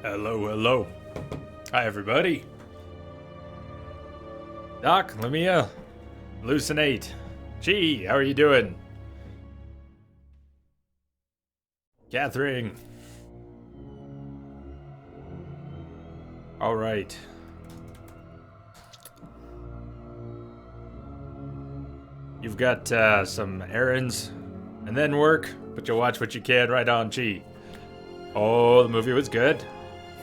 Hello, hello. Hi, everybody. Doc, let me hallucinate. Gee, how are you doing? Catherine. All right. You've got some errands and then work, but you'll watch what you can right on. Gee. Oh, the movie was good.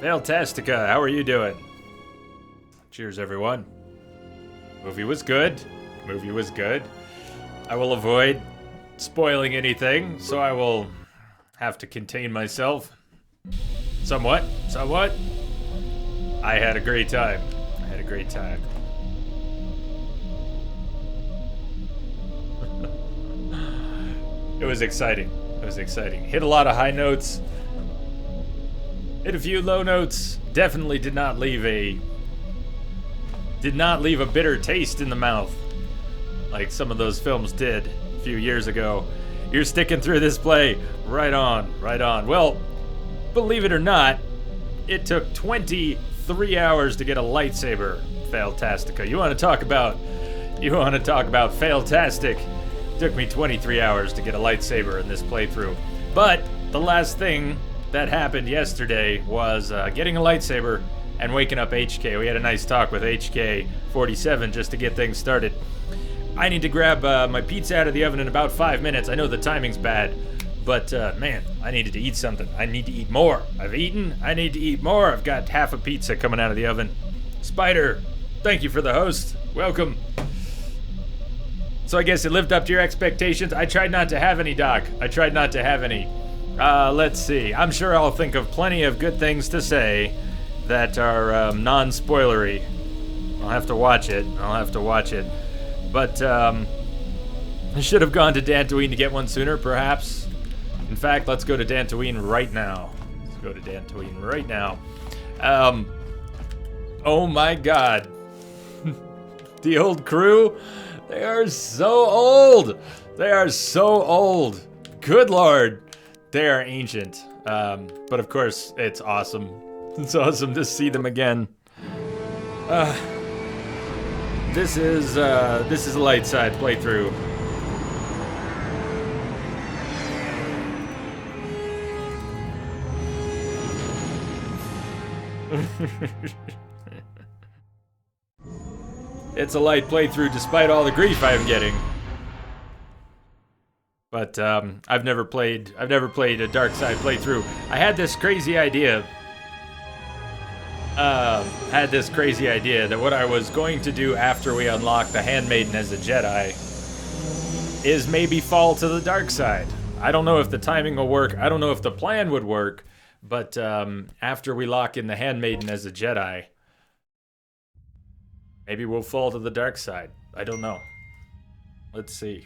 Fantastica, how are you doing? Cheers, everyone. Movie was good. Movie was good. I will avoid spoiling anything, so I will have to contain myself. Somewhat. I had a great time. It was exciting. Hit a lot of high notes. Hit a few low notes. Definitely did not leave a bitter taste in the mouth like some of those films did a few years ago. You're sticking through this play. Right on. Well, believe it or not, it took 23 hours to get a lightsaber. Fantastica. You want to talk about fantastic? Took me 23 hours to get a lightsaber in this playthrough. But the last thing that happened yesterday was getting a lightsaber and waking up HK. We had a nice talk with HK47 just to get things started. I need to grab my pizza out of the oven in about 5 minutes. I know the timing's bad, but man, I needed to eat something. I need to eat more. I've eaten. I need to eat more. I've got half a pizza coming out of the oven. Spider, thank you for the host. Welcome. So I guess it lived up to your expectations. I tried not to have any, Doc. Let's see. I'm sure I'll think of plenty of good things to say that are non-spoilery. I'll have to watch it. But I should have gone to Dantooine to get one sooner, perhaps. In fact, let's go to Dantooine right now. Oh my God. The old crew, they are so old. Good Lord. They are ancient, but of course, it's awesome. It's awesome to see them again. This is a light side playthrough. It's a light playthrough despite all the grief I'm getting. But I've never played a dark side playthrough. I had this crazy idea. That what I was going to do after we unlock the Handmaiden as a Jedi is maybe fall to the dark side. I don't know if the timing will work. I don't know if the plan would work. But after we lock in the Handmaiden as a Jedi, maybe we'll fall to the dark side. I don't know. Let's see.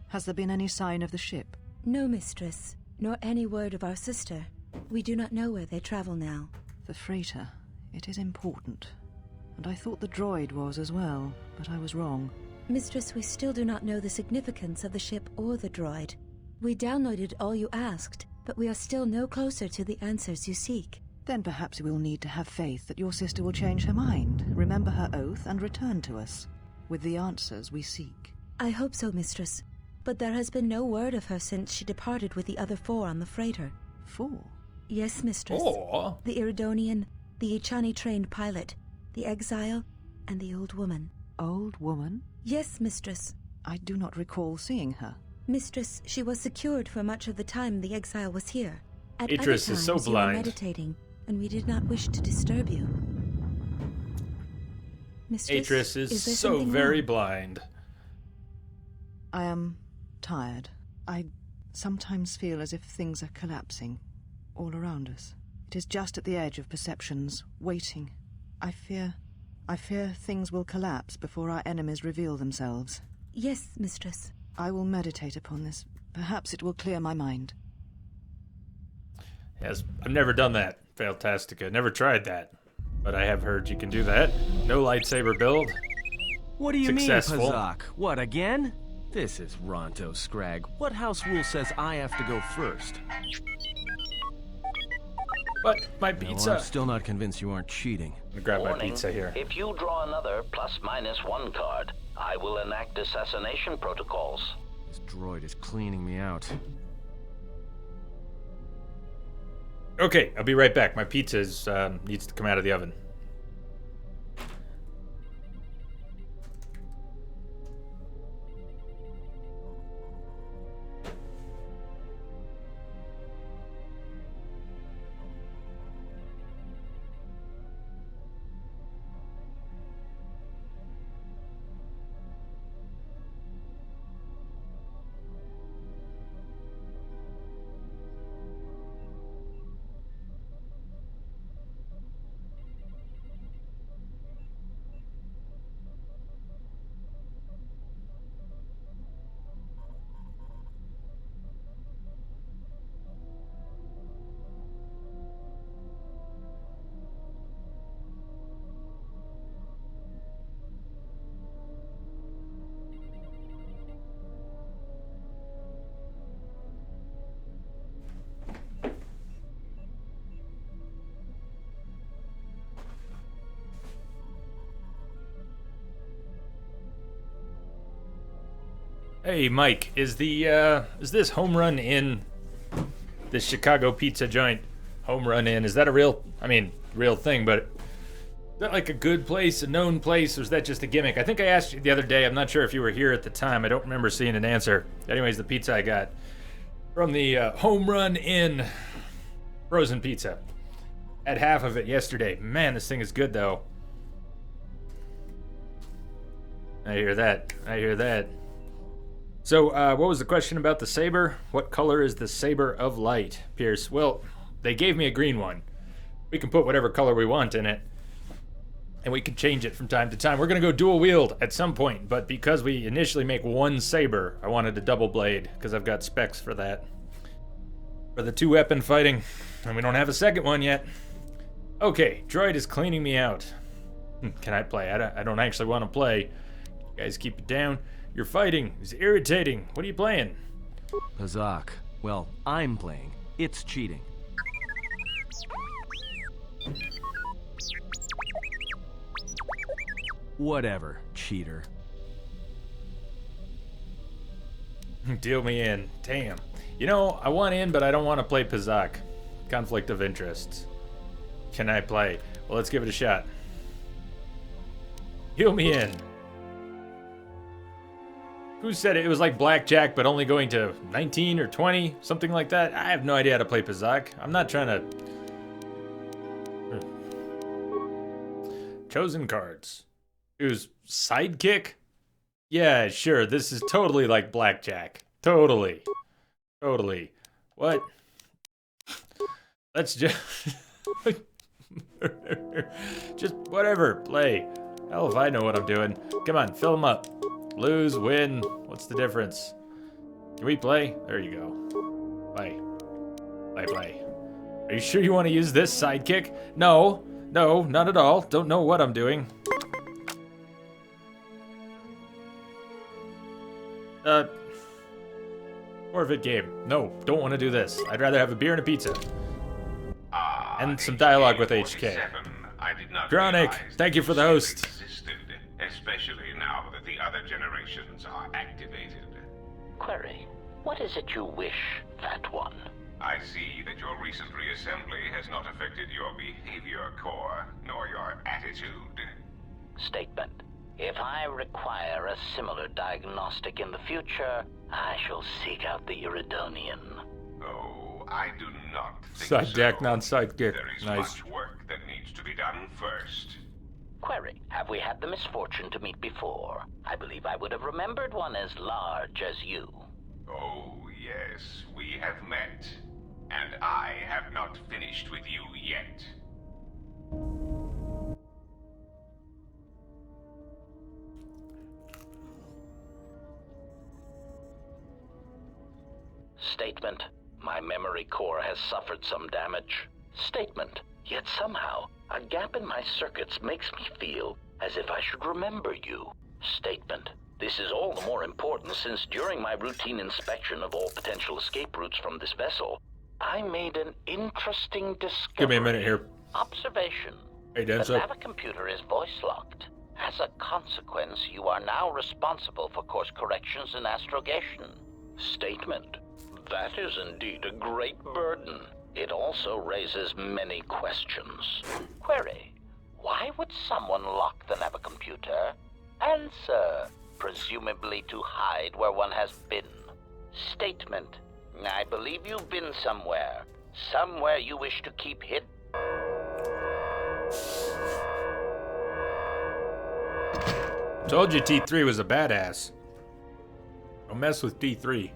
Has there been any sign of the ship? No, mistress, nor any word of our sister. We do not know where they travel now. The freighter. It is important. And I thought the droid was as well, but I was wrong. Mistress, we still do not know the significance of the ship or the droid. We downloaded all you asked, but we are still no closer to the answers you seek. Then perhaps we'll need to have faith that your sister will change her mind, remember her oath, and return to us with the answers we seek. I hope so, mistress. But there has been no word of her since she departed with the other 4 on the freighter. 4? Yes, mistress. 4? The Iridonian, the Ichani-trained pilot, the exile, and the old woman. Old woman? Yes, mistress. I do not recall seeing her. Mistress, she was secured for much of the time the exile was here. At Idris other is times, so you were blind. meditating, and we did not wish to disturb you. Mistress, Idris is there so something very wrong? blind. I am tired. I sometimes feel as if things are collapsing all around us. It is just at the edge of perceptions, waiting. I fear things will collapse before our enemies reveal themselves. Yes, mistress. I will meditate upon this. Perhaps it will clear my mind. Yes, I've never done that, Fantastica. Never tried that. But I have heard you can do that. No lightsaber build. What do you Successful. mean, Pazak? What, again? This is Ronto Scrag. What house rule says I have to go first? But my No, pizza. I'm still not convinced you aren't cheating. I'm gonna grab my Warning, pizza here. if you draw another ±1 card, I will enact assassination protocols. This droid is cleaning me out. Okay, I'll be right back. My pizza needs to come out of the oven. Hey, Mike, is this Home Run Inn, this Chicago pizza joint, Home Run Inn, is that a real thing, but is that like a good place, a known place, or is that just a gimmick? I think I asked you the other day, I'm not sure if you were here at the time, I don't remember seeing an answer. Anyways, the pizza I got from the Home Run Inn frozen pizza. Had half of it yesterday. Man, this thing is good, though. I hear that. So, what was the question about the saber? What color is the saber of light, Pierce? Well, they gave me a green one. We can put whatever color we want in it, and we can change it from time to time. We're going to go dual wield at some point, but because we initially make one saber, I wanted a double blade, because I've got specs for that. For the 2-weapon fighting, and we don't have a second one yet. Okay, droid is cleaning me out. Can I play? I don't actually want to play. You guys keep it down. You're fighting. It's irritating. What are you playing? Pazak. Well, I'm playing. It's cheating. Whatever, cheater. Deal me in. Damn. You know, I want in, but I don't want to play Pazak. Conflict of interest. Can I play? Well, let's give it a shot. Heal me in. Who said it? It was like blackjack, but only going to 19 or 20, something like that. I have no idea how to play Pazak. I'm not trying to... Chosen cards. Who's sidekick? Yeah, sure. This is totally like blackjack. Totally. What? Let's just... just whatever. Play. Hell if I know what I'm doing. Come on, fill them up. Lose, win, what's the difference? Can we play? There you go. Play. Are you sure you want to use this sidekick? No, not at all. Don't know what I'm doing. Forfeit game. No, don't want to do this. I'd rather have a beer and a pizza. And some dialogue with HK. Chronic, thank you for the host. Especially now that the other generations are activated. Query, what is it you wish, Fat One? I see that your recent reassembly has not affected your behavior core, nor your attitude. Statement. If I require a similar diagnostic in the future, I shall seek out the Iridonian. Oh, I do not think Side deck, so. non-sidekick. There is Nice. much work that needs to be done first. Query, have we had the misfortune to meet before? I believe I would have remembered one as large as you. Oh, yes, we have met. And I have not finished with you yet. Statement. My memory core has suffered some damage. Statement. Yet somehow, a gap in my circuits makes me feel as if I should remember you. Statement. This is all the more important since during my routine inspection of all potential escape routes from this vessel, I made an interesting discovery. Give me a minute here. Observation. Hey, The Denso. Navicomputer is voice-locked. As a consequence, you are now responsible for course corrections and astrogation. Statement. That is indeed a great burden. It also raises many questions. Query. Why would someone lock the Navicomputer? Answer. Presumably to hide where one has been. Statement. I believe you've been somewhere. Somewhere you wish to keep hidden. Told you T3 was a badass. Don't mess with T3.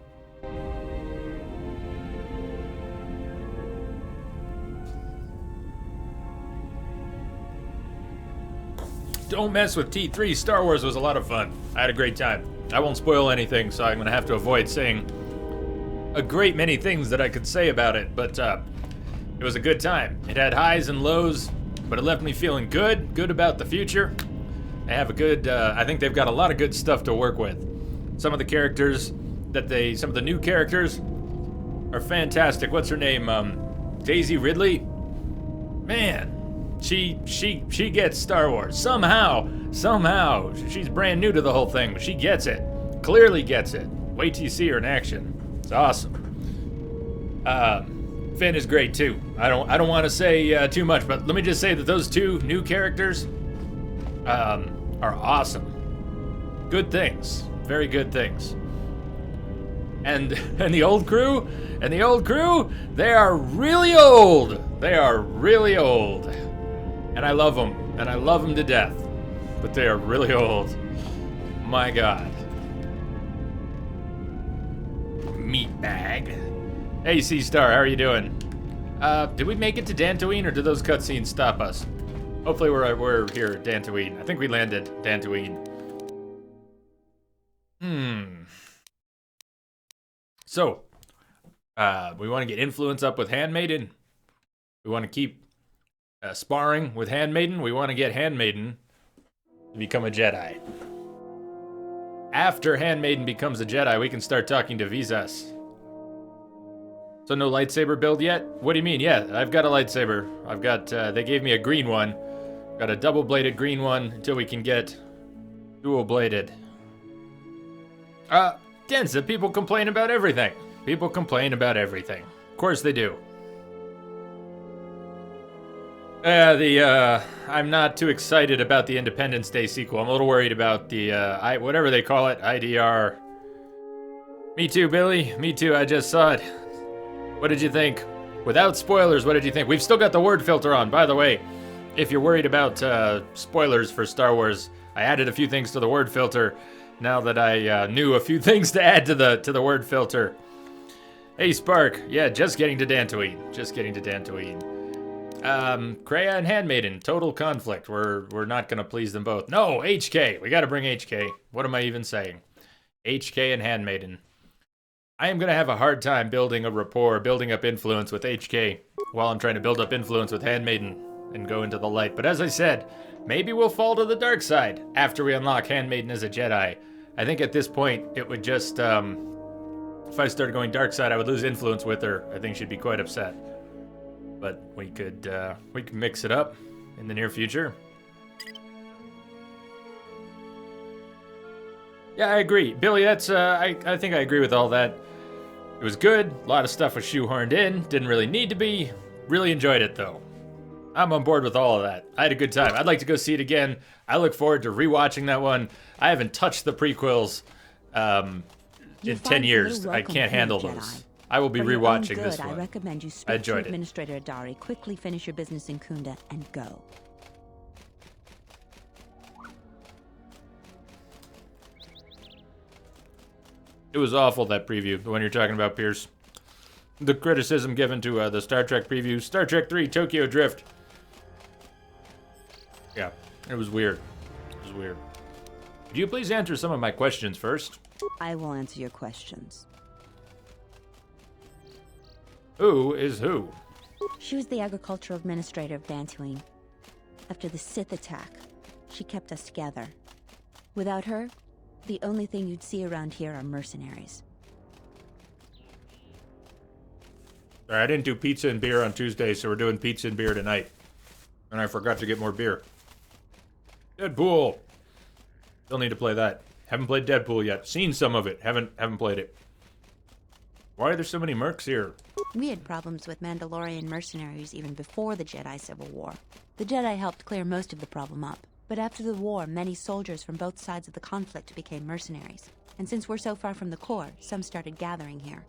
Don't mess with T3. Star Wars was a lot of fun. I had a great time. I won't spoil anything, so I'm going to have to avoid saying a great many things that I could say about it, but it was a good time. It had highs and lows, but it left me feeling good about the future. They have a good, I think they've got a lot of good stuff to work with. Some of the characters some of the new characters are fantastic. What's her name? Daisy Ridley? Man, she gets Star Wars. Somehow, she's brand new to the whole thing, but she gets it. Clearly gets it. Wait till you see her in action. It's awesome. Finn is great too. I don't want to say too much, but let me just say that those two new characters are awesome. Good things. Very good things. And the old crew, they are really old. They are really old. And I love them. And I love them to death. But they are really old. My God. Meatbag. Hey, C-Star, how are you doing? Did we make it to Dantooine, or did those cutscenes stop us? Hopefully we're here at Dantooine. I think we landed Dantooine. So, we want to get influence up with Handmaiden. We want to keep sparring with Handmaiden. We want to get Handmaiden to become a Jedi. After Handmaiden becomes a Jedi, we can start talking to Visas. So no lightsaber build yet? What do you mean? Yeah, I've got a lightsaber. I've got, they gave me a green one. Got a double-bladed green one until we can get dual-bladed. Densa, people complain about everything. People complain about everything. Of course they do. I'm not too excited about the Independence Day sequel. I'm a little worried about the, whatever they call it, IDR. Me too, Billy. Me too, I just saw it. What did you think? Without spoilers, what did you think? We've still got the word filter on, by the way. If you're worried about spoilers for Star Wars, I added a few things to the word filter now that I knew a few things to add to the word filter. Hey, Spark. Yeah, just getting to Dantooine. Just getting to Dantooine. Kreia and Handmaiden, total conflict. We're not gonna please them both. No, HK. We gotta bring HK. What am I even saying? HK and Handmaiden. I am gonna have a hard time building a rapport, building up influence with HK while I'm trying to build up influence with Handmaiden and go into the light. But as I said, maybe we'll fall to the dark side after we unlock Handmaiden as a Jedi. I think at this point it would just, if I started going dark side, I would lose influence with her. I think she'd be quite upset. But we could mix it up in the near future. Yeah, I agree. Billy, that's, I think I agree with all that. It was good. A lot of stuff was shoehorned in. Didn't really need to be. Really enjoyed it, though. I'm on board with all of that. I had a good time. I'd like to go see it again. I look forward to rewatching that one. I haven't touched the prequels in 10 years. I can't handle those. I will be rewatching this one. I recommend you speak to enjoyed it. Administrator Dari, quickly finish your business in Kunda, and go. It was awful, that preview, the one you're talking about, Pierce. The criticism given to the Star Trek preview. Star Trek 3, Tokyo Drift. Yeah, it was weird. It was weird. Could you please answer some of my questions first? I will answer your questions. Who is who? She was the agricultural administrator of Dantooine. After the Sith attack, she kept us together. Without her, the only thing you'd see around here are mercenaries. Sorry, I didn't do pizza and beer on Tuesday, so we're doing pizza and beer tonight. And I forgot to get more beer. Deadpool. Still need to play that. Haven't played Deadpool yet. Seen some of it. Haven't played it. Why are there so many mercs here? We had problems with Mandalorian mercenaries even before the Jedi Civil War. The Jedi helped clear most of the problem up. But after the war, many soldiers from both sides of the conflict became mercenaries. And since we're so far from the core, some started gathering here.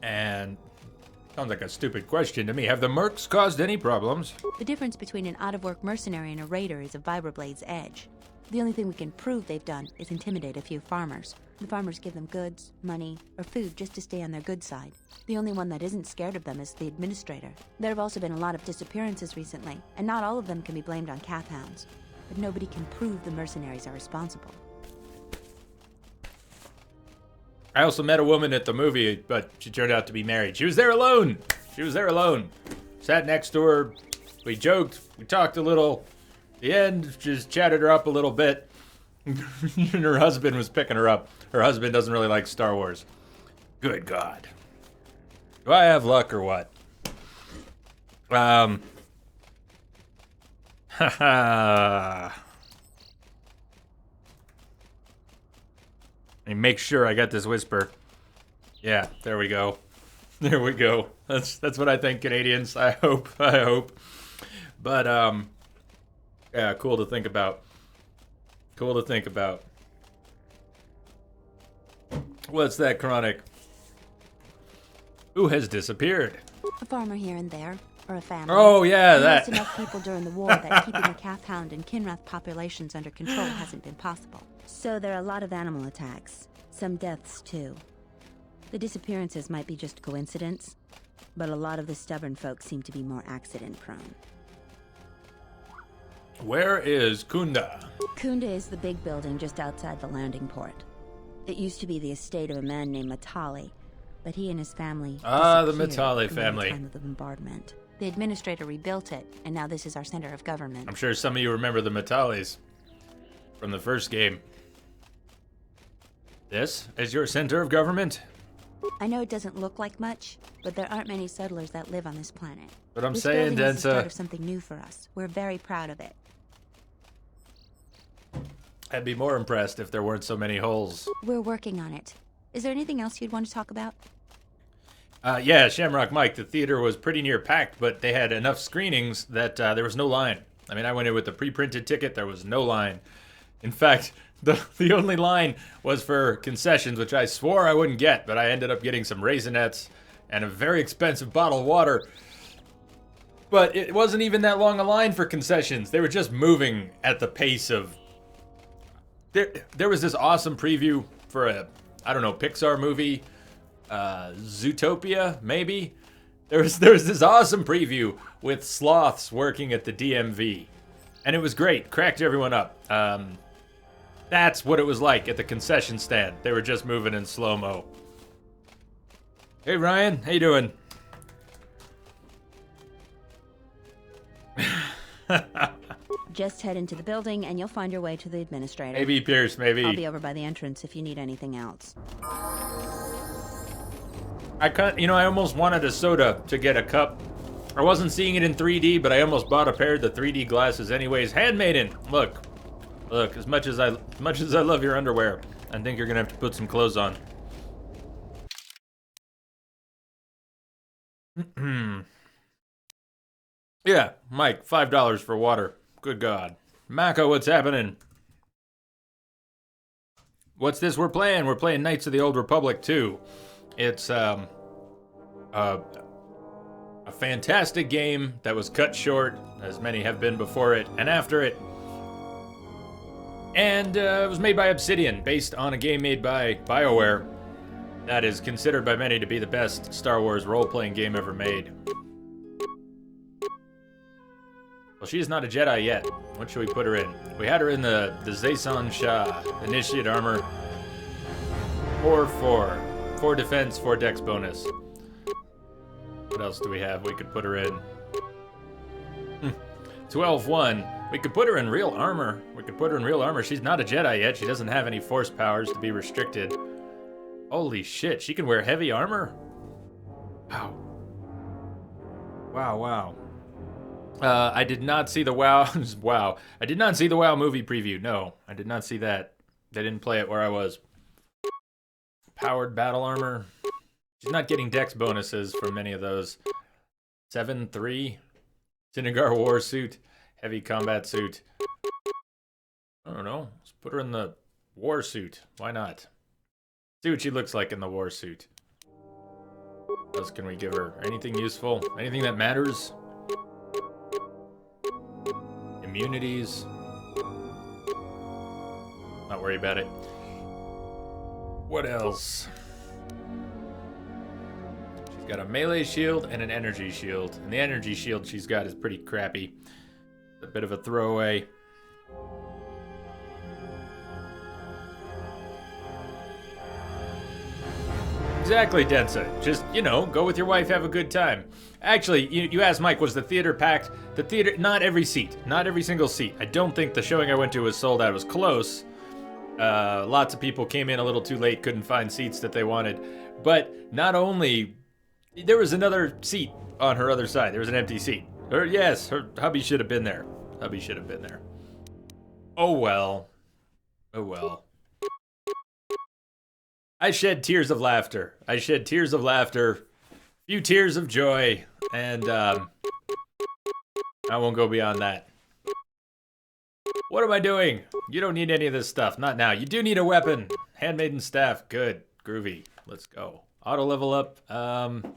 And sounds like a stupid question to me. Have the mercs caused any problems? The difference between an out-of-work mercenary and a raider is a vibroblade's edge. The only thing we can prove they've done is intimidate a few farmers. The farmers give them goods, money, or food just to stay on their good side. The only one that isn't scared of them is the administrator. There have also been a lot of disappearances recently, and not all of them can be blamed on cath hounds. But nobody can prove the mercenaries are responsible. I also met a woman at the movie, but she turned out to be married. She was there alone. Sat next to her. We joked. We talked a little. At the end, just chatted her up a little bit. And her husband was picking her up. Her husband doesn't really like Star Wars. Good God. Do I have luck or what? Haha. Make sure I got this whisper. Yeah, there we go. There we go. That's what I think, Canadians. I hope. But yeah, cool to think about. What's that, Chronic? Who has disappeared? A farmer here and there, or a family. Oh yeah, We that. lost enough people during the war that keeping the calf hound and Kinrath populations under control hasn't been possible. So there are a lot of animal attacks, some deaths too. The disappearances might be just coincidence, but a lot of the stubborn folks seem to be more accident-prone. Where is Kunda? Kunda is the big building just outside the landing port. It used to be the estate of a man named Matali, but he and his family The disappeared Matali during family. the time of the bombardment. The administrator rebuilt it, and now this is our center of government. I'm sure some of you remember the Matalis from the first game. This is your center of government? I know it doesn't look like much, but there aren't many settlers that live on this planet. But I'm This saying, building is the start Densa, of something new for us. We're very proud of it. I'd be more impressed if there weren't so many holes. We're working on it. Is there anything else you'd want to talk about? Yeah, Shamrock Mike, the theater was pretty near packed, but they had enough screenings that there was no line. I mean, I went in with the pre-printed ticket, there was no line. In fact, the only line was for concessions, which I swore I wouldn't get, but I ended up getting some Raisinets and a very expensive bottle of water. But it wasn't even that long a line for concessions. They were just moving at the pace of... There was this awesome preview for a, I don't know, Pixar movie, Zootopia, maybe? There was this awesome preview with sloths working at the DMV. And it was great, cracked everyone up. That's what it was like at the concession stand. They were just moving in slow-mo. Hey Ryan, how you doing? Just head into the building and you'll find your way to the administrator. Maybe Pierce, maybe. I'll be over by the entrance if you need anything else. I almost wanted a soda to get a cup. I wasn't seeing it in 3D, but I almost bought a pair of the 3D glasses anyways. Handmaiden, look, as much as I love your underwear, I think you're gonna have to put some clothes on. Yeah, Mike, $5 for water. Good God. Mako, what's happening? What's this we're playing? We're playing Knights of the Old Republic 2. It's a fantastic game that was cut short, as many have been before it and after it. And it was made by Obsidian, based on a game made by BioWare that is considered by many to be the best Star Wars role-playing game ever made. Well, she's not a Jedi yet. What should we put her in? We had her in the Zaysan Shah Initiate Armor. 4/4. 4 defense, 4 dex bonus. What else do we have we could put her in? 12/1. We could put her in real armor. She's not a Jedi yet. She doesn't have any force powers to be restricted. Holy shit, she can wear heavy armor? Wow. Wow. I did not see the WoW. Wow. I did not see the WoW movie preview. No, I did not see that. They didn't play it where I was. Powered battle armor. She's not getting dex bonuses from many of those. 7-3. Sinagar war suit. Heavy combat suit. I don't know. Let's put her in the war suit. Why not? See what she looks like in the war suit. What else can we give her? Anything useful? Anything that matters? Immunities. Not worry about it. What else? She's got a melee shield and an energy shield. And the energy shield she's got is pretty crappy. A bit of a throwaway. Exactly, Densa. Just, you know, go with your wife, have a good time. Actually, you asked Mike, was the theater packed? The theater, not every seat. Not every single seat. I don't think the showing I went to was sold out. It was close. Lots of people came in a little too late, couldn't find seats that they wanted. But not only, there was another seat on her other side. There was an empty seat. Yes, her hubby should have been there. Hubby should have been there. Oh well. Oh well. I shed tears of laughter. I shed tears of laughter. Few tears of joy. And, I won't go beyond that. What am I doing? You don't need any of this stuff. Not now. You do need a weapon. Handmaiden staff. Good. Groovy. Let's go. Auto level up. I'm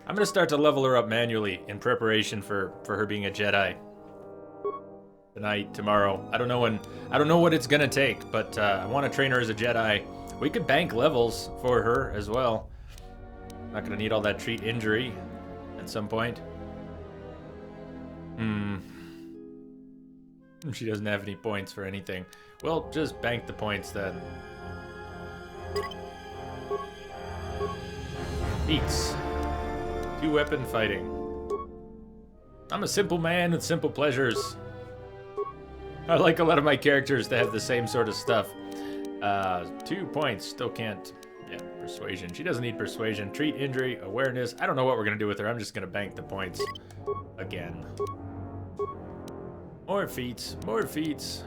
gonna start to level her up manually in preparation for her being a Jedi. Tonight, tomorrow. I don't know what it's gonna take, but I want to train her as a Jedi. We could bank levels for her as well. Not gonna need all that treat injury at some point. She doesn't have any points for anything. Well, just bank the points then. Beats. 2-weapon fighting. I'm a simple man with simple pleasures. I like a lot of my characters to have the same sort of stuff. 2 points. Still can't. Yeah, persuasion. She doesn't need persuasion. Treat, injury, awareness. I don't know what we're going to do with her. I'm just going to bank the points again. More feats. More feats.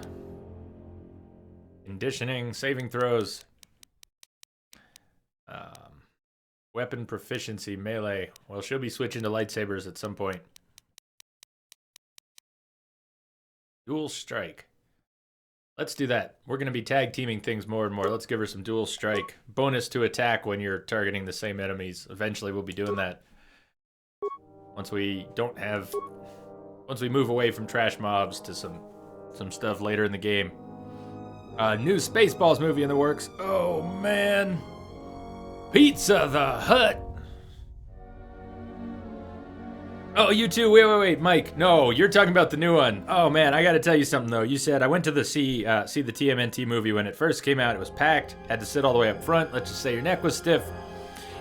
Conditioning. Saving throws. Weapon proficiency. Melee. Well, she'll be switching to lightsabers at some point. Dual strike. Let's do that. We're going to be tag teaming things more and more. Let's give her some dual strike. Bonus to attack when you're targeting the same enemies. Eventually we'll be doing that. Once we move away from trash mobs to some stuff later in the game. New Spaceballs movie in the works. Oh man. Pizza the Hut. Oh, you too. Wait, Mike. No, you're talking about the new one. Oh man, I gotta tell you something though. You said I went to see the TMNT movie when it first came out. It was packed. Had to sit all the way up front. Let's just say your neck was stiff.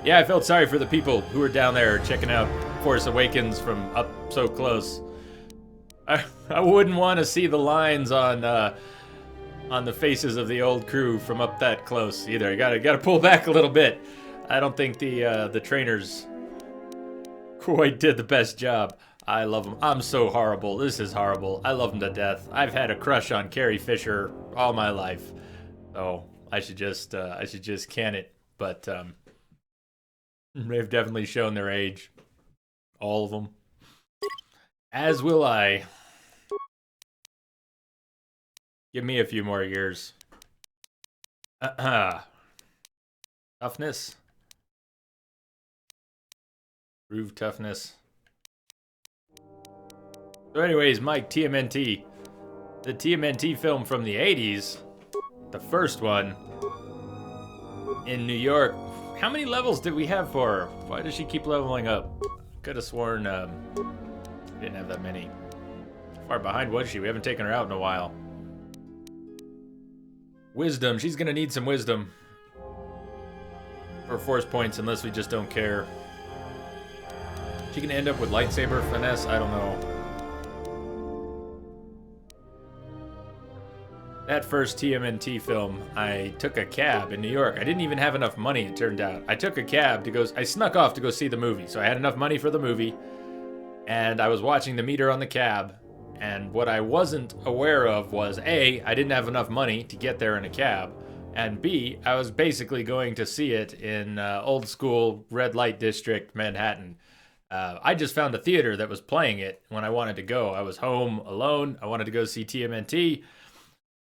Yeah, I felt sorry for the people who were down there checking out Force Awakens from up so close. I wouldn't want to see the lines on the faces of the old crew from up that close either. You gotta pull back a little bit. I don't think the trainers quite did the best job. I love them. I'm so horrible. This is horrible. I love them to death. I've had a crush on Carrie Fisher all my life. So I should just can it. But they've definitely shown their age. All of them. As will I. Give me a few more years. Toughness. Prove toughness. So anyways, Mike, TMNT. The TMNT film from the 80s. The first one. In New York. How many levels did we have for her? Why does she keep leveling up? Could have sworn didn't have that many. How far behind was she? We haven't taken her out in a while. Wisdom. She's gonna need some wisdom. For force points unless we just don't care. She can end up with lightsaber finesse, I don't know. That first TMNT film, I took a cab in New York. I didn't even have enough money, it turned out. I took a cab to go, I snuck off to go see the movie. So I had enough money for the movie, and I was watching the meter on the cab, and what I wasn't aware of was A, I didn't have enough money to get there in a cab, and B, I was basically going to see it in old school red light district, Manhattan. I just found a theater that was playing it when I wanted to go. I was home alone. I wanted to go see TMNT.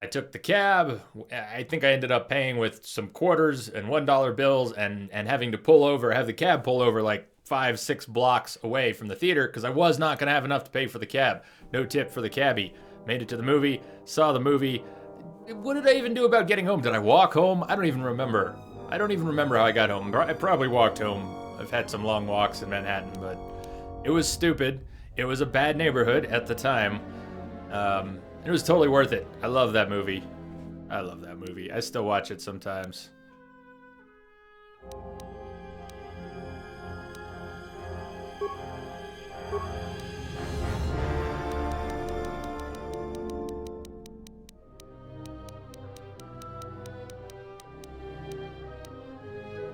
I took the cab. I think I ended up paying with some quarters and $1 bills and having to have the cab pull over like 5-6 blocks away from the theater because I was not going to have enough to pay for the cab. No tip for the cabbie. Made it to the movie, saw the movie. What did I even do about getting home? Did I walk home? I don't even remember. I don't even remember how I got home. I probably walked home. I've had some long walks in Manhattan, but it was stupid. It was a bad neighborhood at the time. It was totally worth it. I love that movie. I love that movie. I still watch it sometimes.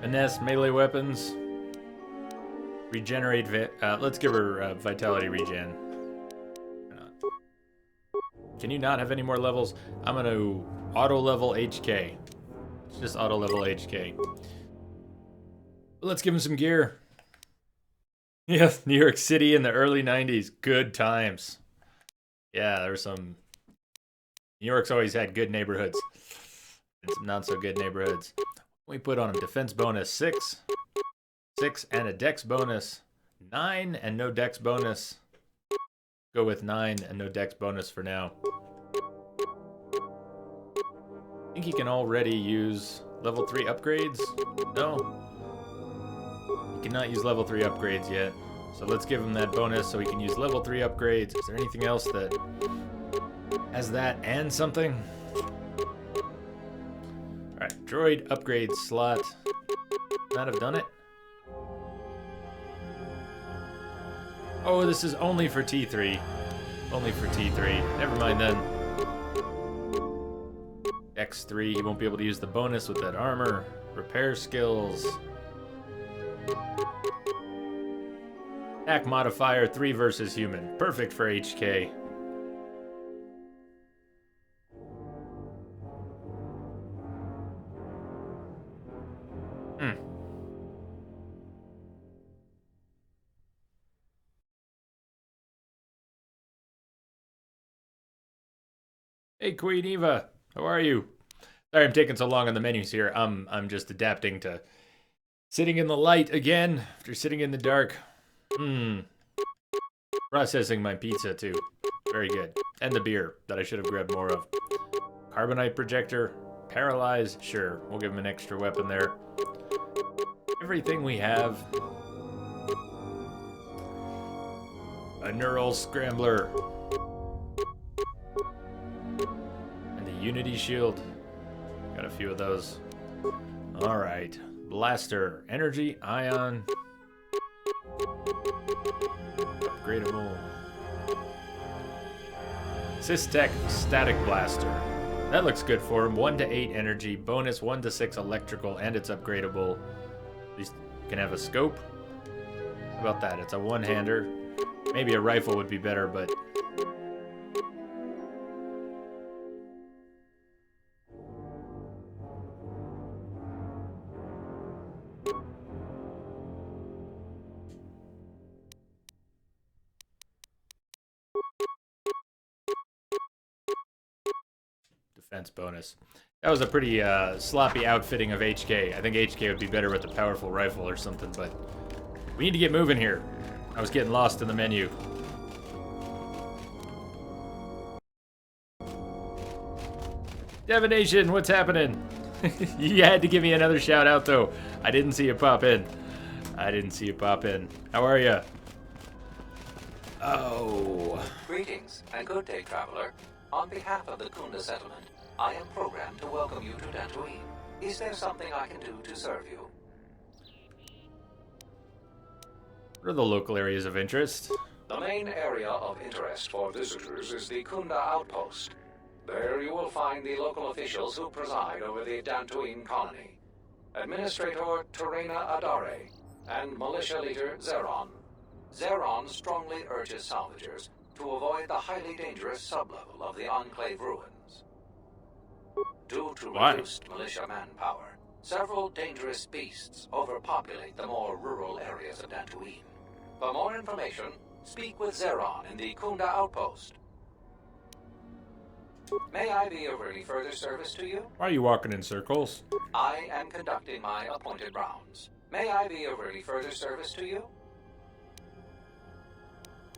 Finesse melee weapons. Regenerate. Let's give her vitality regen. Can you not have any more levels? I'm going to auto level HK. It's just auto level HK. Let's give him some gear. Yes, New York City in the early 90s. Good times. Yeah, there were some... New York's always had good neighborhoods. And some not so good neighborhoods. We put on him defense bonus 6. 6 and a dex bonus 9 and no dex bonus. Go with 9 and no dex bonus for now. I think he can already use level 3 upgrades. No. He cannot use level 3 upgrades yet. So let's give him that bonus so he can use level 3 upgrades. Is there anything else that has that and something? Alright, droid upgrade slot. Not have done it. Oh, this is only for T3. Only for T3. Never mind then. X3, he won't be able to use the bonus with that armor. Repair skills. Attack modifier 3 versus human. Perfect for HK. Hey, Queen Eva, how are you? Sorry I'm taking so long on the menus here. I'm just adapting to sitting in the light again after sitting in the dark. Processing my pizza too. Very good. And the beer that I should have grabbed more of. Carbonite projector, paralyze, sure. We'll give him an extra weapon there. Everything we have. A neural scrambler. Unity shield. Got a few of those. Alright. Blaster. Energy. Ion. Upgradable. Systech Static Blaster. That looks good for him. 1 to 8 energy. Bonus 1 to 6 electrical. And it's upgradable. At least you can have a scope. How about that? It's a one-hander. Maybe a rifle would be better, but... defense bonus. That was a pretty sloppy outfitting of HK. I think HK would be better with a powerful rifle or something, but we need to get moving here. I was getting lost in the menu. Divination, what's happening? You had to give me another shout out though. I didn't see you pop in. How are you? Oh. Greetings and good day, traveler. On behalf of the Kunda settlement, I am programmed to welcome you to Dantooine. Is there something I can do to serve you? What are the local areas of interest? The main area of interest for visitors is the Kunda outpost. There you will find the local officials who preside over the Dantooine colony. Administrator Terena Adare and militia leader Zeron. Zeron strongly urges salvagers to avoid the highly dangerous sublevel of the Enclave ruins. Due to reduced militia manpower, several dangerous beasts overpopulate the more rural areas of Dantooine. For more information, speak with Zeron in the Kunda outpost. May I be of any further service to you? Why are you walking in circles? I am conducting my appointed rounds. May I be of any further service to you?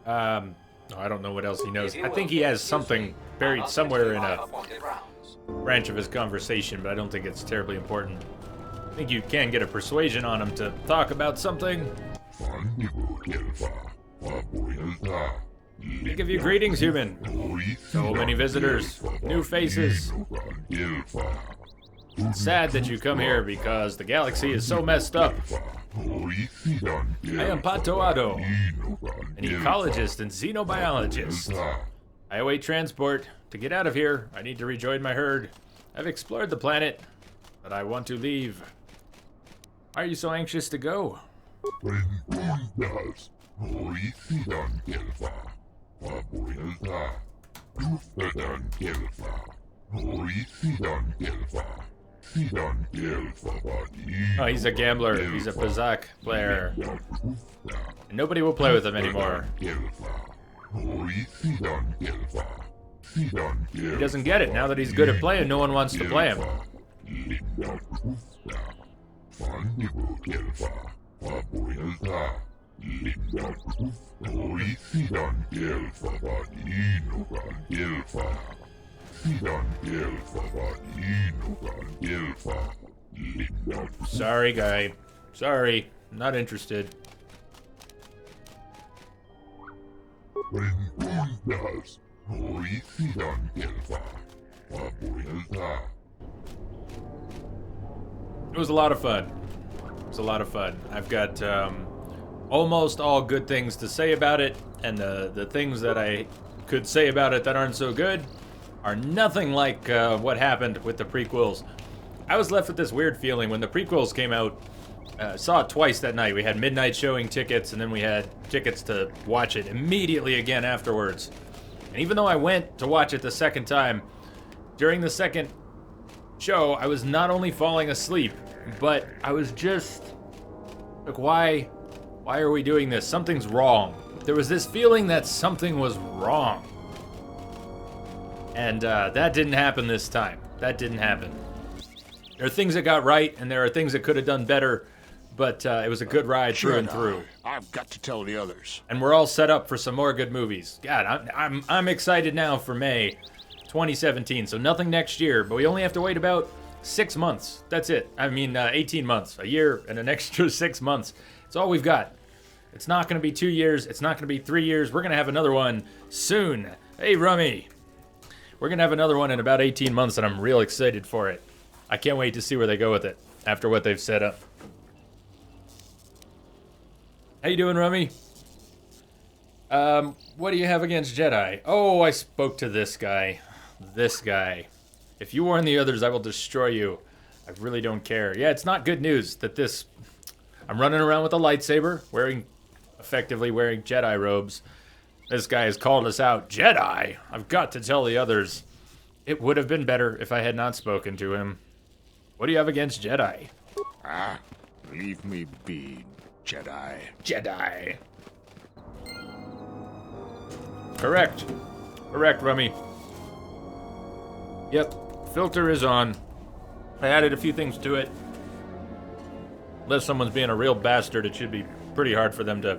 I don't know what else he knows. I think he has something buried somewhere in a branch of his conversation, but I don't think it's terribly important. I think you can get a persuasion on him to talk about something. I give you greetings, human. So many visitors, new faces. It's sad that you come here because the galaxy is so messed up. I am Patoado, an ecologist and xenobiologist. I await transport. To get out of here, I need to rejoin my herd. I've explored the planet, but I want to leave. Why are you so anxious to go? Oh, he's a gambler. He's a Bazak player. And nobody will play with him anymore. He doesn't get it. Now that he's good at playing, no one wants to play him. Sorry, guy. Sorry. Not interested. It was a lot of fun. It was a lot of fun. I've got almost all good things to say about it, and the things that I could say about it that aren't so good are nothing like what happened with the prequels. I was left with this weird feeling when the prequels came out. Saw it twice that night. We had midnight showing tickets, and then we had tickets to watch it immediately again afterwards. And even though I went to watch it the second time, during the second show, I was not only falling asleep, but I was just like, why are we doing this? Something's wrong. There was this feeling that something was wrong. And that didn't happen this time. That didn't happen. There are things that got right, and there are things that could have done better, but it was a good ride through and through. I've got to tell the others. And we're all set up for some more good movies. God, I'm excited now for May 2017. So nothing next year, but we only have to wait about 6 months. That's it. I mean, 18 months, a year, and an extra 6 months. It's all we've got. It's not going to be 2 years. It's not going to be 3 years. We're going to have another one soon. Hey, Rummy. We're going to have another one in about 18 months, and I'm real excited for it. I can't wait to see where they go with it after what they've set up. How you doing, Rummy? What do you have against Jedi? Oh, I spoke to this guy. This guy. If you warn the others, I will destroy you. I really don't care. Yeah, it's not good news that this... I'm running around with a lightsaber, effectively wearing Jedi robes. This guy has called us out. Jedi! I've got to tell the others. It would have been better if I had not spoken to him. What do you have against Jedi? Leave me be, Jedi. Jedi. Correct. Correct, Rummy. Yep, filter is on. I added a few things to it. Unless someone's being a real bastard, it should be pretty hard for them to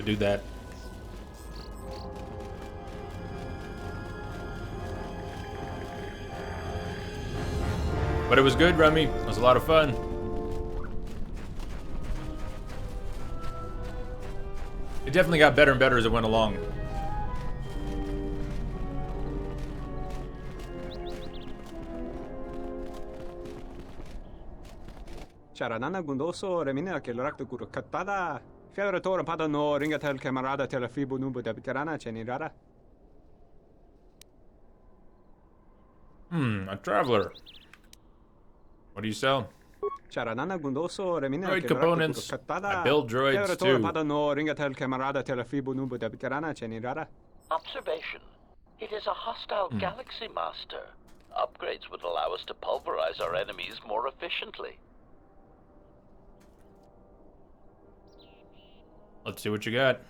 do that. But it was good, Rummy. It was a lot of fun. It definitely got better and better as it went along. Charanana gundoso remina que lorak de guru katpada. Fiadra tora pada no ringatel camarada tel fibu nubu de veterana chenirara. A traveler. What do you sell? Droid components. I build droids too. Observation. It is a hostile galaxy master. Upgrades would allow us to pulverize our enemies more efficiently. Let's see what you got.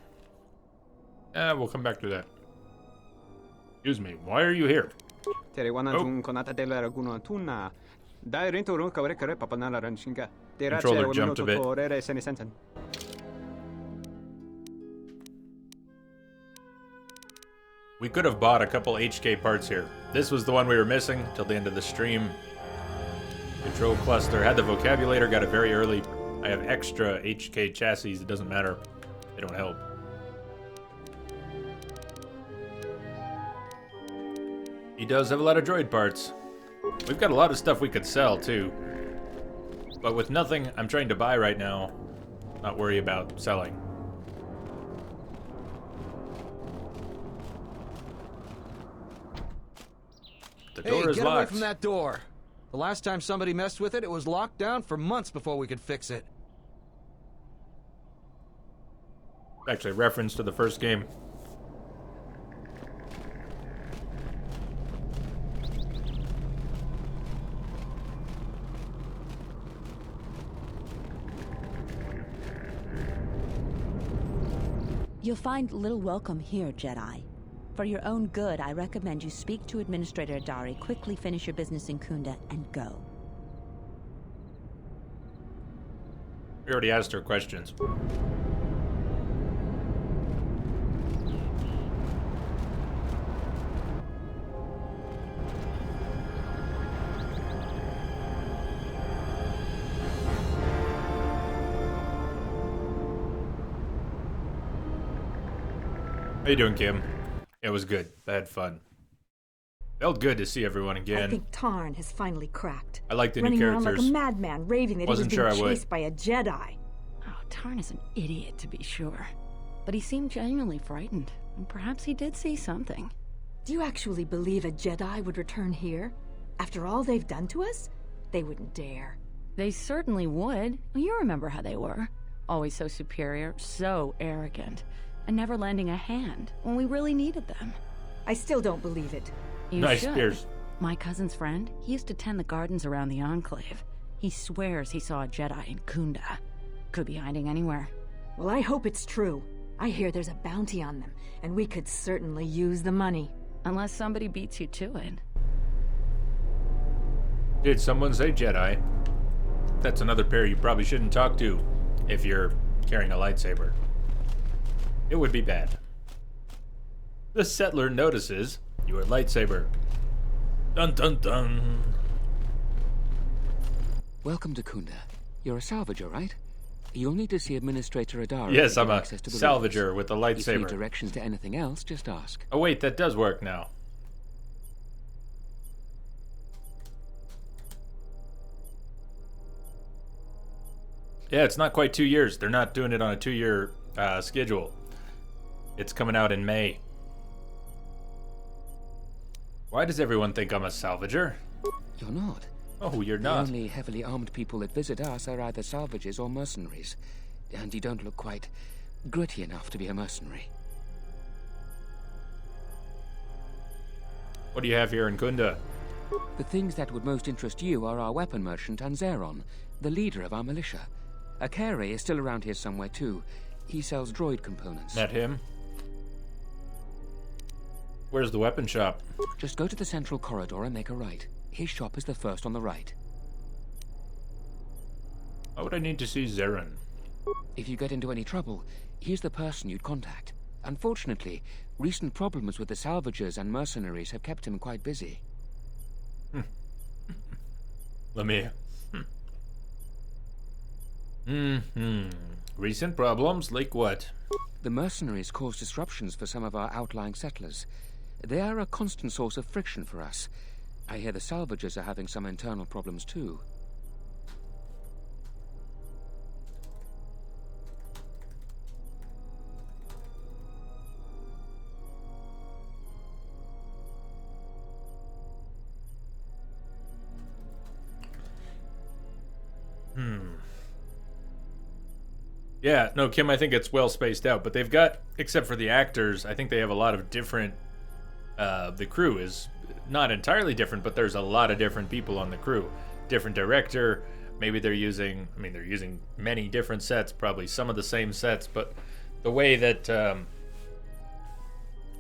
We'll come back to that. Excuse me, why are you here? Controller jumped a bit. We could have bought a couple HK parts here. This was the one we were missing till the end of the stream. Control cluster. Had the vocabulator, got it very early. I have extra HK chassis. It doesn't matter. They don't help. He does have a lot of droid parts. We've got a lot of stuff we could sell, too. But with nothing I'm trying to buy right now, not worry about selling. The door is get locked. away from that door. The last time somebody messed with it, it was locked down for months before we could fix it. Actually, a reference to the first game. You'll find little welcome here, Jedi. For your own good, I recommend you speak to Administrator Adari, quickly finish your business in Kunda, and go. We already asked her questions. How you doing, Kim? It was good. I had fun. Felt good to see everyone again. I think Tarn has finally cracked. I like the new running characters. around like a madman, raving that Wasn't he was sure being I chased by a Jedi. Oh, Tarn is an idiot, to be sure. But he seemed genuinely frightened. And perhaps he did see something. Do you actually believe a Jedi would return here? After all they've done to us? They wouldn't dare. They certainly would. You remember how they were. Always so superior, so arrogant. And never lending a hand when we really needed them. I still don't believe it. You nice, should. Pierce. My cousin's friend, he used to tend the gardens around the Enclave. He swears he saw a Jedi in Kunda. Could be hiding anywhere. Well, I hope it's true. I hear there's a bounty on them, and we could certainly use the money. Unless somebody beats you to it. Did someone say Jedi? That's another pair you probably shouldn't talk to if you're carrying a lightsaber. It would be bad. The settler notices your lightsaber. Dun dun dun. Welcome to Kunda. You're a salvager, right? You'll need to see Administrator Adara. Yes, I'm a salvager with a lightsaber. If you need directions to anything else, just ask. Oh wait, that does work now. Yeah, it's not quite 2 years. They're not doing it on a 2-year schedule. It's coming out in May. Why does everyone think I'm a salvager? You're not. Oh, you're not. The only heavily armed people that visit us are either salvagers or mercenaries. And you don't look quite gritty enough to be a mercenary. What do you have here in Kunda? The things that would most interest you are our weapon merchant and Zeron, the leader of our militia. Akere is still around here somewhere too. He sells droid components. Met him? Where's the weapon shop? Just go to the central corridor and make a right. His shop is the first on the right. Why would I need to see Zeron? If you get into any trouble, he's the person you'd contact. Unfortunately, recent problems with the salvagers and mercenaries have kept him quite busy. Let me... Recent problems? Like what? The mercenaries cause disruptions for some of our outlying settlers. They are a constant source of friction for us. I hear the salvagers are having some internal problems too. Yeah, no, Kim, I think it's well spaced out, but they've got, except for the actors, I think they have a lot of different, the crew is not entirely different, but there's a lot of different people on the crew. Different director, maybe they're using many different sets, probably some of the same sets, but the way that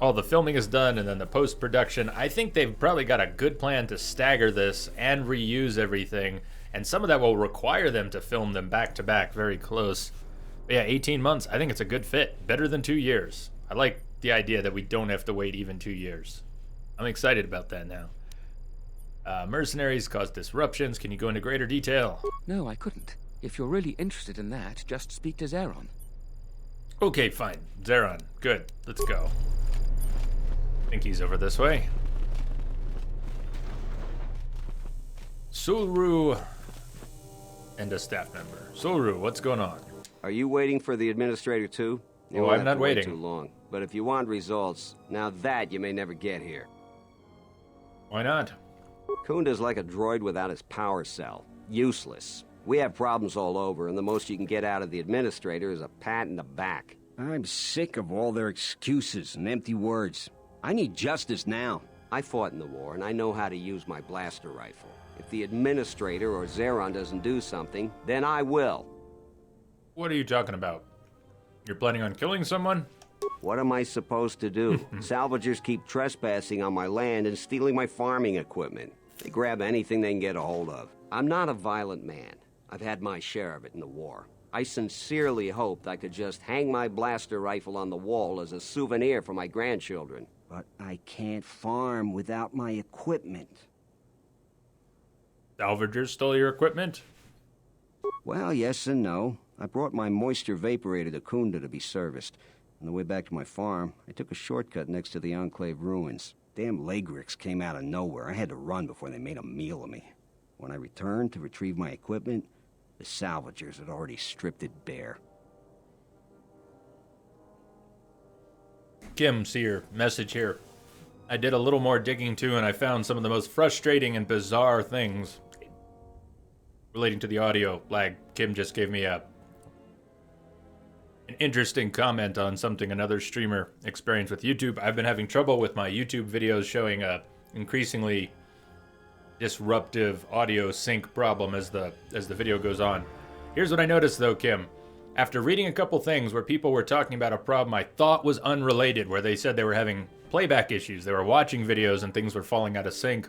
all the filming is done and then the post-production, I think they've probably got a good plan to stagger this and reuse everything, and some of that will require them to film them back-to-back very close. But yeah, 18 months, I think it's a good fit. Better than 2 years. I like the idea that we don't have to wait even 2 years. I'm excited about that now. Mercenaries cause disruptions. Can you go into greater detail? No, I couldn't. If you're really interested in that, just speak to Zeron. Okay, fine. Zeron, good. Let's go. I think he's over this way. Sulru and a staff member. Sulru, what's going on? Are you waiting for the administrator too? You Oh, won't I'm have not to wait waiting. too long. But if you want results, now that you may never get here. Why not? Kunda's like a droid without his power cell. Useless. We have problems all over, and the most you can get out of the administrator is a pat in the back. I'm sick of all their excuses and empty words. I need justice now. I fought in the war, and I know how to use my blaster rifle. If the administrator or Zeron doesn't do something, then I will. What are you talking about? You're planning on killing someone? What am I supposed to do? Salvagers keep trespassing on my land and stealing my farming equipment. They grab anything they can get a hold of. I'm not a violent man. I've had my share of it in the war. I sincerely hoped I could just hang my blaster rifle on the wall as a souvenir for my grandchildren. But I can't farm without my equipment. Salvagers stole your equipment? Well, yes and no. I brought my moisture vaporator to Kunda to be serviced. On the way back to my farm, I took a shortcut next to the Enclave ruins. Damn Lagrix came out of nowhere. I had to run before they made a meal of me. When I returned to retrieve my equipment, the salvagers had already stripped it bare. Kim, see your message here. I did a little more digging too, and I found some of the most frustrating and bizarre things relating to the audio lag. Kim just gave me an interesting comment on something another streamer experienced with YouTube. I've been having trouble with my YouTube videos showing a increasingly disruptive audio sync problem as the video goes on. Here's what I noticed though, Kim. After reading a couple things where people were talking about a problem I thought was unrelated, where they said they were having playback issues, they were watching videos and things were falling out of sync,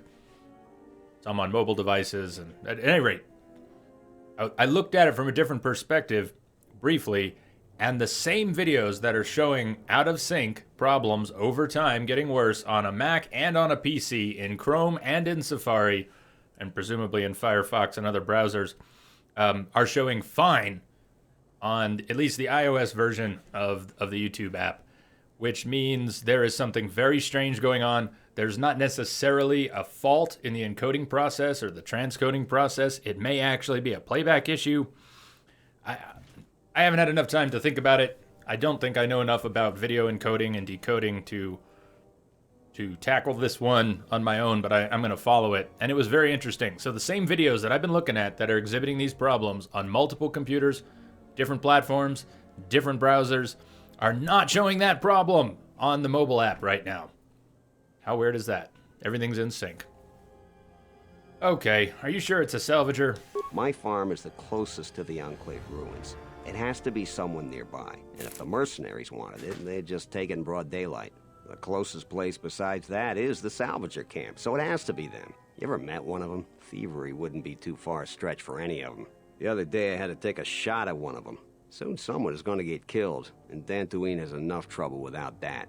some on mobile devices, and at any rate, I looked at it from a different perspective briefly, and the same videos that are showing out of sync problems over time getting worse on a Mac and on a PC, in Chrome and in Safari, and presumably in Firefox and other browsers, are showing fine on at least the iOS version of the YouTube app, which means there is something very strange going on. There's not necessarily a fault in the encoding process or the transcoding process. It may actually be a playback issue. I haven't had enough time to think about it. I don't think I know enough about video encoding and decoding to tackle this one on my own, but I'm going to follow it. And it was very interesting. So the same videos that I've been looking at that are exhibiting these problems on multiple computers, different platforms, different browsers, are not showing that problem on the mobile app right now. How weird is that? Everything's in sync. Okay, are you sure it's a salvager? My farm is the closest to the Enclave ruins. It has to be someone nearby, and if the mercenaries wanted it, they'd just take it in broad daylight. The closest place besides that is the salvager camp, so it has to be them. You ever met one of them? Thievery wouldn't be too far a stretch for any of them. The other day I had to take a shot at one of them. Soon someone is going to get killed, and Dantooine has enough trouble without that.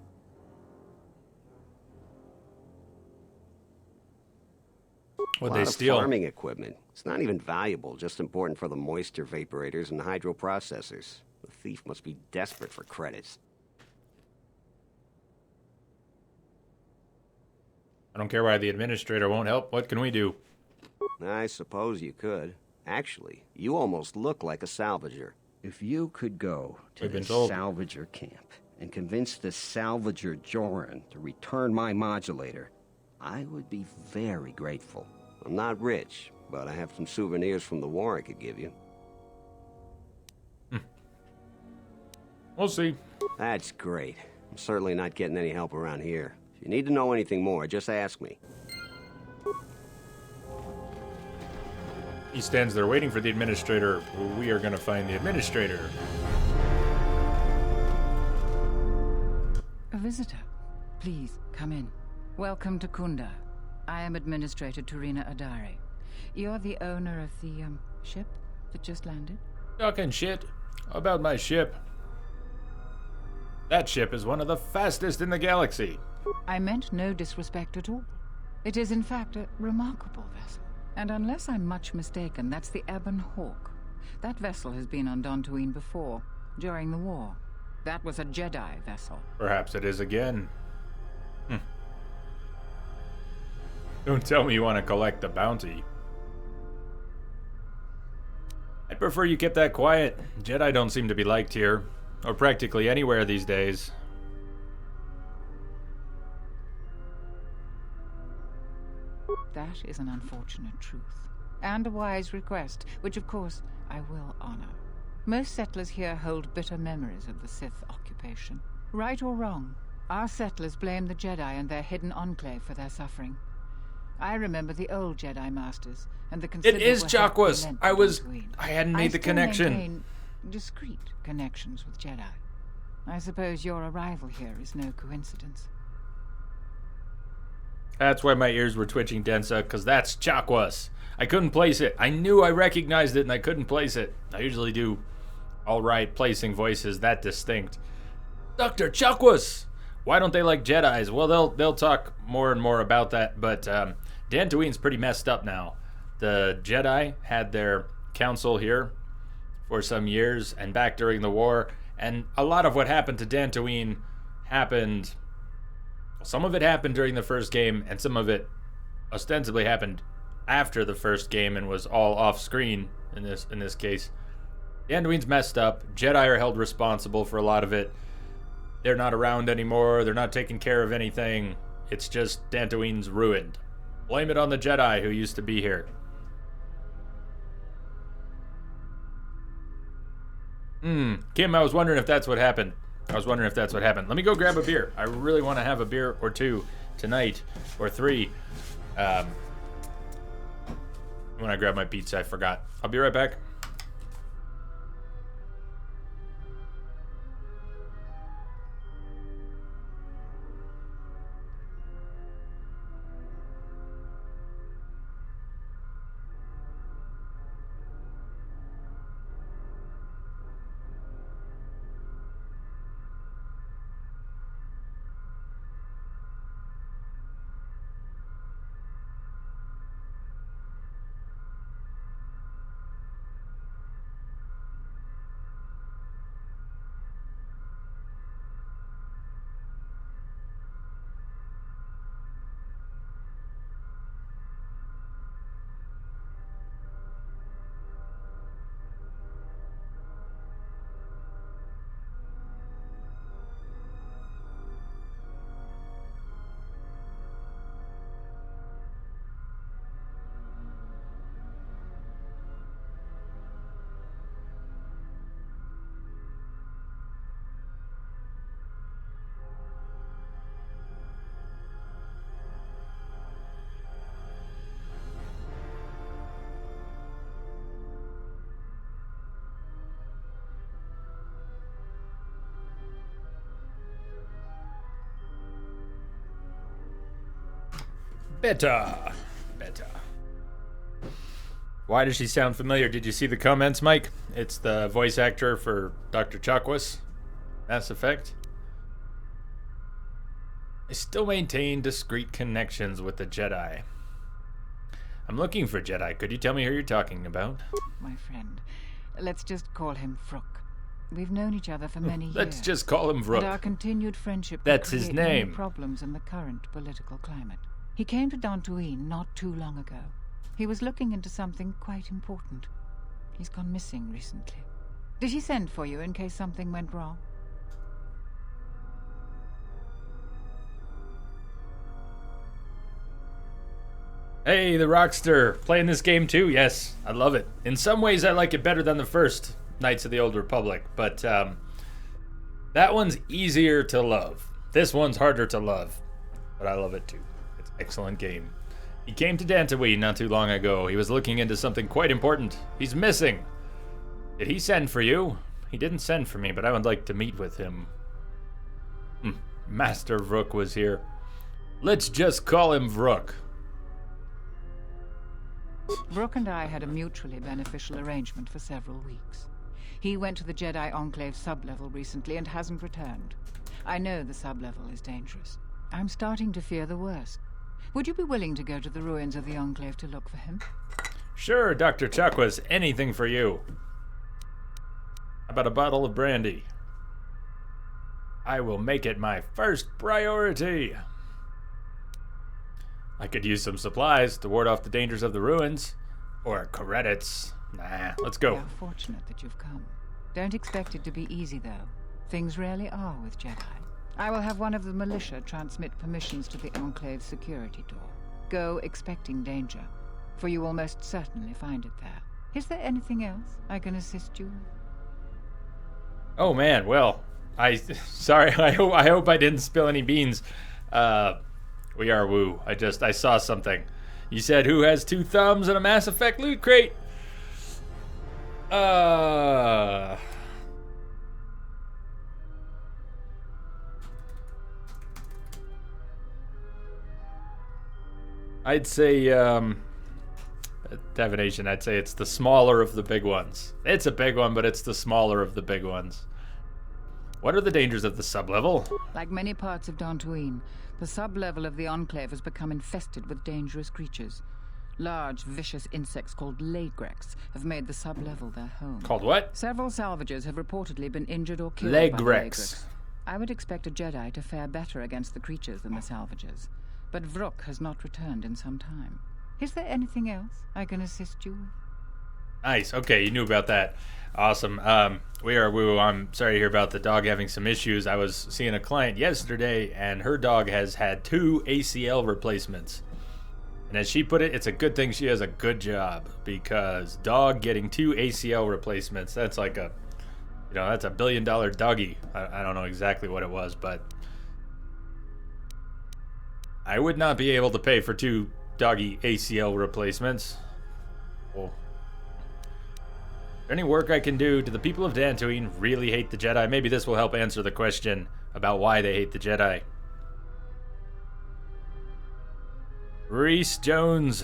What'd they steal? Farming equipment. It's not even valuable, just important for the moisture vaporators and hydroprocessors. The thief must be desperate for credits. I don't care why the administrator won't help. What can we do? I suppose you could. Actually, you almost look like a salvager. If you could go to We've the been told. salvager camp and convince the salvager Joran to return my modulator, I would be very grateful. I'm not rich, but I have some souvenirs from the war I could give you. We'll see. That's great. I'm certainly not getting any help around here. If you need to know anything more, just ask me. He stands there waiting for the administrator. We are going to find the administrator. A visitor. Please, come in. Welcome to Kunda. I am Administrator Torina Adare. You're the owner of the, ship that just landed? Talking shit about my ship. That ship is one of the fastest in the galaxy. I meant no disrespect at all. It is, in fact, a remarkable vessel. And unless I'm much mistaken, that's the Ebon Hawk. That vessel has been on Dantooine before, during the war. That was a Jedi vessel. Perhaps it is again. Don't tell me you want to collect the bounty. I'd prefer you kept that quiet. Jedi don't seem to be liked here, or practically anywhere these days. That is an unfortunate truth, and a wise request, which of course I will honor. Most settlers here hold bitter memories of the Sith occupation. Right or wrong, our settlers blame the Jedi and their hidden enclave for their suffering. I remember the old Jedi Masters and the considerable... It is Chakwas! I hadn't made the connection. Maintain discreet connections with Jedi. I suppose your arrival here is no coincidence. That's why my ears were twitching, Densa, because that's Chakwas. I couldn't place it. I knew I recognized it, and I couldn't place it. I usually do all right placing voices that distinct. Dr. Chakwas! Why don't they like Jedis? Well, they'll talk more and more about that, but Dantooine's pretty messed up now. The Jedi had their council here for some years, and back during the war, and a lot of what happened to Dantooine happened... Some of it happened during the first game, and some of it ostensibly happened after the first game and was all off-screen in this case. Dantooine's messed up. Jedi are held responsible for a lot of it. They're not around anymore. They're not taking care of anything. It's just Dantooine's ruined. Blame it on the Jedi who used to be here. Kim, I was wondering if that's what happened. Let me go grab a beer. I really want to have a beer or two tonight, or 3. When I grab my pizza, I forgot. I'll be right back. Better. Why does she sound familiar? Did you see the comments, Mike? It's the voice actor for Dr. Chakwas, Mass Effect. I still maintain discreet connections with the Jedi. I'm looking for Jedi. Could you tell me who you're talking about? My friend, let's just call him Vrook. We've known each other for many years. Let's just call him Vrook. And our continued friendship That's could his create many name. problems in the current political climate. He came to Dantooine not too long ago. He was looking into something quite important. He's gone missing recently. Did he send for you in case something went wrong? Hey, the Rockster. Playing this game too? Yes, I love it. In some ways, I like it better than the first Knights of the Old Republic, but That one's easier to love. This one's harder to love, but I love it too. It's an excellent game. He came to Dantooine not too long ago. He was looking into something quite important. He's missing. Did he send for you? He didn't send for me, but I would like to meet with him. Master Vrook was here. Let's just call him Vrook. Vrook and I had a mutually beneficial arrangement for several weeks. He went to the Jedi Enclave sublevel recently and hasn't returned. I know the sublevel is dangerous. I'm starting to fear the worst. Would you be willing to go to the ruins of the Enclave to look for him? Sure, Dr. Chakwas, anything for you. How about a bottle of brandy? I will make it my first priority. I could use some supplies to ward off the dangers of the ruins. Or credits. Nah, let's go. We are fortunate that you've come. Don't expect it to be easy, though. Things rarely are with Jedi. I will have one of the militia transmit permissions to the Enclave security door. Go expecting danger, for you will most certainly find it there. Is there anything else I can assist you with? Oh man, well, sorry, I hope I didn't spill any beans. We are woo. I saw something. You said who has 2 thumbs and a Mass Effect loot crate? I'd say, divination, I'd say it's the smaller of the big ones. It's a big one, but it's the smaller of the big ones. What are the dangers of the sublevel? Like many parts of Dantooine, the sublevel of the Enclave has become infested with dangerous creatures. Large, vicious insects called Legrex have made the sublevel their home. Called what? Several salvagers have reportedly been injured or killed by the Legrex. I would expect a Jedi to fare better against the creatures than the salvagers, but Vrook has not returned in some time. Is there anything else I can assist you with? Nice. Okay, you knew about that. Awesome. We are woo. I'm sorry to hear about the dog having some issues. I was seeing a client yesterday, and her dog has had 2 ACL replacements. And as she put it, it's a good thing she has a good job, because dog getting 2 ACL replacements, that's like a, that's $1 billion doggy. I don't know exactly what it was, but I would not be able to pay for 2 doggy ACL replacements. Well, any work I can do? Do the people of Dantooine really hate the Jedi? Maybe this will help answer the question about why they hate the Jedi. Reese Jones.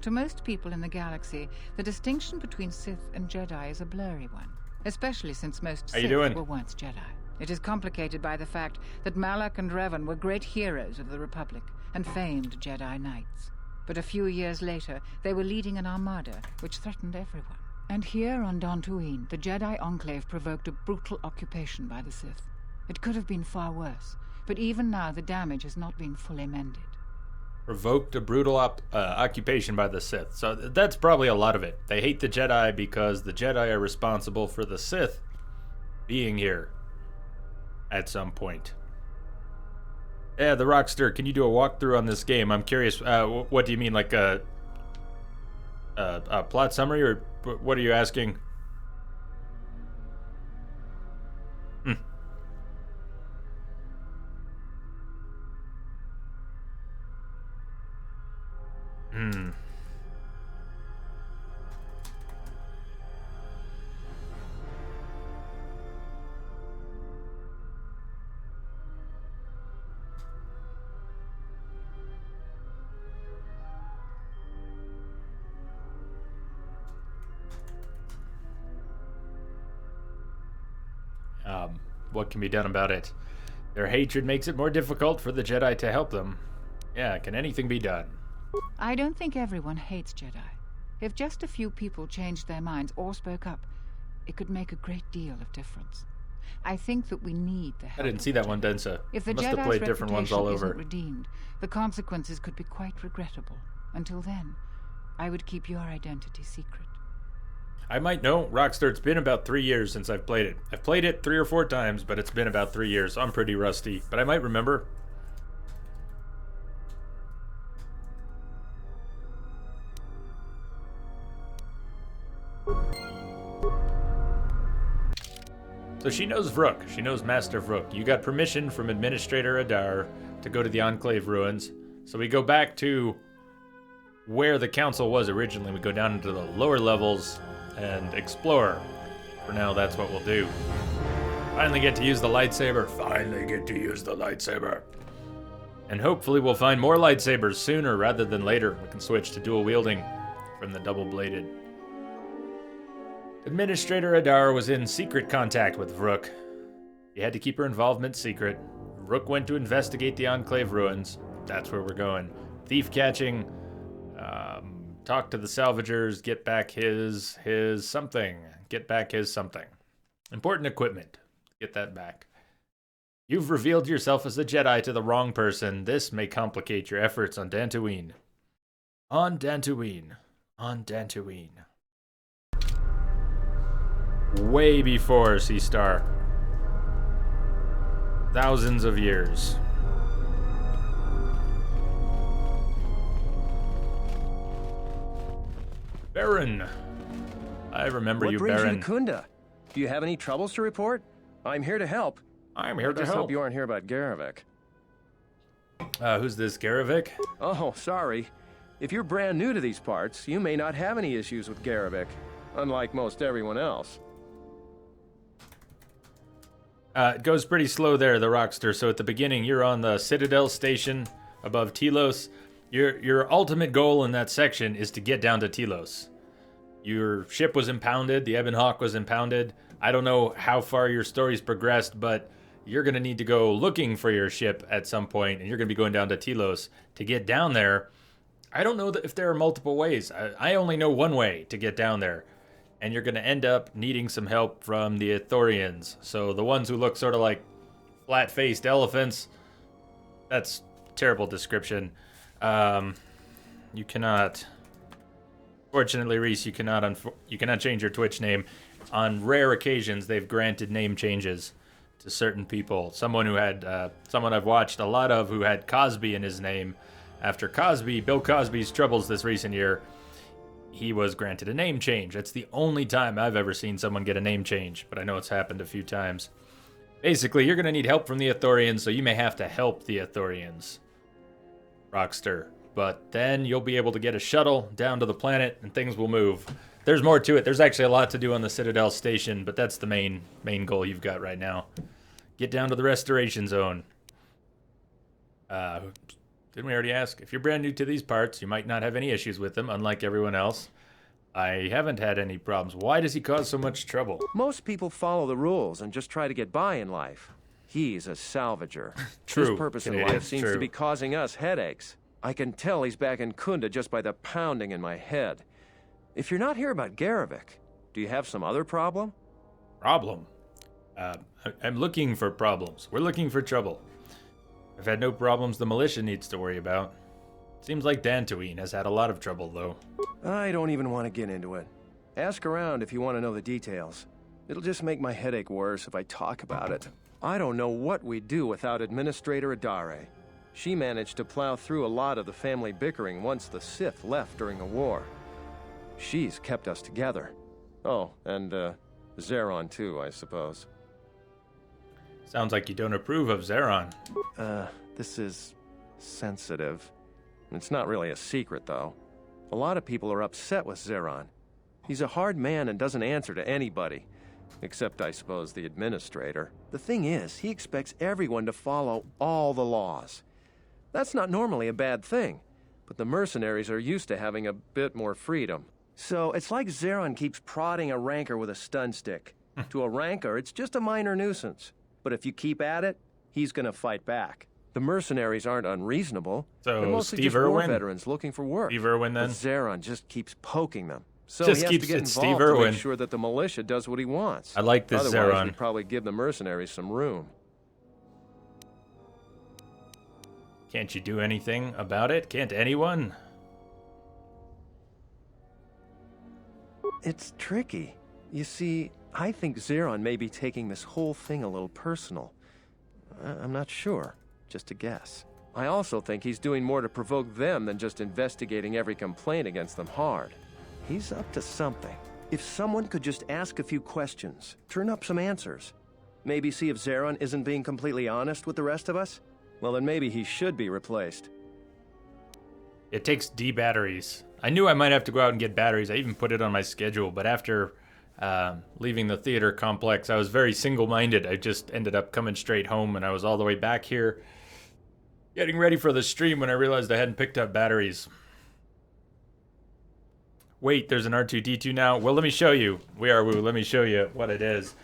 To most people in the galaxy, the distinction between Sith and Jedi is a blurry one, especially since most Sith were once Jedi. It is complicated by the fact that Malak and Revan were great heroes of the Republic and famed Jedi Knights. But a few years later, they were leading an armada which threatened everyone. And here on Dantooine, the Jedi Enclave provoked a brutal occupation by the Sith. It could have been far worse, but even now the damage has not been fully mended. Provoked a brutal occupation by the Sith. So that's probably a lot of it. They hate the Jedi because the Jedi are responsible for the Sith being here at some point. Yeah, the Rockster, can you do a walkthrough on this game? I'm curious, what do you mean, like a plot summary, or what are you asking? What can be done about it? Their hatred makes it more difficult for the Jedi to help them. Yeah, can anything be done? I don't think everyone hates Jedi. If just a few people changed their minds or spoke up, it could make a great deal of difference. I think that we need the help. I didn't see that one, Densa. If the Must have Jedi's played different ones all reputation over. isn't redeemed, the consequences could be quite regrettable. Until then, I would keep your identity secret. I might know. Rockstar, it's been about 3 years since I've played it. I've played it 3 or 4 times, but it's been about 3 years. So I'm pretty rusty, but I might remember. So she knows Vrook. She knows Master Vrook. You got permission from Administrator Adar to go to the Enclave ruins. So we go back to where the council was originally. We go down into the lower levels and explore. For now, that's what we'll do. Finally get to use the lightsaber. Finally get to use the lightsaber. And hopefully we'll find more lightsabers sooner rather than later. We can switch to dual wielding from the double-bladed. Administrator Adar was in secret contact with Vrook. He had to keep her involvement secret. Vrook went to investigate the Enclave ruins. That's where we're going. Thief catching, talk to the salvagers, get back his something. Get back his something. Important equipment. Get that back. You've revealed yourself as a Jedi to the wrong person. This may complicate your efforts on Dantooine. On Dantooine. On Dantooine. Way before Sea Star. Thousands of years. Baron. I remember you, Baron. What brings you to Kunda? Do you have any troubles to report? I'm here to help. I'm here to just help. Hope you aren't here about Garavik. Who's this Garavik? Oh, sorry. If you're brand new to these parts, you may not have any issues with Garavik, unlike most everyone else. It goes pretty slow there, the Rockster. So at the beginning, you're on the Citadel station above Telos. Your ultimate goal in that section is to get down to Telos. Your ship was impounded. The Ebon Hawk was impounded. I don't know how far your story's progressed, but you're going to need to go looking for your ship at some point, and you're going to be going down to Telos. To get down there, I don't know if there are multiple ways. I only know one way to get down there, and you're going to end up needing some help from the Ithorians. So the ones who look sort of like flat-faced elephants, that's a terrible description. You cannot... Fortunately, Reese, you cannot change your Twitch name. On rare occasions, they've granted name changes to certain people. Someone I've watched a lot of who had Cosby in his name. After Bill Cosby's troubles this recent year, he was granted a name change. That's the only time I've ever seen someone get a name change, but I know it's happened a few times. Basically, you're going to need help from the Ithorians, so you may have to help the Ithorians, Rockster. But then you'll be able to get a shuttle down to the planet, and things will move. There's more to it. There's actually a lot to do on the Citadel station, but that's the main goal you've got right now. Get down to the Restoration Zone. Didn't we already ask? If you're brand new to these parts, you might not have any issues with them, unlike everyone else. I haven't had any problems. Why does he cause so much trouble? Most people follow the rules and just try to get by in life. He's a salvager. True. His purpose in life seems to be causing us headaches. I can tell he's back in Kunda just by the pounding in my head. If you're not here about Garavik, do you have some other problem? Problem? I'm looking for problems. We're looking for trouble. I've had no problems the militia needs to worry about. Seems like Dantooine has had a lot of trouble, though. I don't even want to get into it. Ask around if you want to know the details. It'll just make my headache worse if I talk about it. I don't know what we'd do without Administrator Adare. She managed to plow through a lot of the family bickering once the Sith left during the war. She's kept us together. Oh, and, Zeron too, I suppose. Sounds like you don't approve of Zeron. This is sensitive. It's not really a secret, though. A lot of people are upset with Zeron. He's a hard man and doesn't answer to anybody. Except, I suppose, the Administrator. The thing is, he expects everyone to follow all the laws. That's not normally a bad thing, but the mercenaries are used to having a bit more freedom. So it's like Zeron keeps prodding a rancor with a stun stick. To a rancor, it's just a minor nuisance. But if you keep at it, he's gonna fight back. The mercenaries aren't unreasonable. So they're mostly Steve just war Irwin? veterans looking for work. Steve Irwin, then? But Zeron just keeps poking them. So Just he has keeps to get it Steve involved to Irwin. make sure that the militia does what he wants. I like this Otherwise, Zeron. we'd probably give the mercenaries some room. Can't you do anything about it? Can't anyone? It's tricky. You see, I think Zeron may be taking this whole thing a little personal. I'm not sure. Just a guess. I also think he's doing more to provoke them than just investigating every complaint against them hard. He's up to something. If someone could just ask a few questions, turn up some answers, Maybe see if Zeron isn't being completely honest with the rest of us? Well, then maybe he should be replaced. It takes D batteries. I knew I might have to go out and get batteries. I even put it on my schedule, but after leaving the theater complex, I was very single-minded. I just ended up coming straight home, and I was all the way back here getting ready for the stream when I realized I hadn't picked up batteries. Wait, there's an R2-D2 now? Well, let me show you. Let me show you what it is.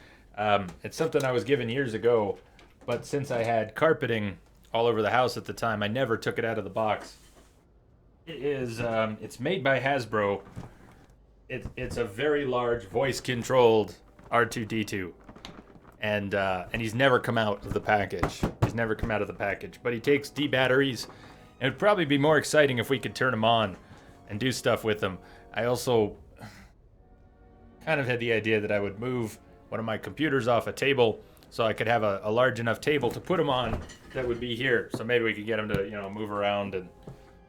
It's something I was given years ago, but since I had carpeting all over the house at the time, I never took it out of the box. It is, it's made by Hasbro. It's a very large voice-controlled R2-D2. And he's never come out of the package. He's never come out of the package. But he takes D batteries. And it would probably be more exciting if we could turn them on and do stuff with them. I also kind of had the idea that I would move one of my computers off a table so I could have a large enough table to put them on that would be here. So maybe we could get him to, you know, move around and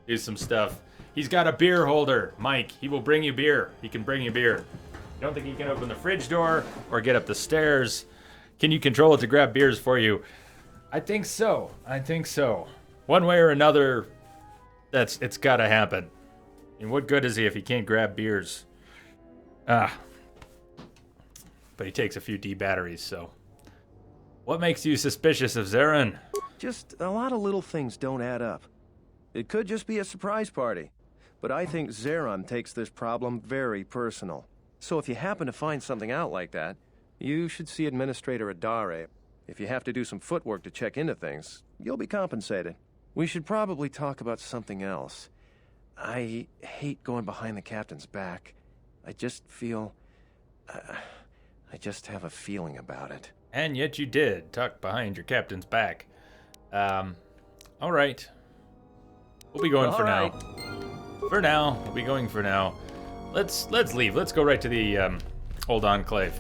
do some stuff. He's got a beer holder, Mike. He will bring you beer. He can bring you beer. I don't think he can open the fridge door or get up the stairs. Can you control it to grab beers for you? I think so. I think so. One way or another, it's got to happen. And what good is he if he can't grab beers? But he takes a few D batteries, so. What makes you suspicious of Zeron? Just a lot of little things don't add up. It could just be a surprise party. But I think Zeron takes this problem very personal. So if you happen to find something out like that, you should see Administrator Adare. If you have to do some footwork to check into things, you'll be compensated. We should probably talk about something else. I hate going behind the captain's back. I just feel... I just have a feeling about it. And yet you did tuck behind your captain's back. All right. We'll be going for now. For now, we'll be going for now. Let's leave. Let's go right to the old enclave.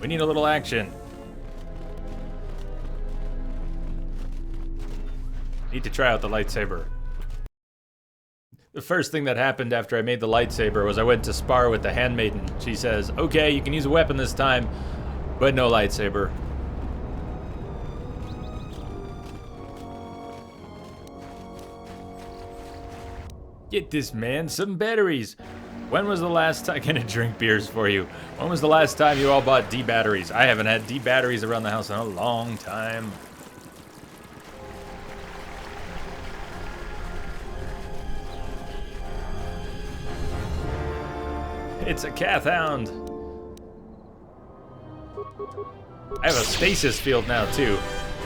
We need a little action. Need to try out the lightsaber. The first thing that happened after I made the lightsaber was I went to spar with the handmaiden. She says, okay, you can use a weapon this time, but no lightsaber. Get this man some batteries. When was the last time... Gonna drink beers for you. When was the last time you all bought D batteries? I haven't had D batteries around the house in a long time. It's a Cath Hound. I have a stasis field now too.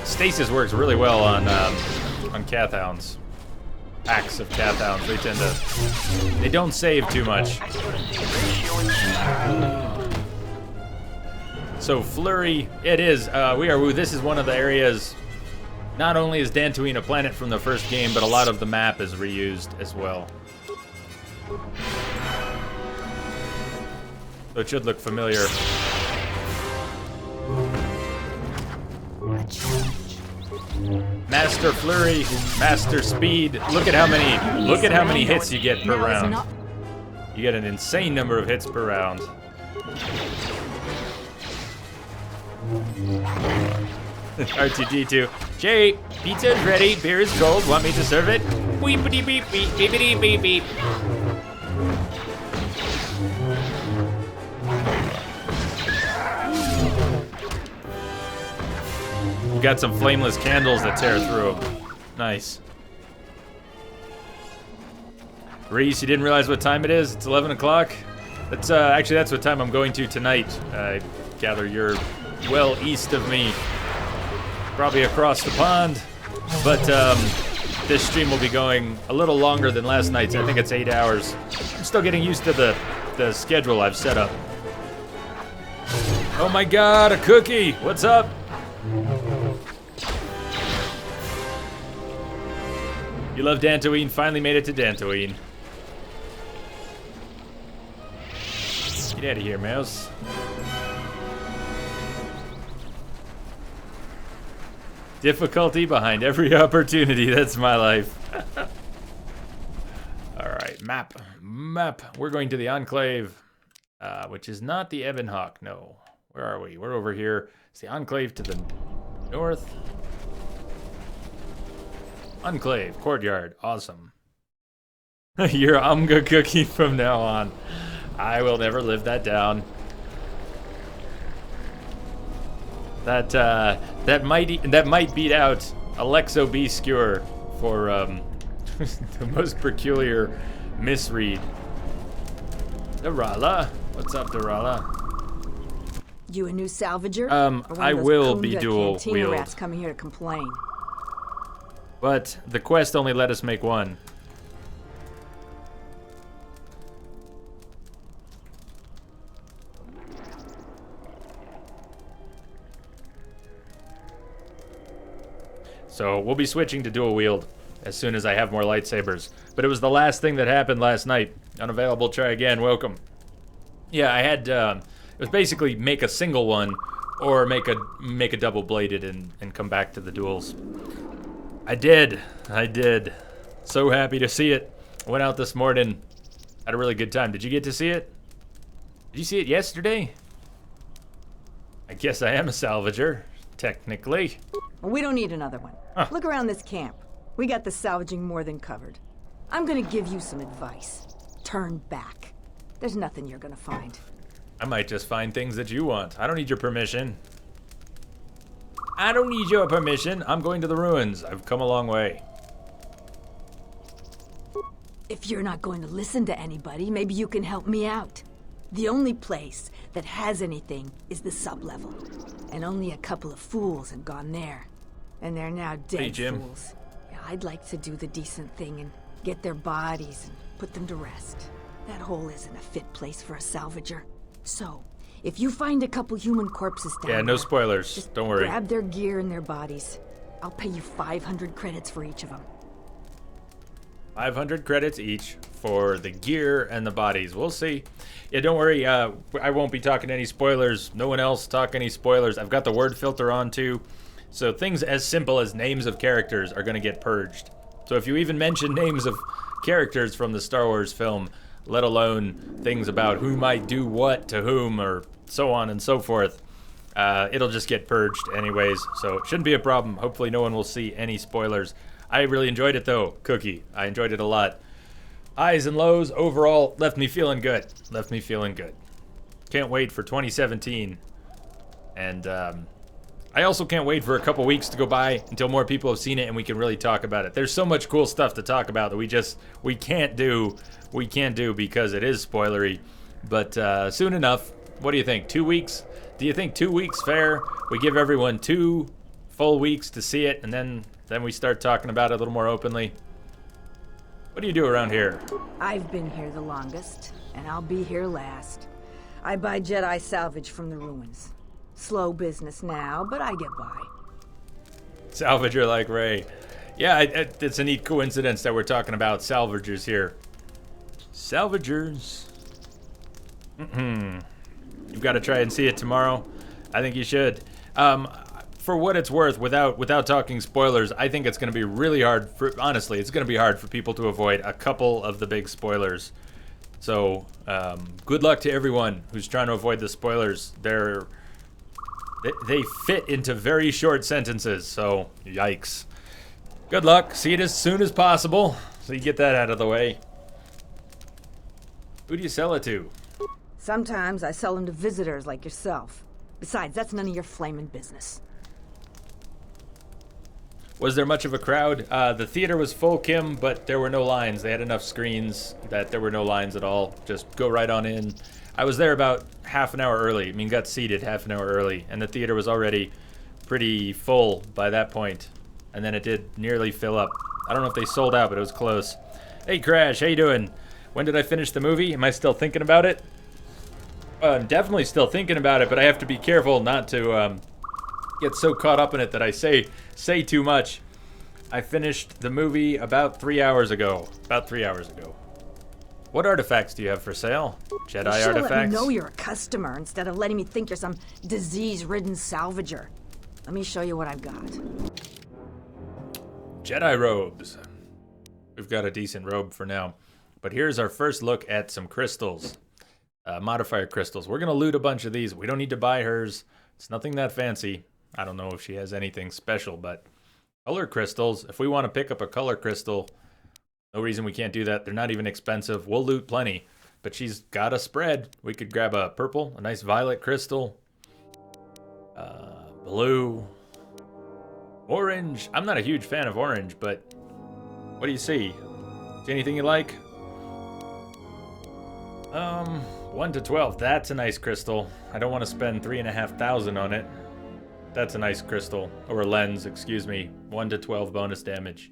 Stasis works really well on Cath Hounds. Packs of Cath Hounds. They tend to... They don't save too much. So Flurry, it is. This is one of the areas. Not only is Dantooine a planet from the first game, but a lot of the map is reused as well. So it should look familiar. Master Flurry, Master Speed. Look at how many hits you get per round. You get an insane number of hits per round. R2-D2. Jerry, pizza's ready. Beer is cold. Want me to serve it? Beepity beep beep beepity beep beep. You got some flameless candles that tear through them. Nice. Reese, you didn't realize what time it is? It's 11 o'clock. That's actually that's what time I'm going to tonight. I gather you're well east of me, probably across the pond. But this stream will be going a little longer than last night's. I think it's 8 hours. I'm still getting used to the schedule I've set up. Oh my God, a cookie! What's up? You love Dantooine, finally made it to Dantooine. Get out of here, mouse. Difficulty behind every opportunity, that's my life. Alright, map. We're going to the Enclave, which is not the Ebon Hawk, no. Where are we? We're over here. It's the Enclave to the north. Enclave, courtyard, awesome. You're Umga Cookie from now on. I will never live that down. That might beat out Alexo B. Skewer for the most peculiar misread. Darala, what's up, Darala? You a new salvager? I will be dual cantina wield. rats coming here to complain. But the quest only let us make one. So we'll be switching to dual wield as soon as I have more lightsabers. But it was the last thing that happened last night. Unavailable, try again, welcome. Yeah, I had, it was basically make a single one or make a double bladed and come back to the duels. I did. So happy to see it. Went out this morning, had a really good time. Did you get to see it? Did you see it yesterday? I guess I am a salvager, technically. Well, we don't need another one. Huh. Look around this camp. We got the salvaging more than covered. I'm gonna give you some advice. Turn back. There's nothing you're gonna find. I might just find things that you want. I don't need your permission. I don't need your permission. I'm going to the ruins. I've come a long way. If you're not going to listen to anybody, maybe you can help me out. The only place that has anything is the sub-level. And only a couple of fools have gone there. And they're now dead Hey, Jim. fools. Yeah, I'd like to do the decent thing and get their bodies and put them to rest. That hole isn't a fit place for a salvager. So, if you find a couple human corpses down Yeah, no there, spoilers. just Don't worry. grab their gear and their bodies. I'll pay you 500 credits for each of them. 500 credits each for the gear and the bodies. We'll see. Yeah, don't worry. I won't be talking any spoilers. No one else talk any spoilers. I've got the word filter on too. So things as simple as names of characters are going to get purged. So if you even mention names of characters from the Star Wars film, let alone things about who might do what to whom or so on and so forth, it'll just get purged anyways. So it shouldn't be a problem. Hopefully no one will see any spoilers. I really enjoyed it though, Cookie. I enjoyed it a lot. Highs and lows overall left me feeling good. Can't wait for 2017. And I also can't wait for a couple weeks to go by until more people have seen it and we can really talk about it. There's so much cool stuff to talk about that we can't do because it is spoilery. But soon enough, what do you think? 2 weeks? Do you think 2 weeks fair? We give everyone 2 full weeks to see it and then we start talking about it a little more openly. What do you do around here? I've been here the longest, and I'll be here last. I buy Jedi salvage from the ruins. Slow business now, but I get by. Salvager like Ray. Yeah, it's a neat coincidence that we're talking about salvagers here. Salvagers. You've got to try and see it tomorrow. I think you should. For what it's worth, without talking spoilers, I think it's going to be really hard honestly, it's going to be hard for people to avoid a couple of the big spoilers. So, good luck to everyone who's trying to avoid the spoilers. They fit into very short sentences, so yikes. Good luck. See it as soon as possible, so you get that out of the way. Who do you sell it to? Sometimes I sell them to visitors like yourself. Besides, that's none of your flaming business. Was there much of a crowd? The theater was full, Kim, but there were no lines. They had enough screens that there were no lines at all. Just go right on in. I was there about half an hour early. I mean, got seated half an hour early, and the theater was already pretty full by that point. And then it did nearly fill up. I don't know if they sold out, but it was close. Hey, Crash, how you doing? When did I finish the movie? Am I still thinking about it? I'm definitely still thinking about it, but I have to be careful not to get so caught up in it that I say too much. I finished the movie about 3 hours ago. What artifacts do you have for sale? Jedi You should artifacts? let me know you're a customer instead of letting me think you're some disease-ridden salvager. Let me show you what I've got. Jedi robes. We've got a decent robe for now. But here's our first look at some crystals. Modifier crystals. We're going to loot a bunch of these. We don't need to buy hers. It's nothing that fancy. I don't know if she has anything special, but color crystals. If we want to pick up a color crystal, no reason we can't do that. They're not even expensive. We'll loot plenty. But she's got a spread. We could grab a purple, a nice violet crystal, blue, orange. I'm not a huge fan of orange, but what do you see? See anything you like? 1 to 12. That's a nice crystal. I don't want to spend 3,500 on it. That's a nice crystal. Or a lens, excuse me. 1 to 12 bonus damage.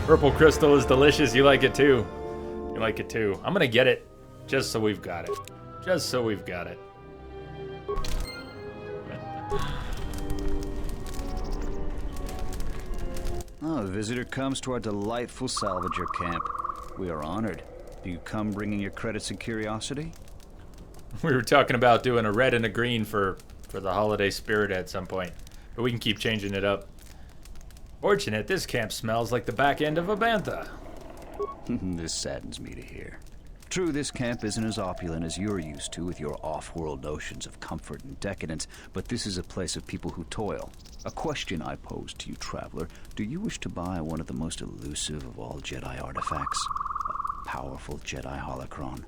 Purple crystal is delicious. You like it too. You like it too. I'm gonna get it just so we've got it. Just so we've got it. Oh, a visitor comes to our delightful salvager camp. We are honored. Do you come bringing your credits and curiosity? We were talking about doing a red and a green for the holiday spirit at some point, but we can keep changing it up. Fortunate, this camp smells like the back end of a bantha. This saddens me to hear. True, this camp isn't as opulent as you're used to with your off-world notions of comfort and decadence, but this is a place of people who toil. A question I pose to you, traveler. Do you wish to buy one of the most elusive of all Jedi artifacts? A powerful Jedi holocron?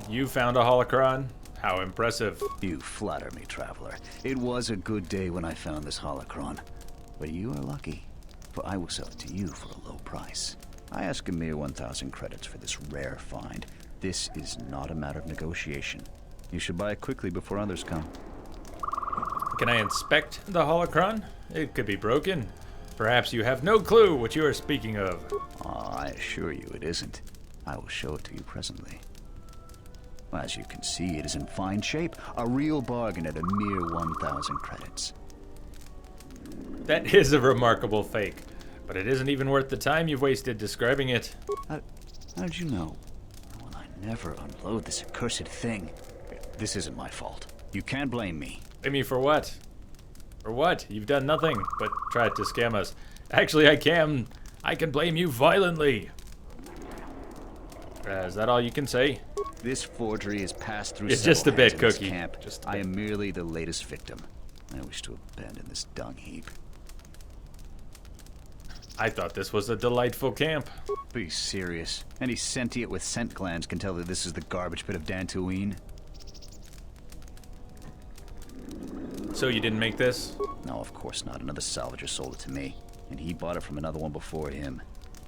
You found a holocron? How impressive. You flatter me, traveler. It was a good day when I found this holocron. But you are lucky, for I will sell it to you for a low price. I ask a mere 1,000 credits for this rare find. This is not a matter of negotiation. You should buy it quickly before others come. Can I inspect the holocron? It could be broken. Perhaps you have no clue what you are speaking of. I assure you it isn't. I will show it to you presently. As you can see, it is in fine shape. A real bargain at a mere 1,000 credits. That is a remarkable fake, but it isn't even worth the time you've wasted describing it. How did you know? Well, I never unload this accursed thing. This isn't my fault. You can't blame me. Blame me for what? For what? You've done nothing but tried to scam us. Actually, I can blame you violently. Is that all you can say? This forgery has passed through it's just a bit, Cookie. Camp. I am merely the latest victim. I wish to abandon this dung heap. I thought this was a delightful camp. Be serious. Any sentient with scent glands can tell that this is the garbage pit of Dantooine. So you didn't make this? No, of course not. Another salvager sold it to me, and he bought it from another one before him.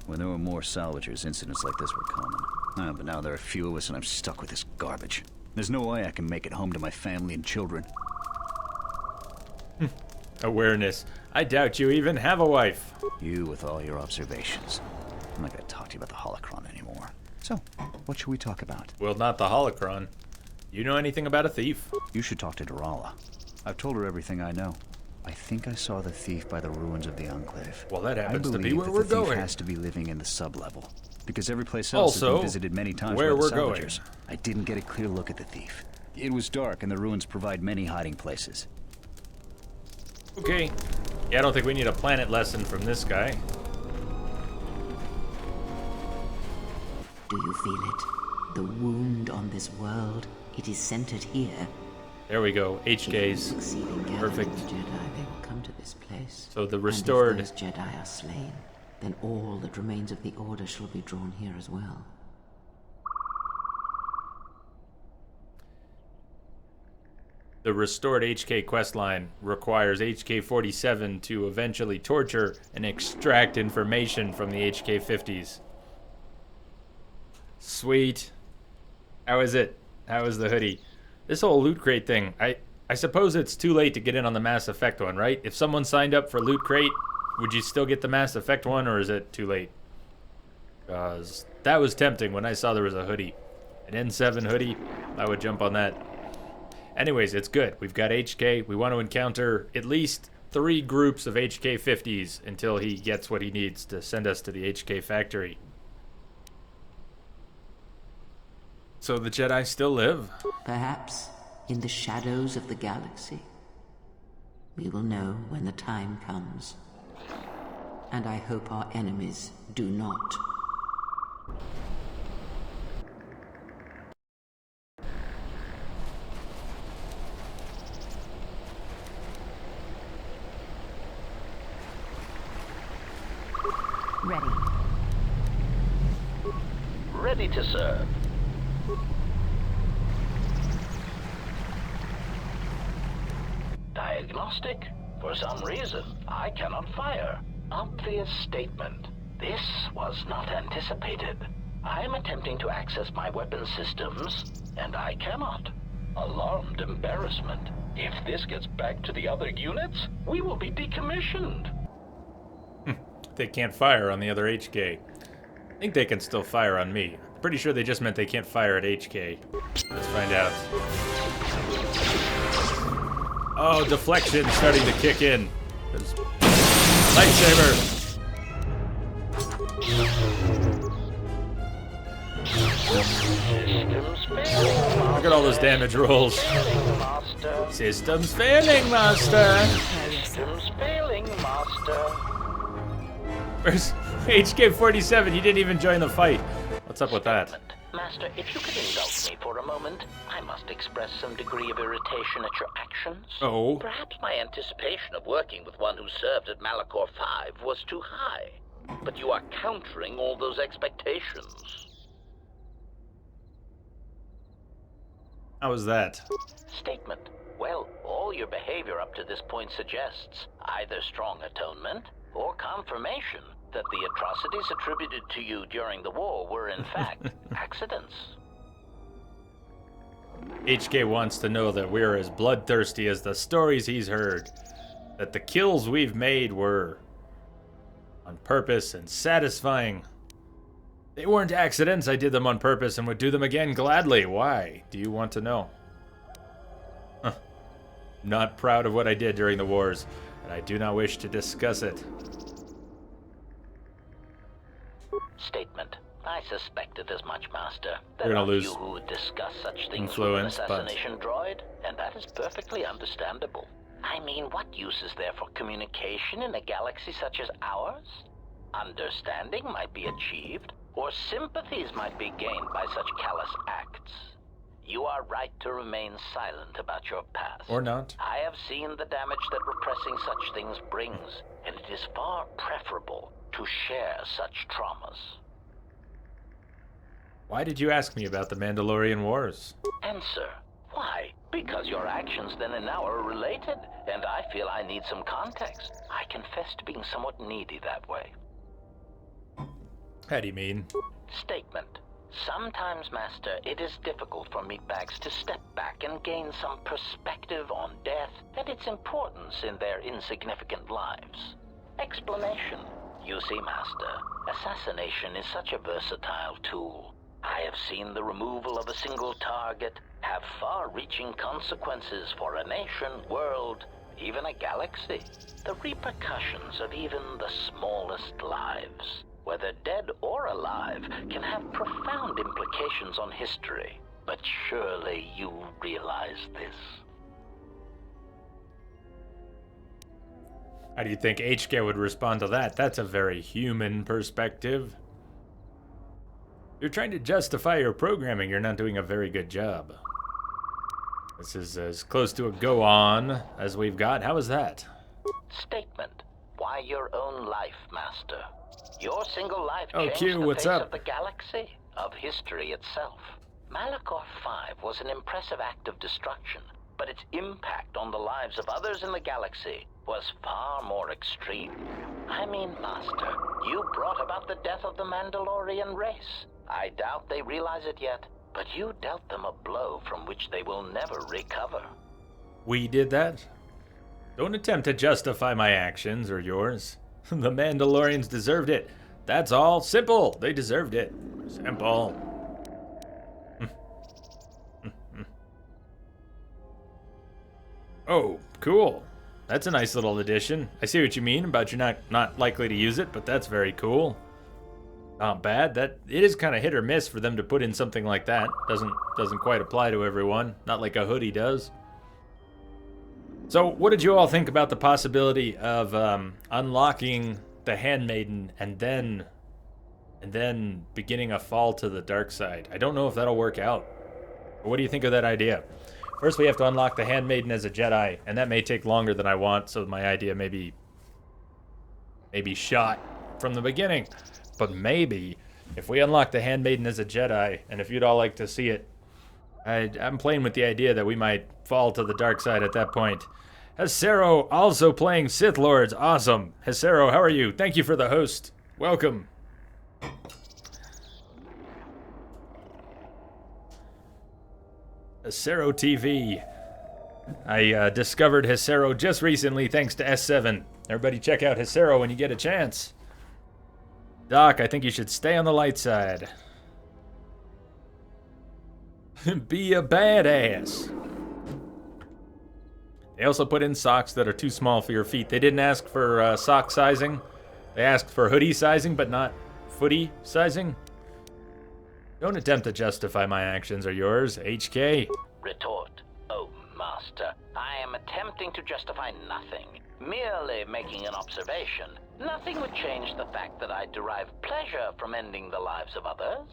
When there were more salvagers, incidents like this were common. But now there are few of us, and I'm stuck with this garbage. There's no way I can make it home to my family and children. Awareness. I doubt you even have a wife. You with all your observations. I'm not going to talk to you about the holocron anymore. So, what should we talk about? Well, not the holocron. You know anything about a thief? You should talk to Durala. I've told her everything I know. I think I saw the thief by the ruins of the Enclave. Well, that happens to be where we're going. The thief has to be living in the sub-level, because every place else has been visited many times by the salvagers. I didn't get a clear look at the thief. It was dark, and the ruins provide many hiding places. Okay. Yeah, I don't think we need a planet lesson from this guy. Do you feel it? The wound on this world. It is centered here. There we go. HKs. Perfect. The Jedi, they will come to this place. So the restored. And if those Jedi are slain, then all that remains of the Order shall be drawn here as well. The restored HK questline requires HK-47 to eventually torture and extract information from the HK-50s. Sweet. How is it? How is the hoodie? This whole loot crate thing, I suppose it's too late to get in on the Mass Effect one, right? If someone signed up for loot crate, would you still get the Mass Effect one, or is it too late? Because that was tempting when I saw there was a hoodie. An N7 hoodie, I would jump on that. Anyways, it's good. We've got HK. We want to encounter at least 3 groups of HK-50s until he gets what he needs to send us to the HK factory. So the Jedi still live? Perhaps in the shadows of the galaxy. We will know when the time comes. and I hope our enemies do not. Ready. Ready to serve. Diagnostic? For some reason, I cannot fire. Obvious statement. This was not anticipated. I am attempting to access my weapon systems, and I cannot. Alarmed embarrassment. If this gets back to the other units, we will be decommissioned. They can't fire on the other HK. I think they can still fire on me. Pretty sure they just meant they can't fire at HK. Let's find out. Oh, deflection starting to kick in. Lightsaber! Look at all those damage rolls. Systems failing, Master! Systems failing, Master. Where's HK-47? He didn't even join the fight. What's up with that? Master, if you could indulge me for a moment, I must express some degree of irritation at your actions. Oh? Perhaps my anticipation of working with one who served at Malachor 5 was too high. But you are countering all those expectations. How was that? Statement. Well, all your behavior up to this point suggests either strong atonement or confirmation that the atrocities attributed to you during the war were in fact accidents. HK wants to know that we're as bloodthirsty as the stories he's heard. That the kills we've made were on purpose and satisfying. They weren't accidents. I did them on purpose and would do them again gladly. Why? Do you want to know? Huh. Not proud of what I did during the wars, and I do not wish to discuss it. Statement. I suspected as much, Master. We're gonna lose you who would discuss such things influence, with an assassination droid, and that is perfectly understandable. I mean, what use is there for communication in a galaxy such as ours? Understanding might be achieved, or sympathies might be gained by such callous acts. You are right to remain silent about your past. Or not. I have seen the damage that repressing such things brings, and it is far preferable to share such traumas. Why did you ask me about the Mandalorian Wars? Answer. Why? Because your actions then and now are related, and I feel I need some context. I confess to being somewhat needy that way. How do you mean? Statement. Sometimes, Master, it is difficult for meatbags to step back and gain some perspective on death and its importance in their insignificant lives. Explanation. You see, Master, assassination is such a versatile tool. I have seen the removal of a single target have far-reaching consequences for a nation, world, even a galaxy. The repercussions of even the smallest lives, whether dead or alive, can have profound implications on history. But surely you realize this. How do you think HK would respond to that? That's a very human perspective. You're trying to justify your programming. You're not doing a very good job. This is as close to a go-on as we've got. How is that? Statement. Why your own life, Master? Your single life Oh, changed Q, the what's face up? of the galaxy, of history itself. Malachor 5 was an impressive act of destruction, but its impact on the lives of others in the galaxy was far more extreme. I mean, Master, you brought about the death of the Mandalorian race. I doubt they realize it yet, but you dealt them a blow from which they will never recover. We did that? Don't attempt to justify my actions or yours. The Mandalorians deserved it. That's all. Simple. They deserved it. Simple. Oh, cool. That's a nice little addition. I see what you mean about you're not likely to use it, but that's very cool. Not bad. That it is kind of hit or miss for them to put in something like that. Doesn't quite apply to everyone. Not like a hoodie does. So, what did you all think about the possibility of unlocking the Handmaiden and then beginning a fall to the dark side. I don't know if that'll work out. What do you think of that idea? First, we have to unlock the Handmaiden as a Jedi, and that may take longer than I want, so my idea may be shot from the beginning. But maybe, if we unlock the Handmaiden as a Jedi, and if you'd all like to see it, I'm playing with the idea that we might fall to the dark side at that point. Hesero also playing Sith Lords. Awesome. Hesero, how are you? Thank you for the host. Welcome. Hesero TV. I discovered Hesero just recently thanks to S7. Everybody check out Hesero when you get a chance. Doc, I think you should stay on the light side. Be a badass. They also put in socks that are too small for your feet. They didn't ask for sock sizing. They asked for hoodie sizing, but not footy sizing. Don't attempt to justify my actions or yours, HK. Retort. Oh, Master, I am attempting to justify nothing. Merely making an observation. Nothing would change the fact that I derive pleasure from ending the lives of others.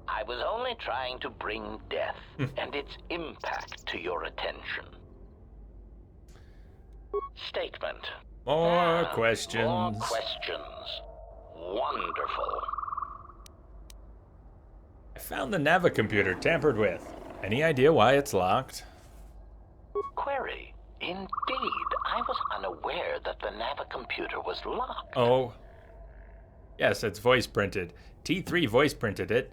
I was only trying to bring death and its impact to your attention. Statement. More questions. More questions. Wonderful. I found the Navicomputer tampered with. Any idea why it's locked? Query. Indeed, I was unaware that the Navicomputer was locked. Oh. Yes, it's voice printed. T3 voice printed it.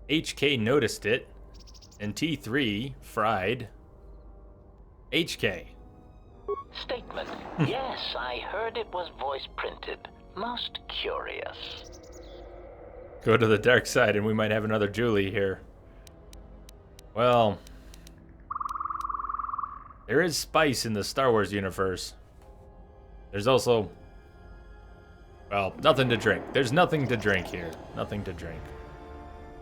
HK noticed it. And T3 fried HK. Statement. Yes, I heard it was voice printed. Most curious. Go to the dark side and we might have another Julie here. Well, there is spice in the Star Wars universe. There's also, well, nothing to drink. There's nothing to drink here. Nothing to drink.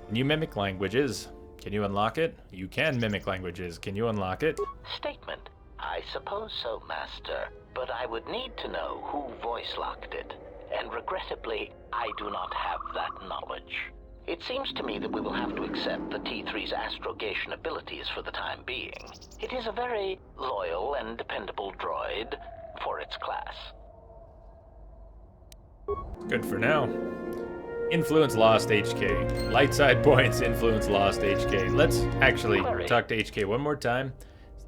Can you mimic languages? Can you unlock it? You can mimic languages. Can you unlock it? Statement. I suppose so, Master, but I would need to know who voice locked it. And regrettably, I do not have that knowledge. It seems to me that we will have to accept the T3's astrogation abilities for the time being. It is a very loyal and dependable droid for its class. Good for now. Influence lost, HK. Light side points, influence lost, HK. Let's actually talk to HK one more time.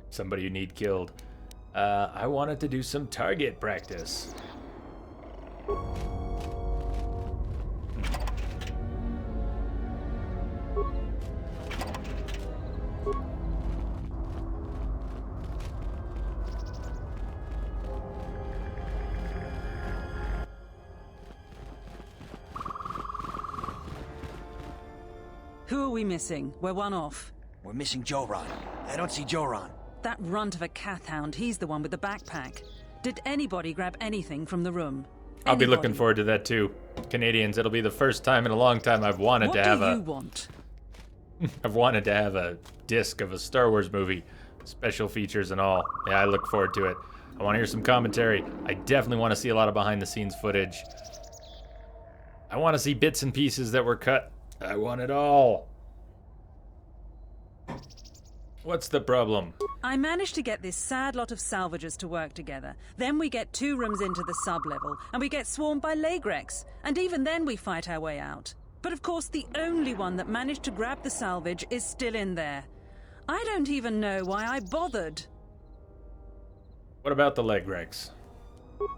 Somebody you need killed. I wanted to do some target practice. Who are we missing? We're one off. We're missing Joran. I don't see Joran. That runt of a Cathhound, he's the one with the backpack. Did anybody grab anything from the room? I'll be looking forward to that too. Canadians, it'll be the first time in a long time I've wanted to have What do you want? I've wanted to have a disc of a Star Wars movie. Special features and all. Yeah, I look forward to it. I want to hear some commentary. I definitely want to see a lot of behind-the-scenes footage. I want to see bits and pieces that were cut. I want it all. What's the problem? I managed to get this sad lot of salvagers to work together. Then we get 2 rooms into the sub-level, and we get swarmed by Lagrex. And even then we fight our way out. But of course, the only one that managed to grab the salvage is still in there. I don't even know why I bothered. What about the Lagrex?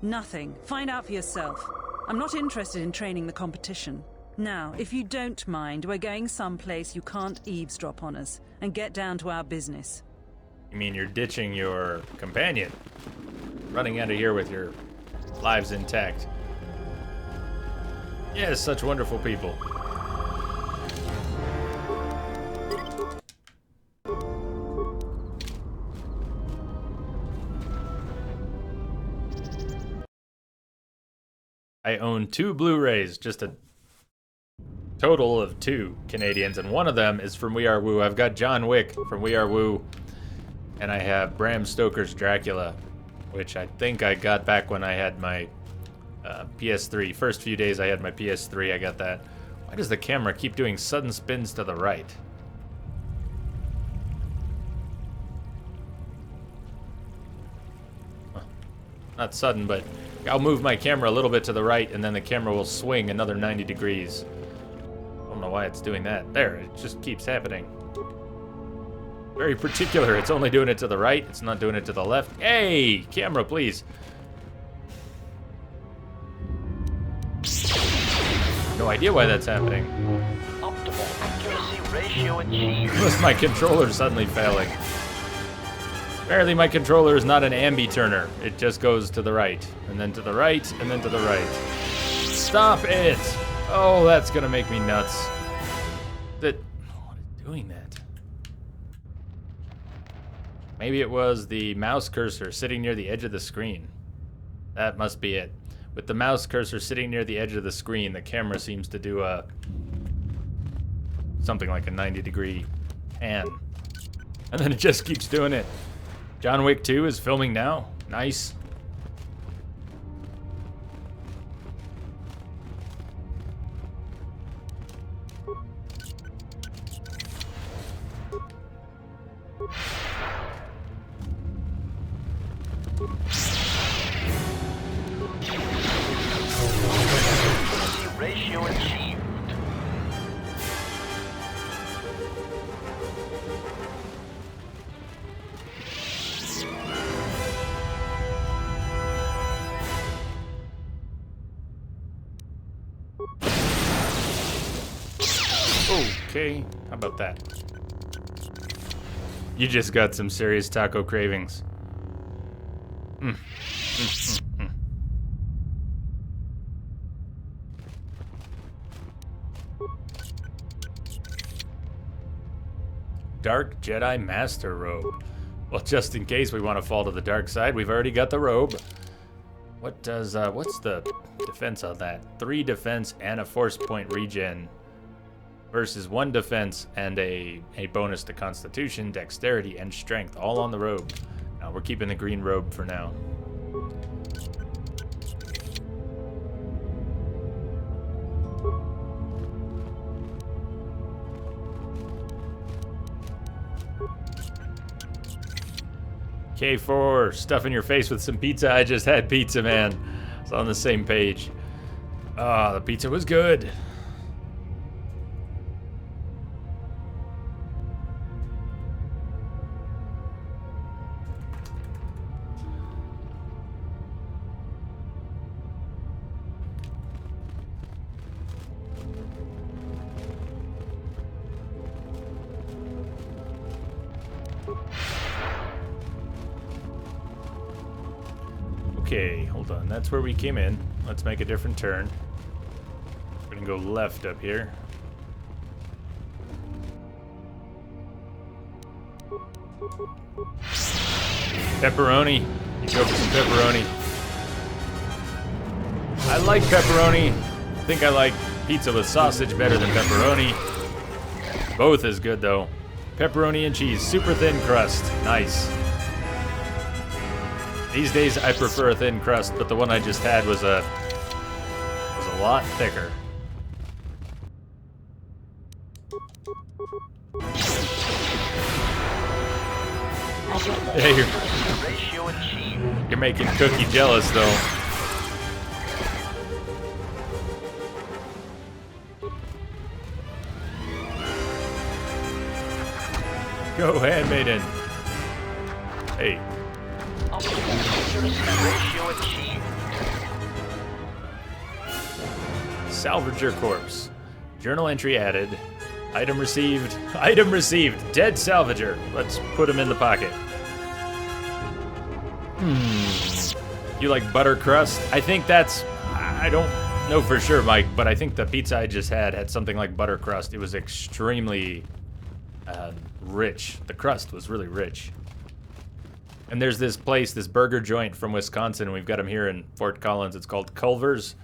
Nothing. Find out for yourself. I'm not interested in training the competition. Now, if you don't mind, we're going someplace you can't eavesdrop on us, and get down to our business. You mean you're ditching your companion? Running out of here with your lives intact. Yes, such wonderful people. I own 2 Blu-rays, just a total of 2 Canadians, and one of them is from We Are Woo. I've got John Wick from We Are Woo, and I have Bram Stoker's Dracula, which I think I got back when I had my PS3. First few days I had my PS3, I got that. Why does the camera keep doing sudden spins to the right? Huh. Not sudden, but I'll move my camera a little bit to the right and then the camera will swing another 90 degrees. I don't know why it's doing that. There, it just keeps happening. Very particular. It's only doing it to the right. It's not doing it to the left. Hey, camera, please. No idea why that's happening. Optimal accuracy ratio achieved. Unless my controller's suddenly failing. Apparently my controller is not an ambi-turner. It just goes to the right, and then to the right, and then to the right. Stop it! Oh, that's gonna make me nuts. What is doing that? Maybe it was the mouse cursor sitting near the edge of the screen. That must be it. With the mouse cursor sitting near the edge of the screen, the camera seems to do something like a 90-degree pan. And then it just keeps doing it. John Wick 2 is filming now. Nice. Ratio achieved. Okay, how about that? You just got some serious taco cravings. Dark Jedi Master Robe. Well, just in case we want to fall to the dark side, we've already got the robe. What does, what's the defense on that? 3 defense and a force point regen versus 1 defense and a bonus to constitution, dexterity, and strength, all on the robe. Now, we're keeping the green robe for now. K4, stuffing your face with some pizza. I just had pizza, man. It's on the same page. Ah, the pizza was good. Okay, hold on. That's where we came in. Let's make a different turn. We're gonna go left up here. Pepperoni. You go for some pepperoni. I like pepperoni. I think I like pizza with sausage better than pepperoni. Both is good though. Pepperoni and cheese, super thin crust. Nice. These days I prefer a thin crust, but the one I just had was a lot thicker. Hey, you're making Cookie jealous though. Go, handmaiden. Hey. Salvager corpse. Journal entry added. Item received. Item received. Dead salvager. Let's put him in the pocket. You like butter crust? I think that's... I don't know for sure, Mike, but I think the pizza I just had something like butter crust. It was extremely rich. The crust was really rich. And there's this place, this burger joint from Wisconsin, and we've got them here in Fort Collins. It's called Culver's.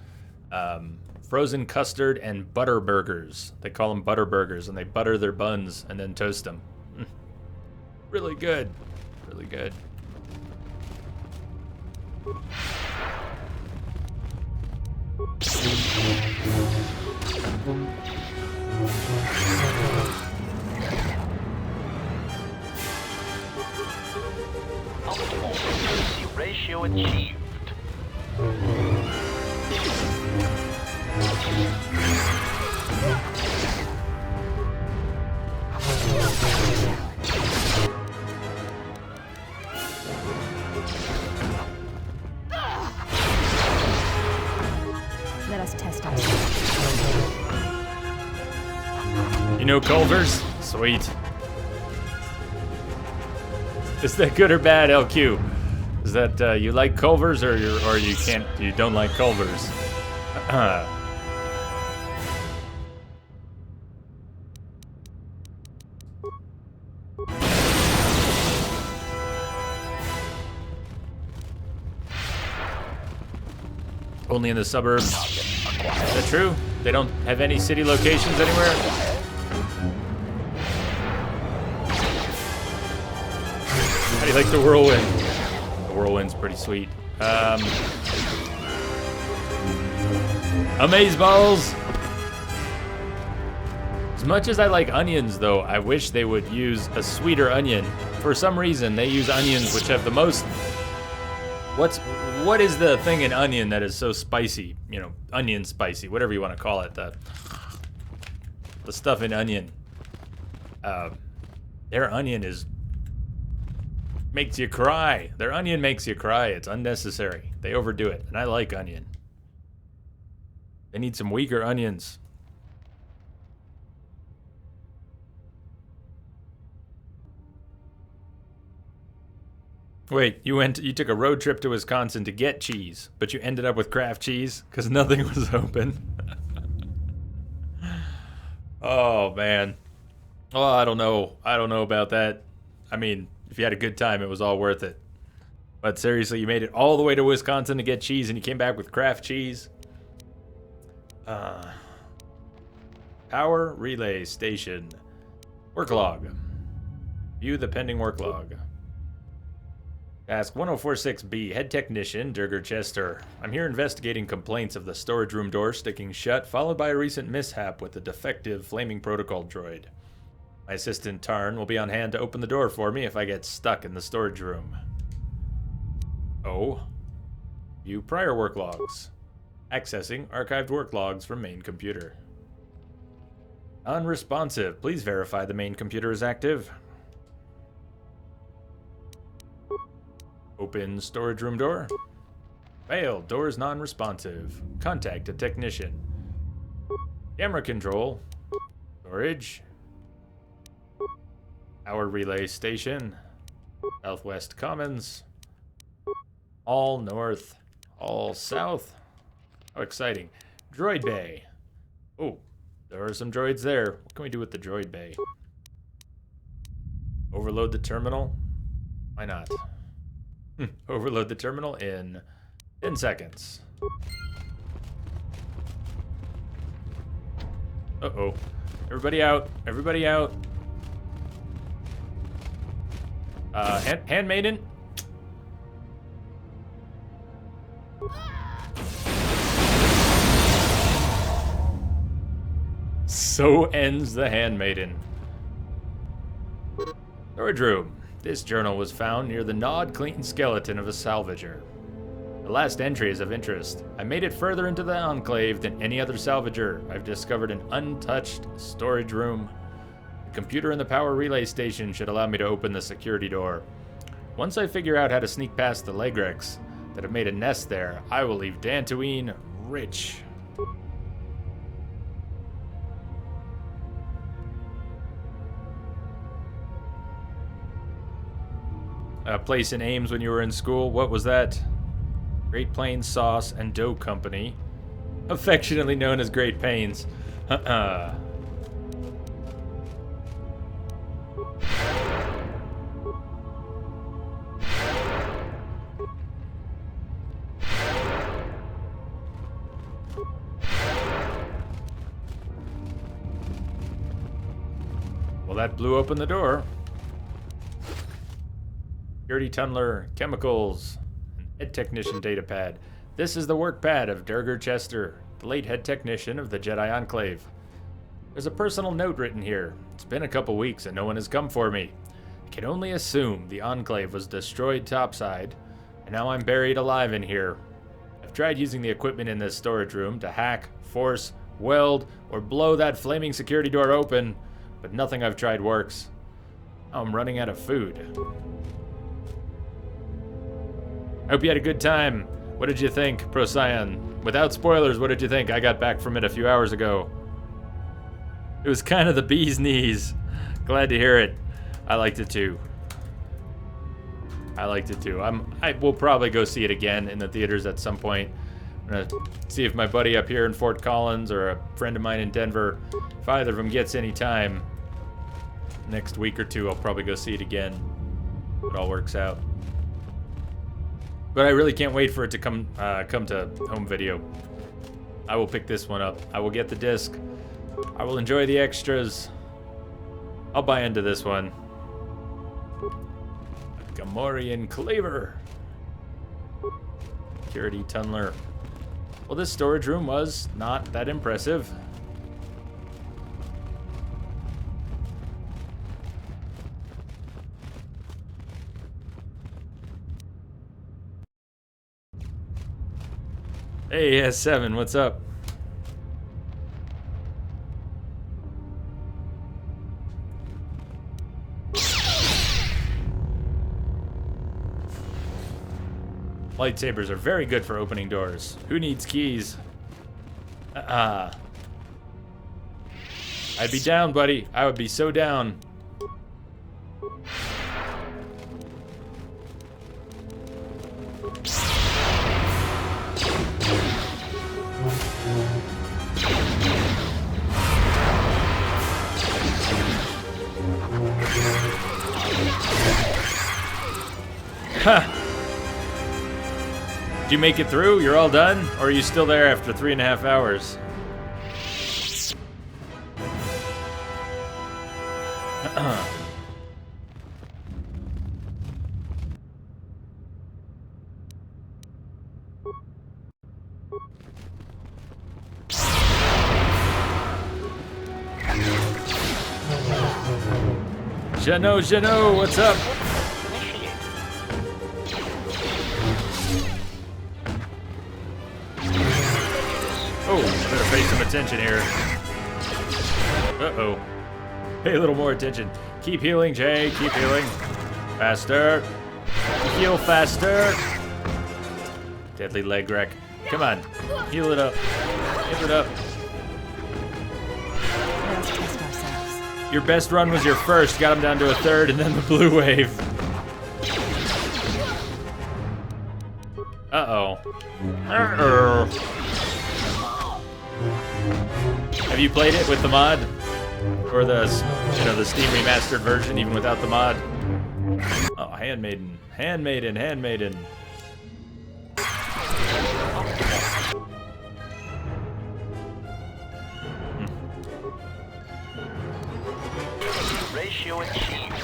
Frozen custard and butter burgers. They call them butter burgers, and they butter their buns and then toast them. Really good. Really good. Optimal ratio achieved. Let us test our You know Culver's? Sweet. Is that good or bad, LQ? Is that you like Culver's or you don't like Culver's? Only in the suburbs. Is that true? They don't have any city locations anywhere? How do you like the whirlwind? The whirlwind's pretty sweet. Amazeballs! As much as I like onions, though, I wish they would use a sweeter onion. For some reason, they use onions which have the most... What is the thing in onion that is so spicy? You know, onion spicy, whatever you want to call it. The stuff in onion. Their onion makes you cry. Their onion makes you cry. It's unnecessary. They overdo it, and I like onion. They need some weaker onions. Wait, you took a road trip to Wisconsin to get cheese, but you ended up with Kraft cheese because nothing was open. Oh man. Oh, I don't know. I don't know about that. I mean, if you had a good time, it was all worth it. But seriously, you made it all the way to Wisconsin to get cheese and you came back with Kraft cheese? Power relay station. Work log. View the pending work log. Task 1046B, Head Technician, Durgar Chester. I'm here investigating complaints of the storage room door sticking shut, followed by a recent mishap with the defective flaming protocol droid. My assistant Tarn will be on hand to open the door for me if I get stuck in the storage room. Oh. View prior work logs. Accessing archived work logs from main computer. Unresponsive. Please verify the main computer is active. Open storage room door. Failed. Door is non-responsive. Contact a technician. Camera control. Storage. Power relay station. Southwest Commons. All north. All south. How exciting. Droid bay. Oh, there are some droids there. What can we do with the droid bay? Overload the terminal? Why not? Overload the terminal in 10 seconds. Uh-oh. Everybody out. Everybody out. Handmaiden? So ends the Handmaiden. Storage room. This journal was found near the gnawed clean skeleton of a salvager. The last entry is of interest. I made it further into the Enclave than any other salvager. I've discovered an untouched storage room. The computer in the power relay station should allow me to open the security door. Once I figure out how to sneak past the Legrex that have made a nest there, I will leave Dantooine rich. A place in Ames when you were in school. What was that? Great Plains Sauce and Dough Company. Affectionately known as Great Pains. Well, that blew open the door. Security tunneler, chemicals, and head technician data pad. This is the work pad of Durgar Chester. the late head technician of the Jedi Enclave. There's a personal note written here. It's been a couple weeks and no one has come for me. I can only assume the Enclave was destroyed topside, and now I'm buried alive in here. I've tried using the equipment in this storage room to hack, force, weld, or blow that flaming security door open, but nothing I've tried works. I'm running out of food. I hope you had a good time. What did you think, Procyon? Without spoilers, what did you think? I got back from it a few hours ago. It was kind of the bee's knees. Glad to hear it. I liked it too. I liked it too. I will probably go see it again in the theaters at some point. I'm gonna see if my buddy up here in Fort Collins or a friend of mine in Denver, if either of them gets any time next week or two, I'll probably go see it again. It all works out. But I really can't wait for it to come to home video. I will pick this one up. I will get the disc. I will enjoy the extras. I'll buy into this one. Gamorrean Cleaver. Security Tunneler. Well, this storage room was not that impressive. Hey, S7, what's up? Lightsabers are very good for opening doors. Who needs keys? I'd be down, buddy. I would be so down. Huh. Did you make it through? You're all done? Or are you still there after 3.5 hours? Jano, what's up? Oh, better pay some attention here. Uh-oh. Pay a little more attention. Keep healing, Jay. Keep healing. Faster. Heal faster. Deadly leg wreck. Come on. Heal it up. Heal it up. Let's test ourselves. Your best run was your first. Got him down to a third, and then the blue wave. Uh-oh. Uh-oh. Have you played it with the mod? Or the, the Steam remastered version, even without the mod? Oh, Handmaiden. Handmaiden, Handmaiden. Ratio achieved.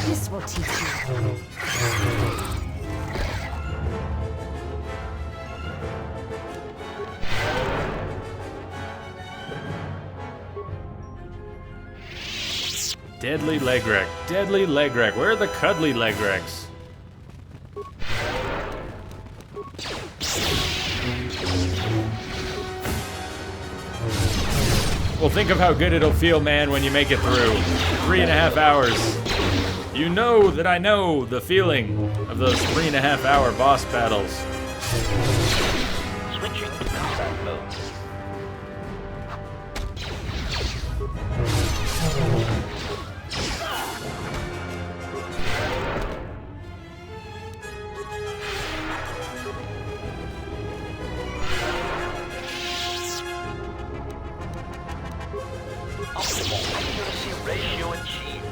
This will teach you. Deadly leg wreck. Deadly leg wreck. Where are the cuddly leg wrecks? Well, think of how good it'll feel, man, when you make it through. 3.5 hours. You know that I know the feeling of those 3.5 hour boss battles. Switching to combat mode. Optimal accuracy ratio achieved.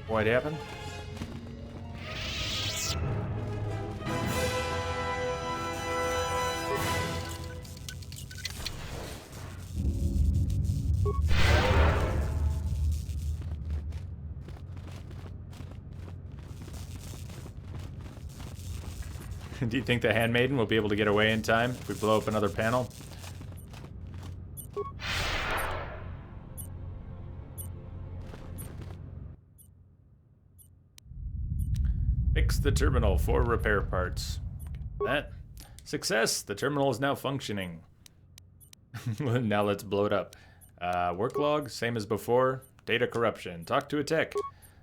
What happened? Do you think the handmaiden will be able to get away in time if we blow up another panel? Fix the terminal for repair parts. That. Success! The terminal is now functioning. Now let's blow it up. Work log, same as before. Data corruption. Talk to a tech.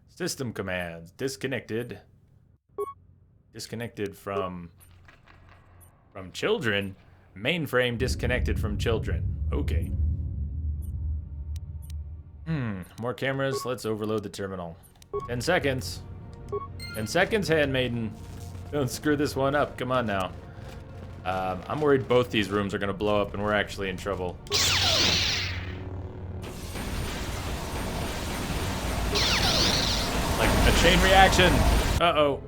System commands. Disconnected. Disconnected from children? Mainframe disconnected from children. Okay. More cameras. Let's overload the terminal. 10 seconds. 10 seconds, handmaiden. Don't screw this one up. Come on now. I'm worried both these rooms are going to blow up and we're actually in trouble. Like a chain reaction. Uh-oh.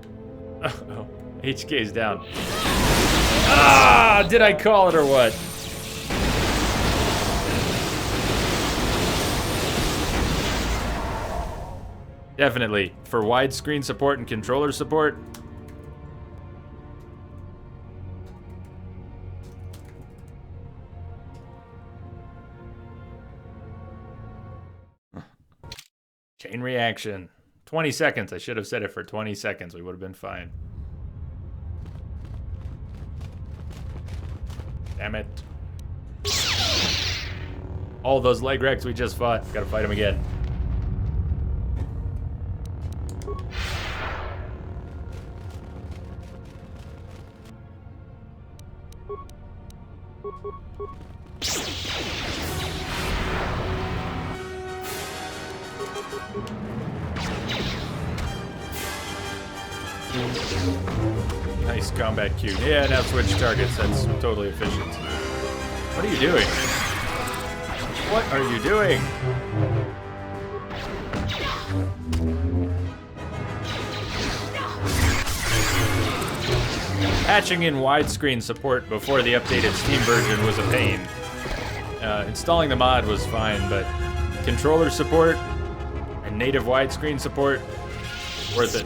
Uh-oh. HK's down. Ah! Did I call it or what? Definitely. For widescreen support and controller support. Chain reaction. 20 seconds. I should have said it for 20 seconds. We would have been fine. Damn it. All those leg wrecks we just fought. Gotta fight them again. Nice combat cue. Yeah, now switch targets. That's totally efficient. What are you doing? What are you doing? Patching in widescreen support before the updated Steam version was a pain. Installing the mod was fine, but controller support and native widescreen support, worth it.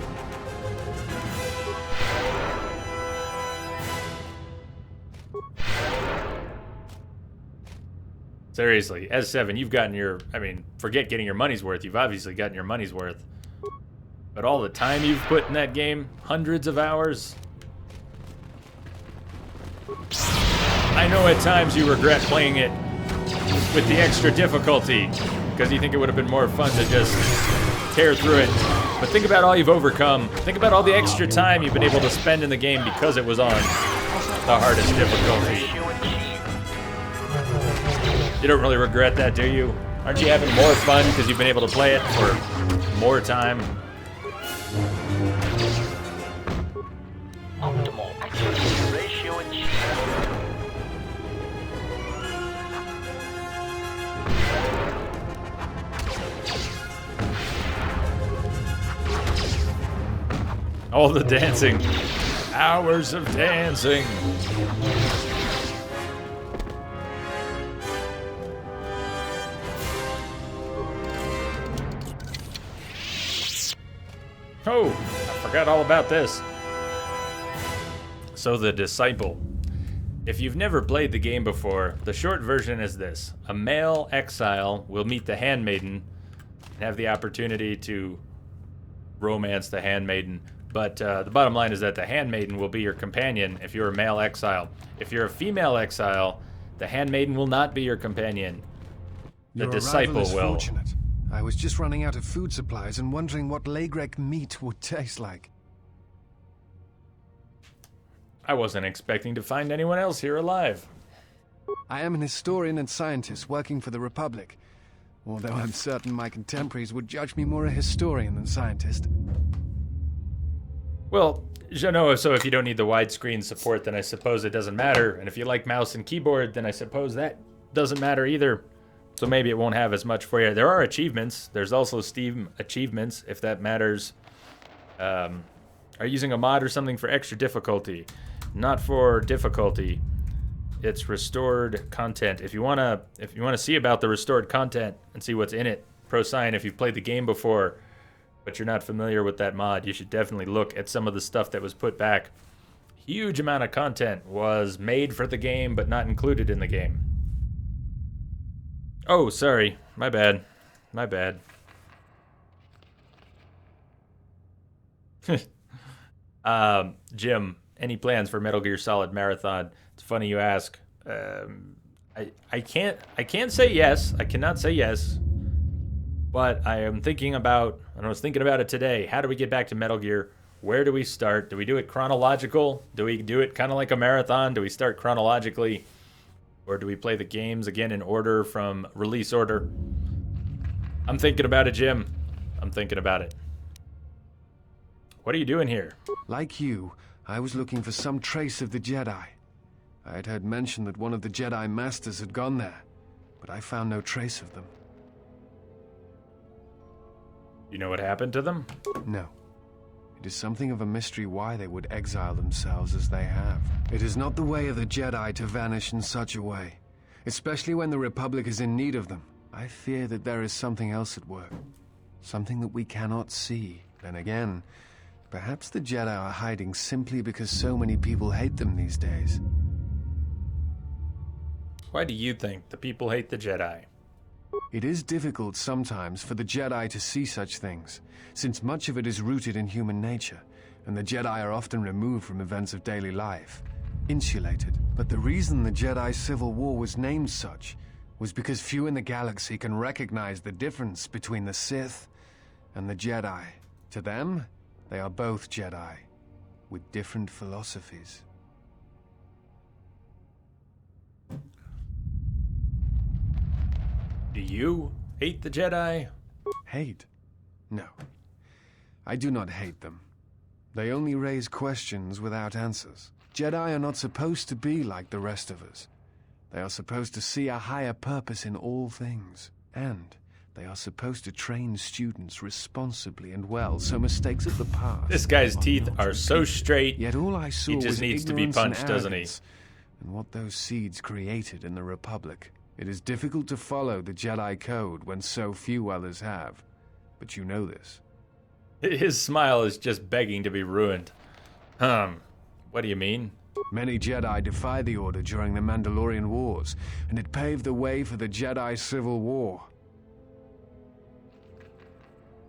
Seriously, S7, you've gotten your, I mean, forget getting your money's worth, you've obviously gotten your money's worth. But all the time you've put in that game, hundreds of hours. I know at times you regret playing it with the extra difficulty, because you think it would have been more fun to just tear through it. But think about all you've overcome. Think about all the extra time you've been able to spend in the game because it was on the hardest difficulty. You don't really regret that, do you? Aren't you having more fun because you've been able to play it for more time? Optimal accuracy ratio achieved. All the dancing. Hours of dancing. Oh, I forgot all about this. So the Disciple. If you've never played the game before, the short version is this. A male exile will meet the handmaiden and have the opportunity to romance the handmaiden. But the bottom line is that the handmaiden will be your companion if you're a male exile. If you're a female exile, the handmaiden will not be your companion. The Disciple will. Fortunate. I was just running out of food supplies and wondering what Lagrek meat would taste like. I wasn't expecting to find anyone else here alive. I am an historian and scientist working for the Republic, although I'm certain my contemporaries would judge me more a historian than scientist. Well, Jano, so if you don't need the widescreen support, then I suppose it doesn't matter. And if you like mouse and keyboard, then I suppose that doesn't matter either. So maybe it won't have as much for you. There are achievements. There's also Steam achievements, if that matters. Are you using a mod or something for extra difficulty? Not for difficulty. its restored content. If you wanna see about the restored content and see what's in it, ProSign, if you've played the game before, but you're not familiar with that mod, you should definitely look at some of the stuff that was put back. Huge amount of content was made for the game, but not included in the game. Oh, sorry. My bad. My bad. Jim, any plans for Metal Gear Solid Marathon? It's funny you ask. I can't say yes. I cannot say yes. But I am thinking about, and I was thinking about it today. How do we get back to Metal Gear? Where do we start? Do we do it chronological? Do we do it kind of like a marathon? Do we start chronologically? Or do we play the games again in order from release order? I'm thinking about it, Jim. I'm thinking about it. What are you doing here? Like you, I was looking for some trace of the Jedi. I had heard mention that one of the Jedi Masters had gone there, but I found no trace of them. You know what happened to them? No. It is something of a mystery why they would exile themselves as they have. It is not the way of the Jedi to vanish in such a way, especially when the Republic is in need of them. I fear that there is something else at work, something that we cannot see. Then again, perhaps the Jedi are hiding simply because so many people hate them these days. Why do you think the people hate the Jedi? It is difficult sometimes for the Jedi to see such things, since much of it is rooted in human nature, and the Jedi are often removed from events of daily life, insulated. But the reason the Jedi Civil War was named such was because few in the galaxy can recognize the difference between the Sith and the Jedi. To them, they are both Jedi, with different philosophies. Do you hate the Jedi? Hate? No. I do not hate them. They only raise questions without answers. Jedi are not supposed to be like the rest of us. They are supposed to see a higher purpose in all things. And they are supposed to train students responsibly and well, so mistakes of the past... This guy's teeth are so straight, yet all I saw he just was needs to be ignorance punched, and doesn't he? arrogance, and what those seeds created in the Republic. It is difficult to follow the Jedi Code when so few others have. But you know this. His smile is just begging to be ruined. What do you mean? Many Jedi defied the Order during the Mandalorian Wars, and it paved the way for the Jedi Civil War.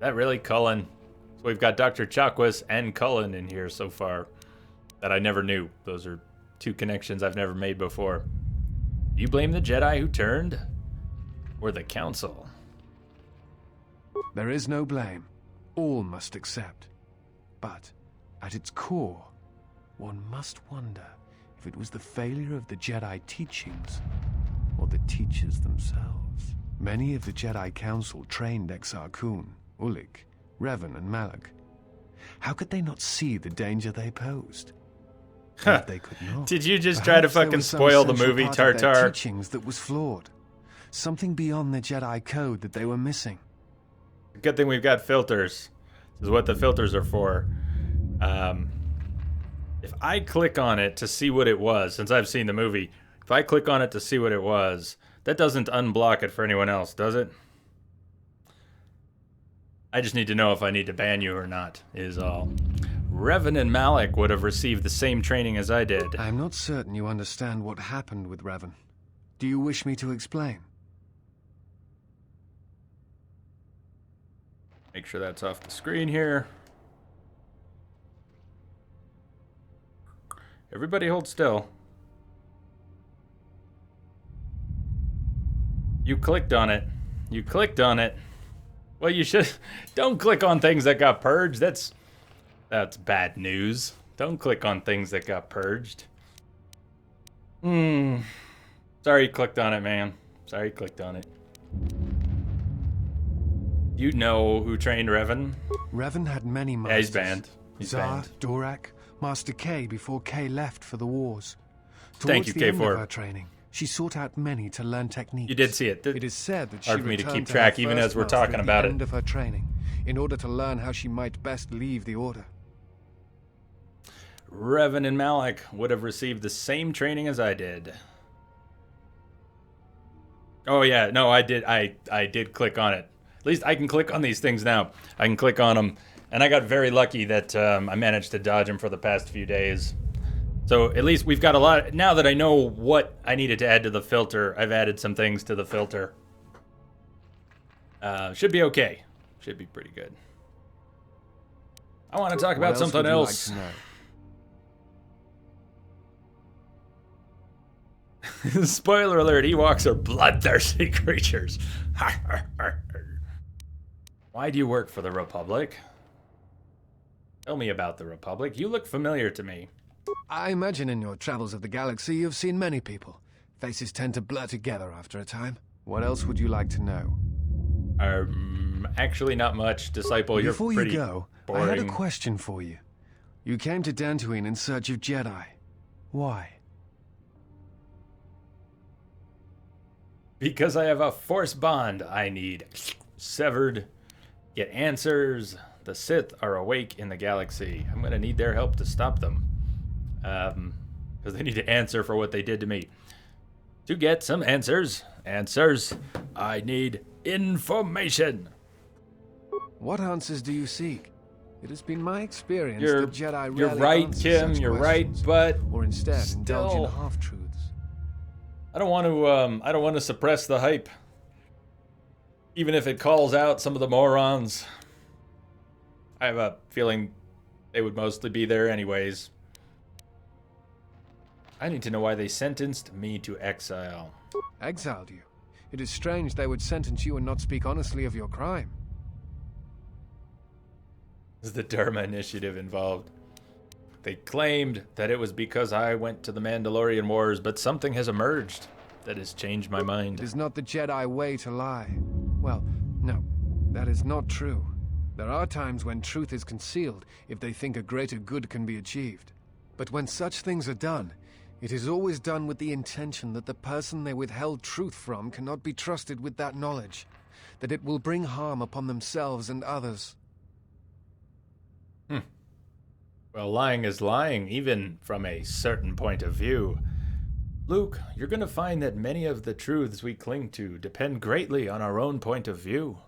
That really Cullen? So we've got Dr. Chakwas and Cullen in here so far that I never knew. Those are two connections I've never made before. Do you blame the Jedi who turned? Or the Council? There is no blame. All must accept. But, at its core, one must wonder if it was the failure of the Jedi teachings or the teachers themselves. Many of the Jedi Council trained Exar Kun, Ulik, Revan, and Malak. How could they not see the danger they posed? If they could not, did you just try to perhaps there fucking was some spoil the essential movie, part of their Tartar? teachings that was flawed. Something beyond the Jedi Code that they were missing. Good thing we've got filters. This is what the filters are for. If I click on it to see what it was, since I've seen the movie, if I click on it to see what it was, that doesn't unblock it for anyone else, does it? I just need to know if I need to ban you or not, is all. Revan and Malak would have received the same training as I did. I'm not certain you understand what happened with Revan. Do you wish me to explain? Make sure that's off the screen here. Everybody hold still. You clicked on it. You clicked on it. Well, you should... Don't click on things that got purged. That's bad news. Don't click on things that got purged. Sorry you clicked on it, man. Sorry you clicked on it. You know who trained Revan? Revan had many masters. Yeah, he's banned. He's Zar, banned. Dorak, Master K before K left for the wars. Thank Towards you, the end K4. of her training, she sought out many to learn techniques. You did see it. It is said that she Hard for me to returned keep her track even first as we're master talking at about the it. end of her training, in order to learn how she might best leave the Order. Revan and Malak would have received the same training as I did. Oh yeah, no, I did. I did click on it. At least I can click on these things now. I can click on them, and I got very lucky that I managed to dodge them for the past few days. So at least we've got a lot. Now that I know what I needed to add to the filter, I've added some things to the filter. Should be okay. Should be pretty good. I want to talk about something else. Spoiler alert, Ewoks are bloodthirsty creatures. Why do you work for the Republic? Tell me about the Republic. You look familiar to me. I imagine in your travels of the galaxy you've seen many people. Faces tend to blur together after a time. What else would you like to know? Actually not much, Disciple. You're Before pretty you go, boring. I had a question for you. You came to Dantooine in search of Jedi. Why? Because I have a force bond I need severed. Get answers. The Sith are awake in the galaxy. I'm going to need their help to stop them. Because they need to answer for what they did to me. To get some answers, I need information. What answers do you seek? It has been my experience You're- that Jedi you're rarely right, answer Kim, such you're right, questions, but or instead indulge in still- half-truths. I don't want to suppress the hype. Even if it calls out some of the morons. I have a feeling they would mostly be there anyways. I need to know why they sentenced me to exile. Exiled you? It is strange they would sentence you and not speak honestly of your crime. Is the Dharma Initiative involved? They claimed that it was because I went to the Mandalorian Wars, but something has emerged that has changed my mind. It is not the Jedi way to lie. Well, no, that is not true. There are times when truth is concealed if they think a greater good can be achieved. But when such things are done, it is always done with the intention that the person they withheld truth from cannot be trusted with that knowledge, that it will bring harm upon themselves and others. Well, lying is lying, even from a certain point of view. Luke, you're going to find that many of the truths we cling to depend greatly on our own point of view.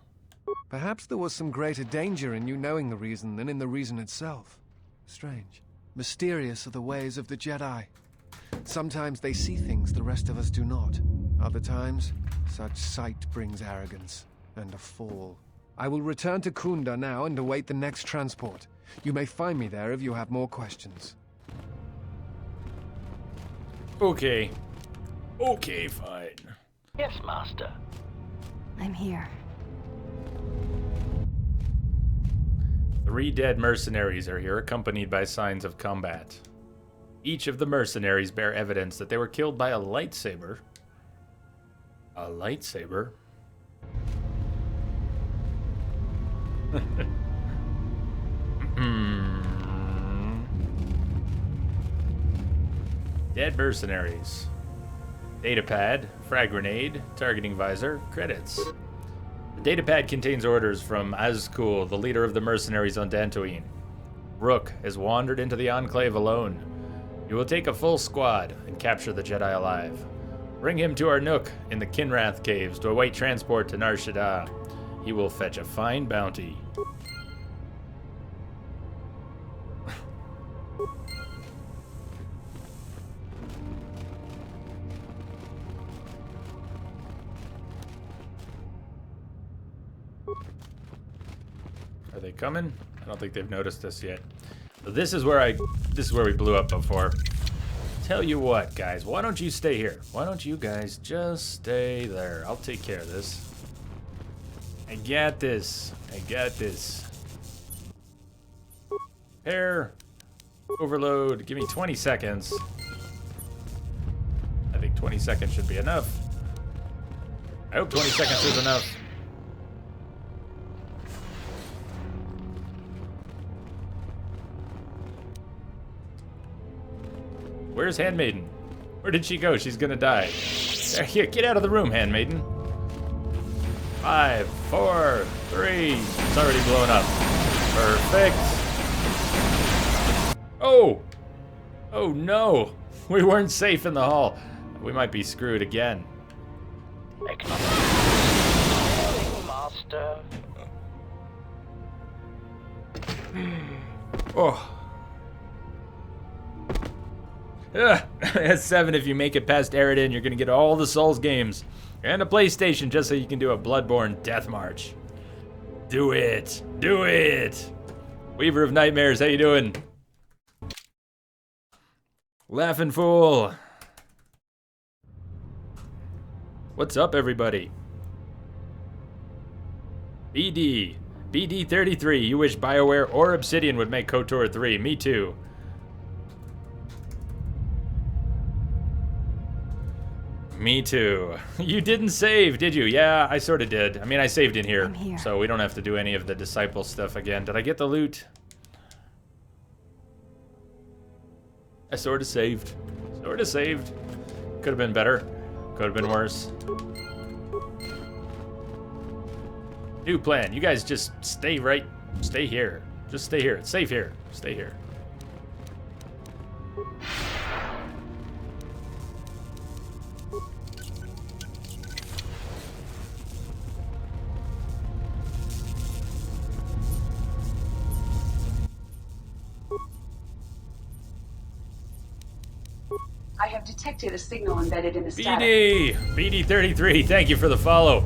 Perhaps there was some greater danger in you knowing the reason than in the reason itself. Strange. Mysterious are the ways of the Jedi. Sometimes they see things the rest of us do not. Other times, such sight brings arrogance and a fall. I will return to Kunda now and await the next transport. You may find me there if you have more questions. Okay. Okay, fine. Yes, Master. I'm here. 3 dead mercenaries are here, accompanied by signs of combat. Each of the mercenaries bear evidence that they were killed by a lightsaber. A lightsaber? Dead mercenaries. Datapad, frag grenade, targeting visor, credits. The datapad contains orders from Azkul, the leader of the mercenaries on Dantooine. Rook has wandered into the Enclave alone. You will take a full squad and capture the Jedi alive. Bring him to our nook in the Kinrath Caves to await transport to Nar Shaddaa. He will fetch a fine bounty. Are they coming? I don't think they've noticed us yet. So this is where we blew up before. Tell you what, guys, why don't you stay here? Why don't you guys just stay there? I'll take care of this. I got this. I got this. Pair. Overload. Give me 20 seconds. I think 20 seconds should be enough. I hope 20 seconds is enough. Where's Handmaiden? Where did she go? She's gonna die. There, here, get out of the room, Handmaiden. 5, 4, 3. It's already blown up. Perfect. Oh! Oh no! We weren't safe in the hall. We might be screwed again. Master. Oh. That's 7 if you make it past Eridan. You're going to get all the Souls games. And a PlayStation just so you can do a Bloodborne Death March. Do it. Do it. Weaver of Nightmares, how you doing? Laughing Fool. What's up, everybody? BD33, you wish BioWare or Obsidian would make KotOR 3. Me too. Me too. You didn't save, did you? Yeah, I sort of did. I mean, I saved in here, so we don't have to do any of the disciple stuff again. Did I get the loot? I sort of saved. Sort of saved. Could have been better. Could have been worse. New plan. You guys just stay here. Just stay here. It's safe here. Stay here. I have detected a signal embedded in the static. BD33, thank you for the follow.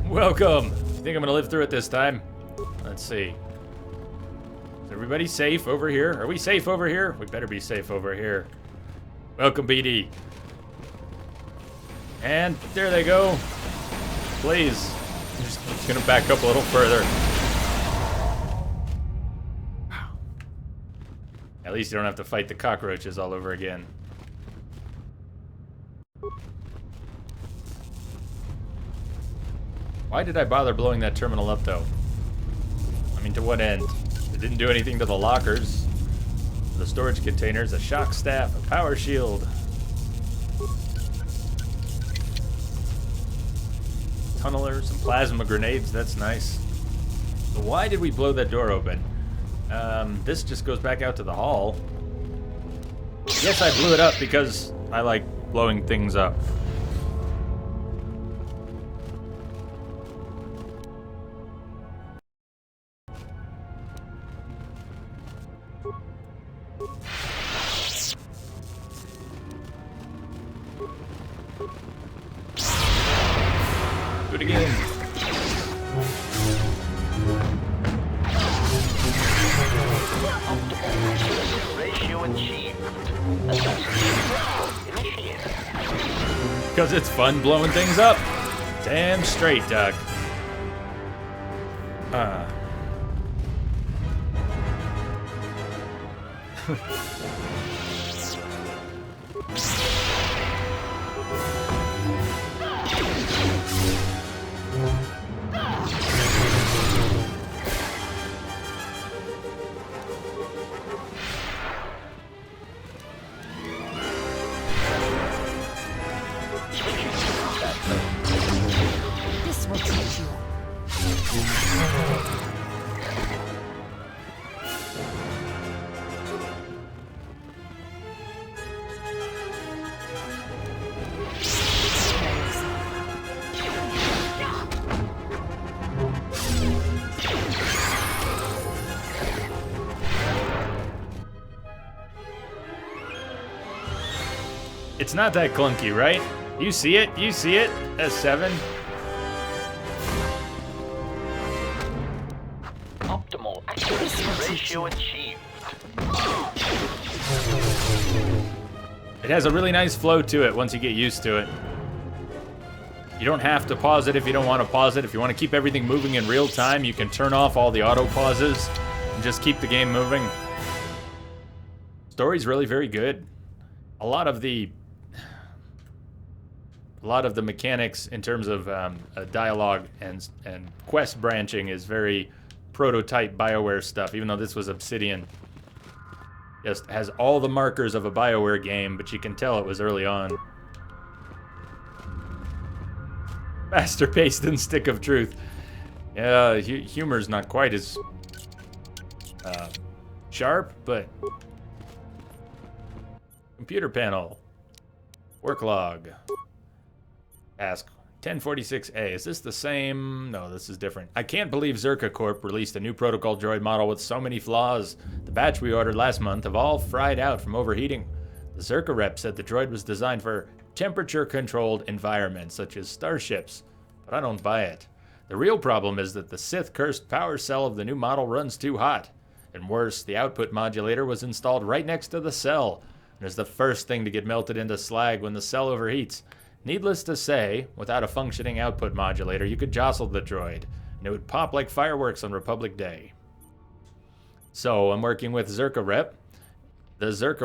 Welcome. You think I'm gonna live through it this time? Let's see. Is everybody safe over here? Are we safe over here? We better be safe over here. Welcome, BD. And there they go. Please. I'm just gonna back up a little further. At least you don't have to fight the cockroaches all over again. Why did I bother blowing that terminal up, though? I mean, to what end? It didn't do anything to the lockers, the storage containers, a shock staff, a power shield. Tunneler, some plasma grenades, that's nice. So why did we blow that door open? This just goes back out to the hall. Yes, I blew it up because I like blowing things up. Do it again. Ratio achieved. Because it's fun blowing things up. Damn straight, Doc. This will teach you. It's not that clunky, right? You see it? You see it? S7? Optimal accuracy ratio achieved. It has a really nice flow to it once you get used to it. You don't have to pause it if you don't want to pause it. If you want to keep everything moving in real time, you can turn off all the auto pauses and just keep the game moving. Story's really very good. A lot of the mechanics in terms of dialogue and quest branching is very prototype BioWare stuff, even though this was Obsidian. Just has all the markers of a BioWare game, but you can tell it was early on. Faster paced than Stick of Truth. Yeah, humor's not quite as sharp, but... Computer panel. Work log. Task 1046A. Is this the same? No, this is different. I can't believe Zerka Corp released a new protocol droid model with so many flaws. The batch we ordered last month have all fried out from overheating. The Zerka rep said the droid was designed for temperature-controlled environments, such as starships, but I don't buy it. The real problem is that the Sith-cursed power cell of the new model runs too hot. And worse, the output modulator was installed right next to the cell, and is the first thing to get melted into slag when the cell overheats. Needless to say, without a functioning output modulator, you could jostle the droid, and it would pop like fireworks on Republic Day. So, I'm working with the Zerka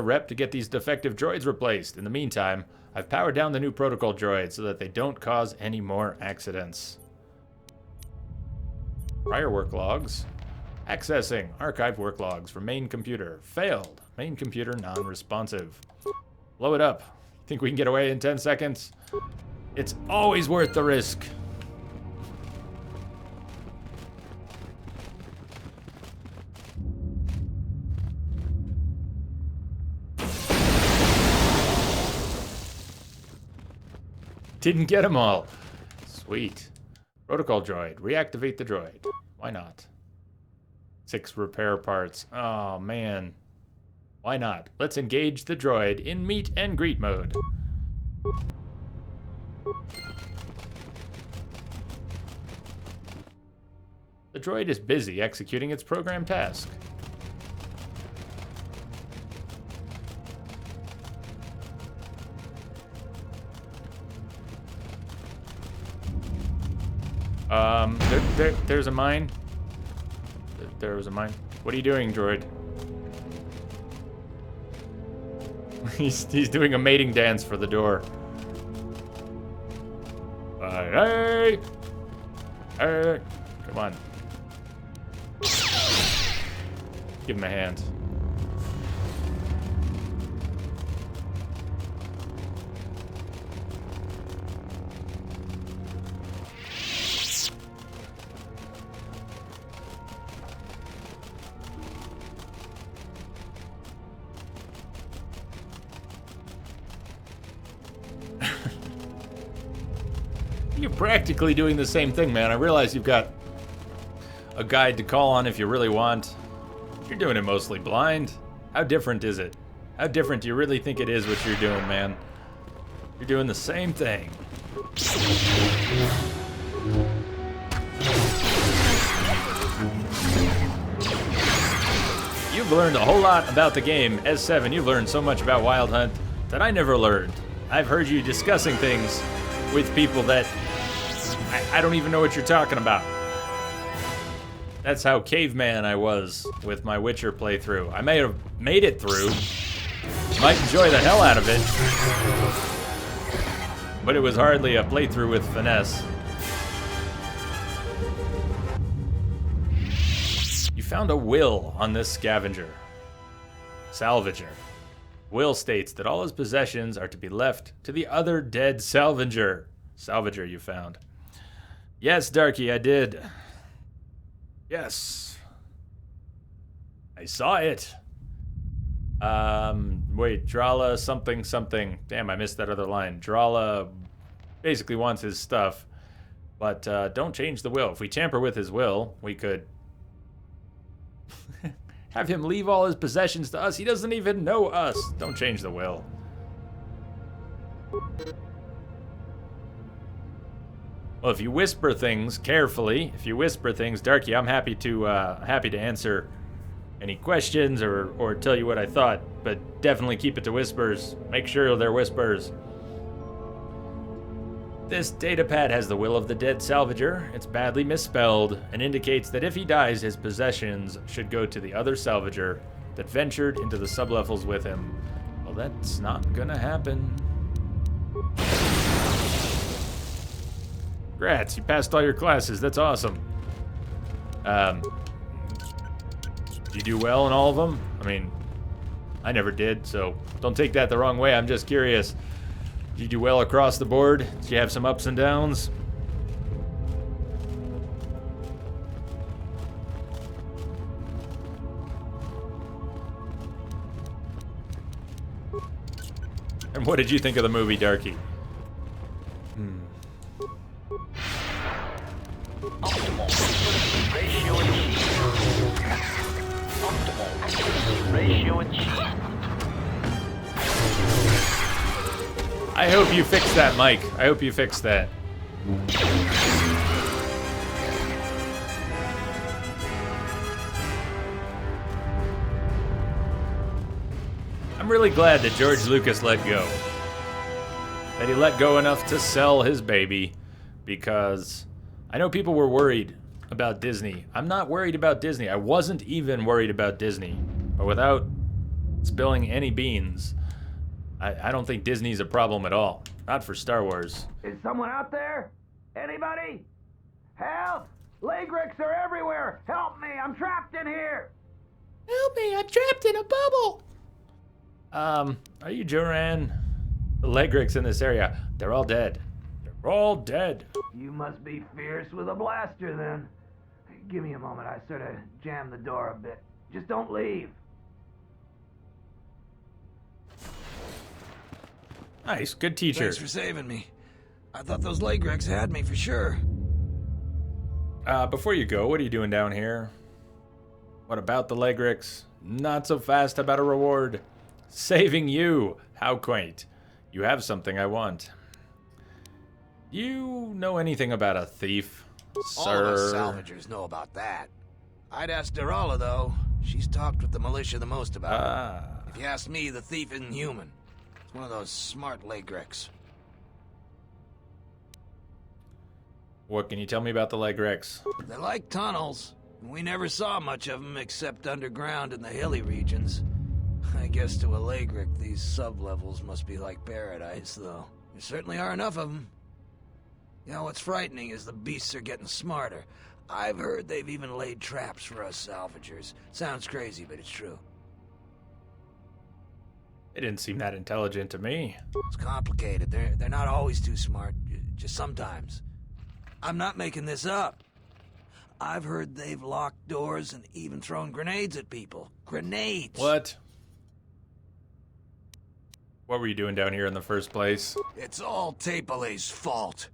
rep to get these defective droids replaced. In the meantime, I've powered down the new protocol droids so that they don't cause any more accidents. Prior work logs. Accessing archived work logs from main computer. Failed. Main computer non-responsive. Blow it up. Think we can get away in 10 seconds? It's always worth the risk. Didn't get them all. Sweet. Protocol droid. Reactivate the droid. Why not? 6 repair parts. Oh, man. Why not? Let's engage the droid in meet and greet mode. The droid is busy executing its program task. There's a mine. There was a mine. What are you doing, droid? He's doing a mating dance for the door. Hey! Hey! Come on. Give him a hand. You're practically doing the same thing, man. I realize you've got a guide to call on if you really want. You're doing it mostly blind. How different is it? How different do you really think it is what you're doing, man? You're doing the same thing. You've learned a whole lot about the game. S7, you've learned so much about Wild Hunt that I never learned. I've heard you discussing things with people that I don't even know what you're talking about. That's how caveman I was with my Witcher playthrough. I may have made it through. Might enjoy the hell out of it. But it was hardly a playthrough with finesse. You found a will on this scavenger. Salvager. Will states that all his possessions are to be left to the other dead salvager. Salvager you found. Yes, Darky, I did. Yes. I saw it. Wait, Drala something something. Damn, I missed that other line. Drala basically wants his stuff, but don't change the will. If we tamper with his will, we could have him leave all his possessions to us. He doesn't even know us. Don't change the will. Well, if you whisper things carefully, Darky, I'm happy to answer any questions or tell you what I thought, but definitely keep it to whispers. Make sure they're whispers. This datapad has the will of the dead salvager. It's badly misspelled and indicates that if he dies, his possessions should go to the other salvager that ventured into the sublevels with him. Well, that's not gonna happen. Congrats, you passed all your classes. That's awesome. Did you do well in all of them? I mean, I never did, so don't take that the wrong way. I'm just curious. Did you do well across the board? Did you have some ups and downs? And what did you think of the movie, Darky? Optimal activity ratio achieved. Optimal activity ratio achieved. I hope you fixed that, Mike. I hope you fixed that. I'm really glad that George Lucas let go. That he let go enough to sell his baby, because I know people were worried about Disney. I'm not worried about Disney. I wasn't even worried about Disney. But without spilling any beans, I don't think Disney's a problem at all. Not for Star Wars. Is someone out there? Anybody? Help! Lagrix are everywhere! Help me! I'm trapped in here! Help me! I'm trapped in a bubble! Are you Joran? The Lagrix in this area, they're all dead. They're all dead. You must be fierce with a blaster, then. Give me a moment. I sort of jammed the door a bit. Just don't leave. Nice, good teacher. Thanks for saving me. I thought those Lagrix had me for sure. Before you go, what are you doing down here? What about the Lagrix? Not so fast about a reward. Saving you. How quaint. You have something I want. You know anything about a thief, sir? All of us salvagers know about that. I'd ask Derala, though. She's talked with the militia the most about it. If you ask me, the thief isn't human. It's one of those smart Lagrix. What can you tell me about the Lagrix? They like tunnels. We never saw much of them except underground in the hilly regions. I guess to a Lagric, these sub-levels must be like paradise, though. There certainly are enough of them. You know, what's frightening is the beasts are getting smarter. I've heard they've even laid traps for us salvagers. Sounds crazy, but it's true. They didn't seem that intelligent to me. It's complicated. They're not always too smart, just sometimes. I'm not making this up. I've heard they've locked doors and even thrown grenades at people. Grenades! What? What were you doing down here in the first place? It's all Tapelay's fault.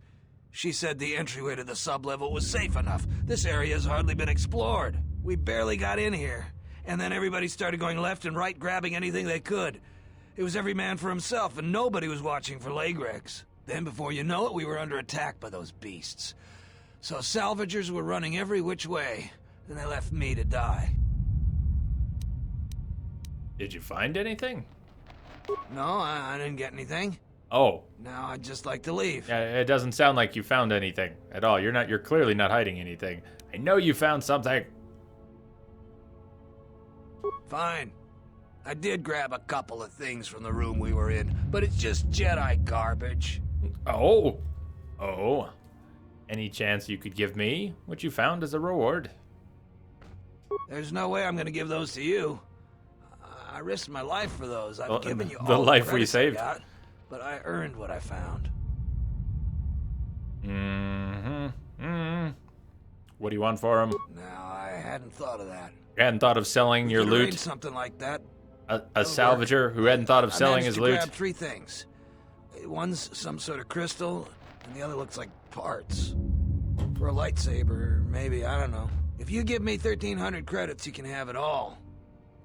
She said the entryway to the sub-level was safe enough. This area's hardly been explored. We barely got in here. And then everybody started going left and right, grabbing anything they could. It was every man for himself, and nobody was watching for Lagrex. Then, before you know it, we were under attack by those beasts. So salvagers were running every which way, and they left me to die. Did you find anything? No, I didn't get anything. Oh. Now I'd just like to leave. It doesn't sound like you found anything at all. You're clearly not hiding anything. I know you found something. Fine. I did grab a couple of things from the room we were in, but it's just Jedi garbage. Oh. Oh. Any chance you could give me what you found as a reward? There's no way I'm going to give those to you. I risked my life for those. I've given you all the life we credits saved. I got, but I earned what I found. What do you want for them? Now, I hadn't thought of that. You hadn't thought of selling your could arrange loot? Something like that. A salvager who hadn't thought of selling his loot? I grabbed 3 things. One's some sort of crystal, and the other looks like parts. For a lightsaber, maybe, I don't know. If you give me 1,300 credits, you can have it all.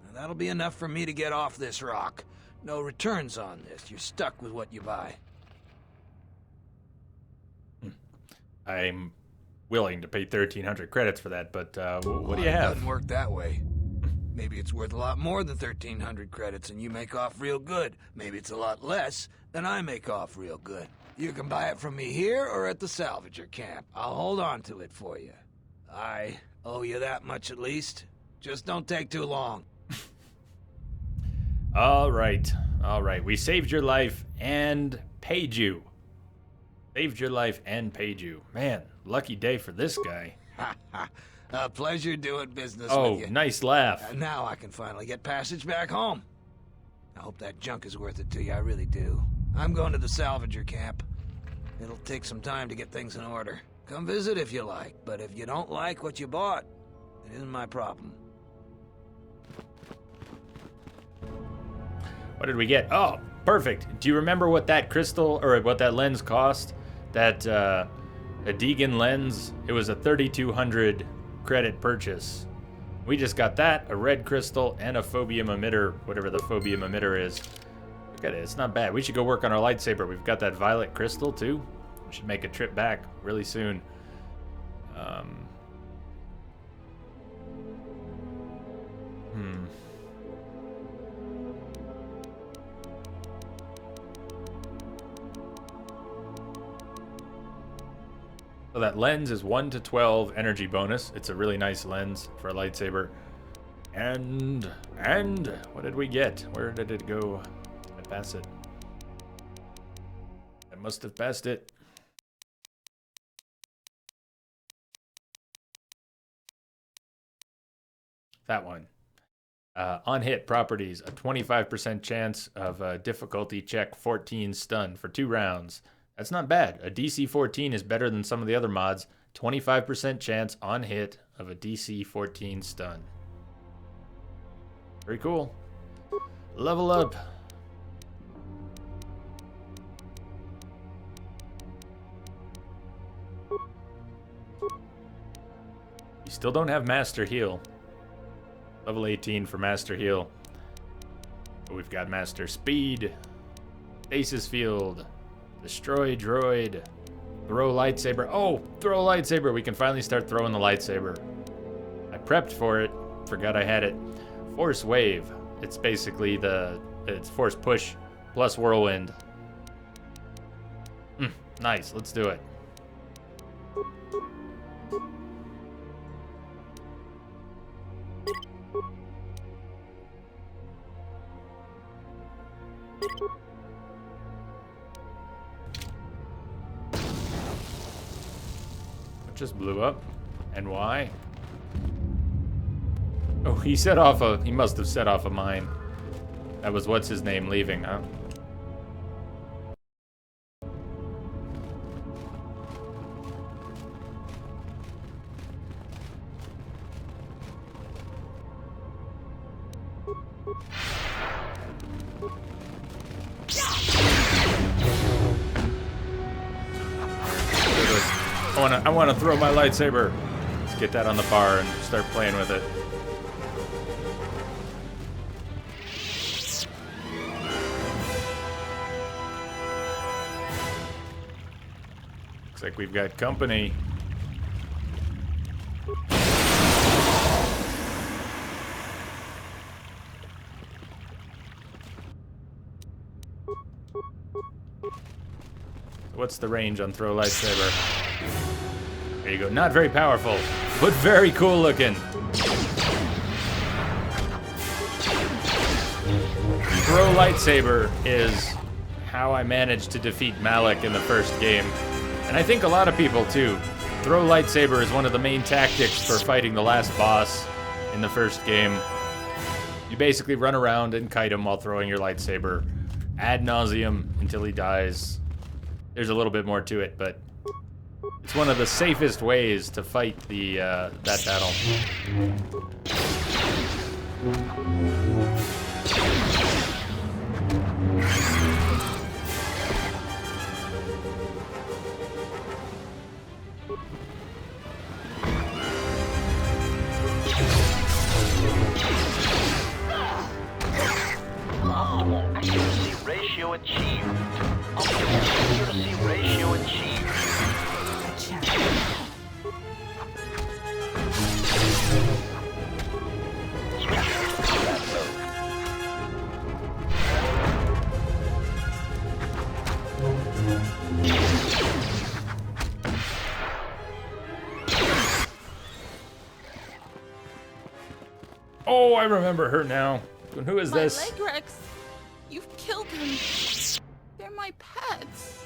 Now, that'll be enough for me to get off this rock. No returns on this. You're stuck with what you buy. I'm willing to pay 1,300 credits for that, but what do you It have? doesn't work that way. Maybe it's worth a lot more than 1,300 credits and you make off real good. Maybe it's a lot less, then I make off real good. You can buy it from me here or at the salvager camp. I'll hold on to it for you. I owe you that much at least. Just don't take too long. All right. We saved your life and paid you. Saved your life and paid you. Man, lucky day for this guy. A pleasure doing business Oh, with you. nice laugh. Now I can finally get passage back home. I hope that junk is worth it to you, I really do. I'm going to the salvager camp. It'll take some time to get things in order. Come visit if you like, but if you don't like what you bought, it isn't my problem. What did we get? Oh, perfect. Do you remember what that crystal or what that lens cost? That A Deegan lens. It was a 3,200 credit purchase. We just got that, a red crystal, and a phobium emitter, whatever the phobium emitter is. Look at it, it's not bad. We should go work on our lightsaber. We've got that violet crystal too. We should make a trip back really soon. So that lens is 1 to 12 energy bonus. It's a really nice lens for a lightsaber. And what did we get? Where did it go? I passed it. I must have passed it. That one. On hit properties, a 25% chance of a difficulty check 14 stun for 2 rounds. That's not bad. A DC 14 is better than some of the other mods. 25% chance on hit of a DC 14 stun. Very cool. Level up. You still don't have Master Heal. Level 18 for Master Heal. But we've got Master Speed. Stasis Field. Destroy droid. Throw lightsaber. Oh, throw lightsaber. We can finally start throwing the lightsaber. I prepped for it. Forgot I had it. Force wave. It's basically it's force push plus whirlwind. Nice. Let's do it. Just blew up. And why? Oh, he must have set off a mine. That was what's his name leaving, huh? I want to throw my lightsaber. Let's get that on the bar and start playing with it. Looks like we've got company. What's the range on throw lightsaber? There you go. Not very powerful, but very cool looking. Throw lightsaber is how I managed to defeat Malak in the first game. And I think a lot of people too. Throw lightsaber is one of the main tactics for fighting the last boss in the first game. You basically run around and kite him while throwing your lightsaber ad nauseum until he dies. There's a little bit more to it, but it's one of the safest ways to fight that battle. Optimal accuracy ratio achieved. Optimal accuracy ratio achieved. Oh, I remember her now. Who is this? My Legrex. You've killed them. They're my pets.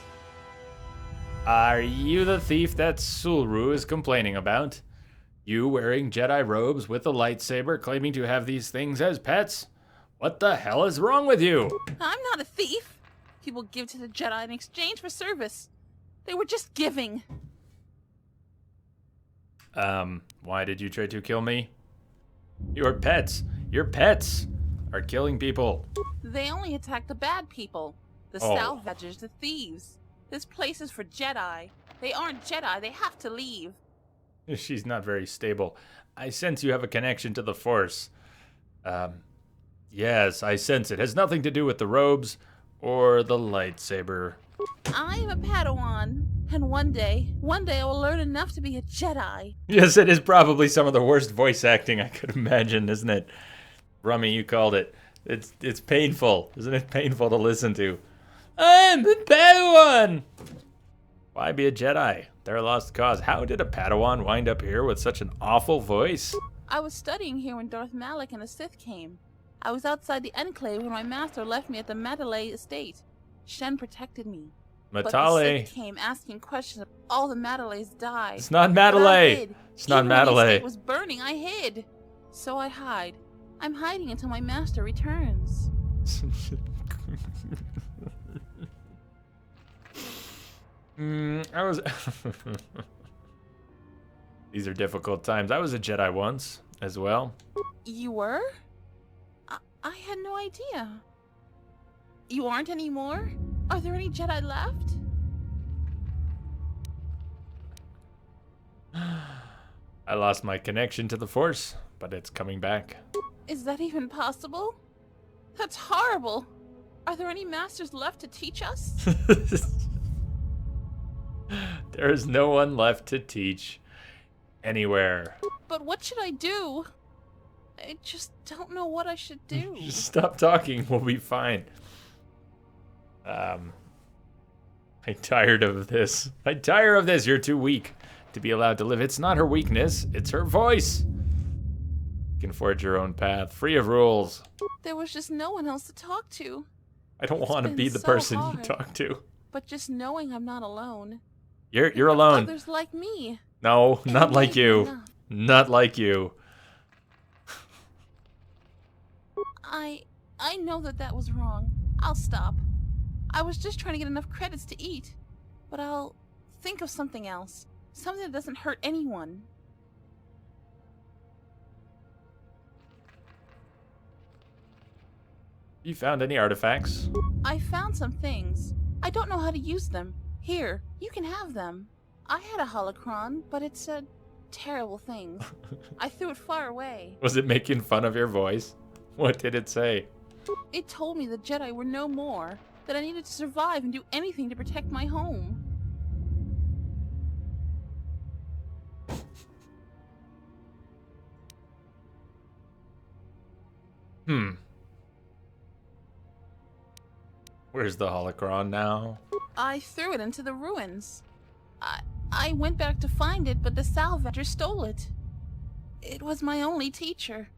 Are you the thief that Sulru is complaining about? You wearing Jedi robes with a lightsaber, claiming to have these things as pets? What the hell is wrong with you? I'm not a thief. People give to the Jedi in exchange for service. They were just giving. Why did you try to kill me? Your pets are killing people. They only attack the bad people. The Oh. salvagers, the thieves. This place is for Jedi. They aren't Jedi. They have to leave. She's not very stable. I sense you have a connection to the Force. Yes, I sense it. Has nothing to do with the robes or the lightsaber. I am a Padawan, and one day I will learn enough to be a Jedi. Yes, it is probably some of the worst voice acting I could imagine, isn't it? Rummy, you called it. It's painful. Isn't it painful to listen to? I'm a Padawan! Why be a Jedi? They're a lost cause. How did a Padawan wind up here with such an awful voice? I was studying here when Darth Malak and the Sith came. I was outside the Enclave when my master left me at the Matale estate. Shen protected me. But the Sith came asking questions. All the Matales died. It's not Matale. It's not Even when the Matale. estate was burning, I hid. So I hide. I'm hiding until my master returns. I was... These are difficult times. I was a Jedi once, as well. You were? I had no idea. You aren't anymore? Are there any Jedi left? I lost my connection to the Force, but it's coming back. Is that even possible? That's horrible. Are there any masters left to teach us? There is no one left to teach anywhere. But what should I do? I just don't know what I should do. Just stop talking, we'll be fine. I'm tired of this. I'm tired of this. You're too weak to be allowed to live. It's not her weakness, it's her voice. You can forge your own path, free of rules. There was just no one else to talk to. I don't want to be the person you talk to. But just knowing I'm not alone. You're alone. Others like me. No, not like you. Not like you. I know that was wrong. I'll stop. I was just trying to get enough credits to eat. But I'll think of something else. Something that doesn't hurt anyone. You found any artifacts? I found some things. I don't know how to use them. Here, you can have them. I had a holocron, but it said terrible things. I threw it far away. Was it making fun of your voice? What did it say? It told me the Jedi were no more, that I needed to survive and do anything to protect my home. Where's the holocron now? I threw it into the ruins. I went back to find it, but the salvager stole it. It was my only teacher.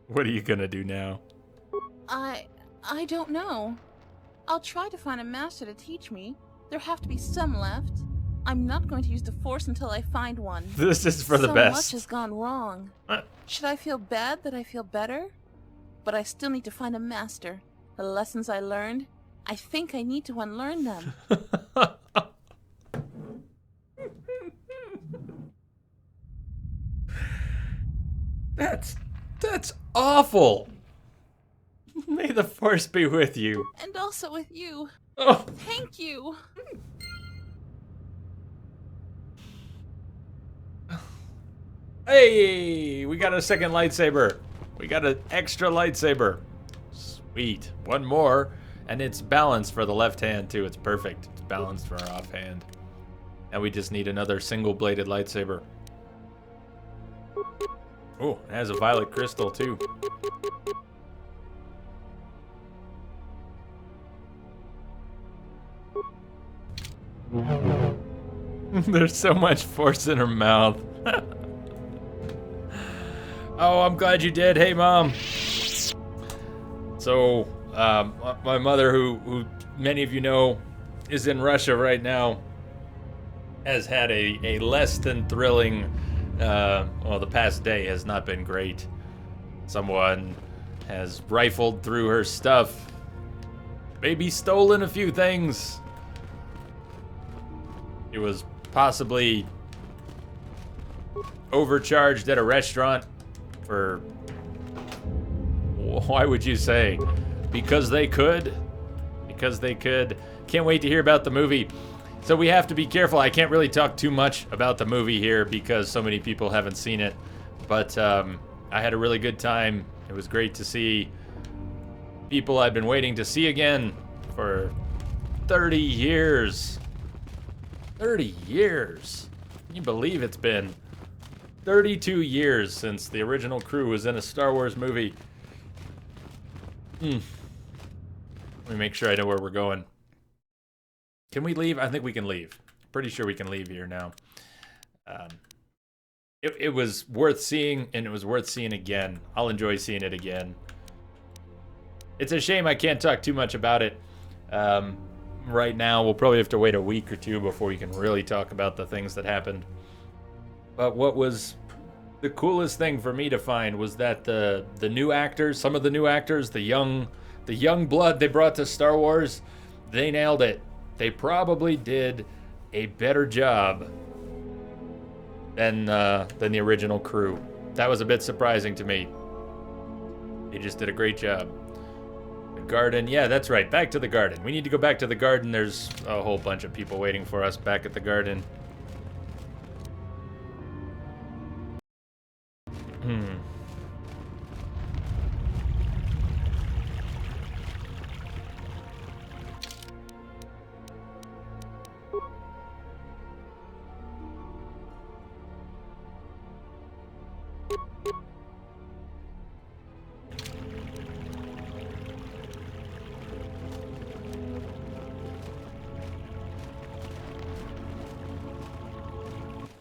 What are you gonna do now? I don't know. I'll try to find a master to teach me. There have to be some left. I'm not going to use the Force until I find one. This is for the best. So much has gone wrong. Should I feel bad that I feel better? But I still need to find a master. The lessons I learned, I think I need to unlearn them. That's awful. May the Force be with you. And also with you. Oh. Thank you. Hey, we got a second lightsaber. We got an extra lightsaber. Sweet. One more. And it's balanced for the left hand, too. It's perfect. It's balanced for our offhand. And we just need another single-bladed lightsaber. Oh, it has a violet crystal, too. There's so much force in her mouth. Oh, I'm glad you did. Hey, Mom. So, my mother, who many of you know, is in Russia right now, has had a less than thrilling, well, the past day has not been great. Someone has rifled through her stuff, maybe stolen a few things. It was possibly overcharged at a restaurant for, why would you say? Because they could? because they could. Can't wait to hear about the movie. So we have to be careful. I can't really talk too much about the movie here because so many people haven't seen it. But I had a really good time. It was great to see people I've been waiting to see again for 30 years. 30 years. Can you believe it's been 32 years since the original crew was in a Star Wars movie? Let me make sure I know where we're going. Can we leave? I think we can leave. Pretty sure we can leave here now. It was worth seeing, and it was worth seeing again. I'll enjoy seeing it again. It's a shame I can't talk too much about it right now. We'll probably have to wait a week or two before we can really talk about the things that happened. But what was the coolest thing for me to find was that the new actors, some of the new actors, the young blood they brought to Star Wars, they nailed it. They probably did a better job than the original crew. That was a bit surprising to me. They just did a great job. The garden, yeah, that's right. Back to the garden. We need to go back to the garden. There's a whole bunch of people waiting for us back at the garden.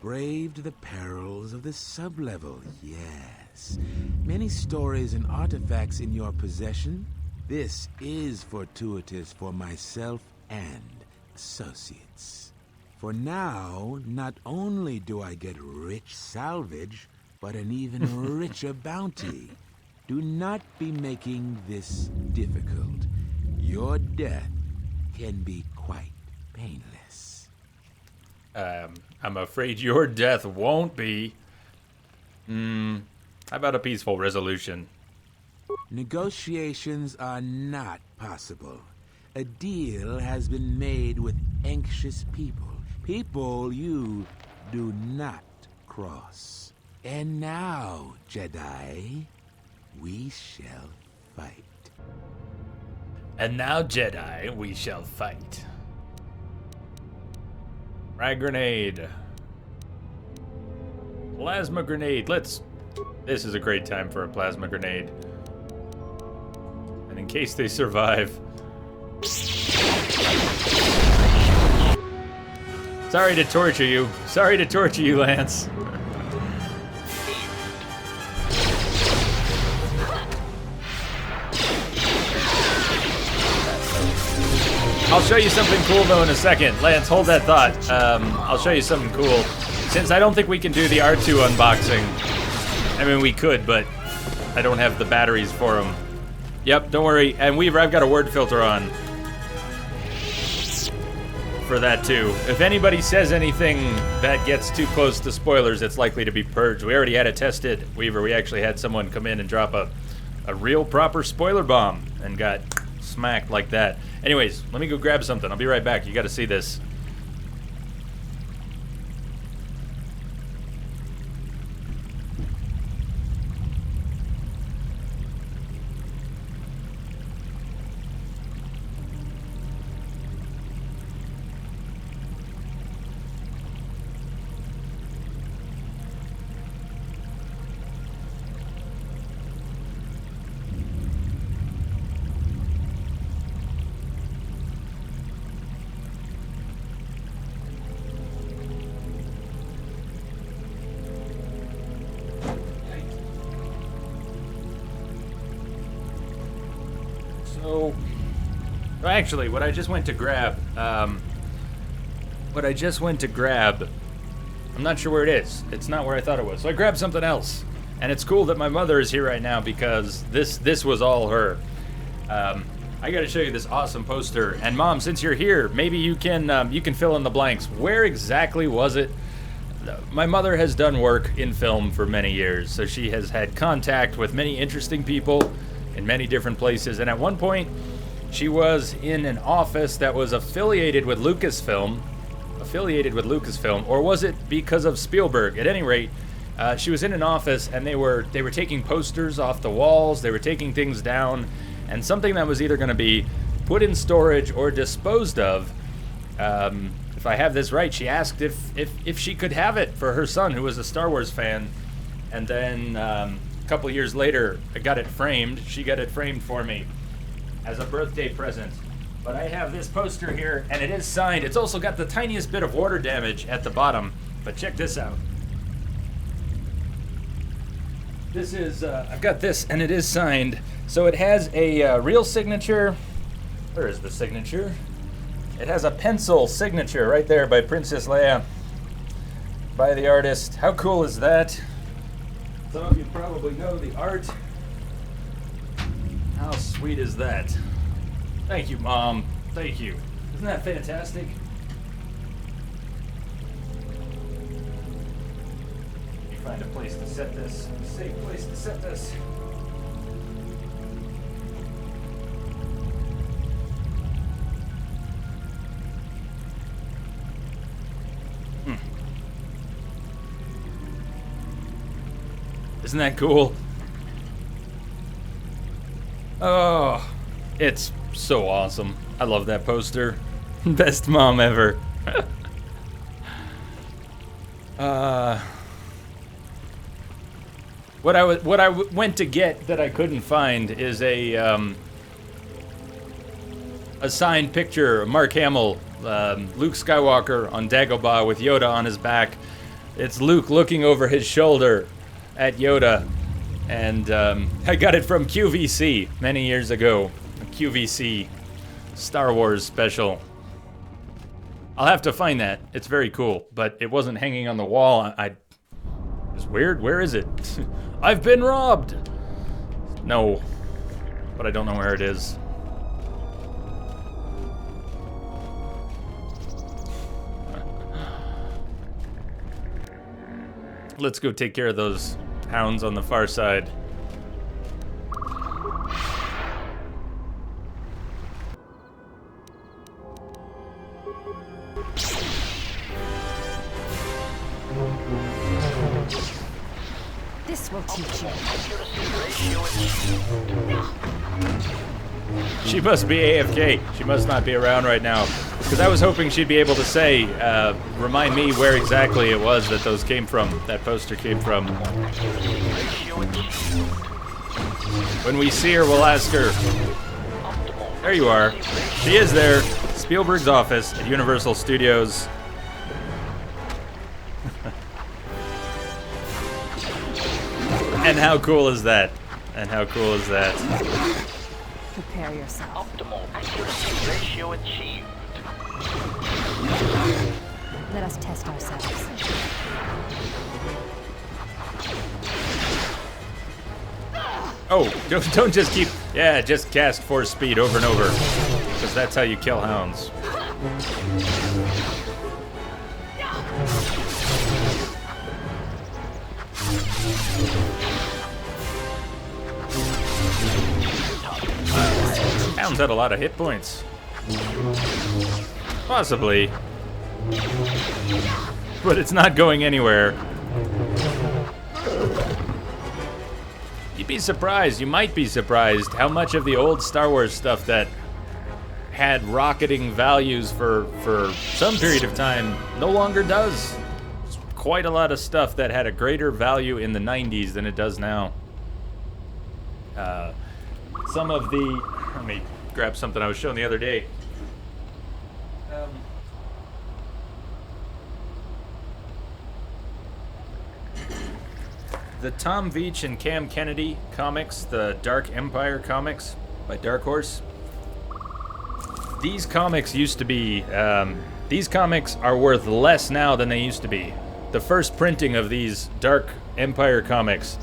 Braved the perils of the sublevel, yes. Many stories and artifacts in your possession. This is fortuitous for myself and associates. For now, not only do I get rich salvage, but an even richer bounty. Do not be making this difficult. Your death can be quite painless. I'm afraid your death won't be. How about a peaceful resolution? Negotiations are not possible. A deal has been made with anxious people. People you do not cross. And now, Jedi, we shall fight. And now, Jedi, we shall fight. Frag grenade. Plasma grenade. This is a great time for a plasma grenade. And in case they survive. Sorry to torture you. Sorry to torture you, Lance. I'll show you something cool, though, in a second. Lance, hold that thought. I'll show you something cool. Since I don't think we can do the R2 unboxing. I mean, we could, but I don't have the batteries for them. Yep, don't worry. And Weaver, I've got a word filter on. For that, too. If anybody says anything that gets too close to spoilers, it's likely to be purged. We already had it tested, Weaver. We actually had someone come in and drop a real proper spoiler bomb and got smacked like that. Anyways, let me go grab something. I'll be right back. You got to see this. So, actually, what I just went to grab, I'm not sure where it is. It's not where I thought it was. So I grabbed something else. And it's cool that my mother is here right now because this was all her. I gotta show you this awesome poster. And Mom, since you're here, maybe you can fill in the blanks. Where exactly was it? My mother has done work in film for many years, so she has had contact with many interesting people in many different places. And at one point, She was in an office that was affiliated with Lucasfilm. Or was it because of Spielberg? At any rate, she was in an office and they were taking posters off the walls, they were taking things down, and something that was either going to be put in storage or disposed of. If I have this right, she asked if she could have it for her son, who was a Star Wars fan, and then a couple years later, I got it framed. She got it framed for me as a birthday present. But I have this poster here, and it is signed. It's also got the tiniest bit of water damage at the bottom, but check this out. This is, I've got this, and it is signed. So it has a real signature. Where is the signature? It has a pencil signature right there by Princess Leia, by the artist. How cool is that? Some of you probably know the art. How sweet is that? Thank you, Mom. Thank you. Isn't that fantastic? Let me find a place to set this. A safe place to set this. Isn't that cool? Oh, it's so awesome. I love that poster. Best mom ever. What I went to get that I couldn't find is a signed picture of Mark Hamill, Luke Skywalker on Dagobah with Yoda on his back. It's Luke looking over his shoulder at Yoda, and I got it from QVC many years ago. QVC Star Wars special. I'll have to find that. It's very cool, but it wasn't hanging on the wall. It's weird. Where is it? I've been robbed. No, but I don't know where it is. Let's go take care of those hounds on the far side. This will teach you. She must be AFK. She must not be around right now. Because I was hoping she'd be able to say, remind me where exactly it was that those came from, that poster came from. When we see her, we'll ask her. There you are. She is there. Spielberg's office at Universal Studios. And how cool is that? And how cool is that? Prepare yourself. Optimal accuracy ratio achieved. Let us test ourselves. Oh, don't just keep... Yeah, just cast force speed over and over. Because that's how you kill hounds. Hounds had a lot of hit points. Possibly. But it's not going anywhere. You'd be surprised, you might be surprised how much of the old Star Wars stuff that had rocketing values for some period of time no longer does. There's quite a lot of stuff that had a greater value in the 90s than it does now. Some of the... Let me grab something I was shown the other day. The Tom Veitch and Cam Kennedy comics, the Dark Empire comics by Dark Horse. These comics used to be, these comics are worth less now than they used to be. The first printing of these Dark Empire comics,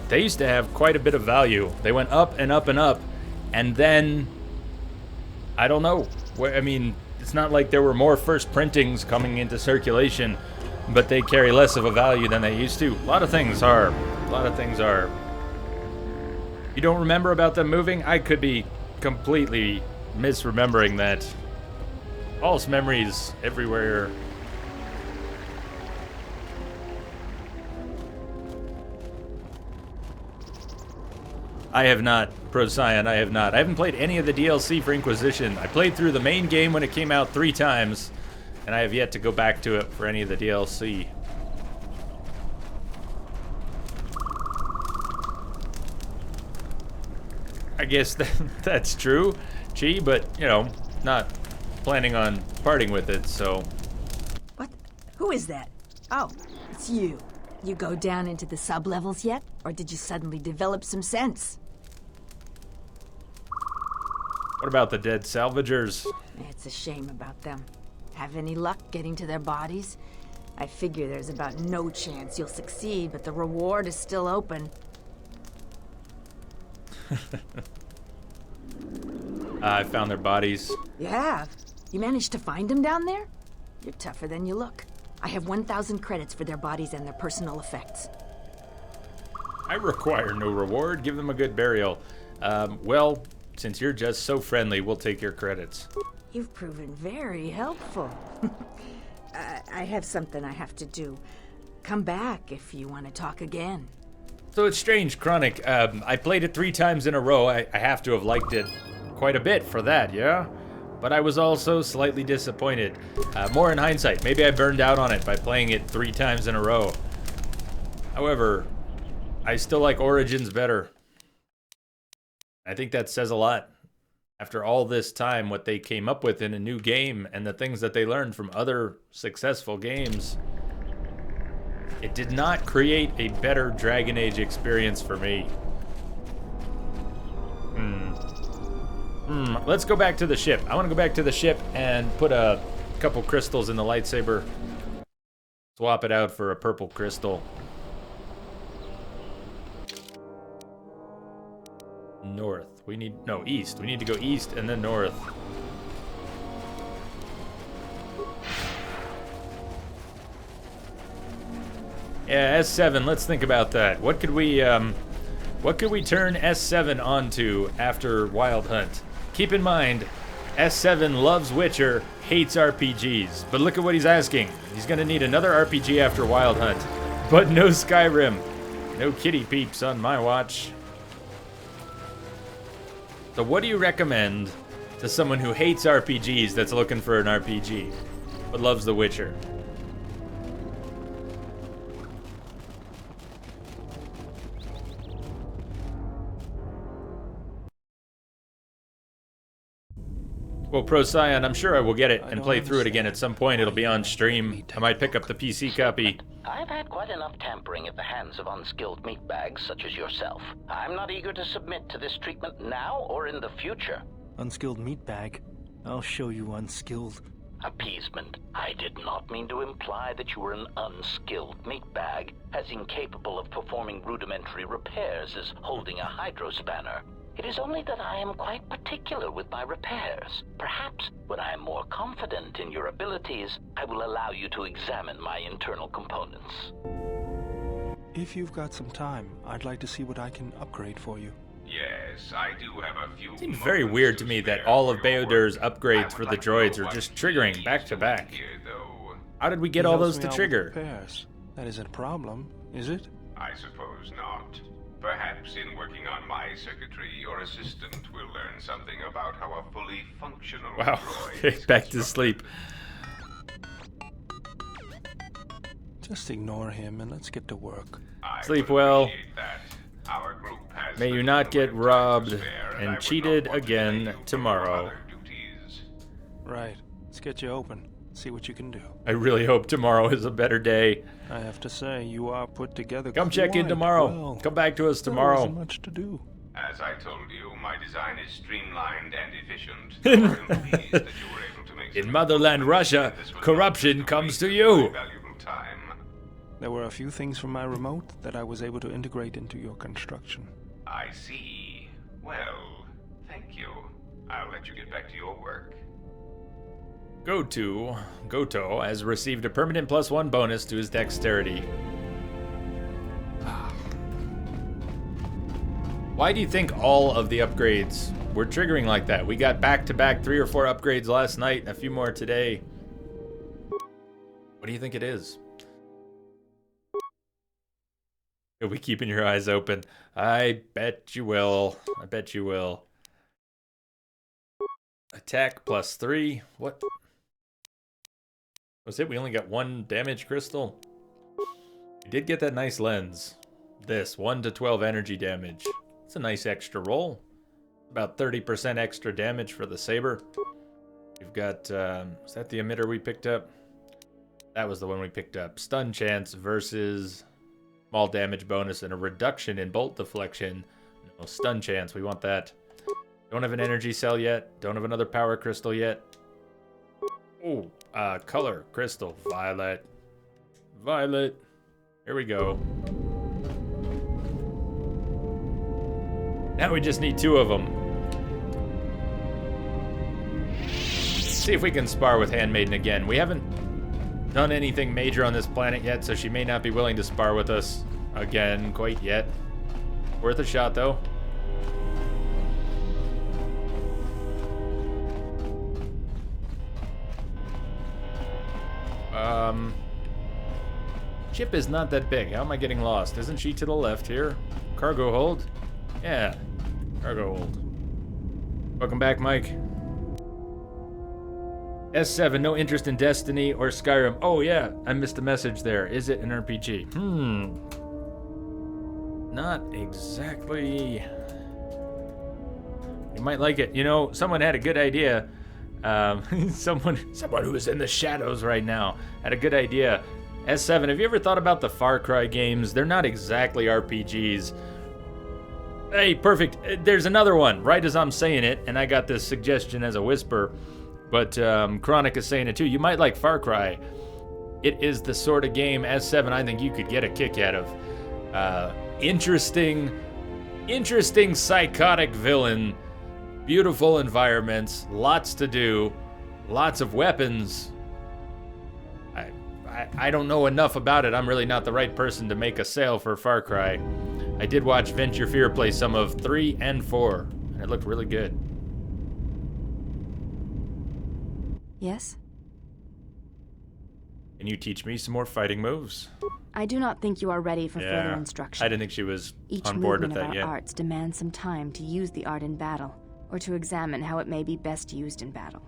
they used to have quite a bit of value. They went up and up and up, and then, I don't know. I mean, it's not like there were more first printings coming into circulation, but they carry less of a value than they used to. A lot of things are. A lot of things are. You don't remember about them moving? I could be completely misremembering that. False memories everywhere. I have not, Procyon, I have not. I haven't played any of the DLC for Inquisition. I played through the main game when it came out 3 times, and I have yet to go back to it for any of the DLC. I guess that's true, Chi, but, you know, not planning on parting with it, so... What? Who is that? Oh, it's you. You go down into the sub-levels yet? Or did you suddenly develop some sense? What about the dead salvagers? It's a shame about them. Have any luck getting to their bodies? I figure there's about no chance you'll succeed, but the reward is still open. I found their bodies. You have? You managed to find them down there? You're tougher than you look. I have 1,000 credits for their bodies and their personal effects. I require no reward. Give them a good burial. Well, since you're just so friendly, we'll take your credits. You've proven very helpful. I have something I have to do. Come back if you want to talk again. So it's strange, Chronic. I played it 3 times in a row. I have to have liked it quite a bit for that, yeah? But I was also slightly disappointed. More in hindsight. Maybe I burned out on it by playing it 3 times in a row. However, I still like Origins better. I think that says a lot. After all this time, what they came up with in a new game and the things that they learned from other successful games, it did not create a better Dragon Age experience for me. Let's go back to the ship. I want to go back to the ship and put a couple crystals in the lightsaber. Swap it out for a purple crystal. North. We need... No, east. We need to go east and then north. Yeah, S7. Let's think about that. What could we turn S7 onto after Wild Hunt? Keep in mind, S7 loves Witcher, hates RPGs. But look at what he's asking. He's gonna need another RPG after Wild Hunt. But no Skyrim. No kitty peeps on my watch. So what do you recommend to someone who hates RPGs that's looking for an RPG, but loves The Witcher? Well, Procyon, I'm sure I will get it and play through it again at some point. It'll be on stream. I might pick up the PC copy. I've had quite enough tampering at the hands of unskilled meatbags such as yourself. I'm not eager to submit to this treatment now or in the future. Unskilled meatbag? I'll show you unskilled. Appeasement. I did not mean to imply that you were an unskilled meatbag, as incapable of performing rudimentary repairs as holding a hydrospanner. It is only that I am quite particular with my repairs. Perhaps when I am more confident in your abilities, I will allow you to examine my internal components. If you've got some time, I'd like to see what I can upgrade for you. Yes, I do have a few. It seems very weird to me that all of Beodur's upgrades for the droids are just triggering back to back. How did we get all those to trigger? That isn't a problem, is it? I suppose not. Perhaps in working on my circuitry, your assistant will learn something about how a fully functional wow. droid Back to sleep. Just ignore him and let's get to work. Sleep well. May you not get robbed and cheated again tomorrow. Right. Let's get you open. See what you can do. I really hope tomorrow is a better day. I have to say, you are put together. Come check in tomorrow. Well. Come back to us tomorrow. There isn't much to do. As I told you, my design is streamlined and efficient. In motherland Russia, corruption comes to you. There were a few things from my remote that I was able to integrate into your construction. I see. Well, thank you. I'll let you get back to your work. Goto has received a permanent +1 bonus to his dexterity. Why do you think all of the upgrades were triggering like that? We got back-to-back 3 or 4 upgrades last night, a few more today. What do you think it is? Are we keeping your eyes open? I bet you will. I bet you will. Attack +3. What? Was it? We only got 1 damage crystal. We did get that nice lens. This 1 to 12 energy damage. It's a nice extra roll. About 30% extra damage for the saber. We've got, is that the emitter we picked up? That was the one we picked up. Stun chance versus small damage bonus and a reduction in bolt deflection. No, stun chance, we want that. Don't have an energy cell yet. Don't have another power crystal yet. Oh, color, crystal, violet. Violet. Here we go. Now we just need 2 of them. See if we can spar with Handmaiden again. We haven't done anything major on this planet yet, so she may not be willing to spar with us again quite yet. Worth a shot, though. Ship is not that big. How am I getting lost? Isn't she to the left here? Cargo hold? Yeah. Cargo hold. Welcome back, Mike. S7, no interest in Destiny or Skyrim. Oh yeah, I missed a message there. Is it an RPG? Not exactly. You might like it. You know, someone had a good idea. Someone who is in the shadows right now had a good idea. S7, have you ever thought about the Far Cry games? They're not exactly RPGs. Hey, perfect. There's another one, right as I'm saying it, and I got this suggestion as a whisper, but Chronic is saying it too. You might like Far Cry. It is the sort of game, S7, I think you could get a kick out of. Interesting, psychotic villain, beautiful environments, lots to do, lots of weapons. I don't know enough about it. I'm really not the right person to make a sale for Far Cry. I did watch Venture Fear play some of 3 and 4, and it looked really good. Yes? Can you teach me some more fighting moves? I do not think you are ready for further instruction. I didn't think she was Each on board with movement that of our yet. arts demands some time to use the art in battle, or to examine how it may be best used in battle.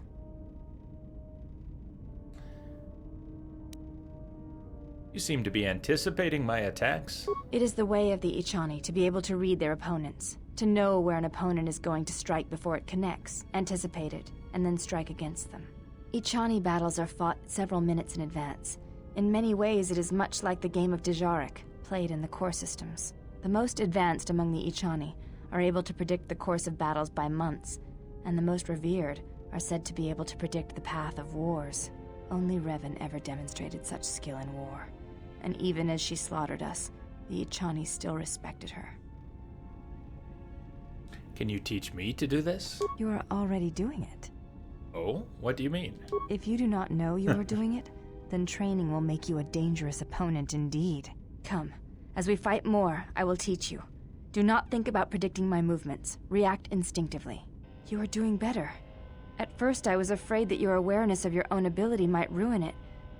You seem to be anticipating my attacks. It is the way of the Ichani to be able to read their opponents, to know where an opponent is going to strike before it connects, anticipate it, and then strike against them. Ichani battles are fought several minutes in advance. In many ways, it is much like the game of Dejarik, played in the core systems. The most advanced among the Ichani are able to predict the course of battles by months, and the most revered are said to be able to predict the path of wars. Only Revan ever demonstrated such skill in war. And even as she slaughtered us, the Ichani still respected her. Can you teach me to do this? You are already doing it. Oh? What do you mean? If you do not know you are doing it, then training will make you a dangerous opponent indeed. Come, as we fight more, I will teach you. Do not think about predicting my movements. React instinctively. You are doing better. At first I was afraid that your awareness of your own ability might ruin it,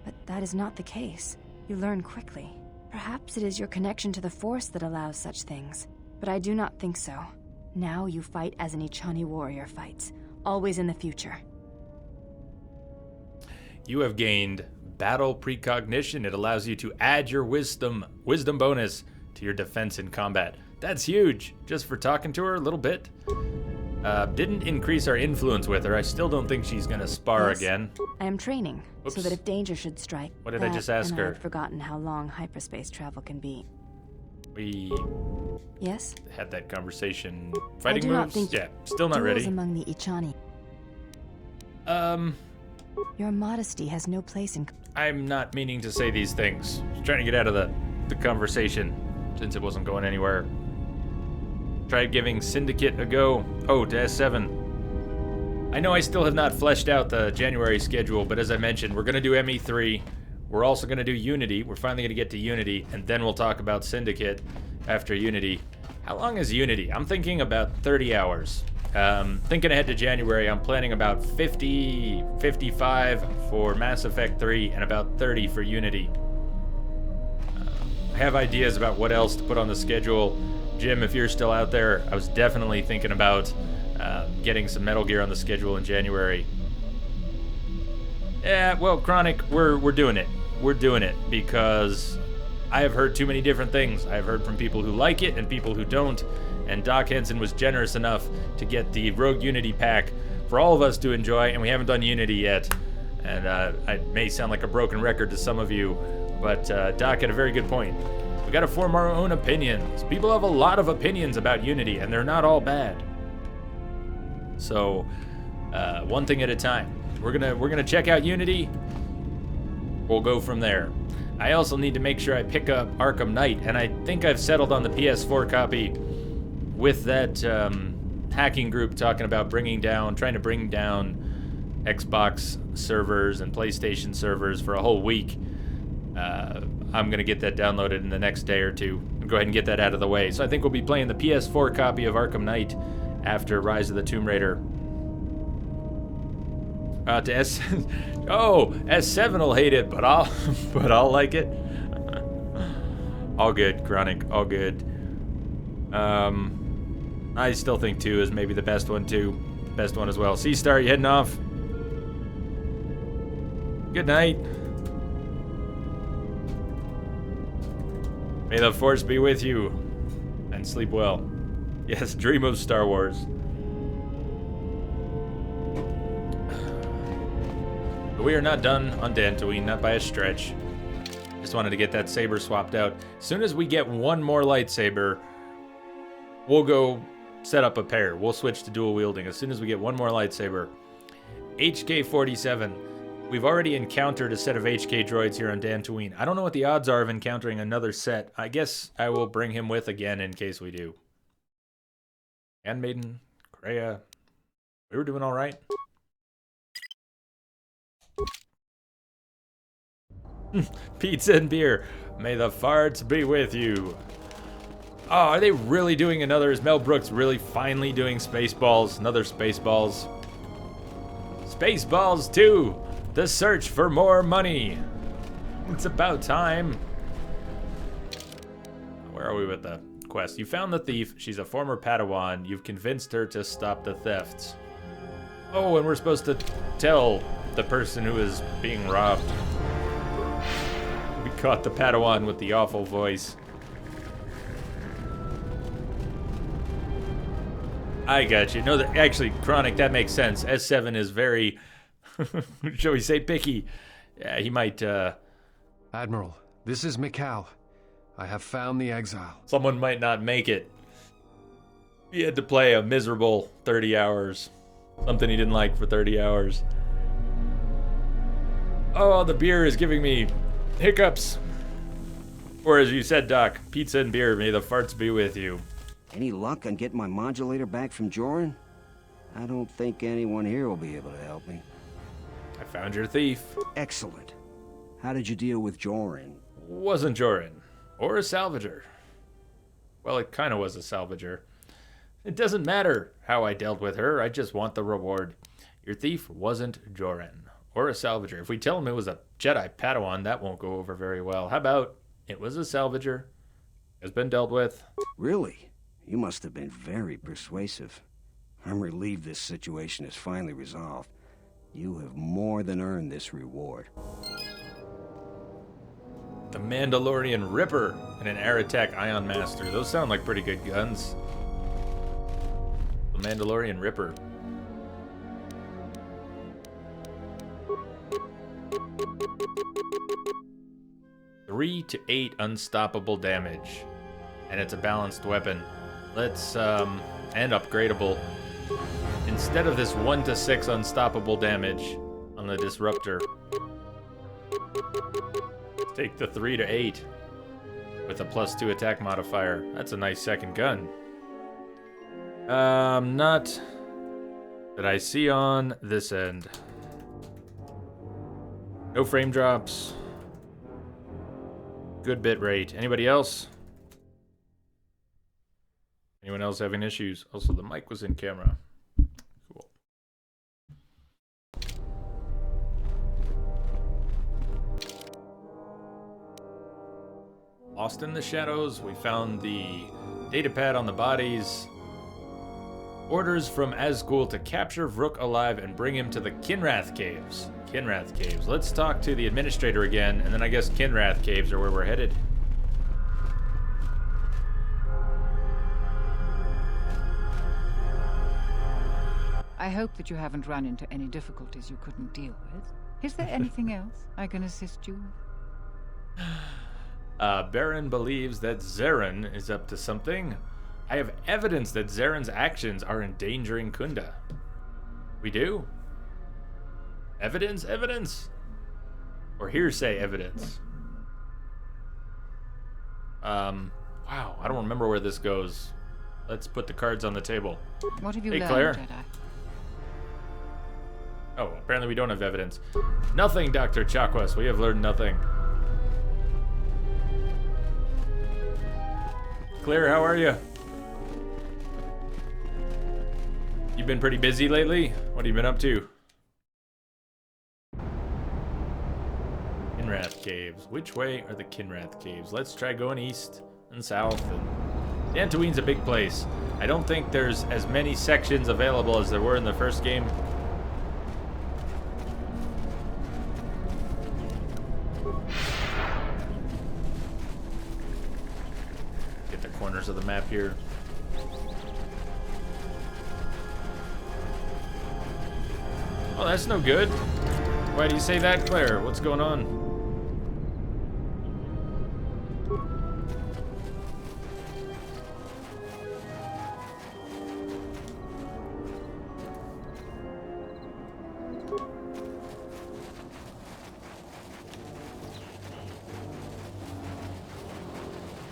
but that is not the case. You learn quickly. Perhaps it is your connection to the Force that allows such things, but I do not think so. Now you fight as an Ichani warrior fights, always in the future. You have gained battle precognition. It allows you to add your wisdom bonus to your defense in combat. That's huge. Just for talking to her a little bit. Didn't increase our influence with her. I still don't think she's gonna spar again. I am training, Oops. so that if danger should strike, What did I just ask and her? I had forgotten how long hyperspace travel can be. We Yes? had that conversation. Fighting I do moves? not think Yeah, still not duels ready. among the Ichani. Your modesty has no place in... I'm not meaning to say these things. Just trying to get out of the conversation, since it wasn't going anywhere. Tried giving Syndicate a go. Oh, to S7. I know I still have not fleshed out the January schedule, but as I mentioned, we're going to do ME3. We're also going to do Unity. We're finally going to get to Unity, and then we'll talk about Syndicate after Unity. How long is Unity? I'm thinking about 30 hours. Thinking ahead to January, I'm planning about 50, 55 for Mass Effect 3 and about 30 for Unity. I have ideas about what else to put on the schedule. Jim, if you're still out there, I was definitely thinking about getting some Metal Gear on the schedule in January. Yeah, well, Chronic, we're doing it. We're doing it because I have heard too many different things. I have heard from people who like it and people who don't, and Doc Henson was generous enough to get the Rogue Unity pack for all of us to enjoy, and we haven't done Unity yet. And I may sound like a broken record to some of you, but Doc had a very good point. We gotta form our own opinions. People have a lot of opinions about Unity, and they're not all bad. So, one thing at a time. We're gonna check out Unity. We'll go from there. I also need to make sure I pick up Arkham Knight, and I think I've settled on the PS4 copy with that hacking group talking about trying to bring down Xbox servers and PlayStation servers for a whole week. I'm gonna get that downloaded in the next day or two. I'll go ahead and get that out of the way. So I think we'll be playing the PS4 copy of Arkham Knight after Rise of the Tomb Raider. To S, oh, S7 will hate it, but I'll like it. All good, Chronic, all good. I still think 2 is maybe the best one too. Best one as well. C-Star, you heading off? Good night. May the Force be with you, and sleep well. Yes, dream of Star Wars. But we are not done on Dantooine, not by a stretch. Just wanted to get that saber swapped out. As soon as we get one more lightsaber, we'll go set up a pair. We'll switch to dual wielding as soon as we get one more lightsaber. HK-47. We've already encountered a set of HK droids here on Dantooine. I don't know what the odds are of encountering another set. I guess I will bring him with again in case we do. Handmaiden, Kreia. We were doing all right. Pizza and beer. May the farts be with you. Oh, are they really doing another? Is Mel Brooks really finally doing Spaceballs? Another Spaceballs? Spaceballs 2. The search for more money. It's about time. Where are we with the quest? You found the thief. She's a former Padawan. You've convinced her to stop the thefts. Oh, and we're supposed to tell the person who is being robbed. We caught the Padawan with the awful voice. I got you. No, actually, Chronic, that makes sense. S7 is very, shall we say, picky. Yeah, he might, Admiral, this is Mikal. I have found the exile. Someone might not make it. He had to play a miserable 30 hours. Something he didn't like for 30 hours. Oh, the beer is giving me hiccups. Or as you said, Doc, pizza and beer, may the farts be with you. Any luck on getting my modulator back from Joran? I don't think anyone here will be able to help me. I found your thief. Excellent. How did you deal with Joran? Wasn't Joran. Or a salvager. Well, it kind of was a salvager. It doesn't matter how I dealt with her, I just want the reward. Your thief wasn't Joran. Or a salvager. If we tell him it was a Jedi Padawan, that won't go over very well. How about, it was a salvager. Has been dealt with. Really? You must have been very persuasive. I'm relieved this situation is finally resolved. You have more than earned this reward. The Mandalorian Ripper and an Air Attack Ion Master. Those sound like pretty good guns. The Mandalorian Ripper. Three to 8 unstoppable damage. And it's a balanced weapon. Let's, and upgradable. Instead of this 1 to 6 unstoppable damage on the Disruptor, take the 3 to 8 with a +2 attack modifier. That's a nice second gun. Not that I see on this end. No frame drops. Good bit rate. Anybody else? Anyone else having issues? Also, the mic was in camera. Cool. Lost in the shadows, we found the datapad on the bodies. Orders from Azgul to capture Vrook alive and bring him to the Kinrath Caves. Kinrath Caves. Let's talk to the administrator again, and then I guess Kinrath Caves are where we're headed. I hope that you haven't run into any difficulties you couldn't deal with. Is there anything else I can assist you with? Baron believes that Zarin is up to something. I have evidence that Zarin's actions are endangering Kunda. We do? Evidence? Evidence? Or hearsay evidence? Wow, I don't remember where this goes. Let's put the cards on the table. What have you hey, learned, Claire. Jedi? Oh, apparently we don't have evidence. Nothing, Dr. Chakwas. We have learned nothing. Claire, how are you? You been pretty busy lately? What have you been up to? Kinrath Caves. Which way are the Kinrath Caves? Let's try going east and south. And Dantooine's a big place. I don't think there's as many sections available as there were in the first game. Get the corners of the map here. Oh, that's no good. Why do you say that, Claire? What's going on?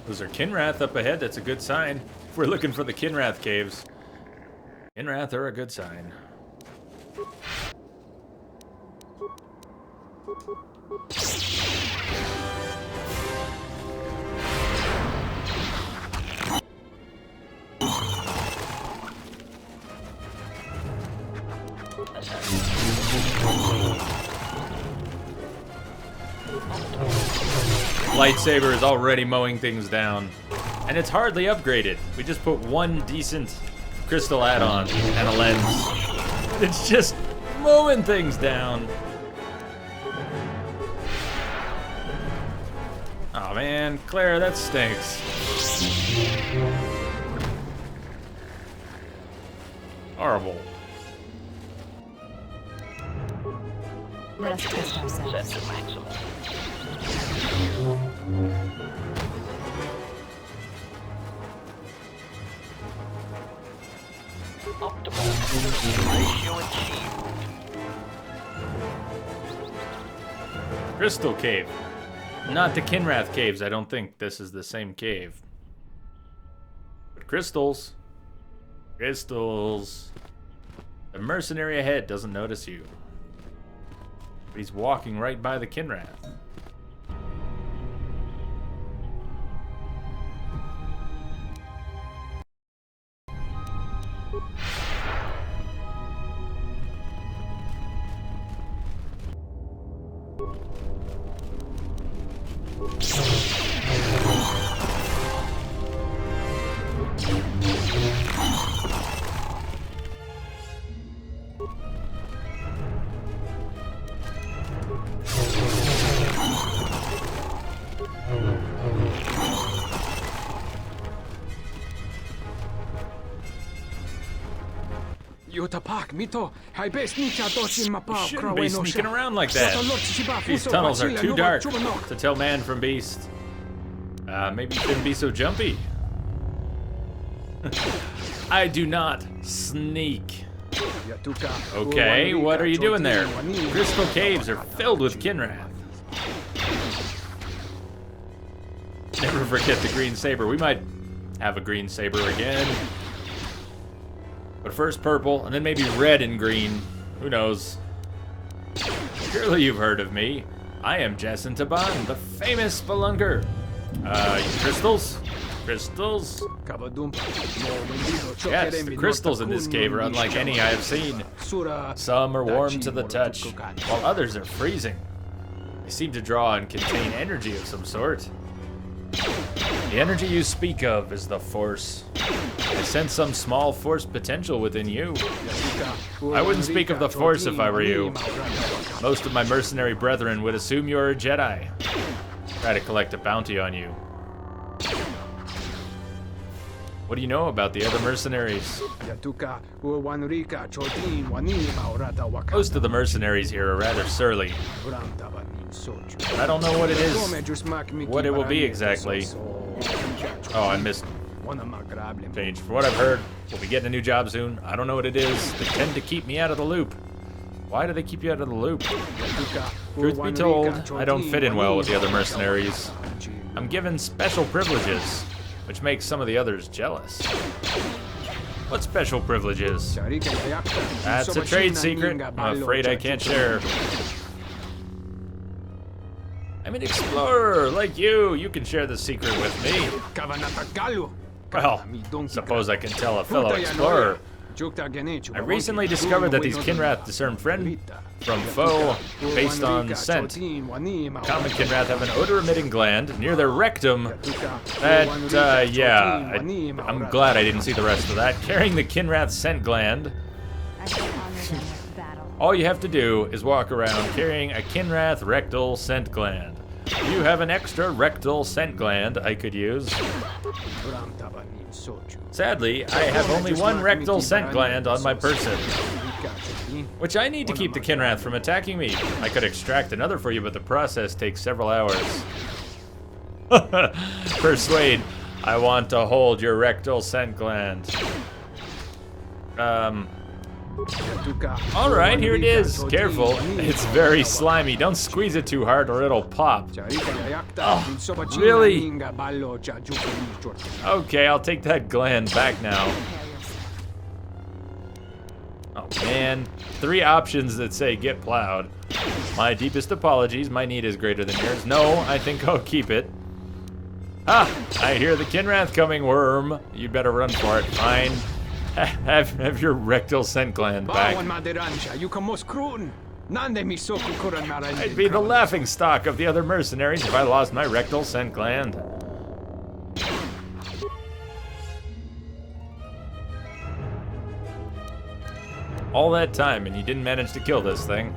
Those are Kinrath up ahead. That's a good sign. If we're looking for the Kinrath caves, Kinrath are a good sign. Lightsaber is already mowing things down, and it's hardly upgraded. We just put one decent crystal add-on and a lens. It's just mowing things down. Oh man, Claire, that stinks. Horrible. Let us test ourselves. Set to maximum. Optimal. Ratio achieved. Crystal Cave. Not the Kinrath Caves. I don't think this is the same cave. But crystals. Crystals. The mercenary ahead doesn't notice you. But he's walking right by the Kinrath. You shouldn't be sneaking around like that. These tunnels are too dark to tell man from beast. Maybe you shouldn't be so jumpy. I do not sneak. Okay, what are you doing there? Crystal caves are filled with Kinrath. Never forget the green saber. We might have a green saber again. But first purple, and then maybe red and green. Who knows? Surely you've heard of me. I am Jason Taban, the famous spelunker. Crystals? Crystals? Yes, the crystals in this cave are unlike any I have seen. Some are warm to the touch, while others are freezing. They seem to draw and contain energy of some sort. The energy you speak of is the Force. I sense some small Force potential within you. I wouldn't speak of the Force if I were you. Most of my mercenary brethren would assume you're a Jedi. Try to collect a bounty on you. What do you know about the other mercenaries? Most of the mercenaries here are rather surly. I don't know what it is, what it will be exactly. Oh, I missed change. From what I've heard, we'll be getting a new job soon. I don't know what it is. They tend to keep me out of the loop. Why do they keep you out of the loop? Truth be told, I don't fit in well with the other mercenaries. I'm given special privileges, which makes some of the others jealous. What special privileges? That's a trade secret I'm afraid I can't share. I'm an explorer, like you. You can share the secret with me. Well, suppose I can tell a fellow explorer. I recently discovered that these Kinrath discern friend from foe based on scent. Common Kinrath have an odor-emitting gland near their rectum that, yeah, I'm glad I didn't see the rest of that. Carrying the Kinrath scent gland. All you have to do is walk around carrying a Kinrath rectal scent gland. You have an extra rectal scent gland I could use. Sadly, I have only one rectal scent gland on my person, which I need to keep the Kinrath from attacking me. I could extract another for you, but the process takes several hours. Persuade. I want to hold your rectal scent gland. Alright, here it is. Careful, it's very slimy. Don't squeeze it too hard or it'll pop. Oh, really? Okay, I'll take that gland back now. Oh man, 3 options that say get plowed. My deepest apologies, my need is greater than yours. No, I think I'll keep it. Ah, I hear the Kinrath coming, worm. You'd better run for it. Fine. Have your rectal scent gland back. I'd be the laughing stock of the other mercenaries if I lost my rectal scent gland. All that time and you didn't manage to kill this thing.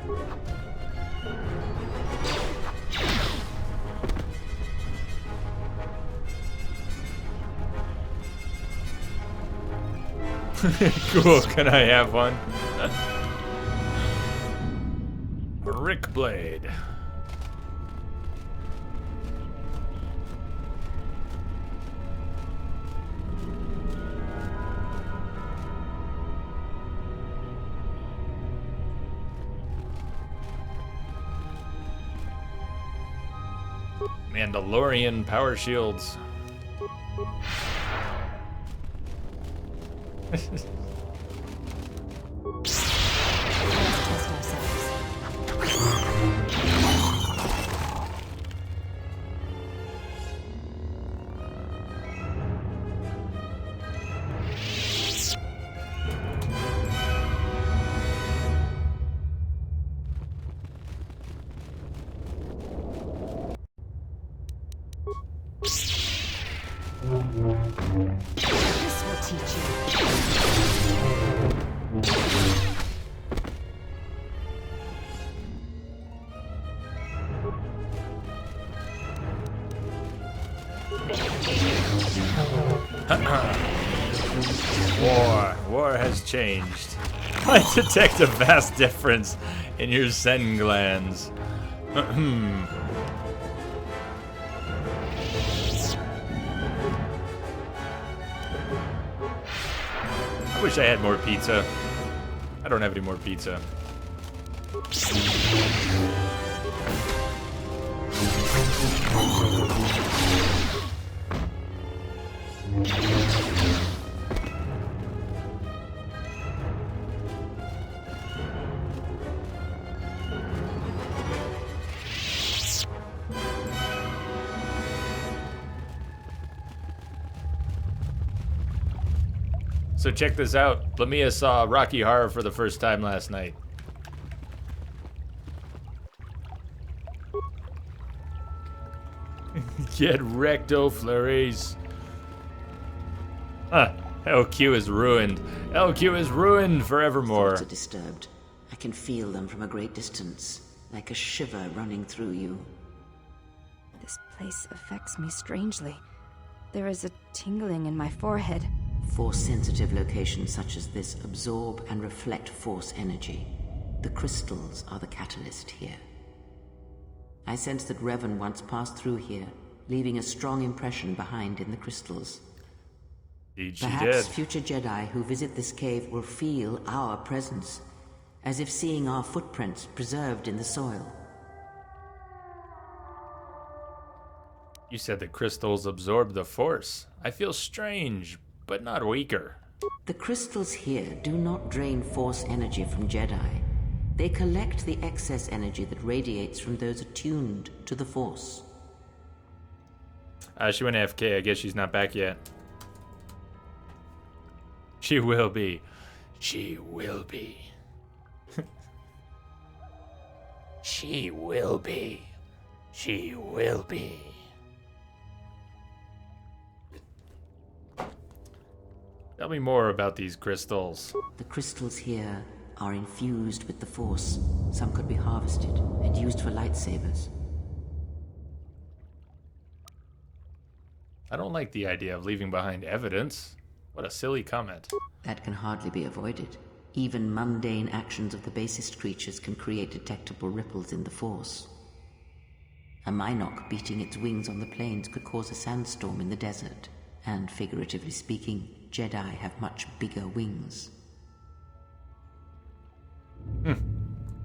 Cool, can I have one? Rick Blade. Mandalorian power shields. This will teach you. War has changed. I detect a vast difference in your scent glands. I wish I had more pizza. I don't have any more pizza. So check this out. Lamia saw Rocky Horror for the first time last night. Get recto flurries. Huh. LQ is ruined. LQ is ruined forevermore. Thoughts are disturbed. I can feel them from a great distance, like a shiver running through you. This place affects me strangely. There is a tingling in my forehead. Force-sensitive locations such as this absorb and reflect force energy. The crystals are the catalyst here. I sense that Revan once passed through here, leaving a strong impression behind in the crystals. Perhaps future Jedi who visit this cave will feel our presence, as if seeing our footprints preserved in the soil. You said the crystals absorb the Force. I feel strange, but not weaker. The crystals here do not drain Force energy from Jedi. They collect the excess energy that radiates from those attuned to the Force. She went AFK. I guess she's not back yet. She will be. She will be. She will be. She will be. Tell me more about these crystals. The crystals here are infused with the Force. Some could be harvested and used for lightsabers. I don't like the idea of leaving behind evidence. What a silly comment. That can hardly be avoided. Even mundane actions of the basest creatures can create detectable ripples in the Force. A Mynock beating its wings on the plains could cause a sandstorm in the desert. And figuratively speaking, Jedi have much bigger wings.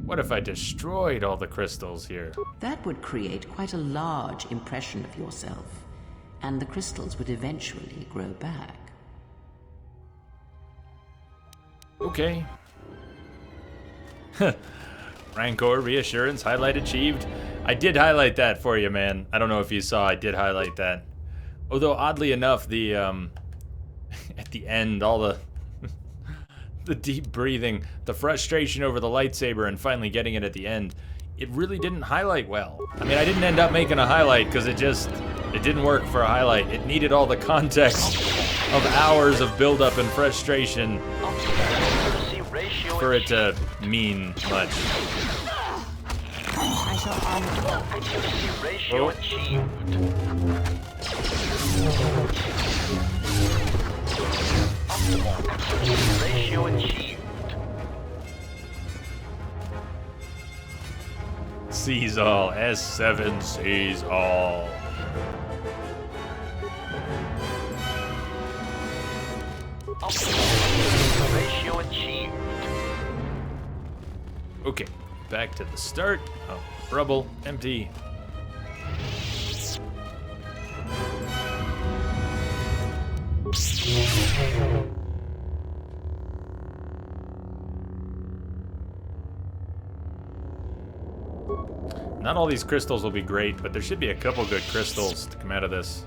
What if I destroyed all the crystals here? That would create quite a large impression of yourself, and the crystals would eventually grow back. Okay. Rancor, reassurance, highlight achieved. I did highlight that for you, man. I don't know if you saw, I did highlight that. Although, oddly enough, the, at the end, all the, the deep breathing, the frustration over the lightsaber and finally getting it at the end, it really didn't highlight well. I mean, I didn't end up making a highlight because it didn't work for a highlight. It needed all the context of hours of buildup and frustration for it to mean much. I shall honor Accuracy ratio achieved. Optimal accuracy ratio achieved. Sees all. S7 sees all. Optimal ratio achieved. Okay, back to the start. Oh, rubble, empty. Not all these crystals will be great, but there should be a couple good crystals to come out of this.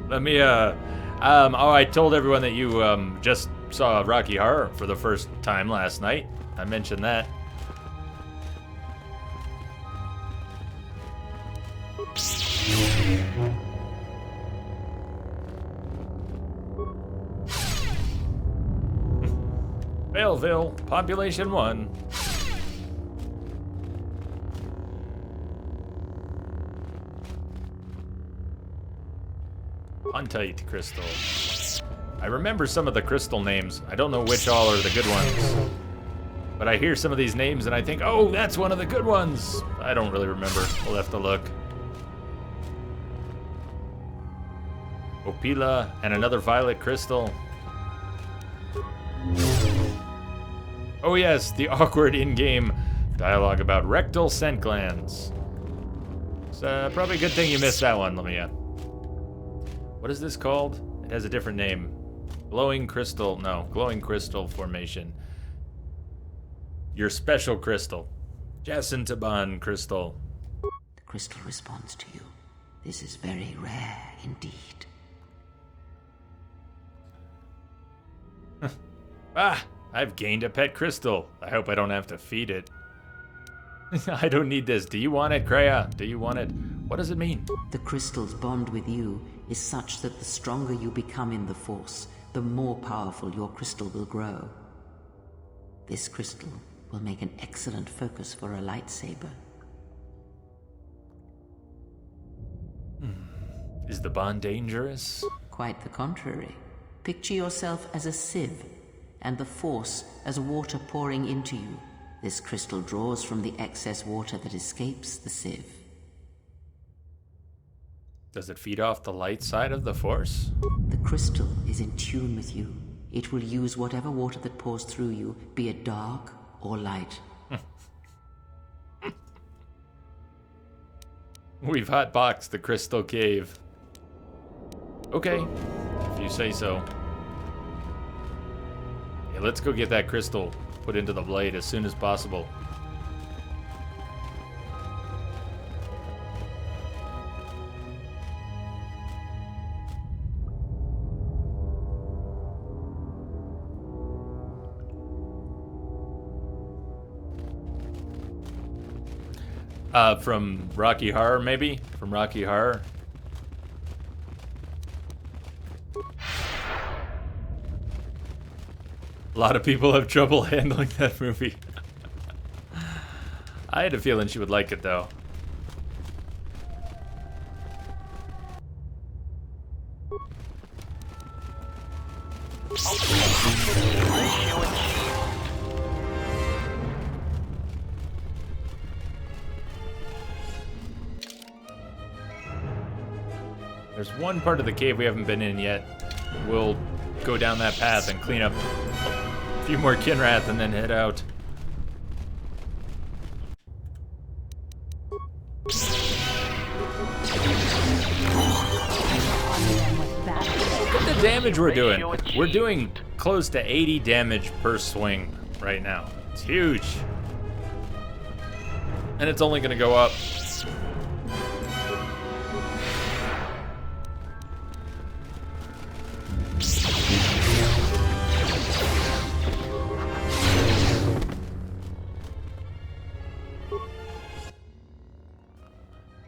Let me, oh, I told everyone that you, just saw Rocky Horror for the first time last night. I mentioned that. Belleville, population 1. Huntite crystal. I remember some of the crystal names. I don't know which all are the good ones. But I hear some of these names and I think, oh, that's one of the good ones. I don't really remember. We'll have to look. Opila and another violet crystal. Oh yes, the awkward in-game dialogue about rectal scent glands. It's probably a good thing you missed that one, Lamia. What is this called? It has a different name. Glowing crystal, no, glowing crystal formation. Your special crystal. Jacintaban crystal. The crystal responds to you. This is very rare indeed. Ah, I've gained a pet crystal. I hope I don't have to feed it. I don't need this. Do you want it, Kreia? Do you want it? What does it mean? The crystal's bond with you is such that the stronger you become in the Force, the more powerful your crystal will grow. This crystal will make an excellent focus for a lightsaber. Is the bond dangerous? Quite the contrary. Picture yourself as a sieve, and the Force as water pouring into you. This crystal draws from the excess water that escapes the sieve. Does it feed off the light side of the Force? The crystal is in tune with you. It will use whatever water that pours through you, be it dark or light. We've hotboxed the crystal cave. Okay, if you say so. Yeah, let's go get that crystal put into the blade as soon as possible. From Rocky Horror, maybe? From Rocky Horror? A lot of people have trouble handling that movie. I had a feeling she would like it, though. There's one part of the cave we haven't been in yet. We'll go down that path and clean up a few more Kinrath and then head out. Look at the damage we're doing. We're doing close to 80 damage per swing right now. It's huge. And it's only going to go up.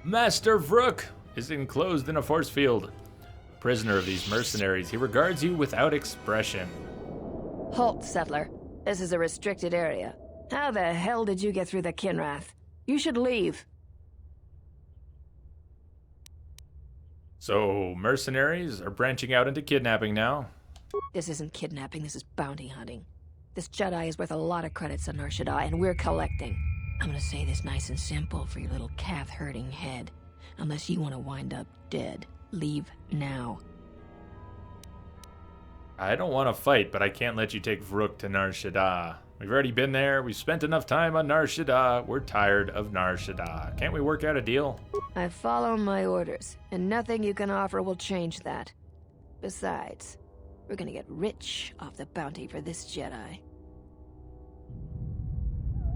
Master Vrook is enclosed in a force field. Prisoner of these mercenaries, he regards you without expression. Halt, settler. This is a restricted area. How the hell did you get through the Kinrath? You should leave. So, mercenaries are branching out into kidnapping now? This isn't kidnapping, this is bounty hunting. This Jedi is worth a lot of credits on Nar Shaddaa, and we're collecting. I'm gonna say this nice and simple for your little calf-hurting head. Unless you want to wind up dead. Leave now. I don't want to fight, but I can't let you take Vrook to Nar Shaddaa. We've already been there. We've spent enough time on Nar Shaddaa. We're tired of Nar Shaddaa. Can't we work out a deal? I follow my orders, and nothing you can offer will change that. Besides, we're gonna get rich off the bounty for this Jedi.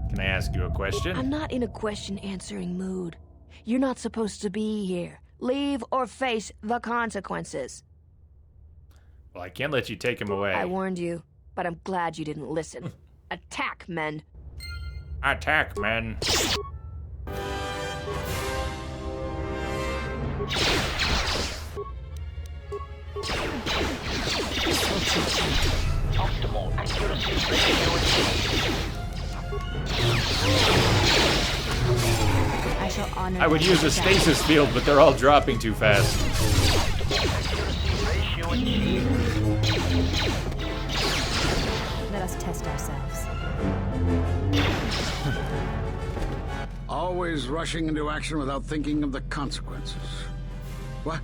Can I ask you a question? I'm not in a question-answering mood. You're not supposed to be here. Leave or face the consequences. Well, I can't let you take him away. I warned you, but I'm glad you didn't listen. Attack, men. Attack, men. Optimal accuracy ratio achieved. I shall honor. I would use a stasis field, but they're all dropping too fast. Let us test ourselves. Always rushing into action without thinking of the consequences. What?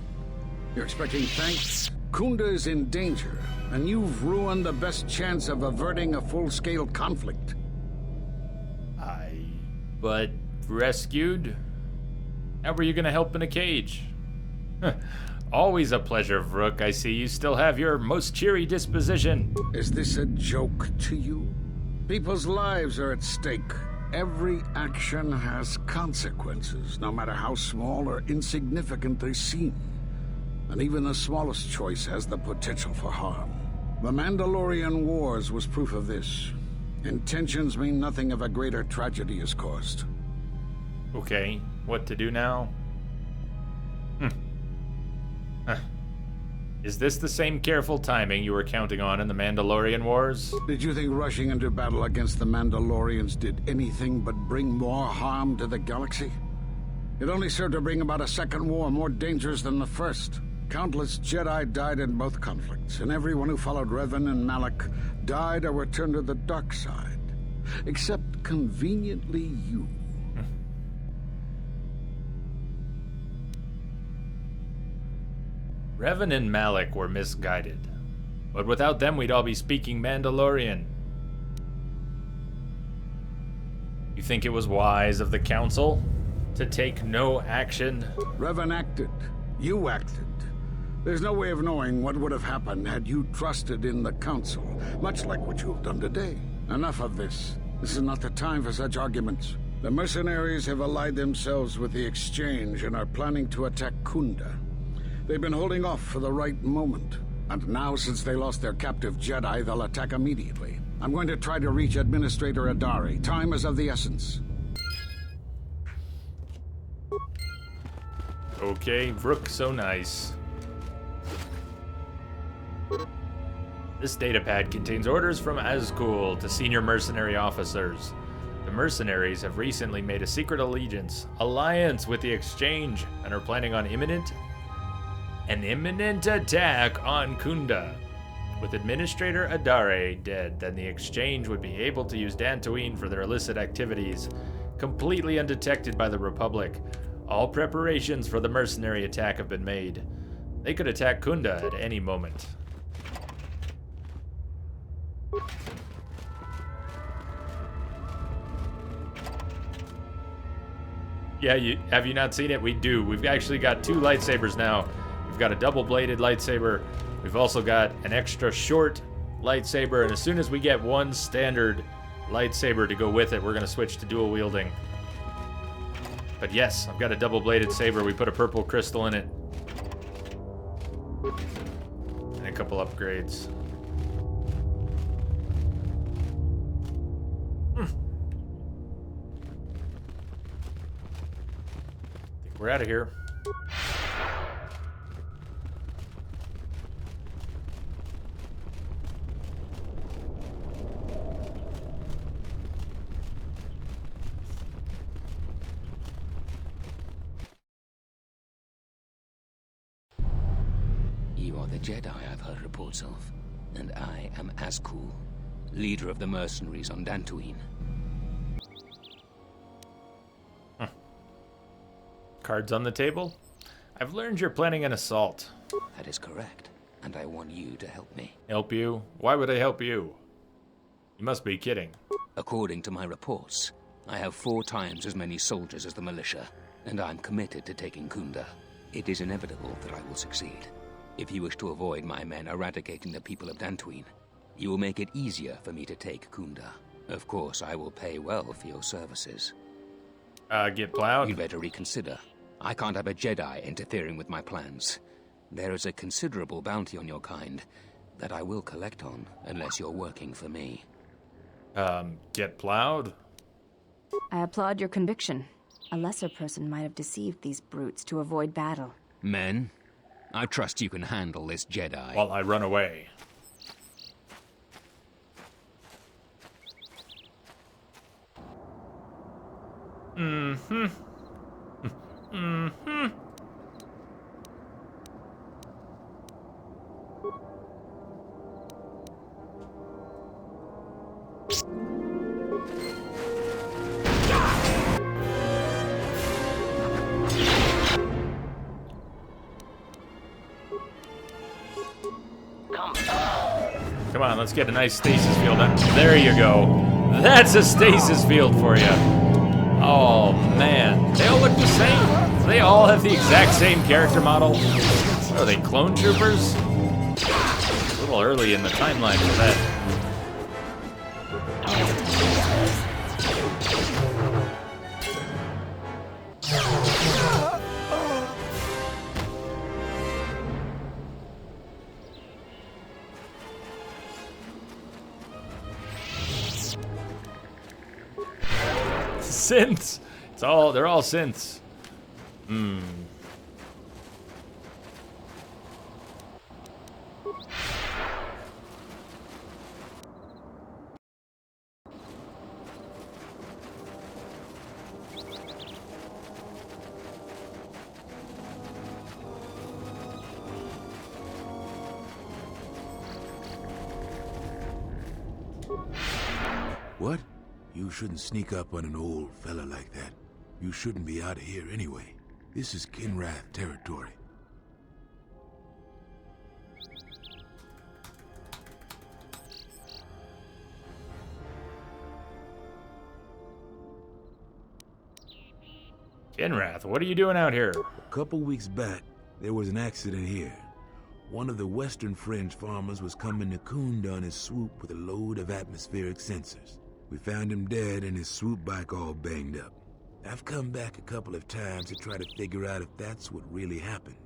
You're expecting thanks? Kunda is in danger, and you've ruined the best chance of averting a full-scale conflict. But rescued? How were you gonna help in a cage? Always a pleasure, Vrook. I see you still have your most cheery disposition. Is this a joke to you? People's lives are at stake. Every action has consequences, no matter how small or insignificant they seem. And even the smallest choice has the potential for harm. The Mandalorian Wars was proof of this. Intentions mean nothing if a greater tragedy is caused. Okay, what to do now? Is this the same careful timing you were counting on in the Mandalorian Wars? Did you think rushing into battle against the Mandalorians did anything but bring more harm to the galaxy? It only served to bring about a second war more dangerous than the first. Countless Jedi died in both conflicts, and everyone who followed Revan and Malak died or returned to the dark side. Except, conveniently, you. Revan and Malak were misguided. But without them, we'd all be speaking Mandalorian. You think it was wise of the Council to take no action? Revan acted. You acted. There's no way of knowing what would have happened had you trusted in the Council, much like what you've done today. Enough of this. This is not the time for such arguments. The mercenaries have allied themselves with the Exchange and are planning to attack Kunda. They've been holding off for the right moment. And now, since they lost their captive Jedi, they'll attack immediately. I'm going to try to reach Administrator Adari. Time is of the essence. Okay, Rook, so nice. This datapad contains orders from Azkul to senior mercenary officers. The mercenaries have recently made a secret alliance with the Exchange and are planning on an imminent attack on Kunda. With Administrator Adare dead, then the Exchange would be able to use Dantooine for their illicit activities, completely undetected by the Republic. All preparations for the mercenary attack have been made. They could attack Kunda at any moment. Yeah, have you not seen it? We do. We've actually got 2 lightsabers now. We've got a double-bladed lightsaber. We've also got an extra short lightsaber, and as soon as we get one standard lightsaber to go with it, we're going to switch to dual wielding. But yes, I've got a double-bladed saber. We put a purple crystal in it. And a couple upgrades. I think we're out of here. You are the Jedi I've heard reports of, and I am Azkul, leader of the mercenaries on Dantooine. Cards on the table? I've learned you're planning an assault. That is correct, and I want you to help me. Help you? Why would I help you? You must be kidding. According to my reports, I have 4 times as many soldiers as the militia, and I'm committed to taking Kunda. It is inevitable that I will succeed. If you wish to avoid my men eradicating the people of Dantooine, you will make it easier for me to take Kunda. Of course, I will pay well for your services. Get plowed? You'd better reconsider. I can't have a Jedi interfering with my plans. There is a considerable bounty on your kind that I will collect on unless you're working for me. Get plowed? I applaud your conviction. A lesser person might have deceived these brutes to avoid battle. Men, I trust you can handle this Jedi. While I run away. Mm-hmm. Mm-hmm. Come on, let's get a nice stasis field. There you go. That's a stasis field for you. Oh, man. They all look the same. They all have the exact same character model. What are they, clone troopers? A little early in the timeline for that. Synths. They're all synths. Hmm. What? You shouldn't sneak up on an old fella like that. You shouldn't be out of here anyway. This is Kinrath territory. Kinrath, what are you doing out here? A couple weeks back, there was an accident here. One of the Western Fringe farmers was coming to Kunda on his swoop with a load of atmospheric sensors. We found him dead and his swoop bike all banged up. I've come back a couple of times to try to figure out if that's what really happened.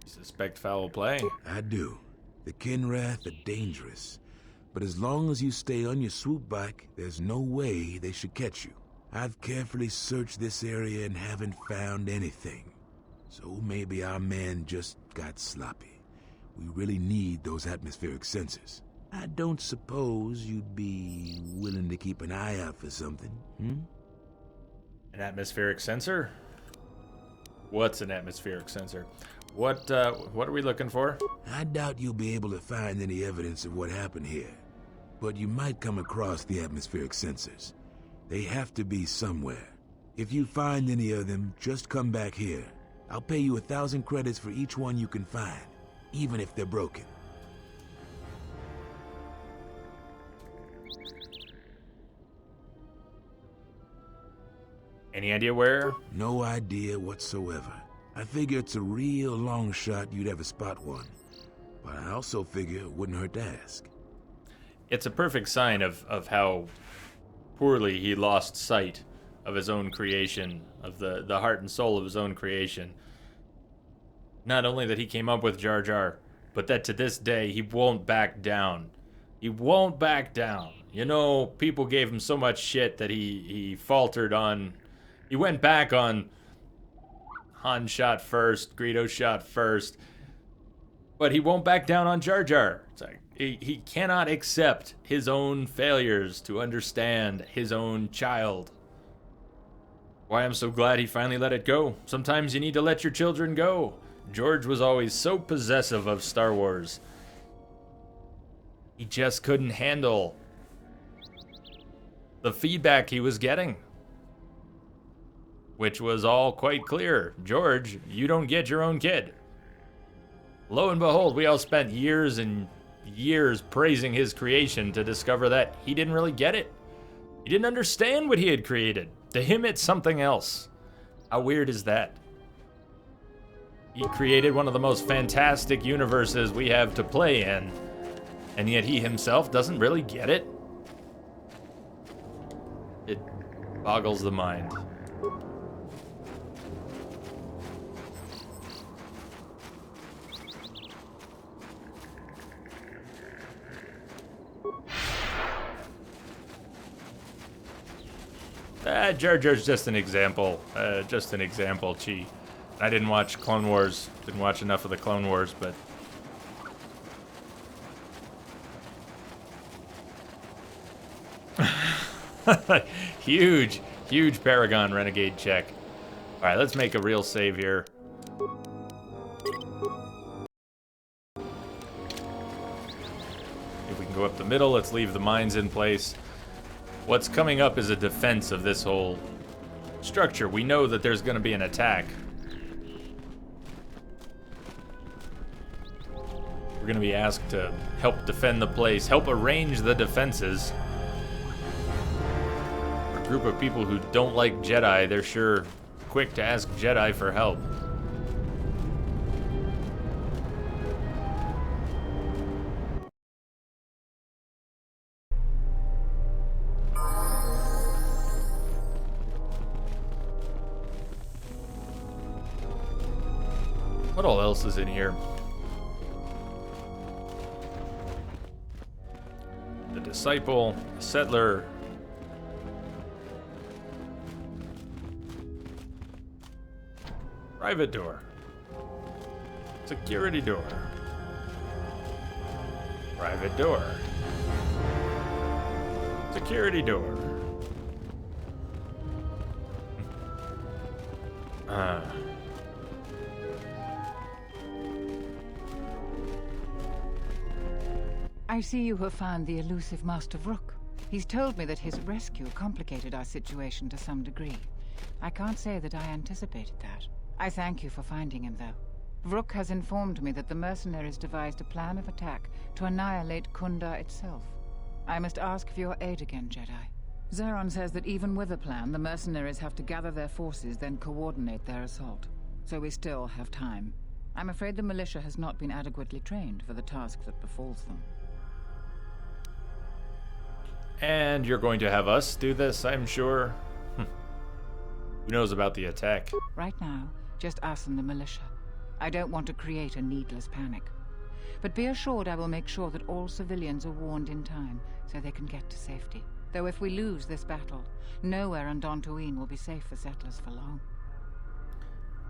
You suspect foul play? I do. The Kinrath are dangerous. But as long as you stay on your swoop bike, there's no way they should catch you. I've carefully searched this area and haven't found anything. So maybe our man just got sloppy. We really need those atmospheric sensors. I don't suppose you'd be willing to keep an eye out for something, hmm? An atmospheric sensor? What's an atmospheric sensor? What are we looking for? I doubt you'll be able to find any evidence of what happened here. But you might come across the atmospheric sensors. They have to be somewhere. If you find any of them, just come back here. I'll pay you 1,000 credits for each one you can find, even if they're broken. Any idea where? No idea whatsoever. I figure it's a real long shot you'd ever spot one. But I also figure it wouldn't hurt to ask. It's a perfect sign of how poorly he lost sight of his own creation, of the heart and soul of his own creation. Not only that he came up with Jar Jar, but that to this day he won't back down. He won't back down. You know, people gave him so much shit that he faltered on. He went back on Han shot first, Greedo shot first, but he won't back down on Jar Jar. It's like he cannot accept his own failures to understand his own child. Why I'm so glad he finally let it go. Sometimes you need to let your children go. George was always so possessive of Star Wars. He just couldn't handle the feedback he was getting, which was all quite clear. George, you don't get your own kid. Lo and behold, we all spent years and years praising his creation to discover that he didn't really get it. He didn't understand what he had created. To him, it's something else. How weird is that? He created one of the most fantastic universes we have to play in, and yet he himself doesn't really get it. It boggles the mind. Jar Jar's just an example. Chi. I didn't watch Clone Wars. Didn't watch enough of the Clone Wars, but huge Paragon Renegade check. All right, let's make a real save here. If we can go up the middle, let's leave the mines in place. What's coming up is a defense of this whole structure. We know that there's going to be an attack. We're going to be asked to help defend the place, help arrange the defenses. For a group of people who don't like Jedi, they're sure quick to ask Jedi for help. What all else is in here? The Disciple, Settler, Private door. Security door. Private door. Security door. I see you have found the elusive Master Vrook. He's told me that his rescue complicated our situation to some degree. I can't say that I anticipated that. I thank you for finding him, though. Vrook has informed me that the mercenaries devised a plan of attack to annihilate KotOR itself. I must ask for your aid again, Jedi. Zeron says that even with a plan, the mercenaries have to gather their forces, then coordinate their assault. So we still have time. I'm afraid the militia has not been adequately trained for the task that befalls them. And you're going to have us do this, I'm sure. Who knows about the attack? Right now, just us and the militia. I don't want to create a needless panic. But be assured I will make sure that all civilians are warned in time so they can get to safety. Though if we lose this battle, nowhere on Dantooine will be safe for settlers for long.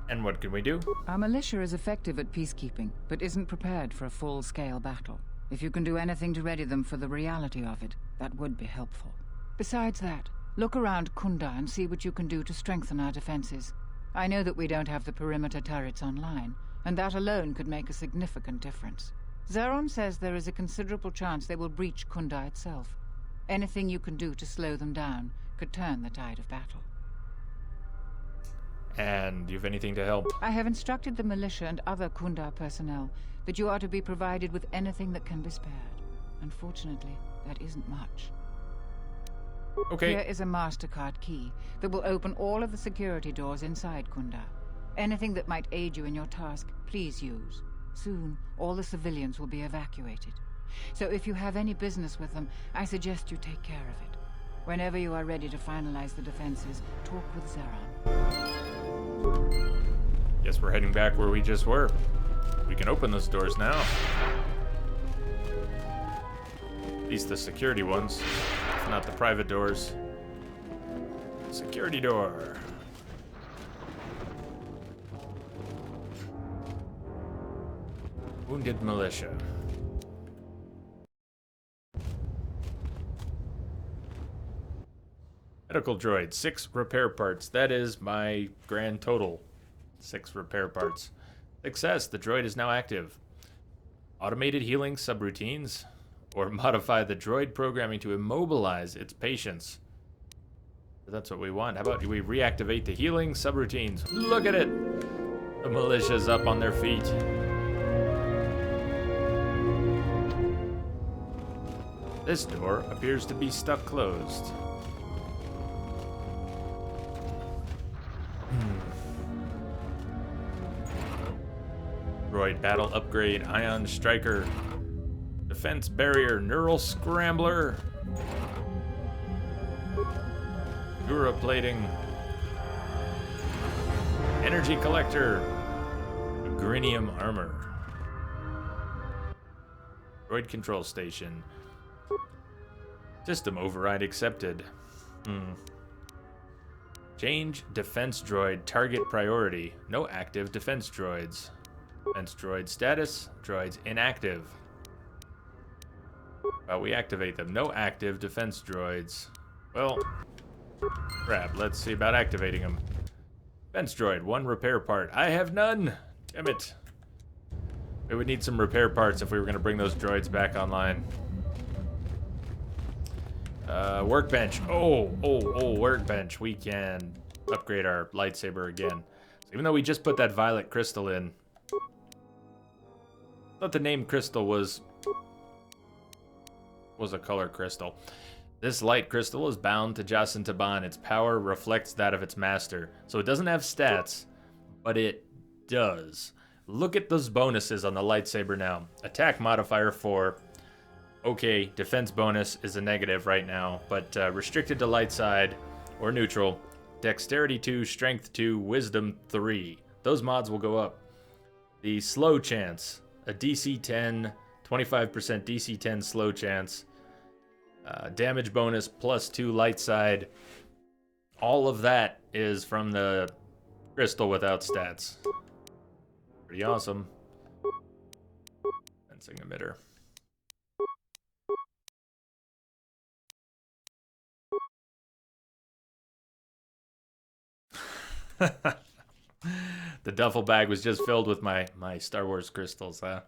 And what can we do? Our militia is effective at peacekeeping, but isn't prepared for a full-scale battle. If you can do anything to ready them for the reality of it, that would be helpful. Besides that, look around KotOR and see what you can do to strengthen our defenses. I know that we don't have the perimeter turrets online, and that alone could make a significant difference. Zeron says there is a considerable chance they will breach KotOR itself. Anything you can do to slow them down could turn the tide of battle. And do you have anything to help? I have instructed the militia and other KotOR personnel that you are to be provided with anything that can be spared. Unfortunately, that isn't much. Okay. Here is a MasterCard key that will open all of the security doors inside KotOR. Anything that might aid you in your task, please use. Soon, all the civilians will be evacuated. So if you have any business with them, I suggest you take care of it. Whenever you are ready to finalize the defenses, talk with Zeron. Guess we're heading back where we just were. We can open those doors now. At least the security ones, if not the private doors. Security door. Wounded militia. Medical droid, 6 repair parts. That is my grand total. 6 repair parts. Success, the droid is now active. Automated healing subroutines, or modify the droid programming to immobilize its patients. That's what we want. How about we reactivate the healing subroutines? Look at it! The militia's up on their feet. This door appears to be stuck closed. Droid battle upgrade, Ion Striker, defense barrier, neural scrambler, Dura plating, energy collector, Grinium armor, droid control station, system override accepted. Change defense droid target priority, no active defense droids. Defense droid status, droids inactive. We activate them. No active defense droids. Well, crap. Let's see about activating them. Defense droid, 1 repair part. I have none. Damn it. We would need some repair parts if we were going to bring those droids back online. Workbench. Oh, workbench. We can upgrade our lightsaber again. So even though we just put that violet crystal in, I thought the name crystal was a color crystal. This light crystal is bound to Jasin Taban. Its power reflects that of its master. So it doesn't have stats, but it does. Look at those bonuses on the lightsaber now. Attack modifier 4. Okay, defense bonus is a negative right now, but restricted to light side or neutral. Dexterity 2, strength 2, wisdom 3. Those mods will go up. The slow chance, a DC 10, 25% DC 10 slow chance. Damage bonus plus 2 light side. All of that is from the Crystal without stats. Pretty awesome. Fencing emitter. The duffel bag was just filled with my Star Wars crystals, huh?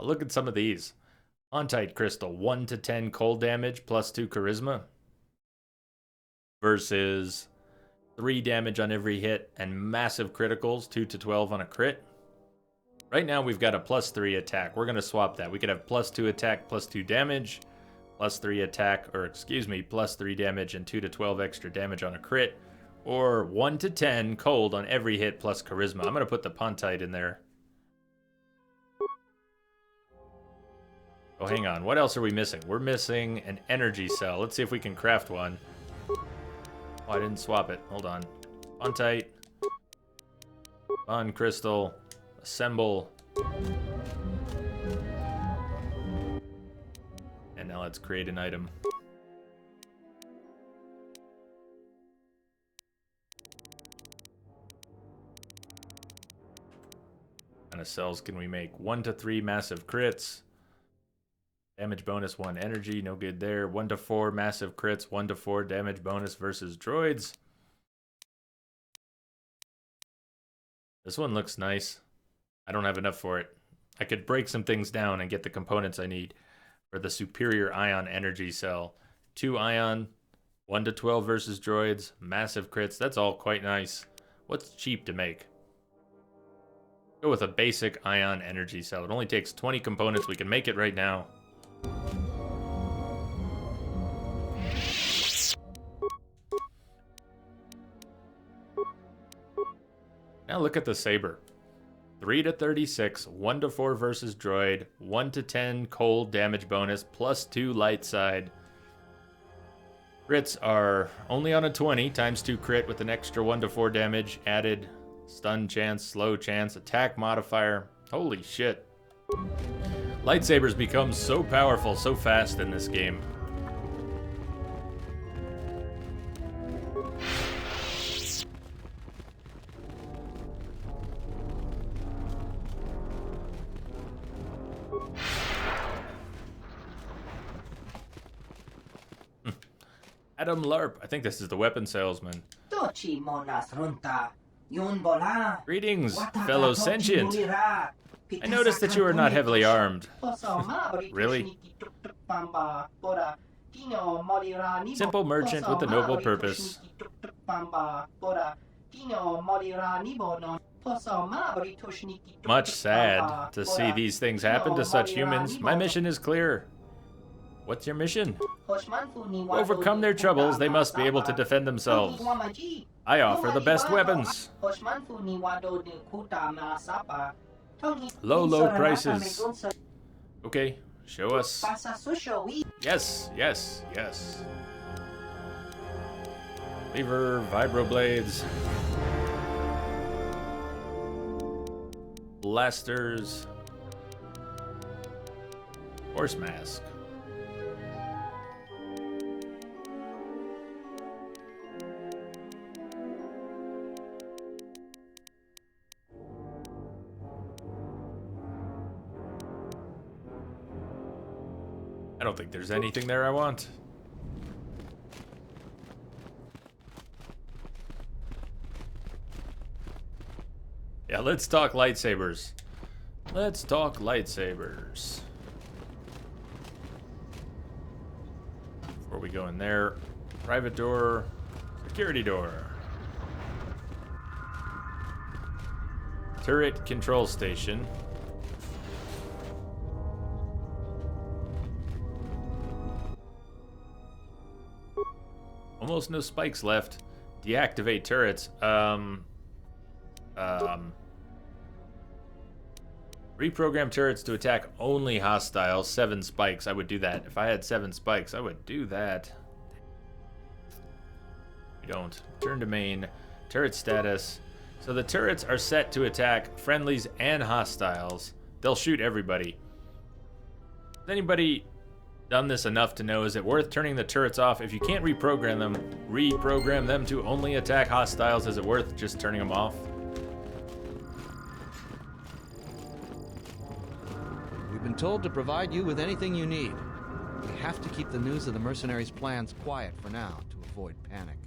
Look at some of these. On-tight crystal, 1 to 10 cold damage, plus 2 charisma. Versus 3 damage on every hit and massive criticals, 2 to 12 on a crit. Right now we've got a plus 3 attack. We're going to swap that. We could have plus 2 attack, plus 2 damage, plus 3 attack, or excuse me, plus 3 damage and 2 to 12 extra damage on a crit. Or 1 to 10 cold on every hit plus charisma. I'm going to put the Pontite in there. Oh, hang on. What else are we missing? We're missing an energy cell. Let's see if we can craft one. Oh, I didn't swap it. Hold on. Pontite. Bond crystal. Assemble. And now let's create an item. What kind of cells can we make? 1 to 3 massive crits. Damage bonus 1 energy, no good there. 1 to 4 massive crits, 1 to 4 damage bonus versus droids. This one looks nice. I don't have enough for it. I could break some things down and get the components I need for the superior ion energy cell. 2 ion, 1 to 12 versus droids, massive crits. That's all quite nice. What's cheap to make? Go with a basic ion energy cell. It only takes 20 components. We can make it right now. Now look at the saber. 3 to 36, 1 to 4 versus droid, 1 to 10 cold damage bonus, plus 2 light side. Crits are only on a 20, times 2 crit with an extra 1 to 4 damage added. Stun chance, slow chance, attack modifier. Holy shit. Lightsabers become so powerful so fast in this game. Adam Larp. I think this is the weapon salesman. Greetings, fellow sentient. I noticed that you are not heavily armed. Really? Simple merchant with a noble purpose. Much sad to see these things happen to such humans. My mission is clear. What's your mission? To overcome their troubles, they must be able to defend themselves. I offer the best weapons. Low prices. Okay, show us. Yes, yes, yes. Lever, vibroblades. Blasters. Horse mask. I don't think there's anything there I want. Yeah, let's talk lightsabers. Let's talk lightsabers. Before we go in there, private door, security door. Turret control station. Almost no spikes left. Deactivate turrets. Reprogram turrets to attack only hostiles. 7 spikes. I would do that. If I had 7 spikes, I would do that. We don't. Turn to main. Turret status. So the turrets are set to attack friendlies and hostiles. They'll shoot everybody. Does anybody done this enough to know, is it worth turning the turrets off? If you can't reprogram them to only attack hostiles, is it worth just turning them off? We've been told to provide you with anything you need. We have to keep the news of the mercenaries' plans quiet for now to avoid panic.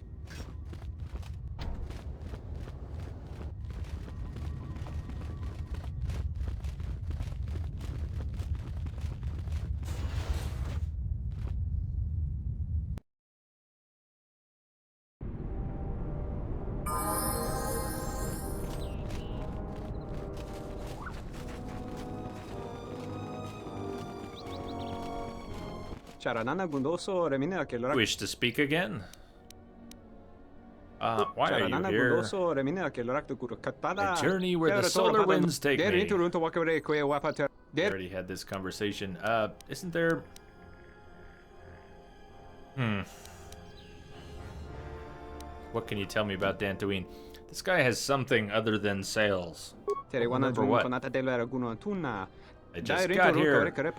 Wish to speak again? Why are you here? A journey where the solar winds take me. We already had this conversation. Isn't there... What can you tell me about Dantooine? This guy has something other than sales. Remember what? I just got here. It can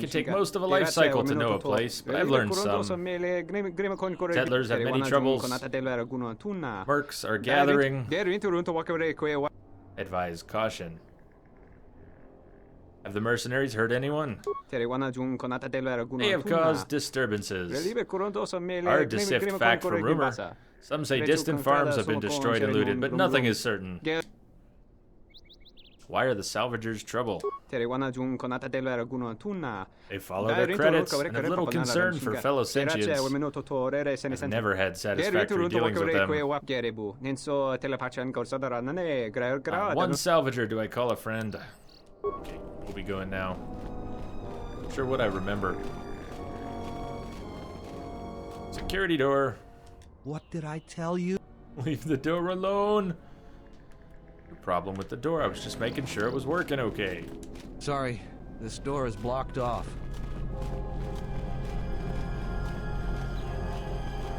take most of a life cycle to know a place, but I've learned some. Settlers have many troubles. Mercs are gathering. Advise caution. Have the mercenaries hurt anyone? They have caused disturbances. Hard to sift fact from rumor. Some say distant farms have been destroyed and looted, but nothing is certain. Why are the salvagers trouble? They follow their credits and have little concern for fellow sentients. I've never had satisfactory dealings with them. One salvager do I call a friend? Okay, we'll be going now. Not sure what I remember. Security door. What did I tell you? Leave the door alone. Problem with the door. I was just making sure it was working okay. Sorry, this door is blocked off.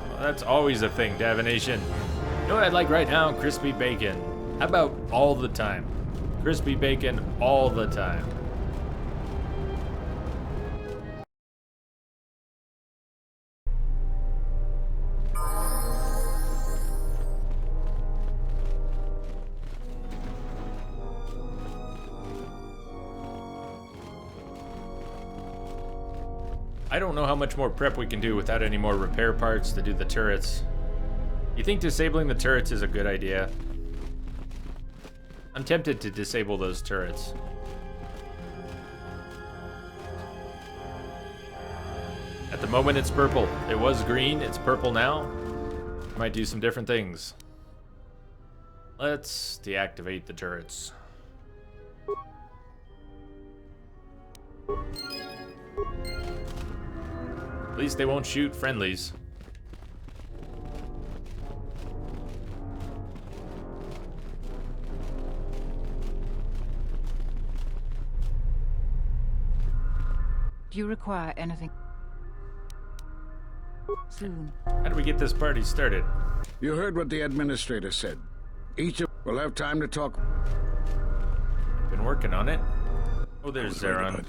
Well, that's always a thing, Davenation. You know what I'd like right now? Crispy bacon. How about all the time? Crispy bacon all the time. I don't know how much more prep we can do without any more repair parts to do the turrets. You think disabling the turrets is a good idea? I'm tempted to disable those turrets. At the moment it's purple. It was green, it's purple now. Might do some different things. Let's deactivate the turrets. At least they won't shoot friendlies. Do you require anything? Soon. How do we get this party started? You heard what the administrator said. Each of will have time to talk. Been working on it. Oh, there's Zeron.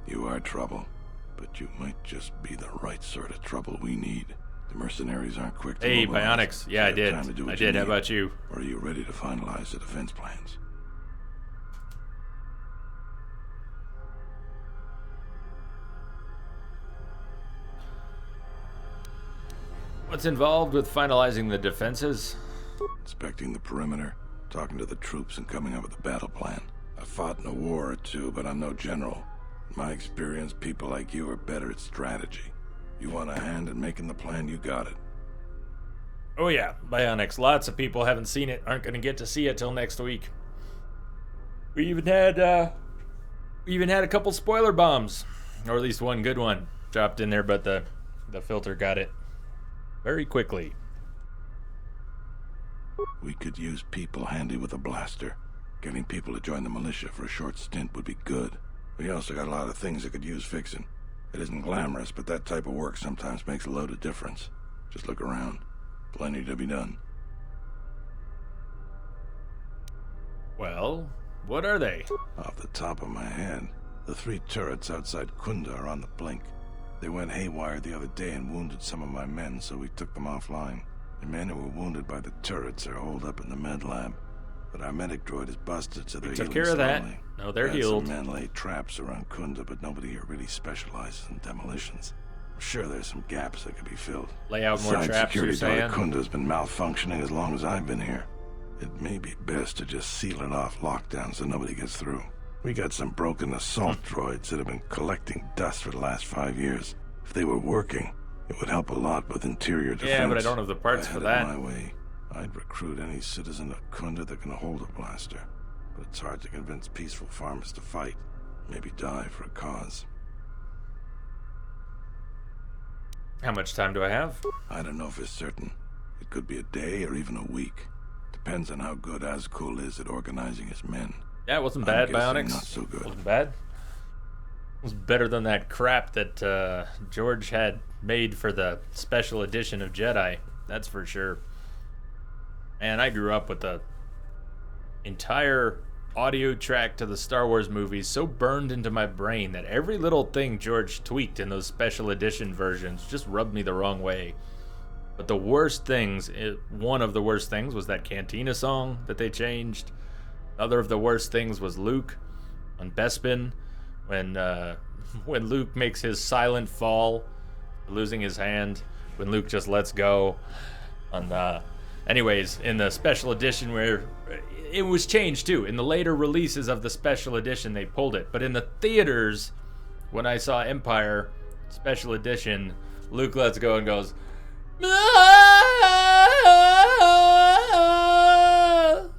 You are trouble. But you might just be the right sort of trouble we need. The mercenaries aren't quick to Hey, mobilize. Bionics. Yeah, I did. I did. How about you? Or are you ready to finalize the defense plans? What's involved with finalizing the defenses? Inspecting the perimeter, talking to the troops, and coming up with a battle plan. I've fought in a war or two, but I'm no general. In my experience, people like you are better at strategy. You want a hand in making the plan, you got it. Oh yeah, Bionics. Lots of people haven't seen it, aren't going to get to see it till next week. We even had a couple spoiler bombs, or at least one good one dropped in there, but the filter got it very quickly. We could use people handy with a blaster. Getting people to join the militia for a short stint would be good. We also got a lot of things that could use fixing. It isn't glamorous, but that type of work sometimes makes a load of difference. Just look around. Plenty to be done. Well, what are they? Off the top of my head, the 3 turrets outside Kunda are on the blink. They went haywire the other day and wounded some of my men, so we took them offline. The men who were wounded by the turrets are holed up in the med lab. But our medic droid is busted, so they're healing took care of that. slowly. No, they're Had healed. Some men laid traps around Kunda, but nobody here really specializes in demolitions. I'm sure there's some gaps that could be filled. Lay out more Besides, traps, you're security door saying? at Kunda has been malfunctioning as long as I've been here. It may be best to just seal it off lockdown so nobody gets through. We got some broken assault droids that have been collecting dust for the last 5 years. If they were working, it would help a lot with interior defense. Yeah, but I don't have the parts for that. My way, I'd recruit any citizen of Kunda that can hold a blaster. But it's hard to convince peaceful farmers to fight, maybe die for a cause. How much time do I have? I don't know for certain. It could be a day or even a week. Depends on how good Azkul is at organizing his men. Yeah, it wasn't bad, Bionics. Not so good. Wasn't bad. It was better than that crap that George had made for the special edition of Jedi. That's for sure. And I grew up with the entire audio track to the Star Wars movies so burned into my brain that every little thing George tweaked in those special edition versions just rubbed me the wrong way. But the worst things, one of the worst things was that Cantina song that they changed. Other of the worst things was Luke on Bespin when Luke makes his silent fall, losing his hand, when Luke just lets go. Anyways, in the special edition where it was changed too. In the later releases of the special edition, they pulled it. But in the theaters, when I saw Empire special edition, Luke lets go and goes,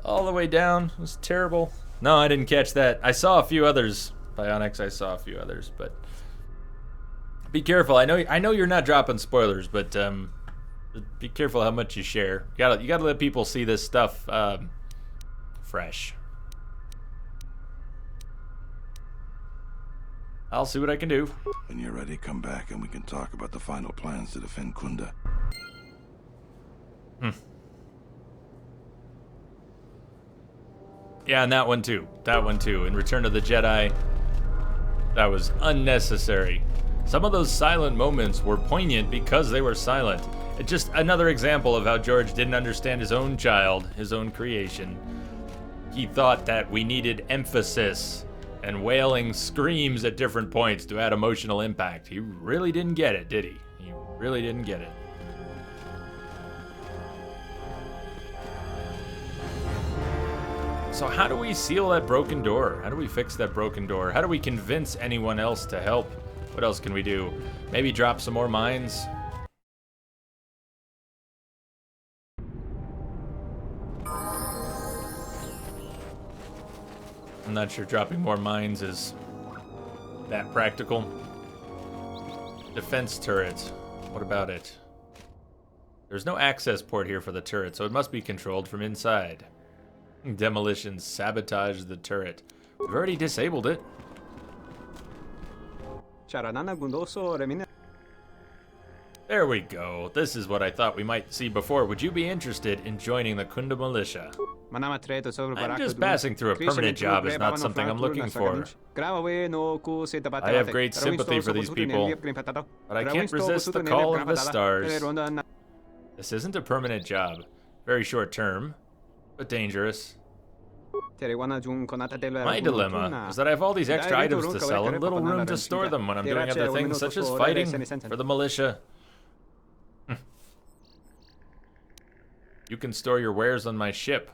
all the way down. It was terrible. No, I didn't catch that. I saw a few others. Bionics, I saw a few others, but be careful. I know you're not dropping spoilers, but be careful how much you share. You gotta let people see this stuff fresh. I'll see what I can do. When you're ready, come back and we can talk about the final plans to defend Kunda. Yeah, and that one too. In Return of the Jedi, that was unnecessary. Some of those silent moments were poignant because they were silent. It's just another example of how George didn't understand his own child, his own creation. He thought that we needed emphasis and wailing screams at different points to add emotional impact. He really didn't get it, did he? He really didn't get it. So how do we seal that broken door? How do we fix that broken door? How do we convince anyone else to help? What else can we do? Maybe drop some more mines? I'm not sure dropping more mines is that practical. Defense turret. What about it? There's no access port here for the turret, so it must be controlled from inside. Demolition sabotage the turret. We've already disabled it. There we go. This is what I thought we might see before. Would you be interested in joining the Kunda militia? I'm just passing through. A permanent job is not something I'm looking for. I have great sympathy for these people, but I can't resist the call of the stars. This isn't a permanent job. Very short term, but dangerous. My dilemma is that I have all these extra items to sell and little room to store them when I'm doing other things such as fighting for the militia. You can store your wares on my ship.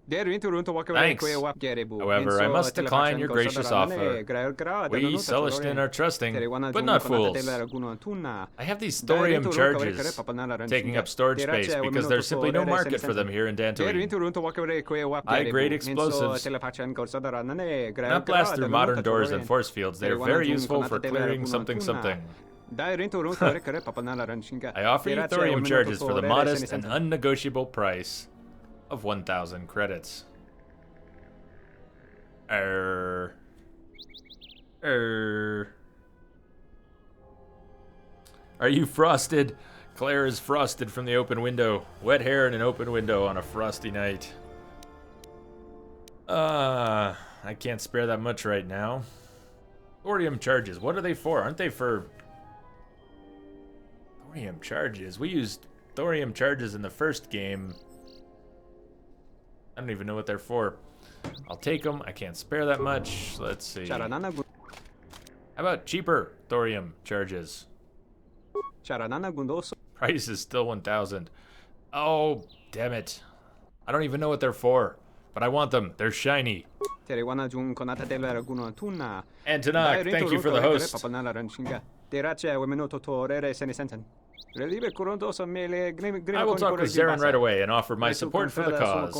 Thanks. However, I must decline your gracious offer. We Celestian are trusting, but not fools. I have these thorium charges taking up storage space because there's simply no market for them here in Dantooine. High-grade explosives not blast through modern doors and force fields. They are very useful for clearing something. I offer you thorium charges for the modest and unnegotiable price of 1,000 credits. Are you frosted? Claire is frosted from the open window. Wet hair in an open window on a frosty night. I can't spare that much right now. Thorium charges, what are they for? Aren't they for Thorium charges. We used thorium charges in the first game. I don't even know what they're for. I'll take them. I can't spare that much. Let's see. How about cheaper thorium charges? Price is still 1,000. Oh, damn it. I don't even know what they're for, but I want them. They're shiny. Antonak, thank you for the host. I will talk with Zarin right away and offer my support for the cause.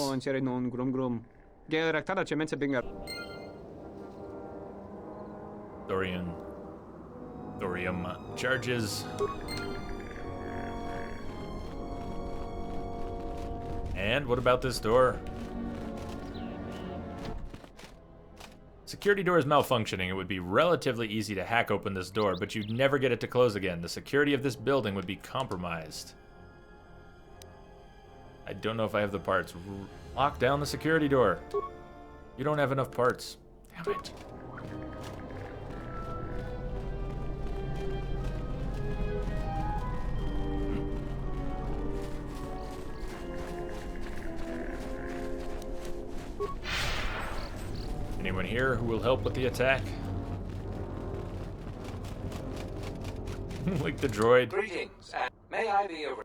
Thorium charges. And what about this door? Security door is malfunctioning. It would be relatively easy to hack open this door, but you'd never get it to close again. The security of this building would be compromised. I don't know if I have the parts. Lock down the security door. You don't have enough parts. Damn it. Anyone here who will help with the attack? Like the droid. Greetings, and may I be over?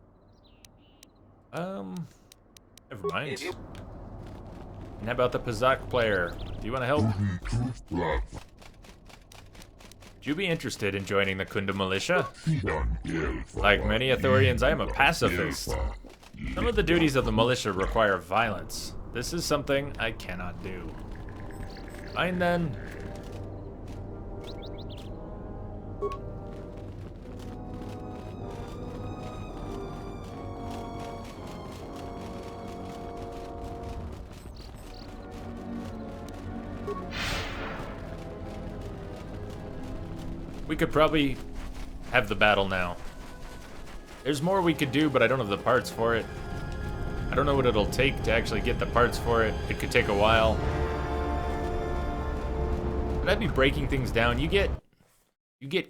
Never mind. And how about the Pazak player? Do you want to help? Would you be interested in joining the Kunda militia? Like many Ithorians, I am a pacifist. Some of the duties of the militia require violence. This is something I cannot do. Fine then. We could probably have the battle now. There's more we could do, but I don't have the parts for it. I don't know what it'll take to actually get the parts for it. It could take a while. But I'd be breaking things down. You get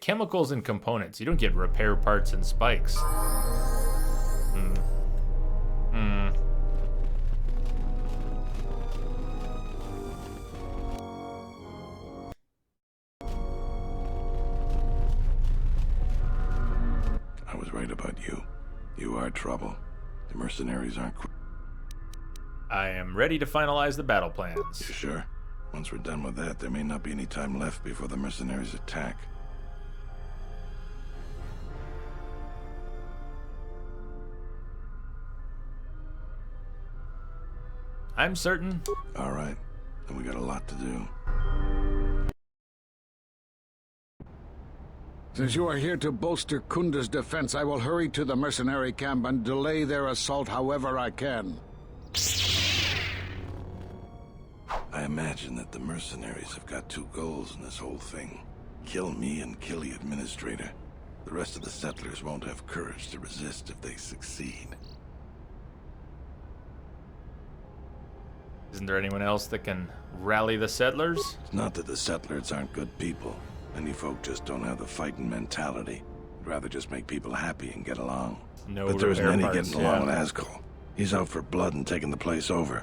chemicals and components. You don't get repair parts and spikes. I was right about you. You are trouble. The mercenaries aren't... I am ready to finalize the battle plans. You sure? Once we're done with that, there may not be any time left before the mercenaries attack. I'm certain. All right. Then we got a lot to do. Since you are here to bolster Kunda's defense, I will hurry to the mercenary camp and delay their assault however I can. I imagine that the mercenaries have got two goals in this whole thing. Kill me and kill the administrator. The rest of the settlers won't have courage to resist if they succeed. Isn't there anyone else that can rally the settlers? It's not that the settlers aren't good people. Many folk just don't have the fighting mentality. They'd rather just make people happy and get along. No, but there isn't any parts, getting along with Askel. He's out for blood and taking the place over.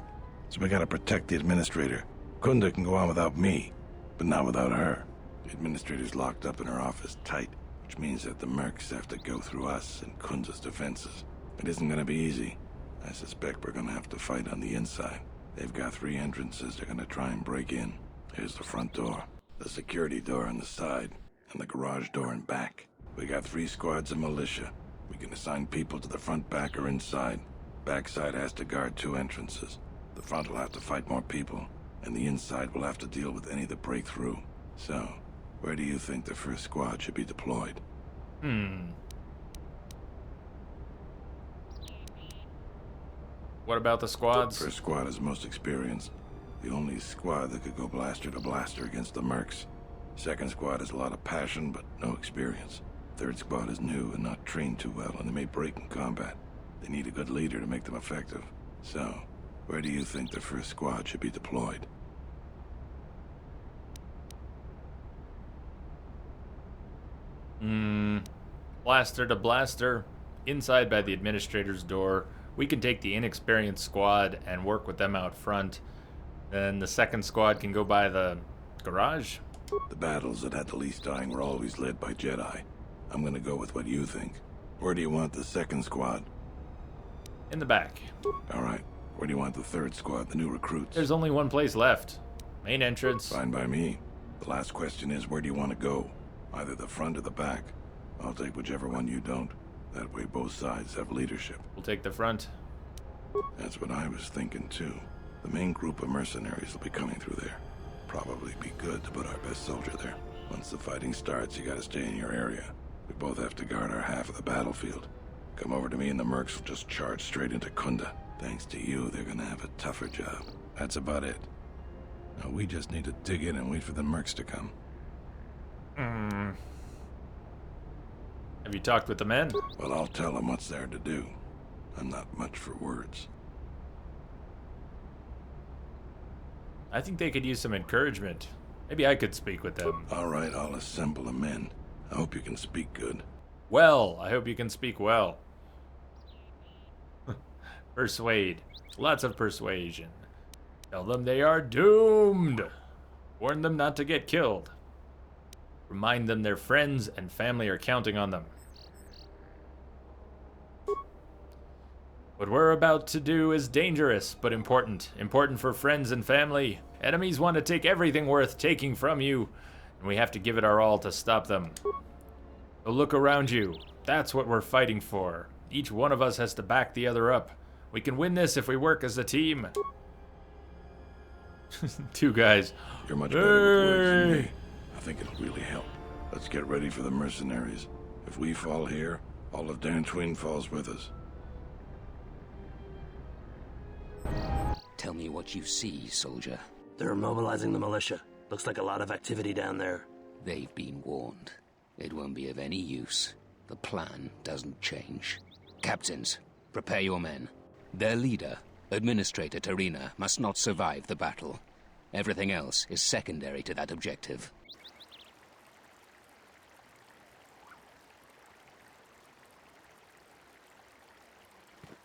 So we gotta protect the administrator. Kunda can go on without me, but not without her. The administrator's locked up in her office tight, which means that the mercs have to go through us and Kunda's defenses. It isn't gonna be easy. I suspect we're gonna have to fight on the inside. They've got 3 entrances they're gonna try and break in. Here's the front door, the security door on the side, and the garage door in back. We got 3 squads of militia. We can assign people to the front, back, or inside. Backside has to guard 2 entrances. The front will have to fight more people, and the inside will have to deal with any that break through. So, where do you think the first squad should be deployed? What about the squads? First squad is most experienced. The only squad that could go blaster to blaster against the mercs. Second squad has a lot of passion, but no experience. Third squad is new and not trained too well, and they may break in combat. They need a good leader to make them effective. So, where do you think the first squad should be deployed? blaster to blaster. Inside by the administrator's door. We can take the inexperienced squad and work with them out front. Then the second squad can go by the garage. The battles that had the least dying were always led by Jedi. I'm gonna go with what you think. Where do you want the second squad? In the back. Alright. Where do you want the third squad, the new recruits? There's only one place left. Main entrance. Fine by me. The last question is, where do you want to go? Either the front or the back. I'll take whichever one you don't. That way both sides have leadership. We'll take the front. That's what I was thinking too. The main group of mercenaries will be coming through there. Probably be good to put our best soldier there. Once the fighting starts, you gotta stay in your area. We both have to guard our half of the battlefield. Come over to me and the mercs will just charge straight into Kunda. Thanks to you, they're gonna have a tougher job. That's about it. Now we just need to dig in and wait for the mercs to come. Have you talked with the men? Well, I'll tell them what's there to do. I'm not much for words. I think they could use some encouragement. Maybe I could speak with them. Alright, I'll assemble the men. I hope you can speak good. Well, I hope you can speak well. Persuade. Lots of persuasion. Tell them they are doomed. Warn them not to get killed. Remind them their friends and family are counting on them. What we're about to do is dangerous, but important. Important for friends and family. Enemies want to take everything worth taking from you, and we have to give it our all to stop them. So look around you. That's what we're fighting for. Each one of us has to back the other up. We can win this if we work as a team. Two guys. You're much better with words than me. I think it'll really help. Let's get ready for the mercenaries. If we fall here, all of Dantooine falls with us. Tell me what you see, soldier. They're mobilizing the militia. Looks like a lot of activity down there. They've been warned. It won't be of any use. The plan doesn't change. Captains, prepare your men. Their leader, Administrator Tarina, must not survive the battle. Everything else is secondary to that objective.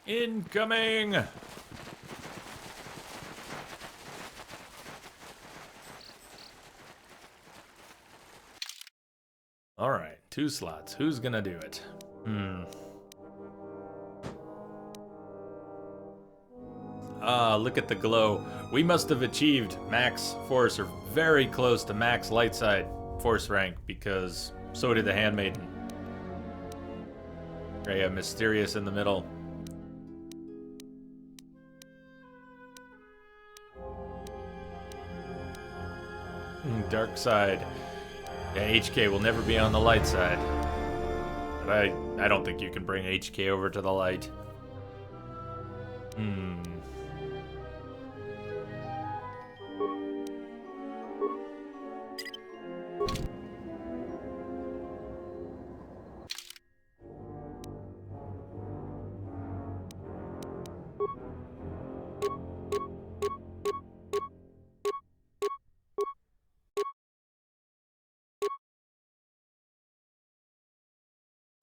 Incoming! Alright, 2 slots. Who's gonna do it? Ah, look at the glow. We must have achieved max force, or very close to max light side force rank, because so did the Handmaiden. Right, you have Mysterious in the middle. Dark side. Yeah, HK will never be on the light side. But I don't think you can bring HK over to the light.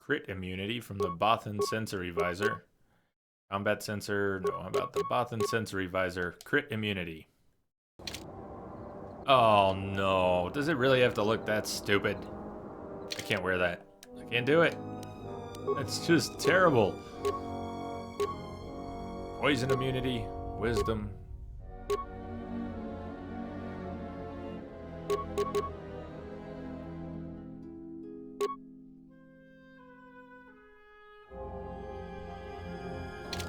Crit immunity from the Bothan sensory visor. Combat sensor, no, how about the Bothan sensory visor? Crit immunity. Oh no, does it really have to look that stupid? I can't wear that. I can't do it. That's just terrible. Poison immunity, wisdom.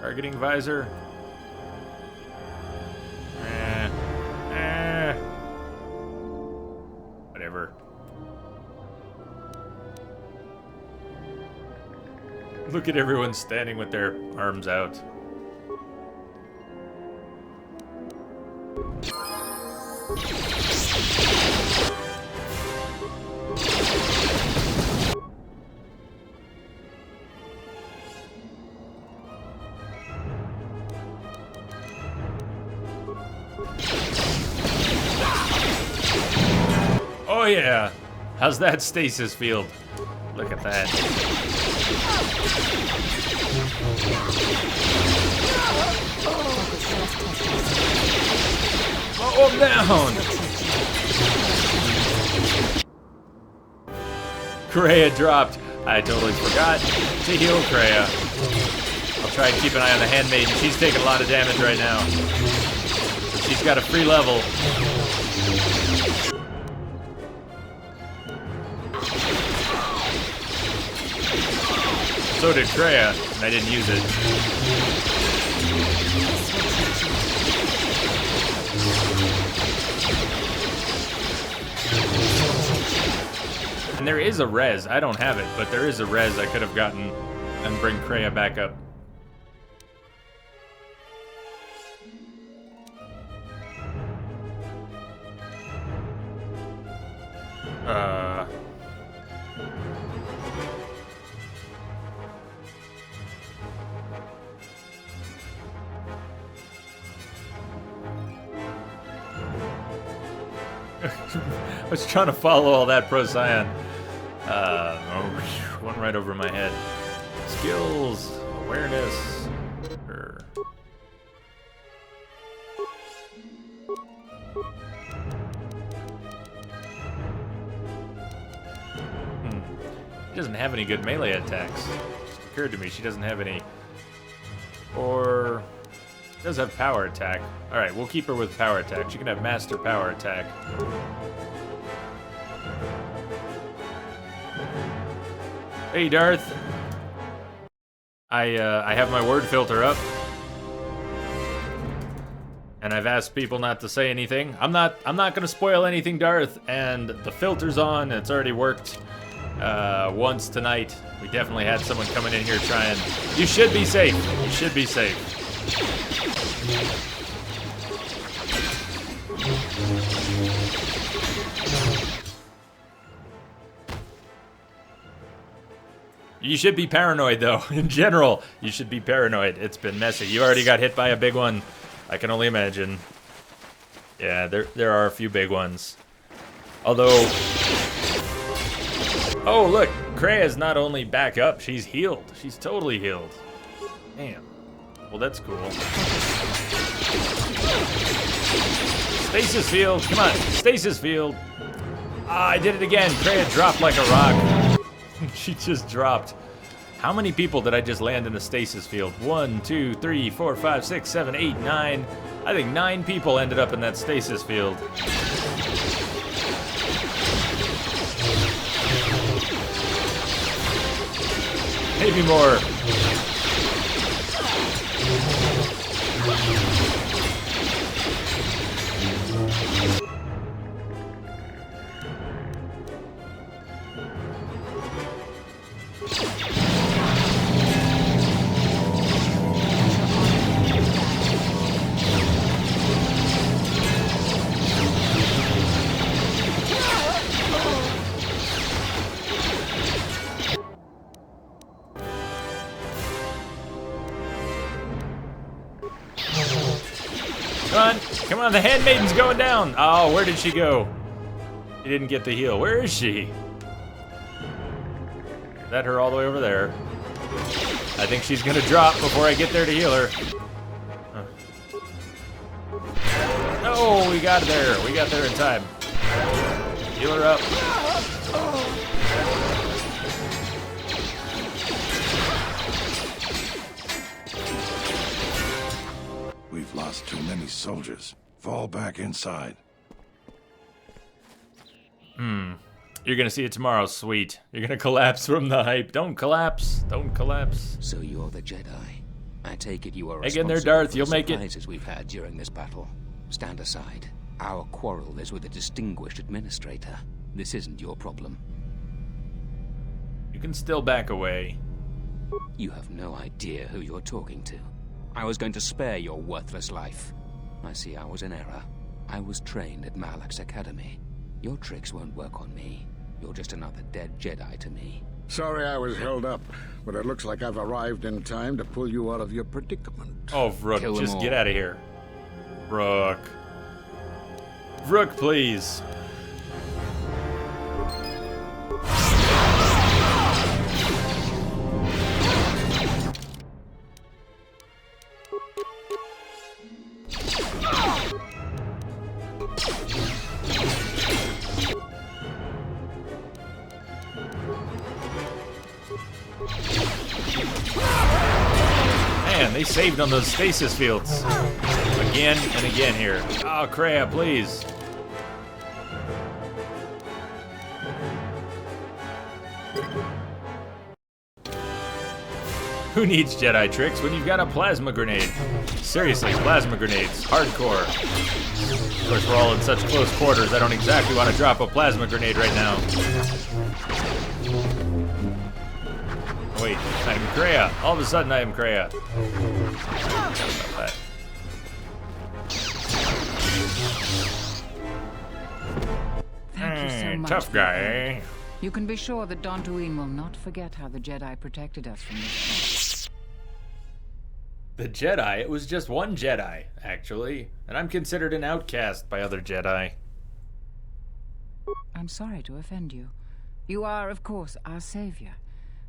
Targeting visor. Whatever. Look at everyone standing with their arms out. Oh yeah, How's that stasis field? Look at that. Oh, I'm down! Kreia dropped. I totally forgot to heal Kreia. I'll try and keep an eye on the handmaiden. She's taking a lot of damage right now. But she's got a free level. So did Kreia, and I didn't use it. And there is a res. I don't have it, but there is a res I could have gotten and bring Kreia back up. I was trying to follow all that Procyon. One right over my head. Skills, awareness. She doesn't have any good melee attacks. Just occurred to me she doesn't have any. Or does have power attack. Alright, we'll keep her with power attack. She can have master power attack. Hey Darth. I have my word filter up. And I've asked people not to say anything. I'm not gonna spoil anything, Darth, and the filter's on, and it's already worked once tonight. We definitely had someone coming in here trying. You should be safe. You should be safe. You should be paranoid, though. In general, you should be paranoid. It's been messy. You already got hit by a big one. I can only imagine. Yeah, there are a few big ones. Although... Oh, look. Kreia's not only back up, she's healed. She's totally healed. Damn. Well, that's cool. Stasis field. Come on. Stasis field. Ah, I did it again. Kreia dropped like a rock. She just dropped. How many people did I just land in a stasis field? 1, 2, 3, 4, 5, 6, 7, 8, 9. I think 9 people ended up in that stasis field. Maybe more. Come on, the handmaiden's going down. Oh, where did she go? She didn't get the heal. Where is she? Is that her all the way over there? I think she's gonna drop before I get there to heal her. Huh. Oh, we got there. We got there in time. Heal her up. We've lost too many soldiers. Fall back inside. You're gonna see it tomorrow, sweet. You're gonna collapse from the hype. Don't collapse. Don't collapse. So you're the Jedi. I take it you are Hang in there, responsible Darth. for You'll the make it. surprises we've had during this battle. Stand aside. Our quarrel is with a distinguished administrator. This isn't your problem. You can still back away. You have no idea who you're talking to. I was going to spare your worthless life. I see I was in error. I was trained at Malak's academy. Your tricks won't work on me. You're just another dead Jedi to me. Sorry I was held up, but it looks like I've arrived in time to pull you out of your predicament. Oh, Rook, just get out of here. Rook. Rook, please. they saved on those stasis fields. Again and again here. Oh, Kreia, please. Who needs Jedi tricks when you've got a plasma grenade? Seriously, plasma grenades. Hardcore. Of course, we're all in such close quarters, I don't exactly want to drop a plasma grenade right now. Wait, I'm Kreia. All of a sudden, I am Kreia. Thank you so much. Tough guy, eh? You can be sure that Dantooine will not forget how the Jedi protected us from this place. The Jedi? It was just one Jedi, actually. And I'm considered an outcast by other Jedi. I'm sorry to offend you. You are, of course, our savior,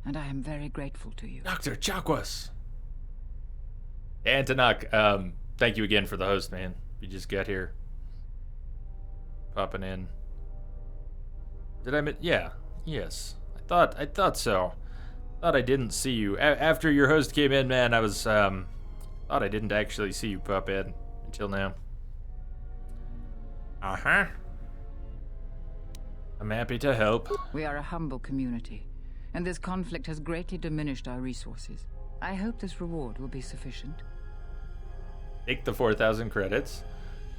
and I am very grateful to you. Dr. Chakwas! Antonok, thank you again for the host, man. You just got here. Popping in. Did I yeah. Yes. I thought so. Thought I didn't see you. After your host came in, man, I was, thought I didn't actually see you pop in until now. Uh-huh. I'm happy to help. We are a humble community, and this conflict has greatly diminished our resources. I hope this reward will be sufficient. Take the 4,000 credits.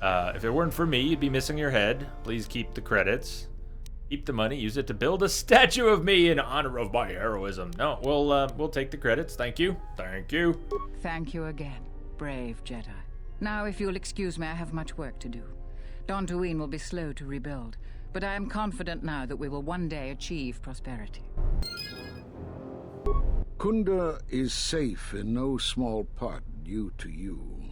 If it weren't for me, you'd be missing your head. Please keep the credits. Keep the money, use it to build a statue of me in honor of my heroism. No, we'll take the credits. Thank you. Thank you. Thank you again, brave Jedi. Now, if you'll excuse me, I have much work to do. Dantooine will be slow to rebuild, but I am confident now that we will one day achieve prosperity. Kunda is safe in no small part due to you.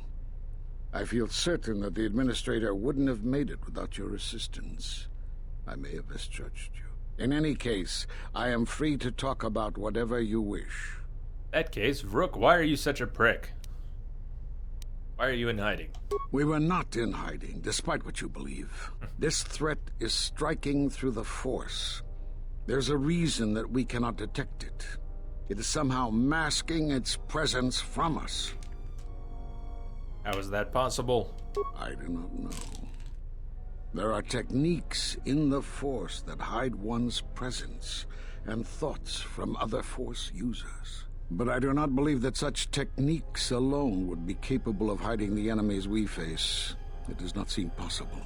I feel certain that the Administrator wouldn't have made it without your assistance. I may have misjudged you. In any case, I am free to talk about whatever you wish. That case, Vrook, why are you such a prick? Why are you in hiding? We were not in hiding, despite what you believe. This threat is striking through the Force. There's a reason that we cannot detect it. It is somehow masking its presence from us. How is that possible? I do not know. There are techniques in the Force that hide one's presence and thoughts from other Force users. But I do not believe that such techniques alone would be capable of hiding the enemies we face. It does not seem possible.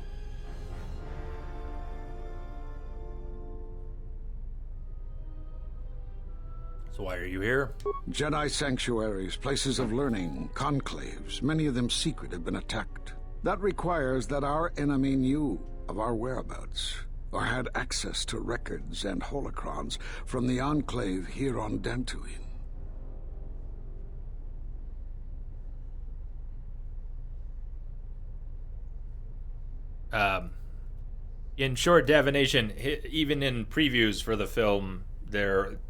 So why are you here? Jedi sanctuaries, places of learning, conclaves, many of them secret, have been attacked. That requires that our enemy knew of our whereabouts, or had access to records and holocrons from the Enclave here on Dantooine. In short divination, even in previews for the film,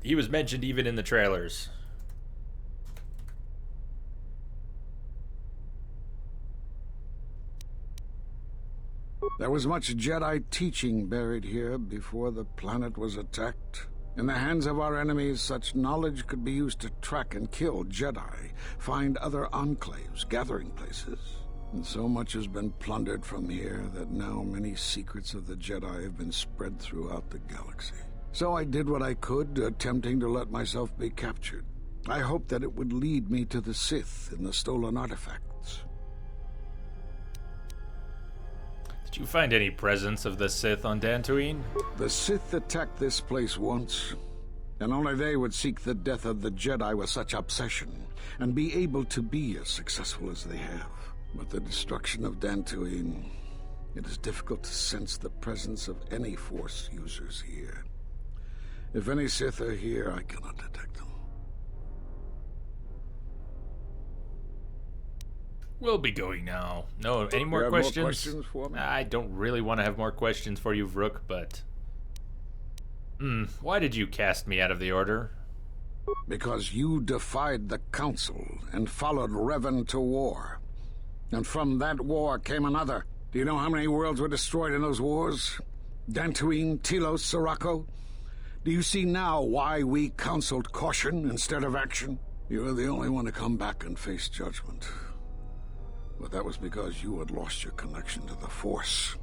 he was mentioned even in the trailers. There was much Jedi teaching buried here before the planet was attacked. In the hands of our enemies, such knowledge could be used to track and kill Jedi, find other enclaves, gathering places. And so much has been plundered from here that now many secrets of the Jedi have been spread throughout the galaxy. So I did what I could, attempting to let myself be captured. I hoped that it would lead me to the Sith and the stolen artifacts. Did you find any presence of the Sith on Dantooine? The Sith attacked this place once, and only they would seek the death of the Jedi with such obsession, and be able to be as successful as they have. With the destruction of Dantooine, it is difficult to sense the presence of any Force users here. If any Sith are here, I cannot detect them. We'll be going now. No, any more questions? More questions for me? I don't really want to have more questions for you, Vrook, but... why did you cast me out of the Order? Because you defied the Council and followed Revan to war. And from that war came another. Do you know how many worlds were destroyed in those wars? Dantooine, Telos, Sirocco? Do you see now why we counseled caution instead of action? You were the only one to come back and face judgment. But that was because you had lost your connection to the Force.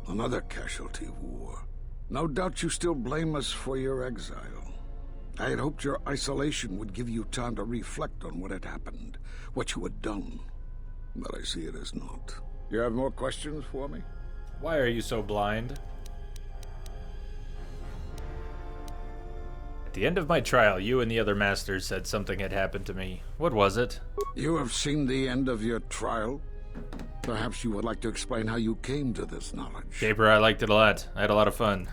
Another casualty of war. No doubt you still blame us for your exile. I had hoped your isolation would give you time to reflect on what had happened, what you had done. But I see it as not. You have more questions for me? Why are you so blind? At the end of my trial, you and the other masters said something had happened to me. What was it? You have seen the end of your trial? Perhaps you would like to explain how you came to this knowledge. Caper, I liked it a lot. I had a lot of fun.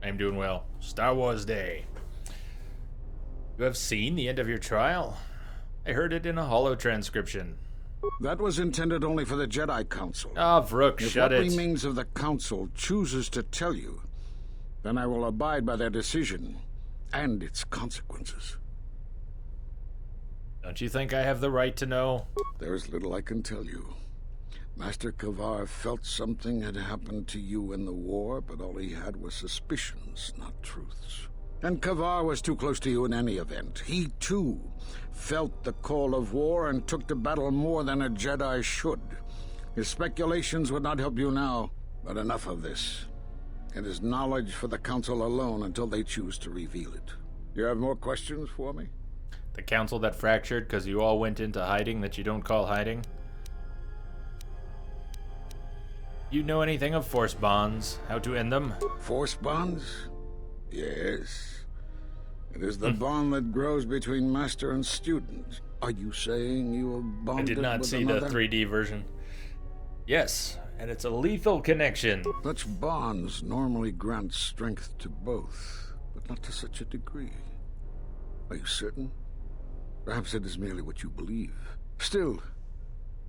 I'm doing well. Star Wars Day. You have seen the end of your trial? I heard it in a holo transcription. That was intended only for the Jedi Council. Ah, Vrook, shut it. If what remains of the Council chooses to tell you, then I will abide by their decision and its consequences. Don't you think I have the right to know? There is little I can tell you. Master KotOR felt something had happened to you in the war, but all he had was suspicions, not truths. And KotOR was too close to you in any event. He, too, felt the call of war and took to battle more than a Jedi should. His speculations would not help you now, but enough of this. It is knowledge for the Council alone until they choose to reveal it. You have more questions for me? The Council that fractured because you all went into hiding that you don't call hiding? You know anything of Force bonds? How to end them? Force bonds? Yes. It is the bond that grows between master and student. Are you saying you are bonded I did not with see another? the 3D version. Yes, and it's a lethal connection. Such bonds normally grant strength to both, but not to such a degree. Are you certain? Perhaps it is merely what you believe. Still,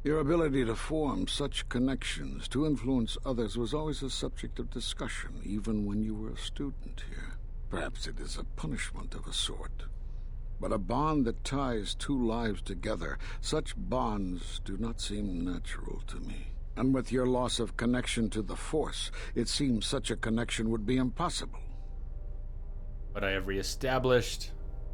your ability to form such connections, to influence others, was always a subject of discussion, even when you were a student here. Perhaps it is a punishment of a sort. But a bond that ties two lives together, such bonds do not seem natural to me. And with your loss of connection to the Force, it seems such a connection would be impossible. But I have reestablished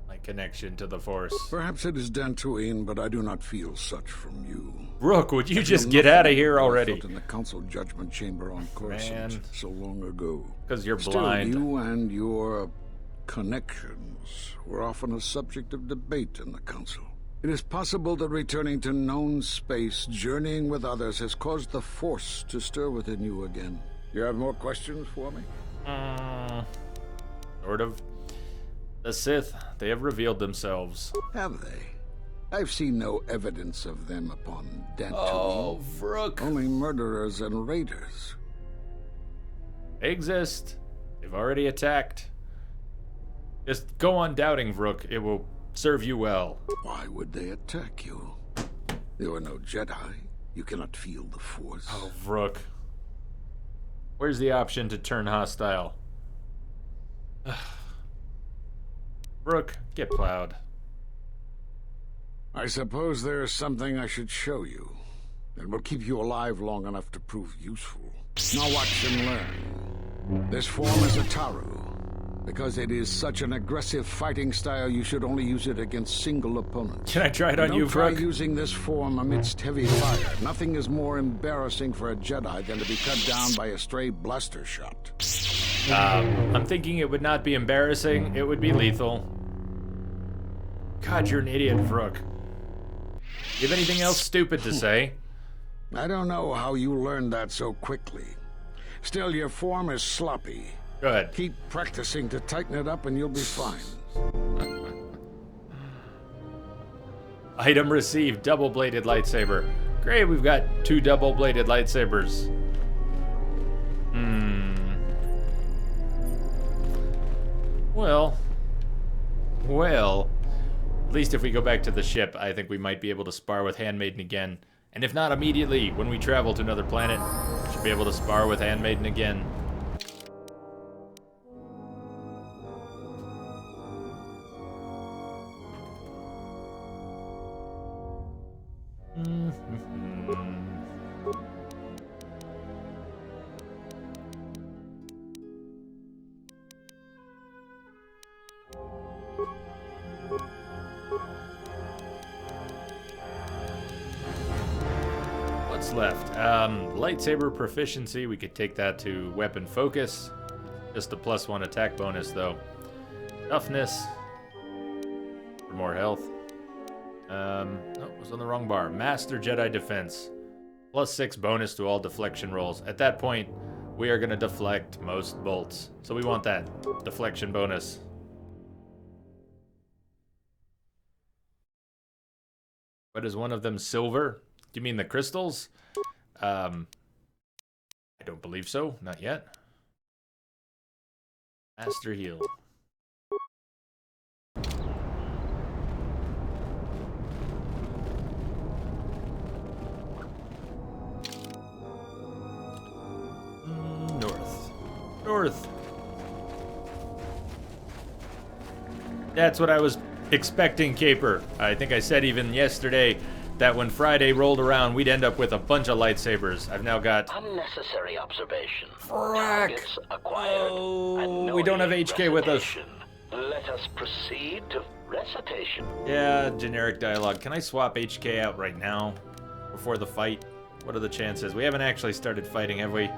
my connection to the Force. Perhaps it is Dantooine, but I do not feel such from you. Rook, would you just get out of here already? I felt in the Council Judgment Chamber on Coruscant so long ago. Because you're Still, blind. you and your connections were often a subject of debate in the Council. It is possible that returning to known space, journeying with others, has caused the Force to stir within you again. You have more questions for me? Sort of. The Sith, they have revealed themselves. Have they? I've seen no evidence of them upon Dantooine. Oh, Vrook. Only murderers and raiders. They exist. They've already attacked. Just go on doubting, Vrook. It will serve you well. Why would they attack you? You are no Jedi. You cannot feel the Force. Oh, Vrook. Where's the option to turn hostile? Vrook, get plowed. I suppose there is something I should show you. It will keep you alive long enough to prove useful. Now watch and learn. This form is a Taru. Because it is such an aggressive fighting style, you should only use it against single opponents. Can I try it on you, Don't try Vrook? using this form amidst heavy fire. Nothing is more embarrassing for a Jedi than to be cut down by a stray blaster shot. I'm thinking it would not be embarrassing. It would be lethal. God, you're an idiot, Vrook. You have anything else stupid to say? I don't know how you learned that so quickly. Still, your form is sloppy. Good. Keep practicing to tighten it up and you'll be fine. Item received, double-bladed lightsaber. Great, we've got 2 double-bladed lightsabers. Well, at least if we go back to the ship, I think we might be able to spar with Handmaiden again. And if not immediately, when we travel to another planet, we should be able to spar with Handmaiden again. What's left? Lightsaber proficiency. We could take that to weapon focus. Just a +1 attack bonus, though. Toughness. For more health. Oh, it was on the wrong bar. Master Jedi Defense. +6 bonus to all deflection rolls. At that point, we are going to deflect most bolts. So we want that deflection bonus. What is one of them silver? Do you mean the crystals? I don't believe so. Not yet. Master heal. North. That's what I was expecting, Caper. I think I said even yesterday that when Friday rolled around, we'd end up with a bunch of lightsabers. I've now got... Unnecessary observation. Frack. Targets acquired. Oh, we don't have HK with us. Let us proceed to recitation. Yeah, generic dialogue. Can I swap HK out right now? Before the fight? What are the chances? We haven't actually started fighting, have we?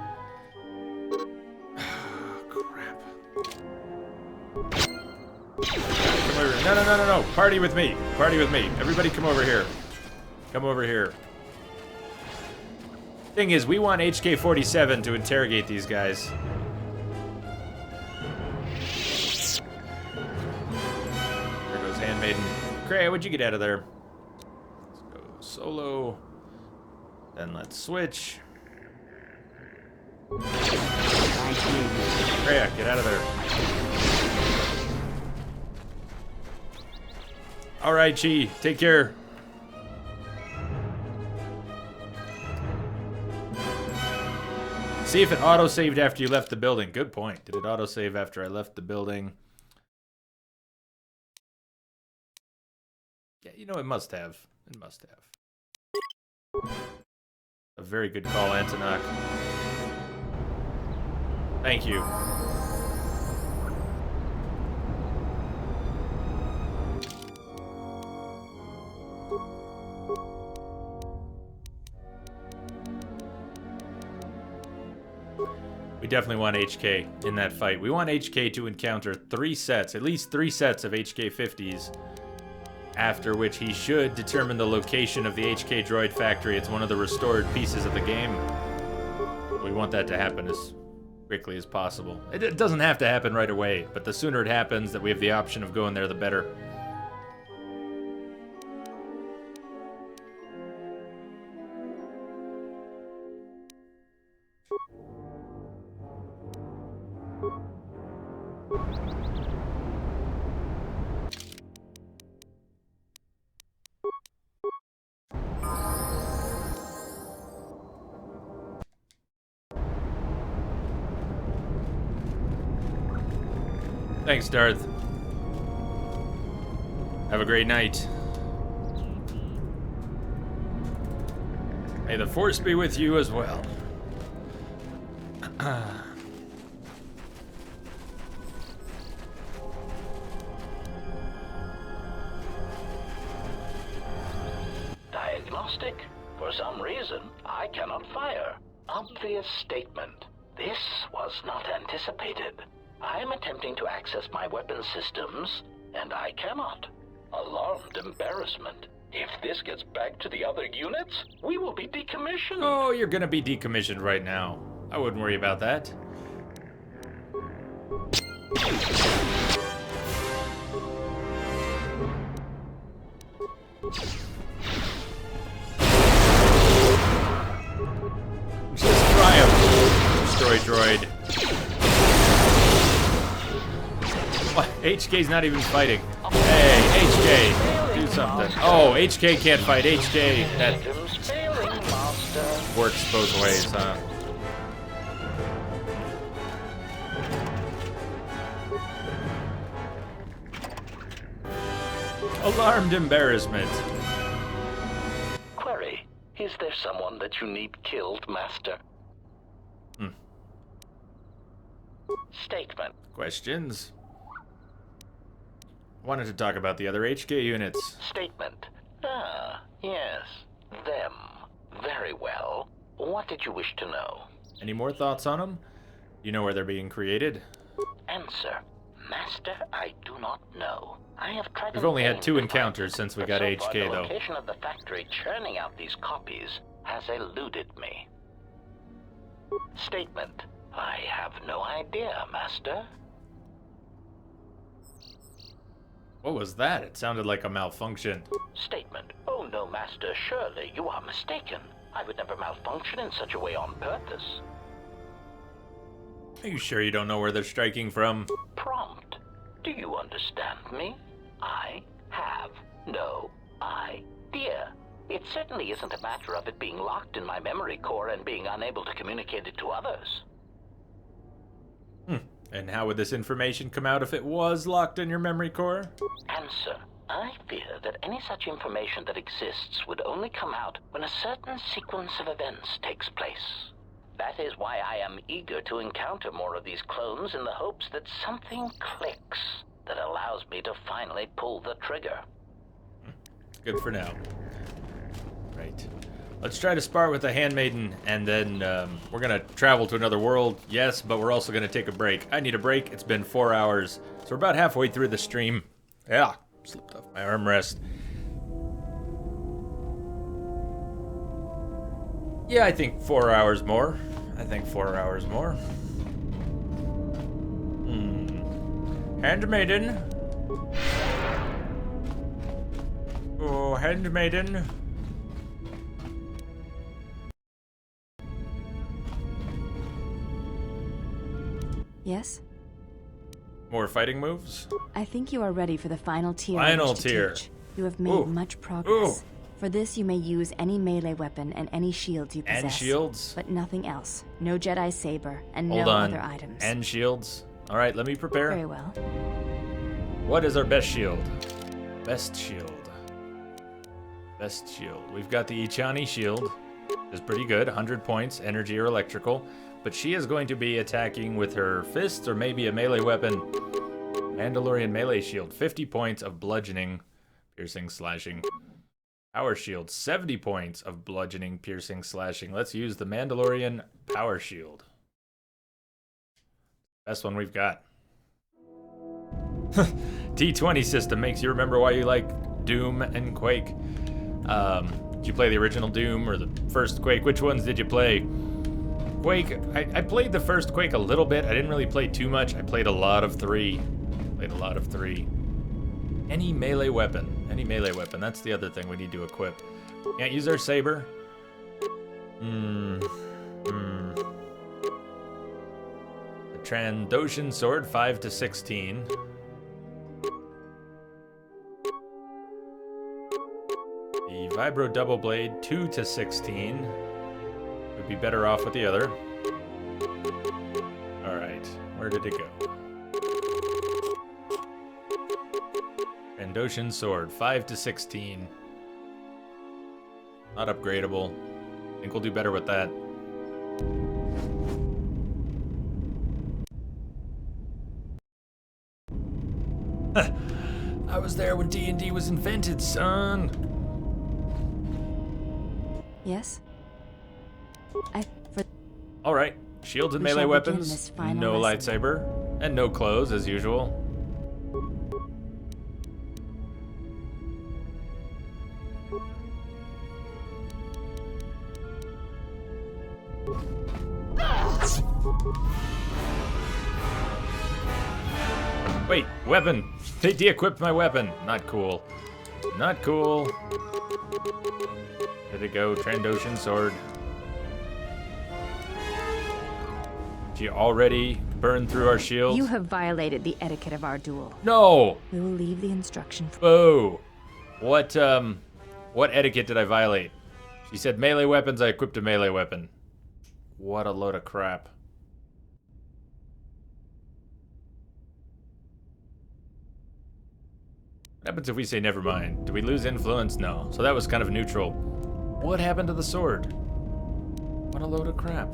No. Party with me. Party with me. Everybody come over here. Come over here. Thing is, we want HK-47 to interrogate these guys. There goes Handmaiden. Cray, what'd you get out of there? Let's go solo. Then let's switch. Freya, get out of there. Alright, Chi. Take care. See if it auto-saved after you left the building. Good point. Did it auto-save after I left the building? Yeah, you know, it must have. It must have. A very good call, Antonok. Thank you. We definitely want HK in that fight. We want HK to encounter at least three sets of HK-50s, after which he should determine the location of the HK droid factory. It's one of the restored pieces of the game. We want that to happen as quickly as possible. It doesn't have to happen right away, but the sooner it happens that we have the option of going there, the better. Thanks, Darth. Have a great night. May the Force be with you as well. Diagnostic? For some reason, I cannot fire. Obvious statement. This was not anticipated. I am attempting to access my weapon systems, and I cannot. Alarmed embarrassment. If this gets back to the other units, we will be decommissioned. Oh, you're gonna be decommissioned right now. I wouldn't worry about that. Just triumph. Destroy droid. What? HK's not even fighting. Hey, HK, do something. Oh, HK can't fight. HK, that works both ways, huh? Alarmed embarrassment. Query, is there someone that you need killed, Master? Statement. Questions? Wanted to talk about the other HK units. Statement. Ah, yes. Them. Very Very well. What did you wish to know? Any more thoughts on them? You know where they're being created? Answer. Master, I do not know. I have tried. We've only had 2 encounters since we got so far, HK, the though. location of the factory churning out these copies has eluded me. Statement. I have no idea, Master. What was that? It sounded like a malfunction. Statement. Oh no, Master, surely you are mistaken. I would never malfunction in such a way on purpose. Are you sure you don't know where they're striking from? Prompt. Do you understand me? I have no idea. It certainly isn't a matter of it being locked in my memory core and being unable to communicate it to others. And how would this information come out if it was locked in your memory core? Answer. I fear that any such information that exists would only come out when a certain sequence of events takes place. That is why I am eager to encounter more of these clones in the hopes that something clicks that allows me to finally pull the trigger. Good for now. Right. Let's try to spar with the Handmaiden, and then we're going to travel to another world, yes, but we're also going to take a break. I need a break. It's been 4 hours, so we're about halfway through the stream. Yeah, slipped off my armrest. Yeah, I think 4 hours more. Handmaiden. Oh, Handmaiden. Yes? More fighting moves? I think you are ready for the final tier. Final I wish to tier. teach. You have made Ooh. much progress. Ooh. For this, you may use any melee weapon and any shields you possess. And shields? But nothing else. No Jedi saber, and Hold no on. other items. And shields? Alright, let me prepare. Very well. What is our best shield? Best shield. Best shield. We've got the Ichani shield. It's pretty good. 100 points, energy or electrical. But she is going to be attacking with her fists or maybe a melee weapon. Mandalorian melee shield. 50 points of bludgeoning, piercing, slashing. Power shield. 70 points of bludgeoning, piercing, slashing. Let's use the Mandalorian power shield. Best one we've got. T20 system makes you remember why you like Doom and Quake. Did you play the original Doom or the first Quake? Which ones did you play? Quake, I played the first Quake a little bit. I didn't really play too much. I played a lot of 3. Any melee weapon. That's the other thing we need to equip. Can't use our saber. The Trandoshan sword, 5 to 16. The Vibro double blade, 2 to 16. Would be better off with the other. Alright, where did it go? Trandoshan sword, 5 to 16. Not upgradable. I think we'll do better with that. I was there when D&D was invented, son. Yes? All right. Shields and We melee shall begin weapons. this final No lesson. lightsaber. And no clothes, as usual. Wait, weapon! They de-equipped my weapon. Not cool. Not cool. There it go, Trandoshan sword. She already burned through our shield. You have violated the etiquette of our duel. No! We will leave the instruction for... Boo! What etiquette did I violate? She said melee weapons, I equipped a melee weapon. What a load of crap. What happens if we say never mind? Do we lose influence? No. So that was kind of neutral. What happened to the sword? What a load of crap.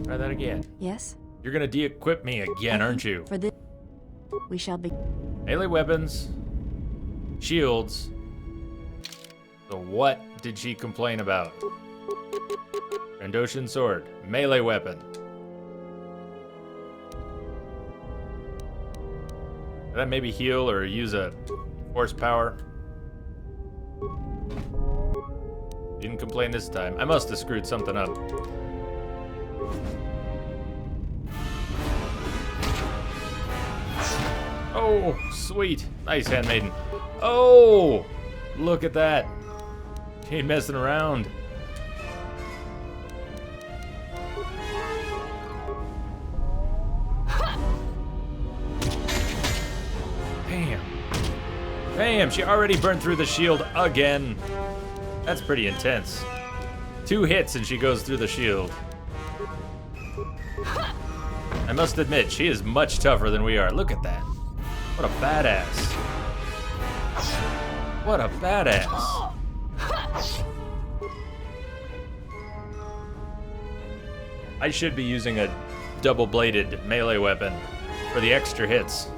Try that again. Yes? You're gonna de-equip me again, aren't you? For this, we shall be... Melee weapons, shields, So what did she complain about? Trandoshan sword. Melee weapon. Did I maybe heal or use a force power? Didn't complain this time. I must have screwed something up. Oh, sweet. Nice, handmaiden. Oh, look at that. She ain't messing around. Damn. Damn, she already burned through the shield again. That's pretty intense. 2 hits and she goes through the shield. I must admit, she is much tougher than we are. Look at that. What a badass. What a badass. I should be using a double-bladed melee weapon for the extra hits.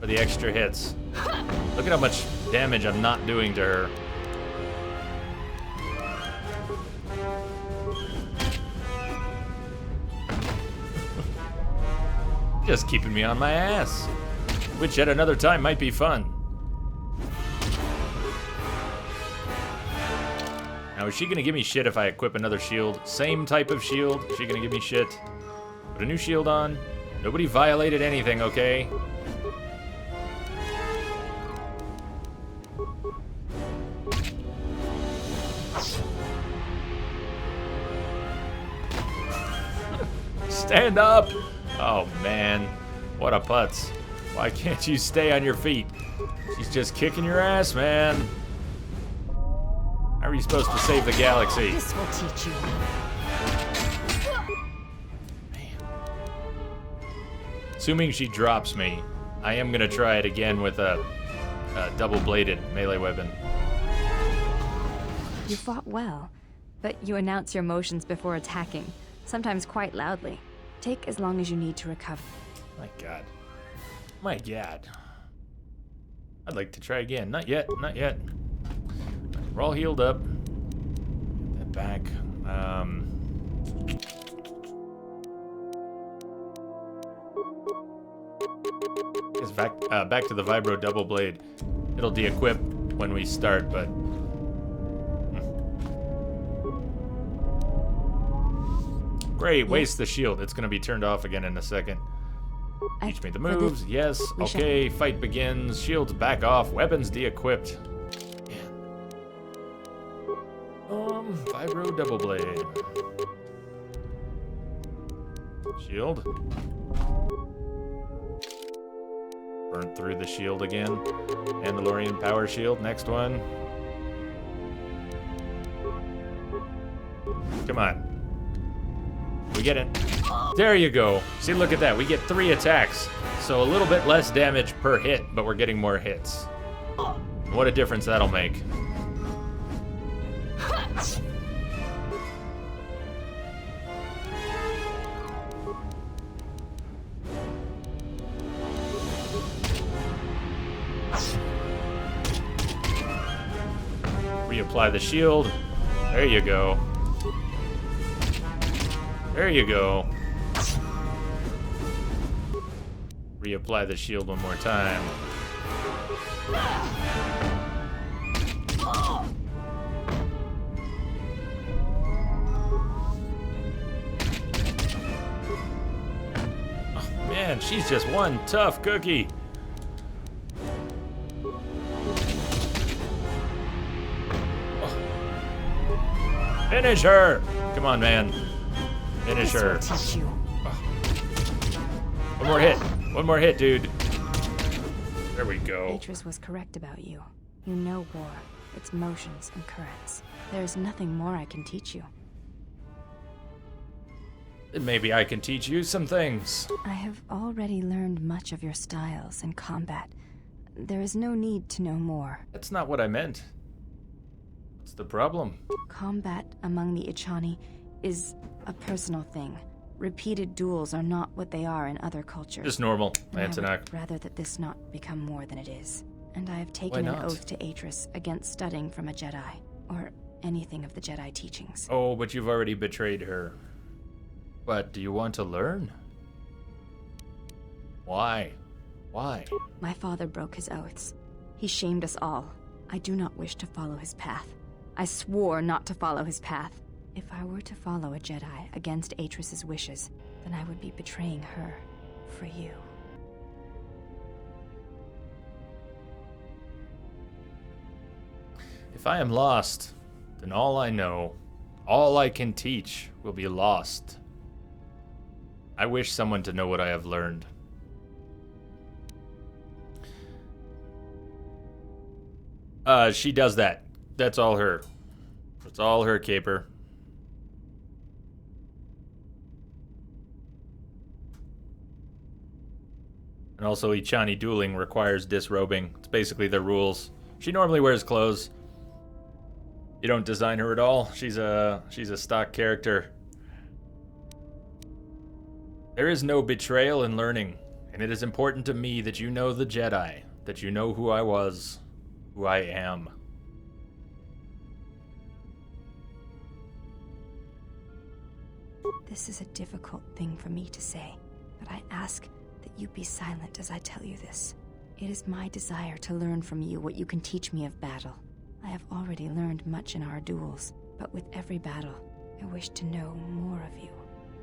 For the extra hits. Look at how much damage I'm not doing to her. Just keeping me on my ass. Which at another time might be fun. Now, is she gonna give me shit if I equip another shield? Same type of shield? Is she gonna give me shit? Put a new shield on. Nobody violated anything, okay? Stand up! Oh man, what a putz. Why can't you stay on your feet? She's just kicking your ass, man. How are you supposed to save the galaxy? This will teach you. Assuming she drops me, I am gonna try it again with a double-bladed melee weapon. You fought well, but you announce your motions before attacking, sometimes quite loudly. Take as long as you need to recover. My god. My god. I'd like to try again. Not yet, not yet. We're all healed up. Get that back. Guess back to the Vibro double blade. It'll de-equip when we start, but great, waste the shield. It's gonna be turned off again in a second. Teach me the moves. Yes. Okay. Fight begins. Shields back off. Weapons de-equipped. Vibro double blade. Shield. Burnt through the shield again. Mandalorian power shield. Next one. Come on. We get it. There you go. See, look at that. We get 3 attacks. So a little bit less damage per hit, but we're getting more hits. What a difference that'll make. Reapply the shield. There you go. There you go. Reapply the shield one more time. Oh, man, she's just one tough cookie. Oh. Finish her! Come on, man. Finish her. One more hit. One more hit, dude. There we go. Beatrice was correct about you. You know war, its motions and currents. There is nothing more I can teach you. Then maybe I can teach you some things. I have already learned much of your styles and combat. There is no need to know more. That's not what I meant. What's the problem? Combat among the Ichani is a personal thing. Repeated duels are not what they are in other cultures. Just normal, And I Antonak. would rather that this not become more than it is. And I have taken an oath to Atris against studying from a Jedi, or anything of the Jedi teachings. Oh, but you've already betrayed her. But do you want to learn? Why? Why? My father broke his oaths. He shamed us all. I do not wish to follow his path. I swore not to follow his path. If I were to follow a Jedi against Atris's wishes, then I would be betraying her for you. If I am lost, then all I know, all I can teach, will be lost. I wish someone to know what I have learned. She does that. That's all her. That's all her, Caper. And also, Ichani dueling requires disrobing. It's basically the rules. She normally wears clothes. You don't design her at all. She's a stock character. There is no betrayal in learning, and it is important to me that you know the Jedi, that you know who I was, who I am. This is a difficult thing for me to say, but I ask that you be silent as I tell you this. It is my desire to learn from you what you can teach me of battle. I have already learned much in our duels, but with every battle, I wish to know more of you.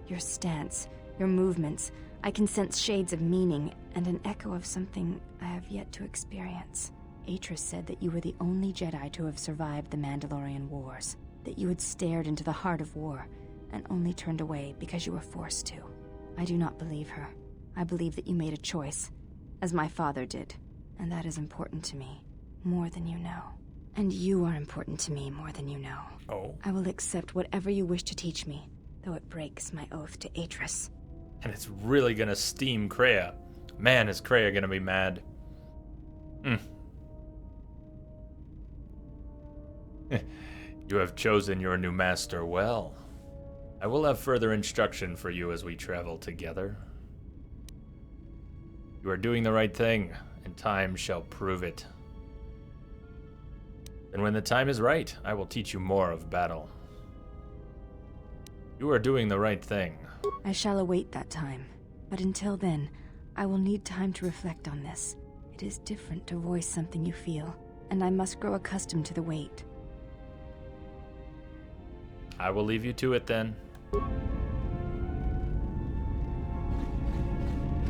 Your stance, your movements, I can sense shades of meaning and an echo of something I have yet to experience. Atris said that you were the only Jedi to have survived the Mandalorian Wars, that you had stared into the heart of war and only turned away because you were forced to. I do not believe her. I believe that you made a choice, as my father did, and that is important to me, more than you know. And you are important to me more than you know. Oh. I will accept whatever you wish to teach me, though it breaks my oath to Atris. And it's really gonna steam Kreia. Man, is Kreia gonna be mad. You have chosen your new master well. I will have further instruction for you as we travel together. You are doing the right thing, and time shall prove it. And when the time is right, I will teach you more of battle. You are doing the right thing. I shall await that time, but until then, I will need time to reflect on this. It is different to voice something you feel, and I must grow accustomed to the wait. I will leave you to it then.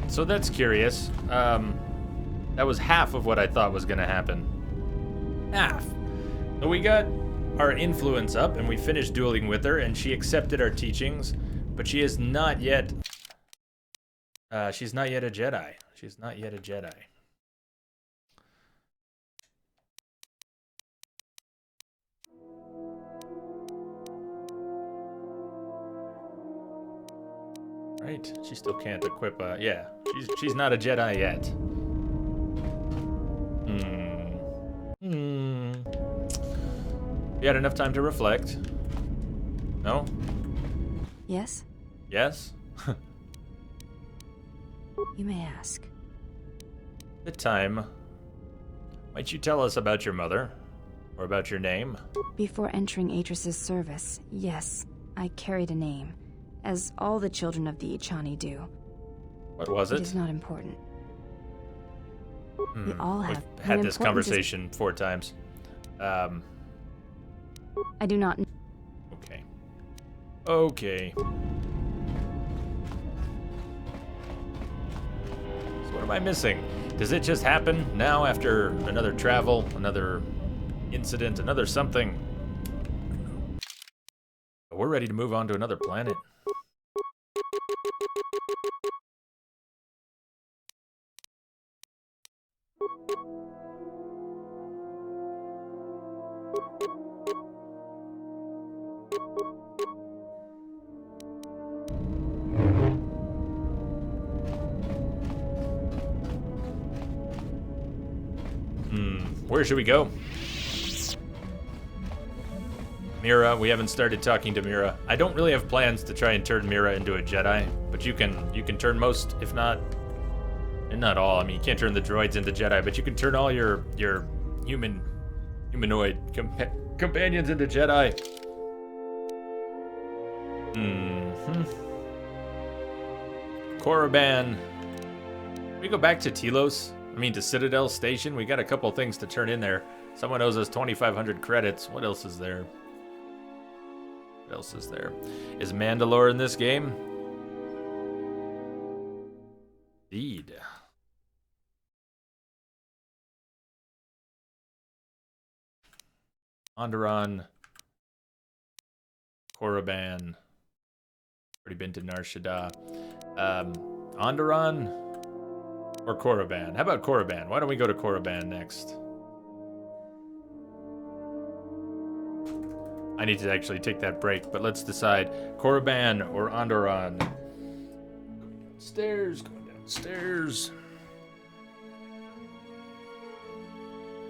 So that's curious. That was half of what I thought was gonna happen. Half. So we got our influence up and we finished dueling with her and she accepted our teachings, but she is not yet... she's not yet a Jedi. She's not yet a Jedi. Right, she still can't equip, yeah. She's not a Jedi yet. You had enough time to reflect? No? Yes? Yes? You may ask. The time. Might you tell us about your mother? Or about your name? Before entering Atris's service, yes, I carried a name, as all the children of the Ichani do. What was it? It is not important. We all have. We've had this conversation 4 times. I do not. Okay. Okay. So what am I missing? Does it just happen now after another travel, another incident, another something? We're ready to move on to another planet. Where should we go? Mira, we haven't started talking to Mira. I don't really have plans to try and turn Mira into a Jedi, but you can turn most, if not And not all. I mean, you can't turn the droids into Jedi, but you can turn all your humanoid companions into Jedi. Korriban. We go back to Telos. I mean, to Citadel Station. We got a couple things to turn in there. Someone owes us 2,500 credits. What else is there? What else is there? Is Mandalore in this game? Indeed. Onderon. Korriban. Already been to Nar Shaddaa. Onderon or Korriban? How about Korriban? Why don't we go to Korriban next? I need to actually take that break, but let's decide. Korriban or Onderon? Going downstairs.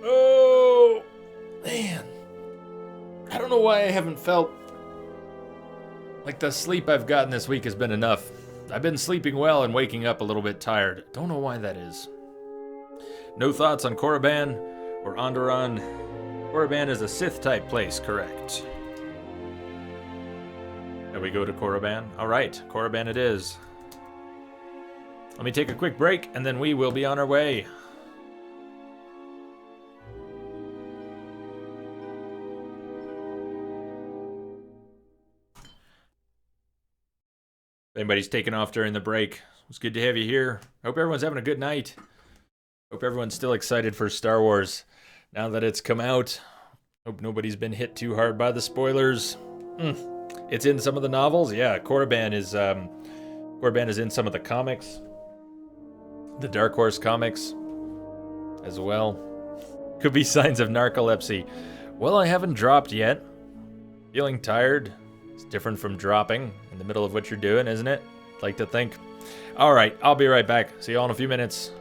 Oh, man. I don't know why I haven't felt like the sleep I've gotten this week has been enough. I've been sleeping well and waking up a little bit tired. Don't know why that is. No thoughts on Korriban or Onderon? Korriban is a Sith-type place, correct? There we go to Korriban. All right, Korriban it is. Let me take a quick break, and then we will be on our way. If anybody's taking off during the break, it's good to have you here. Hope everyone's having a good night. Hope everyone's still excited for Star Wars now that it's come out. Hope nobody's been hit too hard by the spoilers. It's in some of the novels. Yeah, Korriban is in some of the comics. The Dark Horse comics as well. Could be signs of narcolepsy. Well, I haven't dropped yet. Feeling tired. It's different from dropping in the middle of what you're doing, isn't it? Like to think. All right, I'll be right back. See you all in a few minutes.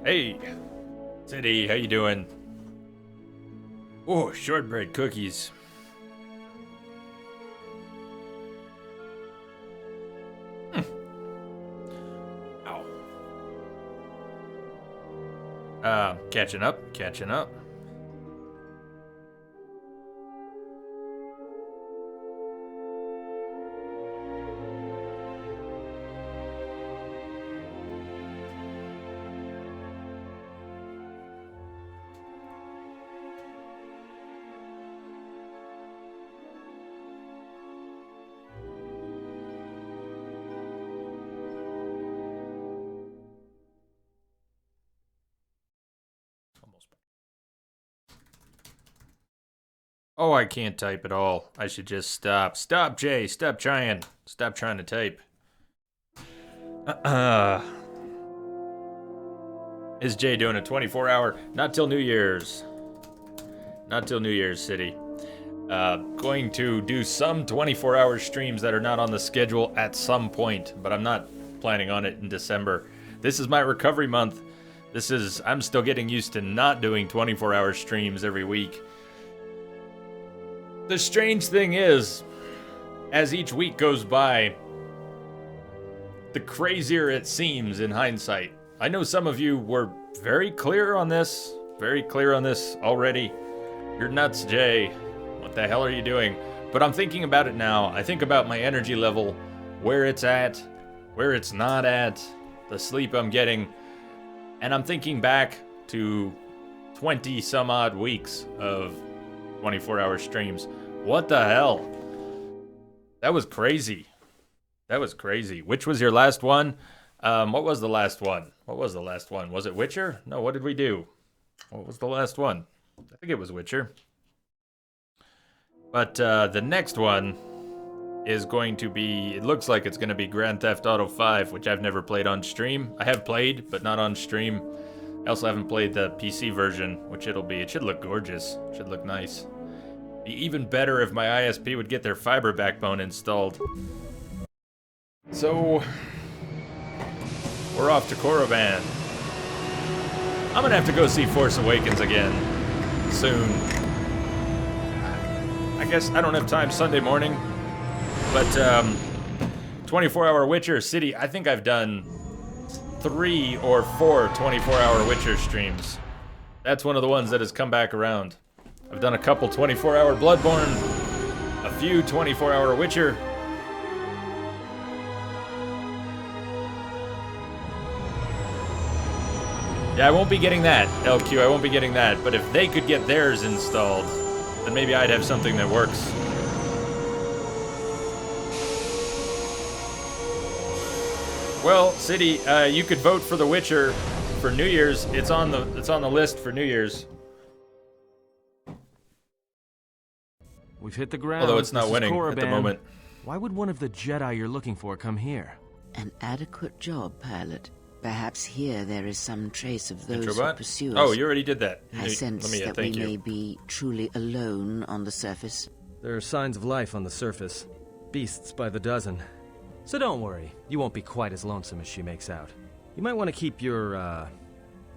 Hey, City, how you doing? Oh, shortbread cookies. Ow. Catching up. Oh, I can't type at all. I should just stop. Stop, Jay. Stop trying. Stop trying to type. Is Jay doing a 24-hour? Not till New Year's. Not till New Year's, City. Going to do some 24-hour streams that are not on the schedule at some point, but I'm not planning on it in December. This is my recovery month. I'm still getting used to not doing 24-hour streams every week. The strange thing is, as each week goes by, the crazier it seems in hindsight. I know some of you were very clear on this already. You're nuts, Jay. What the hell are you doing? But I'm thinking about it now. I think about my energy level, where it's at, where it's not at, the sleep I'm getting, and I'm thinking back to 20 some odd weeks of 24-hour streams. What the hell? That was crazy. Which was your last one? What was the last one? Was it Witcher? No, what did we do? What was the last one? I think it was Witcher. But the next one is going to be, it looks like it's going to be Grand Theft Auto 5, which I've never played on stream. I have played, but not on stream. I also haven't played the PC version, which it should look gorgeous. It should look nice. Be even better if my ISP would get their fiber backbone installed. So, we're off to Korriban. I'm gonna have to go see Force Awakens again soon. I guess I don't have time Sunday morning, but 24-hour Witcher City, I think I've done 3 or 4 24-hour Witcher streams. That's one of the ones that has come back around. I've done a couple 24-hour Bloodborne, a few 24-hour Witcher. Yeah, I won't be getting that, LQ, I won't be getting that. But if they could get theirs installed, then maybe I'd have something that works. Well, City, you could vote for The Witcher for New Year's. It's on the list for New Year's. We've hit the ground. Although it's not winning at the moment. Why would one of the Jedi you're looking for come here? An adequate job, pilot. Perhaps here there is some trace of those Introbot? who pursue us. Oh, you already did that. I sense that we may be truly alone on the surface. There are signs of life on the surface. Beasts by the dozen. So don't worry, you won't be quite as lonesome as she makes out. You might want to keep your,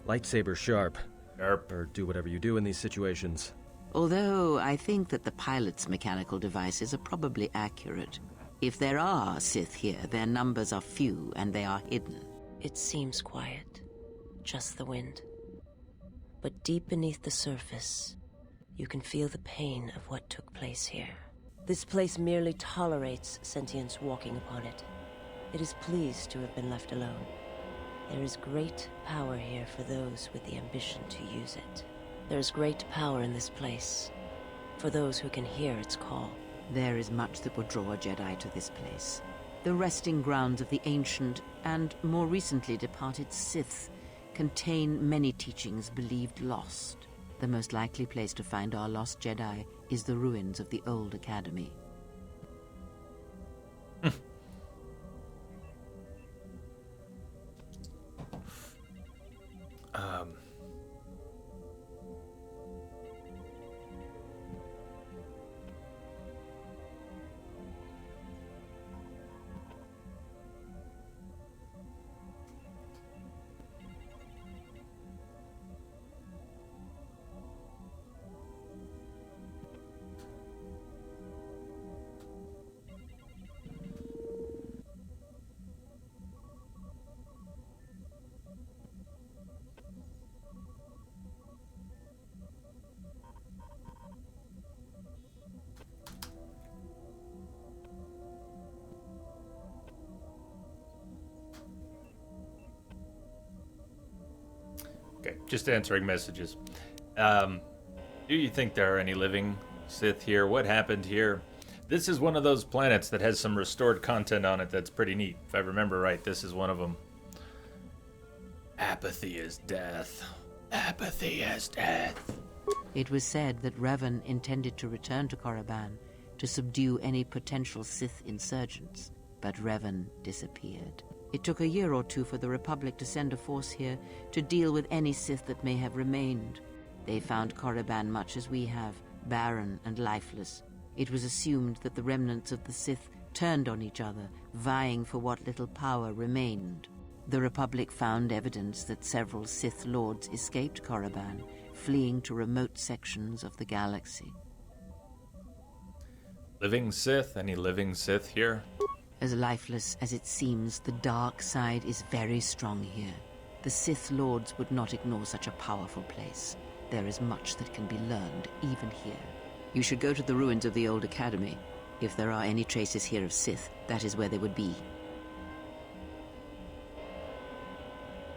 lightsaber sharp. Or do whatever you do in these situations. Although I think that the pilot's mechanical devices are probably accurate. If there are Sith here, their numbers are few and they are hidden. It seems quiet. Just the wind. But deep beneath the surface, you can feel the pain of what took place here. This place merely tolerates sentience walking upon it. It is pleased to have been left alone. There is great power here for those with the ambition to use it. There is great power in this place, for those who can hear its call. There is much that would draw a Jedi to this place. The resting grounds of the ancient and more recently departed Sith contain many teachings believed lost. The most likely place to find our lost Jedi is the ruins of the old academy. just answering messages. Do you think there are any living Sith here? What happened here? This is one of those planets that has some restored content on it that's pretty neat. If I remember right, this is one of them. Apathy is death. Apathy is death. It was said that Revan intended to return to Korriban to subdue any potential Sith insurgents, but Revan disappeared. It took a year or two for the Republic to send a force here to deal with any Sith that may have remained. They found Korriban much as we have, barren and lifeless. It was assumed that the remnants of the Sith turned on each other, vying for what little power remained. The Republic found evidence that several Sith lords escaped Korriban, fleeing to remote sections of the galaxy. Living Sith? Any living Sith here? As lifeless as it seems, the dark side is very strong here. The Sith lords would not ignore such a powerful place. There is much that can be learned, even here. You should go to the ruins of the old academy. If there are any traces here of Sith, that is where they would be.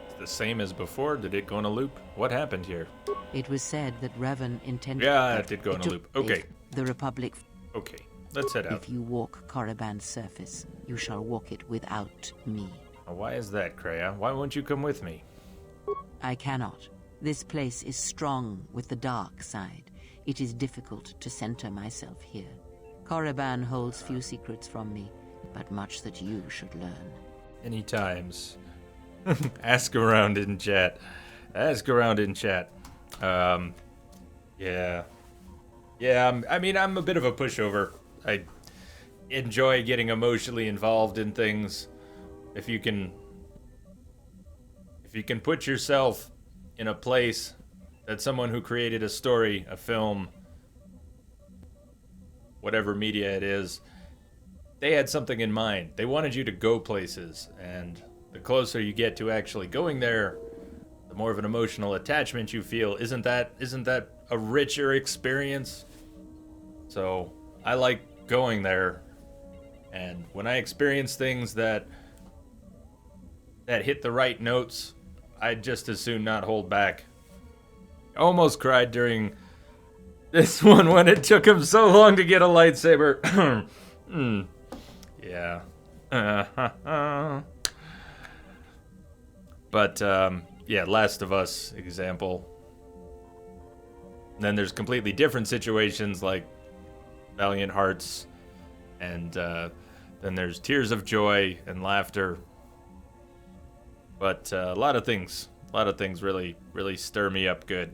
It's the same as before? Did it go in a loop? What happened here? It was said that Revan intended... Yeah, it did go in a loop. Okay. The Republic... Okay, let's head out. If you walk Korriban's surface, you shall walk it without me. Why is that, Kreia? Why won't you come with me? I cannot. This place is strong with the dark side. It is difficult to center myself here. Korriban holds few secrets from me, but much that you should learn. Many times. Ask around in chat. Ask around in chat. Yeah. Yeah, I mean, I'm a bit of a pushover. I enjoy getting emotionally involved in things. If you can put yourself in a place that someone who created a story, a film, whatever media it is, they had something in mind. They wanted you to go places, and the closer you get to actually going there, the more of an emotional attachment you feel. Isn't that a richer experience? So I like going there, and when I experience things that hit the right notes, I'd just as soon not hold back. I almost cried during this one when it took him so long to get a lightsaber. Yeah. But, yeah, Last of Us example. Then there's completely different situations like Valiant Hearts, and then there's tears of joy and laughter. But a lot of things really, really stir me up good.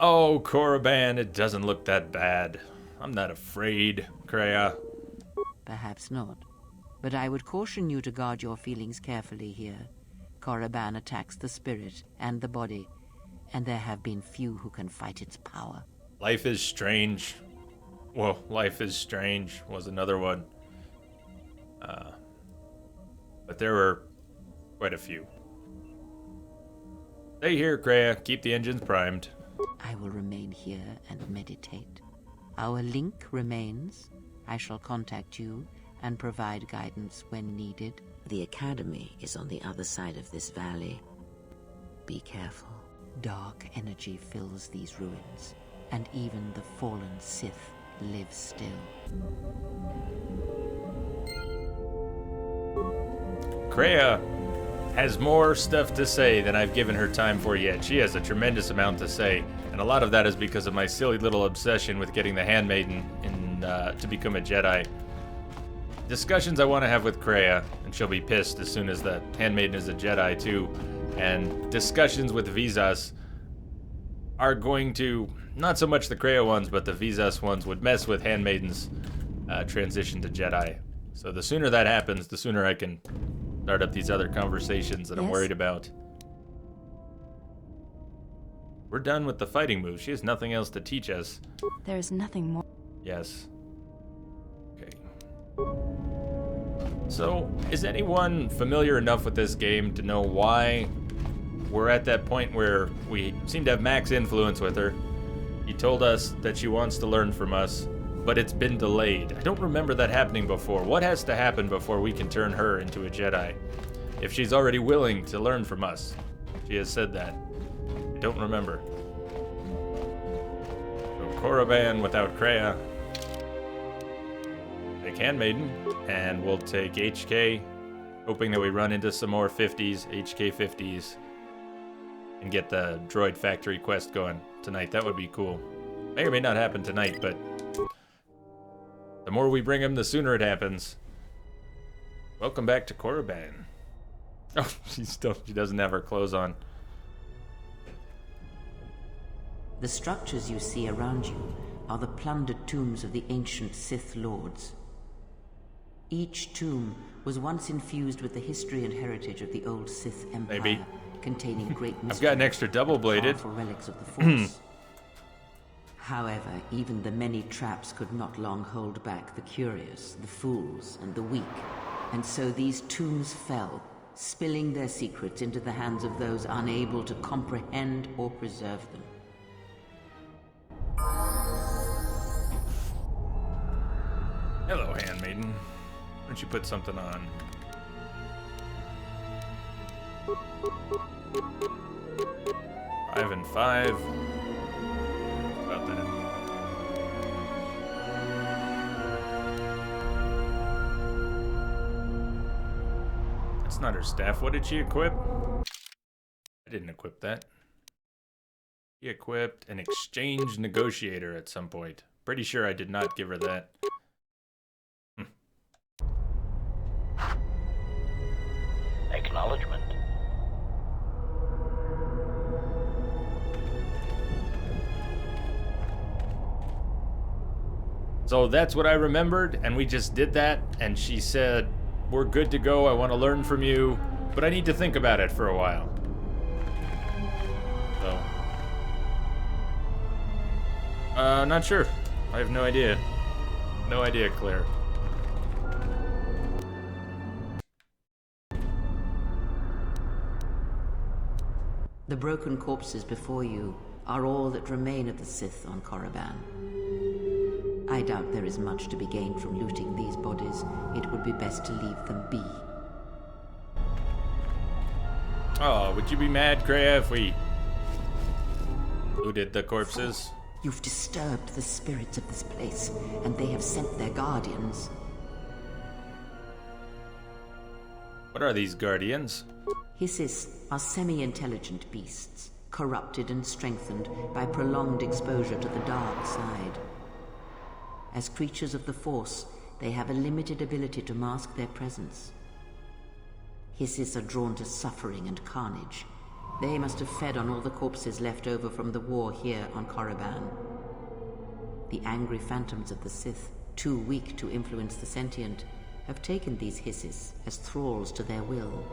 Oh, Korriban, it doesn't look that bad. I'm not afraid, Kreia. Perhaps not. But I would caution you to guard your feelings carefully here. Korriban attacks the spirit and the body, and there have been few who can fight its power. Life is Strange. Well, Life is Strange was another one. But there were quite a few. Stay here, Kreia. Keep the engines primed. I will remain here and meditate. Our link remains. I shall contact you and provide guidance when needed. The Academy is on the other side of this valley. Be careful. Dark energy fills these ruins, and even the fallen Sith live still. Kreia has more stuff to say than I've given her time for yet. She has a tremendous amount to say, and a lot of that is because of my silly little obsession with getting the Handmaiden to become a Jedi. Discussions I want to have with Kreia, and she'll be pissed as soon as the Handmaiden is a Jedi too, and discussions with Visas are going to, not so much the Kreia ones, but the Visas ones would mess with Handmaiden's transition to Jedi. So the sooner that happens, the sooner I can start up these other conversations that I'm worried about. We're done with the fighting moves. She has nothing else to teach us. There is nothing more. Yes. Okay. So, is anyone familiar enough with this game to know why we're at that point where we seem to have max influence with her? She told us that she wants to learn from us, but it's been delayed. I don't remember that happening before. What has to happen before we can turn her into a Jedi? If she's already willing to learn from us, She has said that. I don't remember. So Korriban without Kreia. Take Handmaiden, and we'll take HK, hoping that we run into some more 50s, HK 50s, and get the droid factory quest going tonight. That would be cool. May or may not happen tonight, but the more we bring him, the sooner it happens. Welcome back to Korriban. Oh, she doesn't have her clothes on. The structures you see around you are the plundered tombs of the ancient Sith lords. Each tomb was once infused with the history and heritage of the old Sith Empire, Maybe. containing great mystery. I've got an extra double-bladed. Powerful relics of the Force. However, even the many traps could not long hold back the curious, the fools, and the weak. And so these tombs fell, spilling their secrets into the hands of those unable to comprehend or preserve them. Hello, Handmaiden. Why don't you put something on? 5 and 5. About that. That's not her staff. What did she equip? I didn't equip that. She equipped an exchange negotiator at some point. Pretty sure I did not give her that. Acknowledgement. So that's what I remembered, and we just did that, and she said, we're good to go, I want to learn from you, but I need to think about it for a while. So. Not sure. I have no idea. No idea, Claire. The broken corpses before you are all that remain of the Sith on Korriban. I doubt there is much to be gained from looting these bodies. It would be best to leave them be. Oh, would you be mad, Kreia, if we looted the corpses? You've disturbed the spirits of this place, and they have sent their guardians. What are these guardians? Hissis are semi-intelligent beasts, corrupted and strengthened by prolonged exposure to the dark side. As creatures of the Force, they have a limited ability to mask their presence. Hissis are drawn to suffering and carnage. They must have fed on all the corpses left over from the war here on Korriban. The angry phantoms of the Sith, too weak to influence the sentient, have taken these Hissis as thralls to their will.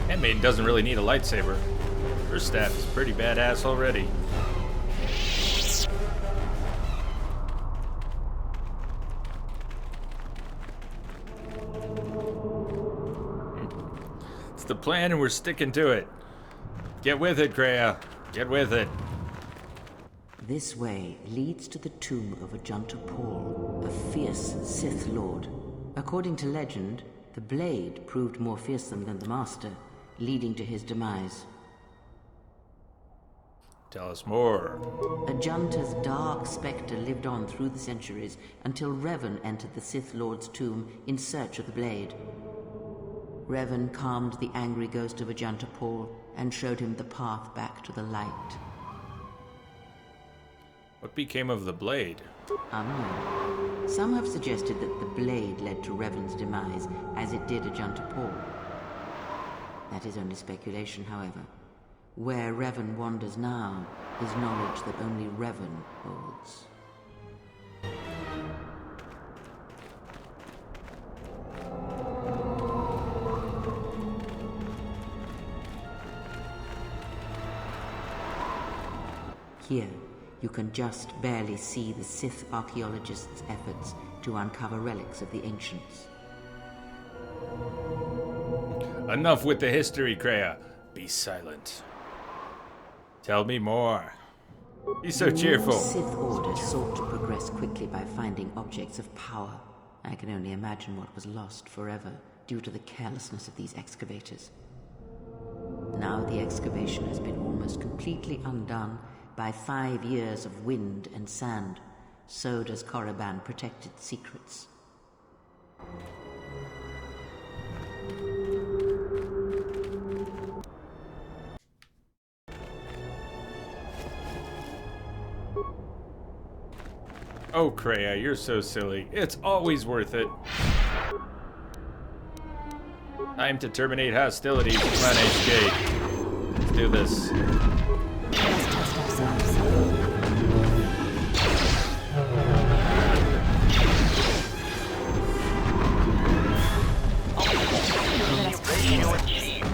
Handmaiden doesn't really need a lightsaber. Her staff is pretty badass already. It's the plan and we're sticking to it. Get with it, Kreia. Get with it. This way leads to the tomb of Ajunta Paul, a fierce Sith Lord. According to legend, the blade proved more fearsome than the Master, leading to his demise. Tell us more. Ajunta's dark specter lived on through the centuries until Revan entered the Sith Lord's tomb in search of the blade. Revan calmed the angry ghost of Ajunta Paul and showed him the path back to the light. What became of the blade? Unknown. Some have suggested that the blade led to Revan's demise, as it did Ajunta Paul. That is only speculation, however. Where Revan wanders now is knowledge that only Revan holds. Here, you can just barely see the Sith archaeologists' efforts to uncover relics of the ancients. Enough with the history, Kreia. Be silent. Tell me more. He's so cheerful. The Sith Order sought to progress quickly by finding objects of power. I can only imagine what was lost forever due to the carelessness of these excavators. Now the excavation has been almost completely undone by 5 years of wind and sand. So does Korriban protect its secrets. Oh, Kreia, you're so silly. It's always worth it. Time to terminate hostilities. Come on, HK. Let's do this. Ratio achieved.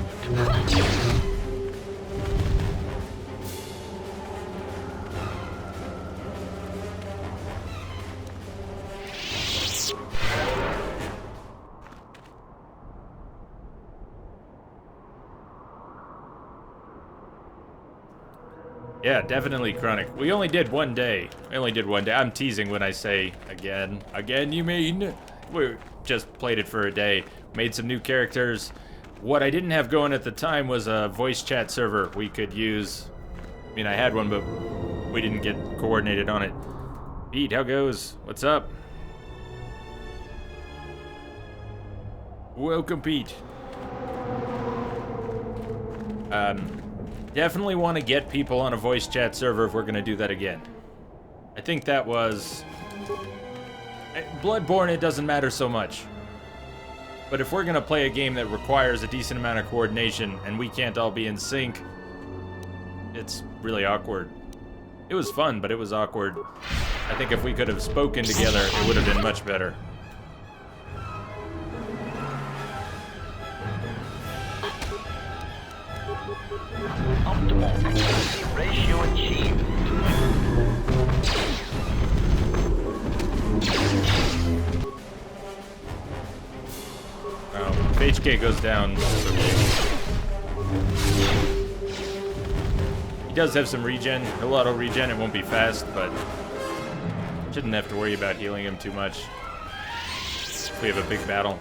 Yeah, definitely Chronic. We only did 1 day. I'm teasing when I say again. Again, you mean? We just played it for a day. Made some new characters. What I didn't have going at the time was a voice chat server we could use. I mean, I had one, but we didn't get coordinated on it. Pete, how goes? What's up? Welcome, Pete. Definitely want to get people on a voice chat server if we're going to do that again. I think that was... Bloodborne, it doesn't matter so much. But if we're going to play a game that requires a decent amount of coordination and we can't all be in sync, it's really awkward. It was fun, but it was awkward. I think if we could have spoken together, it would have been much better. Optimal accuracy ratio achieved. If HK goes down, it's okay. He does have some regen. He'll auto regen. It won't be fast, but shouldn't have to worry about healing him too much if we have a big battle.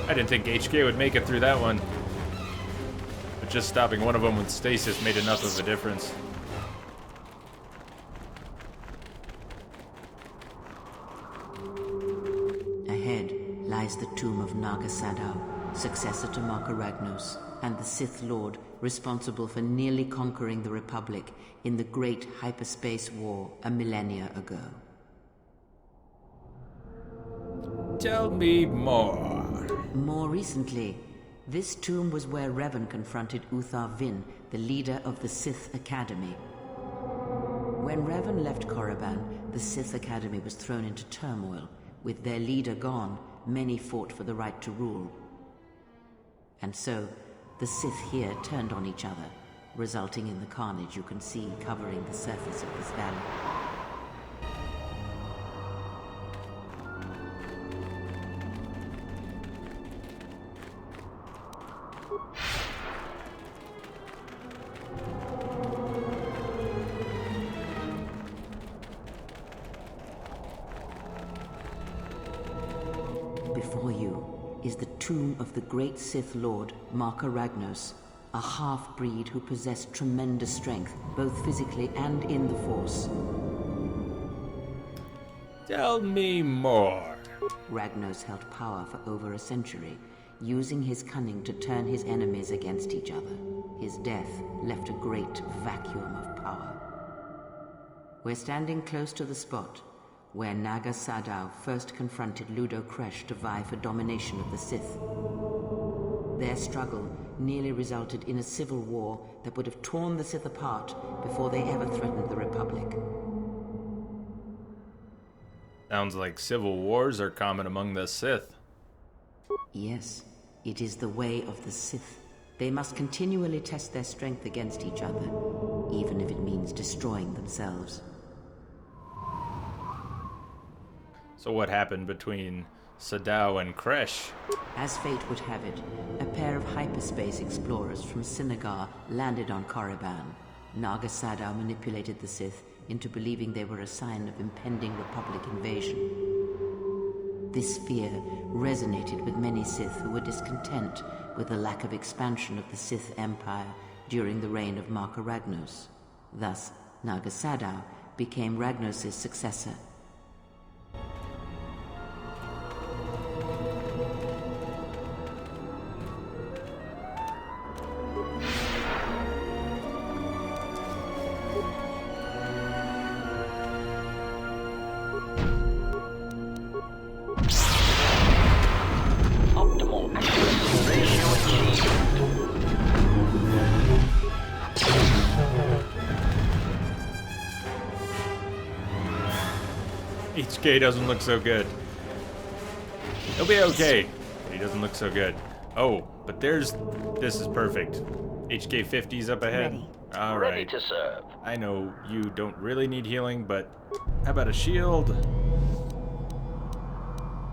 I didn't think HK would make it through that one. But just stopping one of them with stasis made enough of a difference. Ahead lies the tomb of Naga Sadow, successor to Marka Ragnos, and the Sith Lord responsible for nearly conquering the Republic in the Great Hyperspace War a millennia ago. Tell me more. More recently, this tomb was where Revan confronted Uthar Vin, the leader of the Sith Academy. When Revan left Korriban, the Sith Academy was thrown into turmoil. With their leader gone, many fought for the right to rule. And so, the Sith here turned on each other, resulting in the carnage you can see covering the surface of this valley. Before you, is the tomb of the great Sith Lord, Marka Ragnos, a half-breed who possessed tremendous strength, both physically and in the Force. Tell me more. Ragnos held power for over a century, using his cunning to turn his enemies against each other. His death left a great vacuum of power. We're standing close to the spot where Naga Sadow first confronted Ludo Kresh to vie for domination of the Sith. Their struggle nearly resulted in a civil war that would have torn the Sith apart before they ever threatened the Republic. Sounds like civil wars are common among the Sith. Yes, it is the way of the Sith. They must continually test their strength against each other, even if it means destroying themselves. So what happened between Sadow and Kresh? As fate would have it, a pair of hyperspace explorers from Sinagar landed on Korriban. Naga Sadow manipulated the Sith into believing they were a sign of impending Republic invasion. This fear resonated with many Sith who were discontent with the lack of expansion of the Sith Empire during the reign of Marka Ragnos. Thus, Naga Sadow became Ragnos' successor. HK doesn't look so good. He'll be okay, but he doesn't look so good. Oh, but this is perfect. HK 50's up ahead. All right. Ready to serve. I know you don't really need healing, but how about a shield?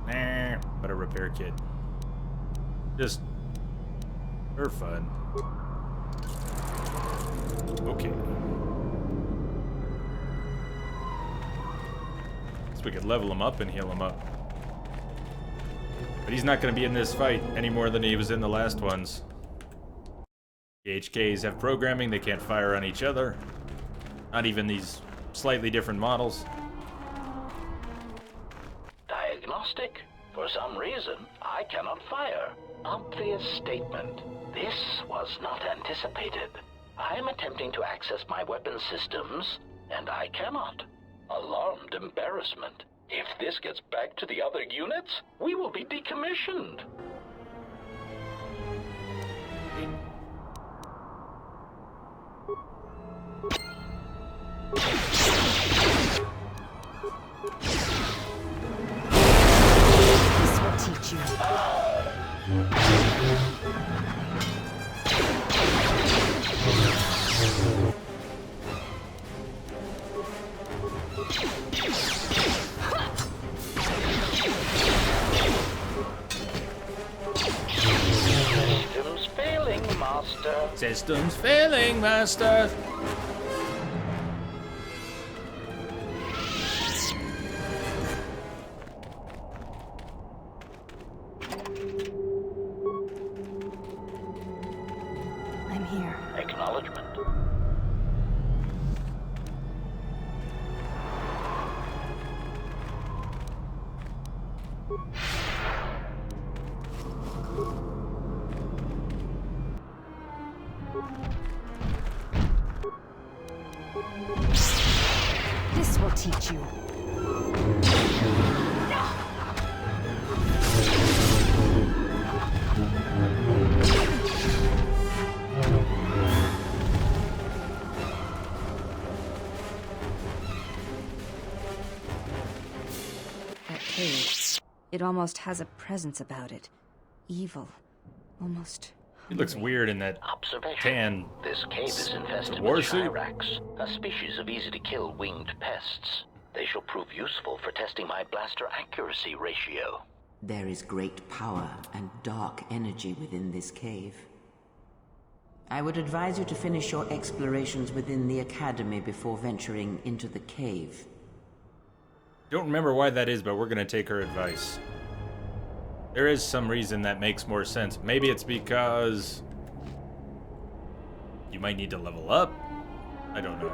Nah, but a repair kit. Just for fun. Okay. So we could level him up and heal him up. But he's not going to be in this fight any more than he was in the last ones. The HKs have programming, they can't fire on each other. Not even these slightly different models. Diagnostic? For some reason, I cannot fire. Obvious statement. This was not anticipated. I am attempting to access my weapon systems, and I cannot. Alarmed embarrassment. If this gets back to the other units, we will be decommissioned. This will teach you. Systems failing, Master. Systems failing, Master. I'm here. Acknowledgement. This will teach you. That cave. It almost has a presence about it. Evil. Almost. He looks weird in that tan This cave is infested war with suit. Hyrax, a species of easy-to-kill winged pests. They shall prove useful for testing my blaster accuracy ratio. There is great power and dark energy within this cave. I would advise you to finish your explorations within the Academy before venturing into the cave. Don't remember why that is, but we're gonna take her advice. There is some reason that makes more sense. Maybe it's because you might need to level up. I don't know.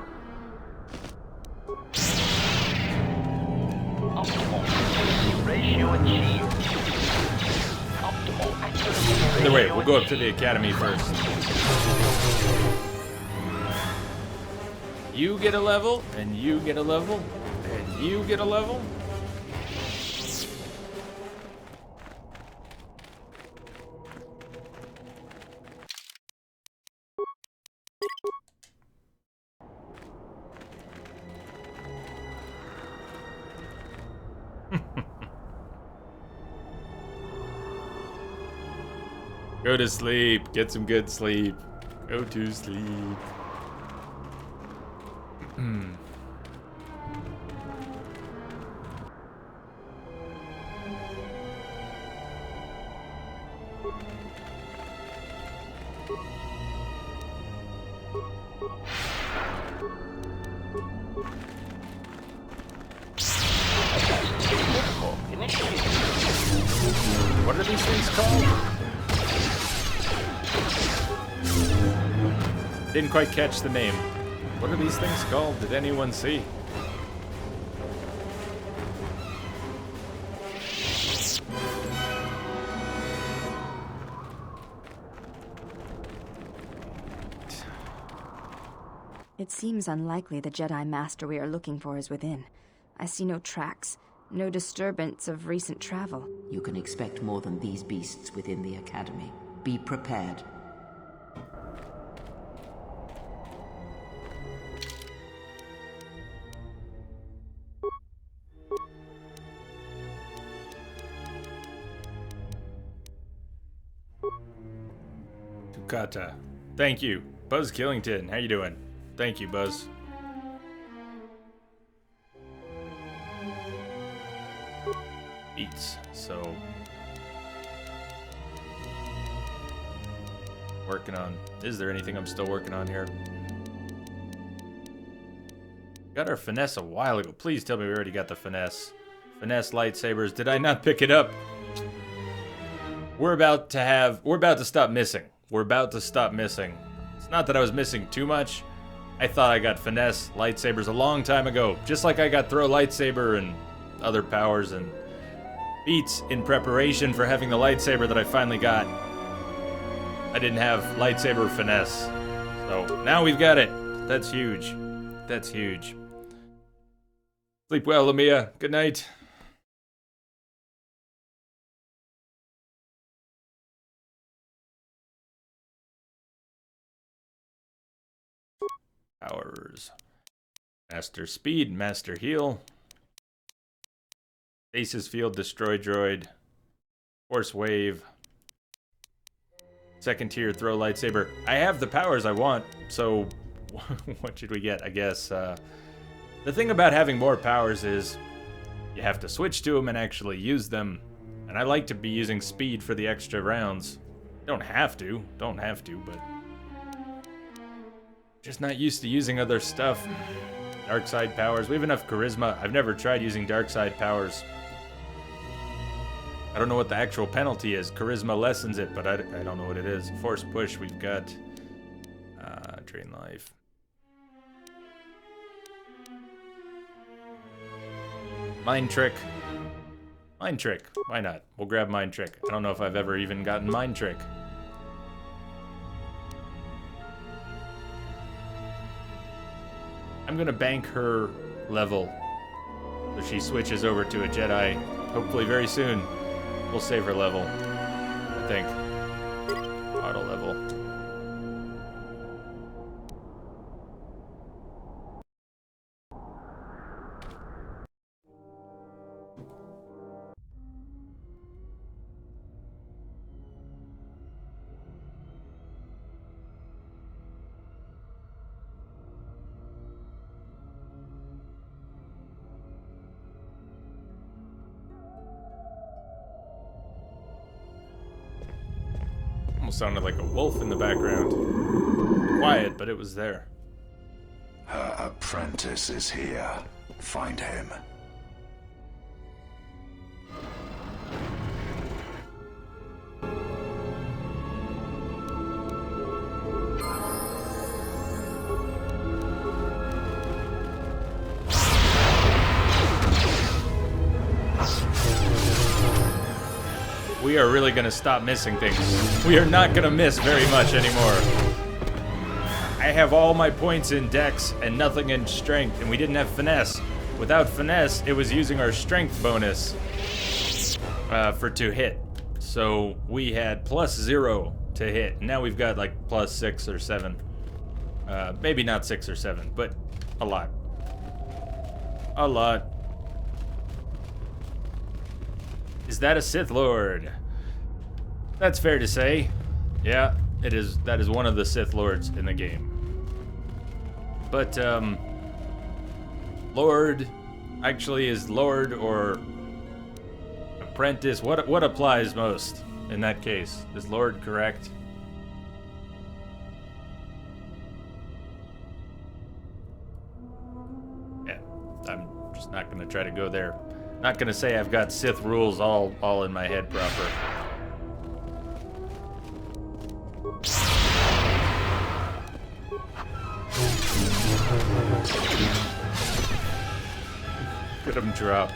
Optimal ratio achieved. Optimal accuracy. Either way, we'll go up to the academy first. You get a level, and you get a level, and you get a level. Go to sleep. Get some good sleep. Go to sleep. What are these things called? Didn't quite catch the name. What are these things called? Did anyone see? It seems unlikely the Jedi Master we are looking for is within. I see no tracks, no disturbance of recent travel. You can expect more than these beasts within the Academy. Be prepared. Tukata. Thank you. Buzz Killington, how you doing? Thank you, Buzz. Beats. So working on. Is there anything I'm still working on here? Got our finesse a while ago. Please tell me we already got the finesse. Finesse lightsabers. Did I not pick it up? We're about to stop missing. We're about to stop missing. It's not that I was missing too much. I thought I got finesse lightsabers a long time ago. Just like I got throw lightsaber and other powers and beats in preparation for having the lightsaber that I finally got. I didn't have lightsaber finesse. So now we've got it. That's huge. That's huge. Sleep well, Lamia. Good night. Powers. Master speed, master heal. Stasis field, destroy droid. Force wave. Second tier, throw lightsaber. I have the powers I want, so what should we get? I guess the thing about having more powers is you have to switch to them and actually use them. And I like to be using speed for the extra rounds. Don't have to, but just not used to using other stuff. Dark side powers. We have enough charisma. I've never tried using dark side powers. I don't know what the actual penalty is. Charisma lessens it, but I don't know what it is. Force push, we've got drain life. Mind trick. Mind trick. Why not? We'll grab mind trick. I don't know if I've ever even gotten mind trick. I'm gonna bank her level so she switches over to a Jedi hopefully very soon. We'll save her level, I think. Auto level. Almost sounded like a wolf in the background. Quiet, but it was there. Her apprentice is here. Find him. we are really gonna stop missing things. We are not gonna miss very much anymore. I have all my points in Dex and nothing in Strength, and we didn't have Finesse. Without Finesse, it was using our Strength bonus to hit. So we had +0 to hit. Now we've got like +6 or 7. Maybe not 6 or 7, but a lot. A lot. Is that a Sith Lord? That's fair to say. Yeah, it is. That is one of the Sith Lords in the game. But, Lord actually is Lord or Apprentice. What applies most in that case? Is Lord correct? Yeah, I'm just not gonna try to go there. Not gonna say I've got Sith rules all in my head proper. Get him drop.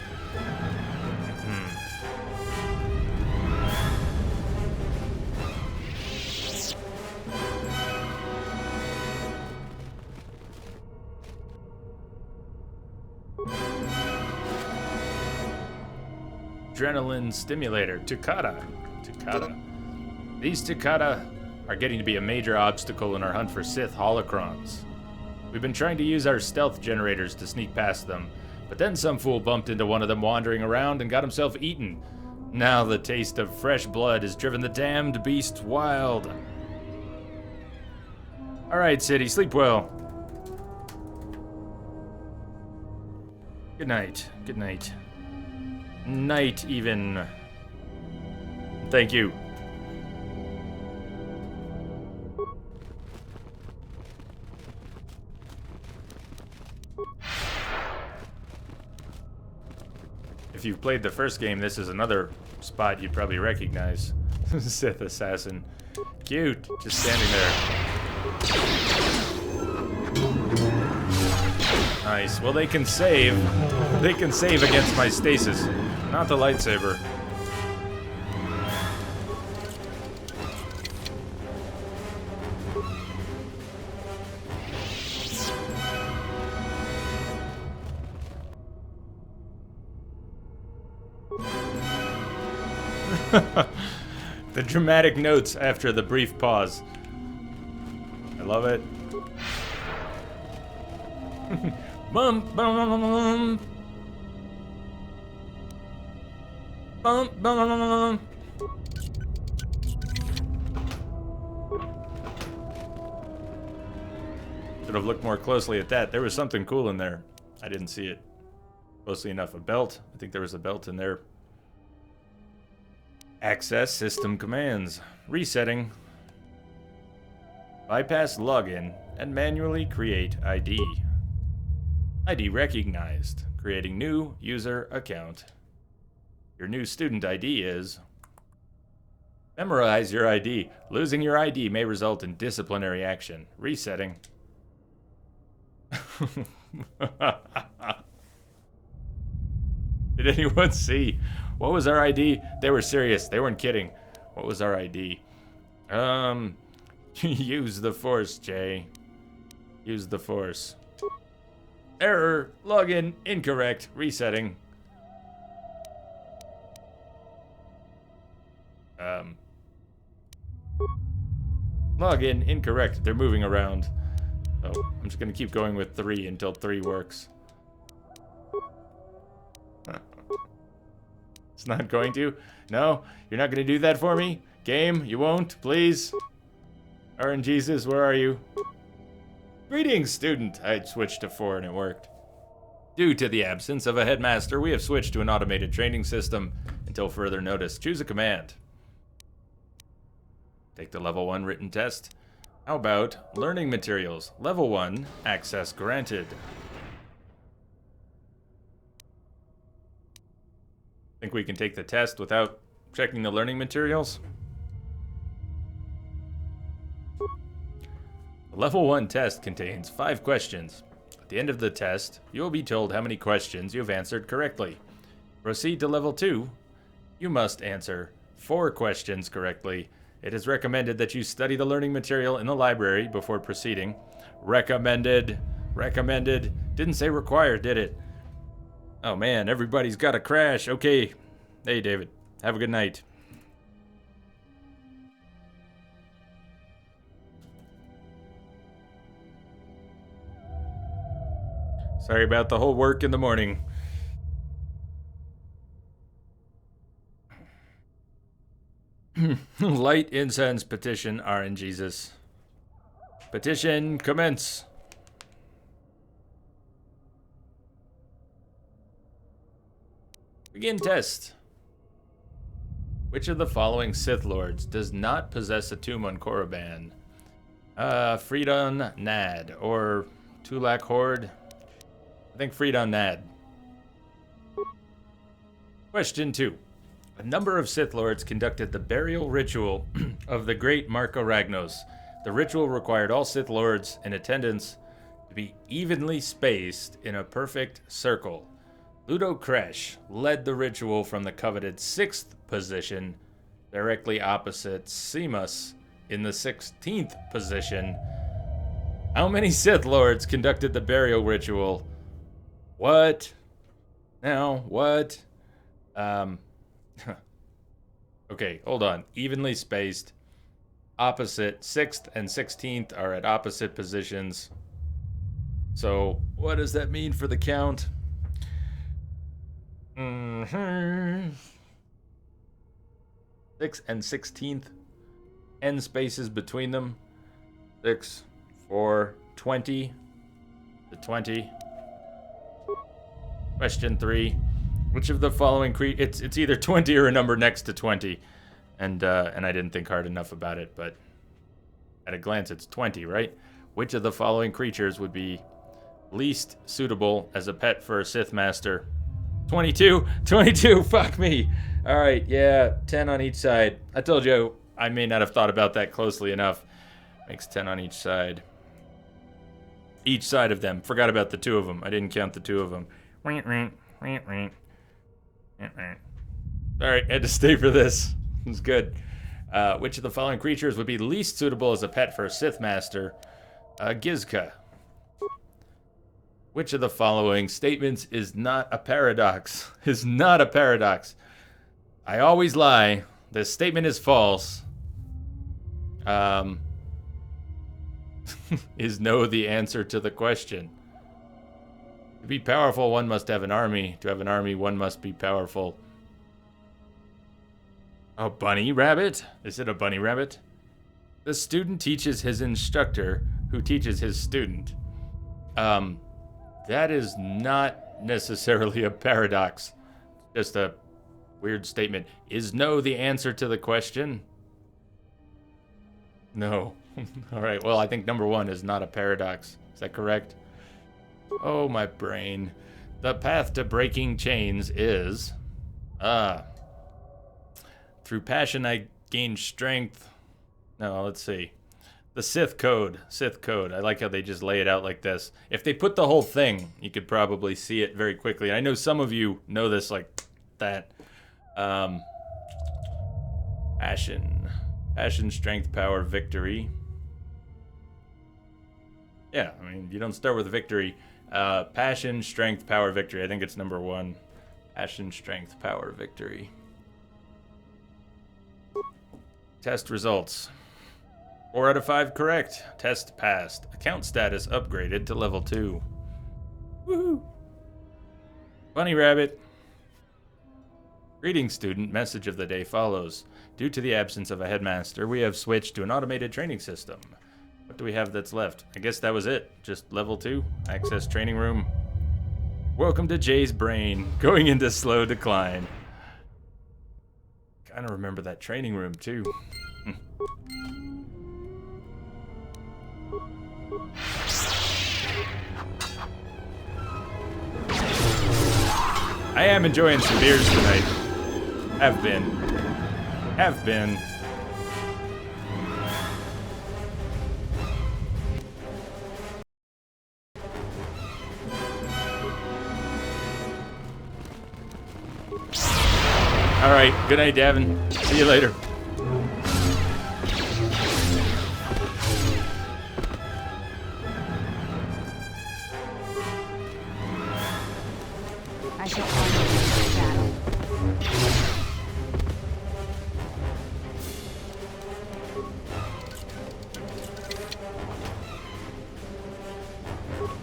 Adrenaline stimulator, Takata. These Takata are getting to be a major obstacle in our hunt for Sith holocrons. We've been trying to use our stealth generators to sneak past them, but then some fool bumped into one of them wandering around and got himself eaten. Now the taste of fresh blood has driven the damned beast wild. Alright, City, sleep well. Good night. Good night. Night, even. Thank you. If you've played the first game, this is another spot you'd probably recognize. Sith Assassin. Cute, just standing there. Nice. Well, they can save. They can save against my stasis. Not the lightsaber. The dramatic notes after the brief pause. I love it. Bum, bum, bum, bum. Should have looked more closely at that. There was something cool in there. I didn't see it closely enough. A belt. I think there was a belt in there. Access system commands. Resetting. Bypass login and manually create ID. ID recognized. Creating new user account. Your new student ID is... Memorize your ID. Losing your ID may result in disciplinary action. Resetting. Did anyone see? What was our ID? They were serious. They weren't kidding. What was our ID? Use the Force, Jay. Use the Force. Error. Login incorrect. Resetting. Login incorrect. They're moving around. So I'm just gonna keep going with 3 until 3 works. It's not going to? No? You're not gonna do that for me? Game, you won't, please? RNGesus, where are you? Greetings, student. I switched to 4 and it worked. Due to the absence of a headmaster, we have switched to an automated training system until further notice. Choose a command. Take the level 1 written test. How about learning materials? Level 1, access granted. Think we can take the test without checking the learning materials? The level 1 test contains 5 questions. At the end of the test, you will be told how many questions you have answered correctly. Proceed to level 2. You must answer 4 questions correctly. It is recommended that you study the learning material in the library before proceeding. Recommended. Recommended. Didn't say required, did it? Oh man, everybody's got a crash. Okay. Hey, David. Have a good night. Sorry about the whole work in the morning. Light incense petition RNGesus. Petition commence. Begin test. Which of the following Sith Lords does not possess a tomb on Korriban? Freedon Nad or Tulak Horde? I think Freedon Nad. Question 2. A number of Sith Lords conducted the burial ritual of the great Marco Ragnos. The ritual required all Sith Lords in attendance to be evenly spaced in a perfect circle. Ludo Kresh led the ritual from the coveted 6th position, directly opposite Seamus in the 16th position. How many Sith Lords conducted the burial ritual? What? Now, what? Okay, hold on. Evenly spaced. Opposite. 6th and 16th are at opposite positions. So, what does that mean for the count? 6th and 16th. N spaces between them. 6, 4, 20. The 20. Question 3. Which of the following it's either 20 or a number next to 20. And I didn't think hard enough about it, but at a glance it's 20, right? Which of the following creatures would be least suitable as a pet for a Sith Master? 22, fuck me. All right, yeah, 10 on each side. I told you I may not have thought about that closely enough. Makes 10 on each side. Each side of them. Forgot about the 2 of them. I didn't count the 2 of them. All right, had to stay for this. It was good. Which of the following creatures would be least suitable as a pet for a Sith Master? Gizka. Which of the following statements is not a paradox? Is not a paradox. I always lie. This statement is false. Is no the answer to the question? To be powerful, one must have an army. To have an army, one must be powerful. A bunny rabbit? Is it a bunny rabbit? The student teaches his instructor, who teaches his student. That is not necessarily a paradox. Just a weird statement. Is no the answer to the question? No. All right, well, I think number 1 is not a paradox. Is that correct? Oh, my brain. The path to breaking chains is... through passion I gain strength. No, let's see. The Sith Code. Sith Code. I like how they just lay it out like this. If they put the whole thing, you could probably see it very quickly. I know some of you know this like that. Passion. Passion, strength, power, victory. Yeah, I mean, you don't start with victory. Passion, strength, power, victory. I think it's number 1. Passion, strength, power, victory. Test results. 4 out of 5 correct. Test passed. Account status upgraded to level 2. Woohoo! Bunny rabbit. Greetings, student. Message of the day follows. Due to the absence of a headmaster, we have switched to an automated training system. What do we have that's left? I guess that was it. Just level 2. Access training room. Welcome to Jay's brain. Going into slow decline. Kind of remember that training room, too. I am enjoying some beers tonight. Have been. Alright, good night, Davin. See you later. I shall honor this battle.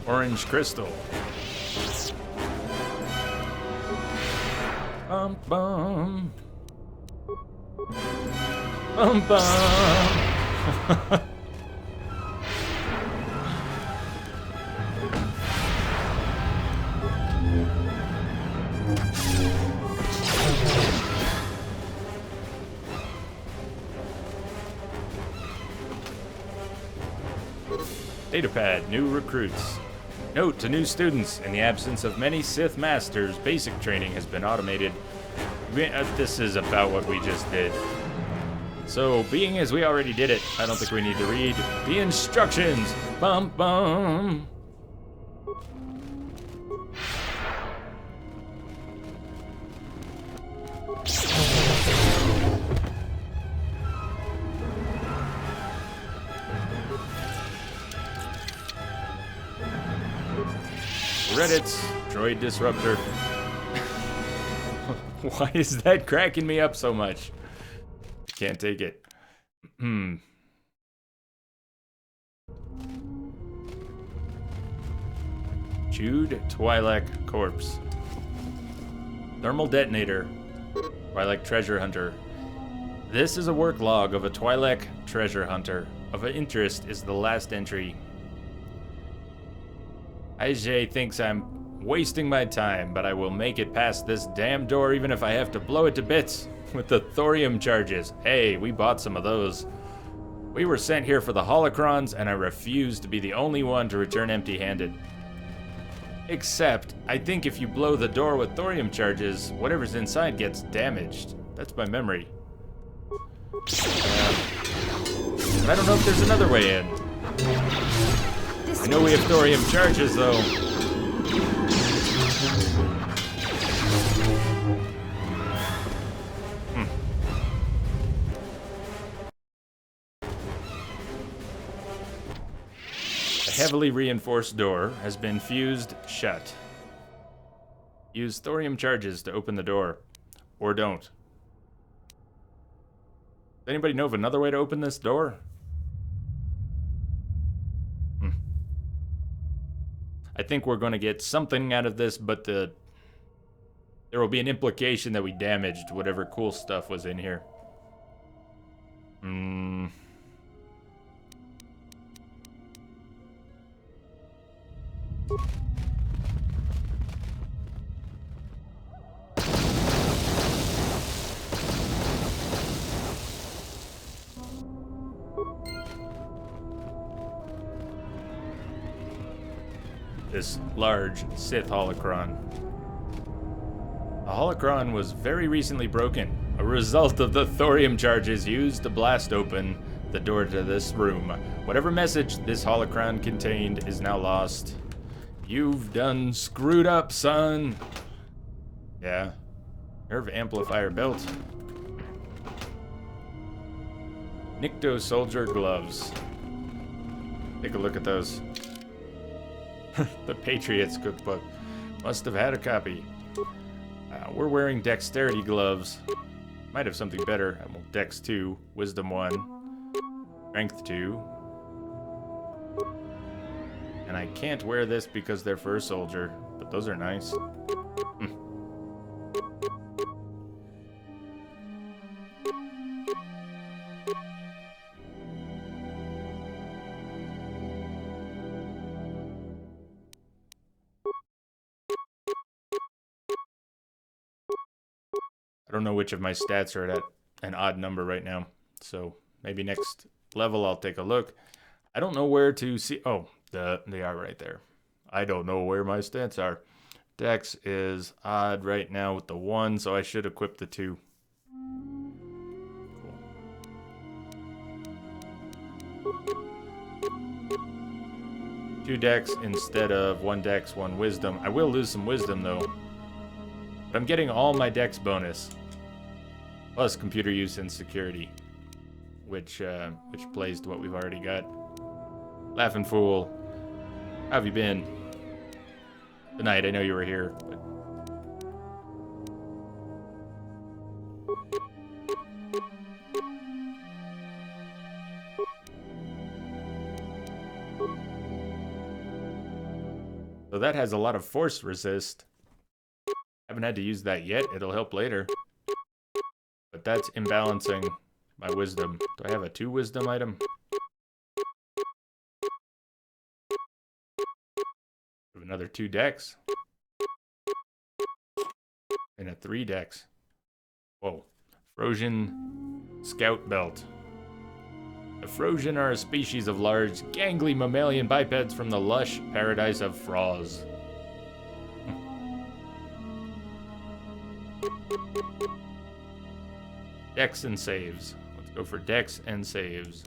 Orange crystal. Bum bum. Bum bum. Datapad, new recruits. Note to new students, in the absence of many Sith Masters, basic training has been automated. This is about what we just did. So, being as we already did it, I don't think we need to read the instructions. Bum bum. Reddit's droid disruptor. Why is that cracking me up so much? Can't take it. Chewed Twi'lek corpse. Thermal detonator. Twi'lek treasure hunter. This is a work log of a Twi'lek treasure hunter. Of interest is the last entry. IJ thinks I'm wasting my time, but I will make it past this damn door even if I have to blow it to bits with the thorium charges. Hey, we bought some of those. We were sent here for the holocrons, and I refuse to be the only one to return empty-handed. Except, I think if you blow the door with thorium charges, whatever's inside gets damaged. That's my memory. But I don't know if there's another way in. I know we have thorium charges, though. A heavily reinforced door has been fused shut. Use thorium charges to open the door. Or don't. Does anybody know of another way to open this door? I think we're going to get something out of this, but there will be an implication that we damaged whatever cool stuff was in here. This large Sith holocron. The holocron was very recently broken, a result of the thorium charges used to blast open the door to this room. Whatever message this holocron contained is now lost. You've done screwed up, son. Yeah. Nerve amplifier belt. Nikto soldier gloves. Take a look at those. The Patriots cookbook. Must have had a copy. We're wearing dexterity gloves. Might have something better. Well, Dex 2, Wisdom 1, Strength 2. And I can't wear this because they're for a soldier, but those are nice. I don't know which of my stats are at an odd number right now, so maybe next level I'll take a look. I don't know where to see. Oh, they are right there. I don't know where my stats are. Dex is odd right now with the 1, so I should equip the 2. Cool. 2 Dex instead of 1 Dex, 1 Wisdom. I will lose some Wisdom though. But I'm getting all my Dex bonus. plus computer use and security, which plays to what we've already got. Laughing Fool, how have you been? Tonight, I know you were here, but... So that has a lot of force resist. Haven't had to use that yet. It'll help later. But that's imbalancing my wisdom. Do I have a 2 wisdom item? I have another 2 dex. And a 3 dex. Whoa. Frosian Scout Belt. The Frosian are a species of large, gangly mammalian bipeds from the lush paradise of Froz. Dex and saves. Let's go for dex and saves.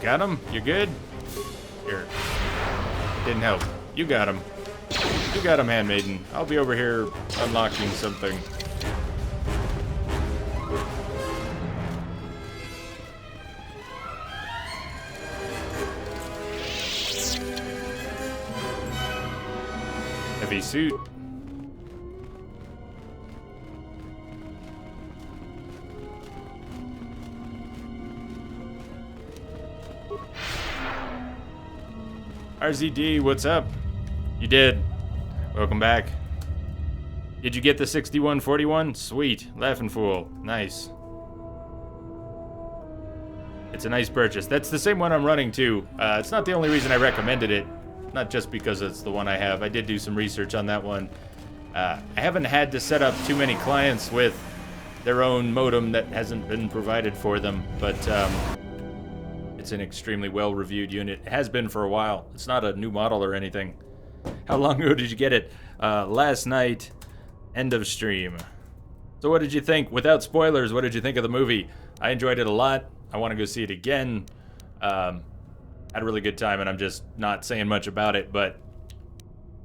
Got him? You good? Here. Didn't help. You got him. You got him, Handmaiden. I'll be over here unlocking something. Heavy suit. RZD, what's up? You did. Welcome back. Did you get the 6141? Sweet. Laughing Fool. Nice. It's a nice purchase. That's the same one I'm running too. It's not the only reason I recommended it. Not just because it's the one I have. I did do some research on that one. I haven't had to set up too many clients with their own modem that hasn't been provided for them, but it's an extremely well-reviewed unit. It has been for a while. It's not a new model or anything. How long ago did you get it? Last night, end of stream. So what did you think? Without spoilers, what did you think of the movie? I enjoyed it a lot. I want to go see it again. Had a really good time, and I'm just not saying much about it, but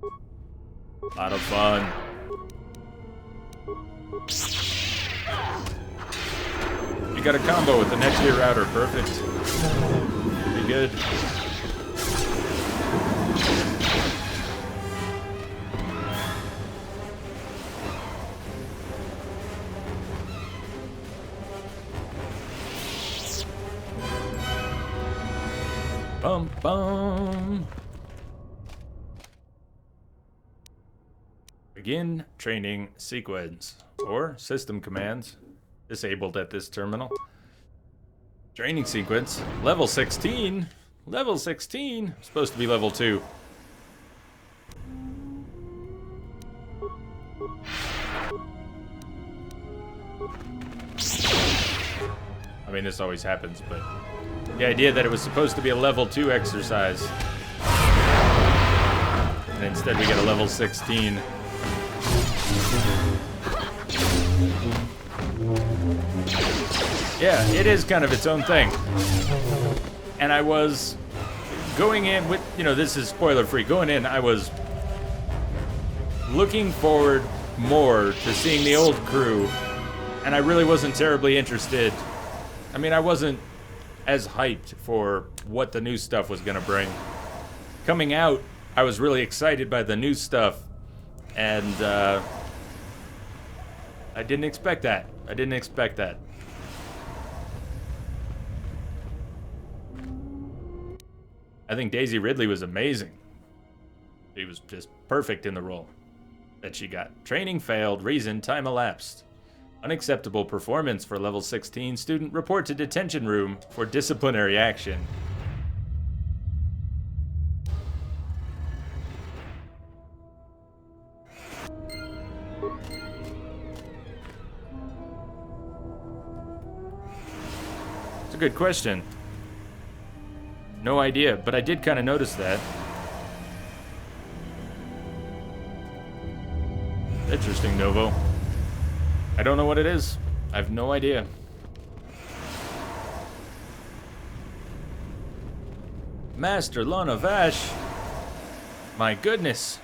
a lot of fun. You got a combo with the next year router. Perfect. Be good. Bum bum. Begin training sequence or system commands disabled at this terminal. Training sequence level 16. Level 16. Supposed to be level 2. I mean, this always happens, but the idea that it was supposed to be a level 2 exercise, and instead we get a level 16. Yeah, it is kind of its own thing. And I was going in with, you know, this is spoiler free, going in, I was looking forward more to seeing the old crew, and I really wasn't terribly interested. I mean, I wasn't as hyped for what the new stuff was gonna bring. Coming out, I was really excited by the new stuff, And I didn't expect that. I didn't expect that. I think Daisy Ridley was amazing. She was just perfect in the role that she got. Training failed. Reason, time elapsed. Unacceptable performance for level 16. Student report to detention room for disciplinary action. It's a good question. No idea, but I did kind of notice that. Interesting, Novo. I don't know what it is. I have no idea. Master Lana Vash. My goodness.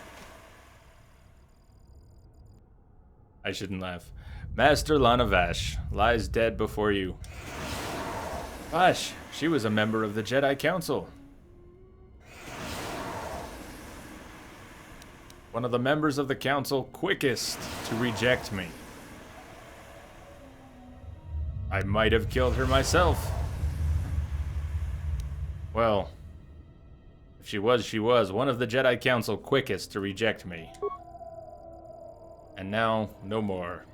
I shouldn't laugh. Master Lana Vash lies dead before you. Vash, she was a member of the Jedi Council. One of the members of the Council quickest to reject me. I might have killed her myself. Well, if she was one of the Jedi Council quickest to reject me. And now, no more.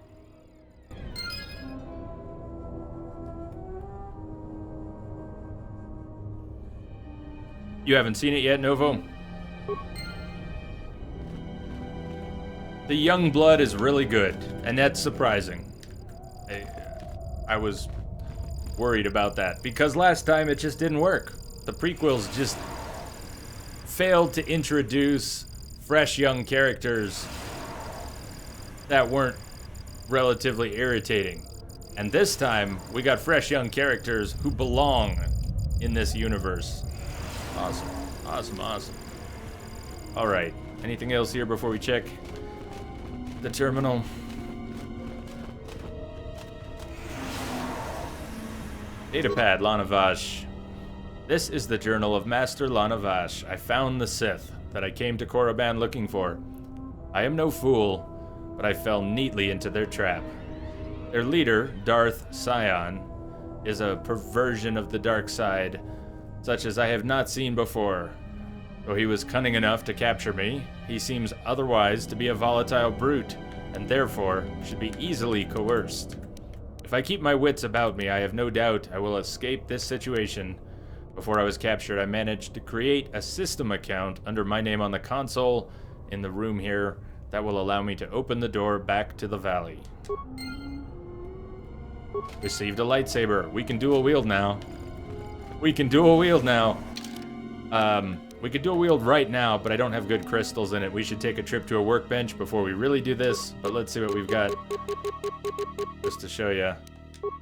You haven't seen it yet, Novo? The young blood is really good, and that's surprising. I was worried about that, because last time it just didn't work. The prequels just failed to introduce fresh young characters that weren't relatively irritating. And this time, we got fresh young characters who belong in this universe. Awesome, awesome, awesome. Alright, anything else here before we check the terminal? Datapad, Lana Vash. This is the journal of Master Lana Vash. I found the Sith that I came to Korriban looking for. I am no fool, but I fell neatly into their trap. Their leader, Darth Sion, is a perversion of the dark side, such as I have not seen before. Though he was cunning enough to capture me, he seems otherwise to be a volatile brute, and therefore should be easily coerced. If I keep my wits about me, I have no doubt I will escape this situation. Before I was captured, I managed to create a system account under my name on the console in the room here that will allow me to open the door back to the valley. Received a lightsaber. We can dual wield now. We can dual wield now. We could dual wield right now, but I don't have good crystals in it. We should take a trip to a workbench before we really do this, but let's see what we've got. Just to show you.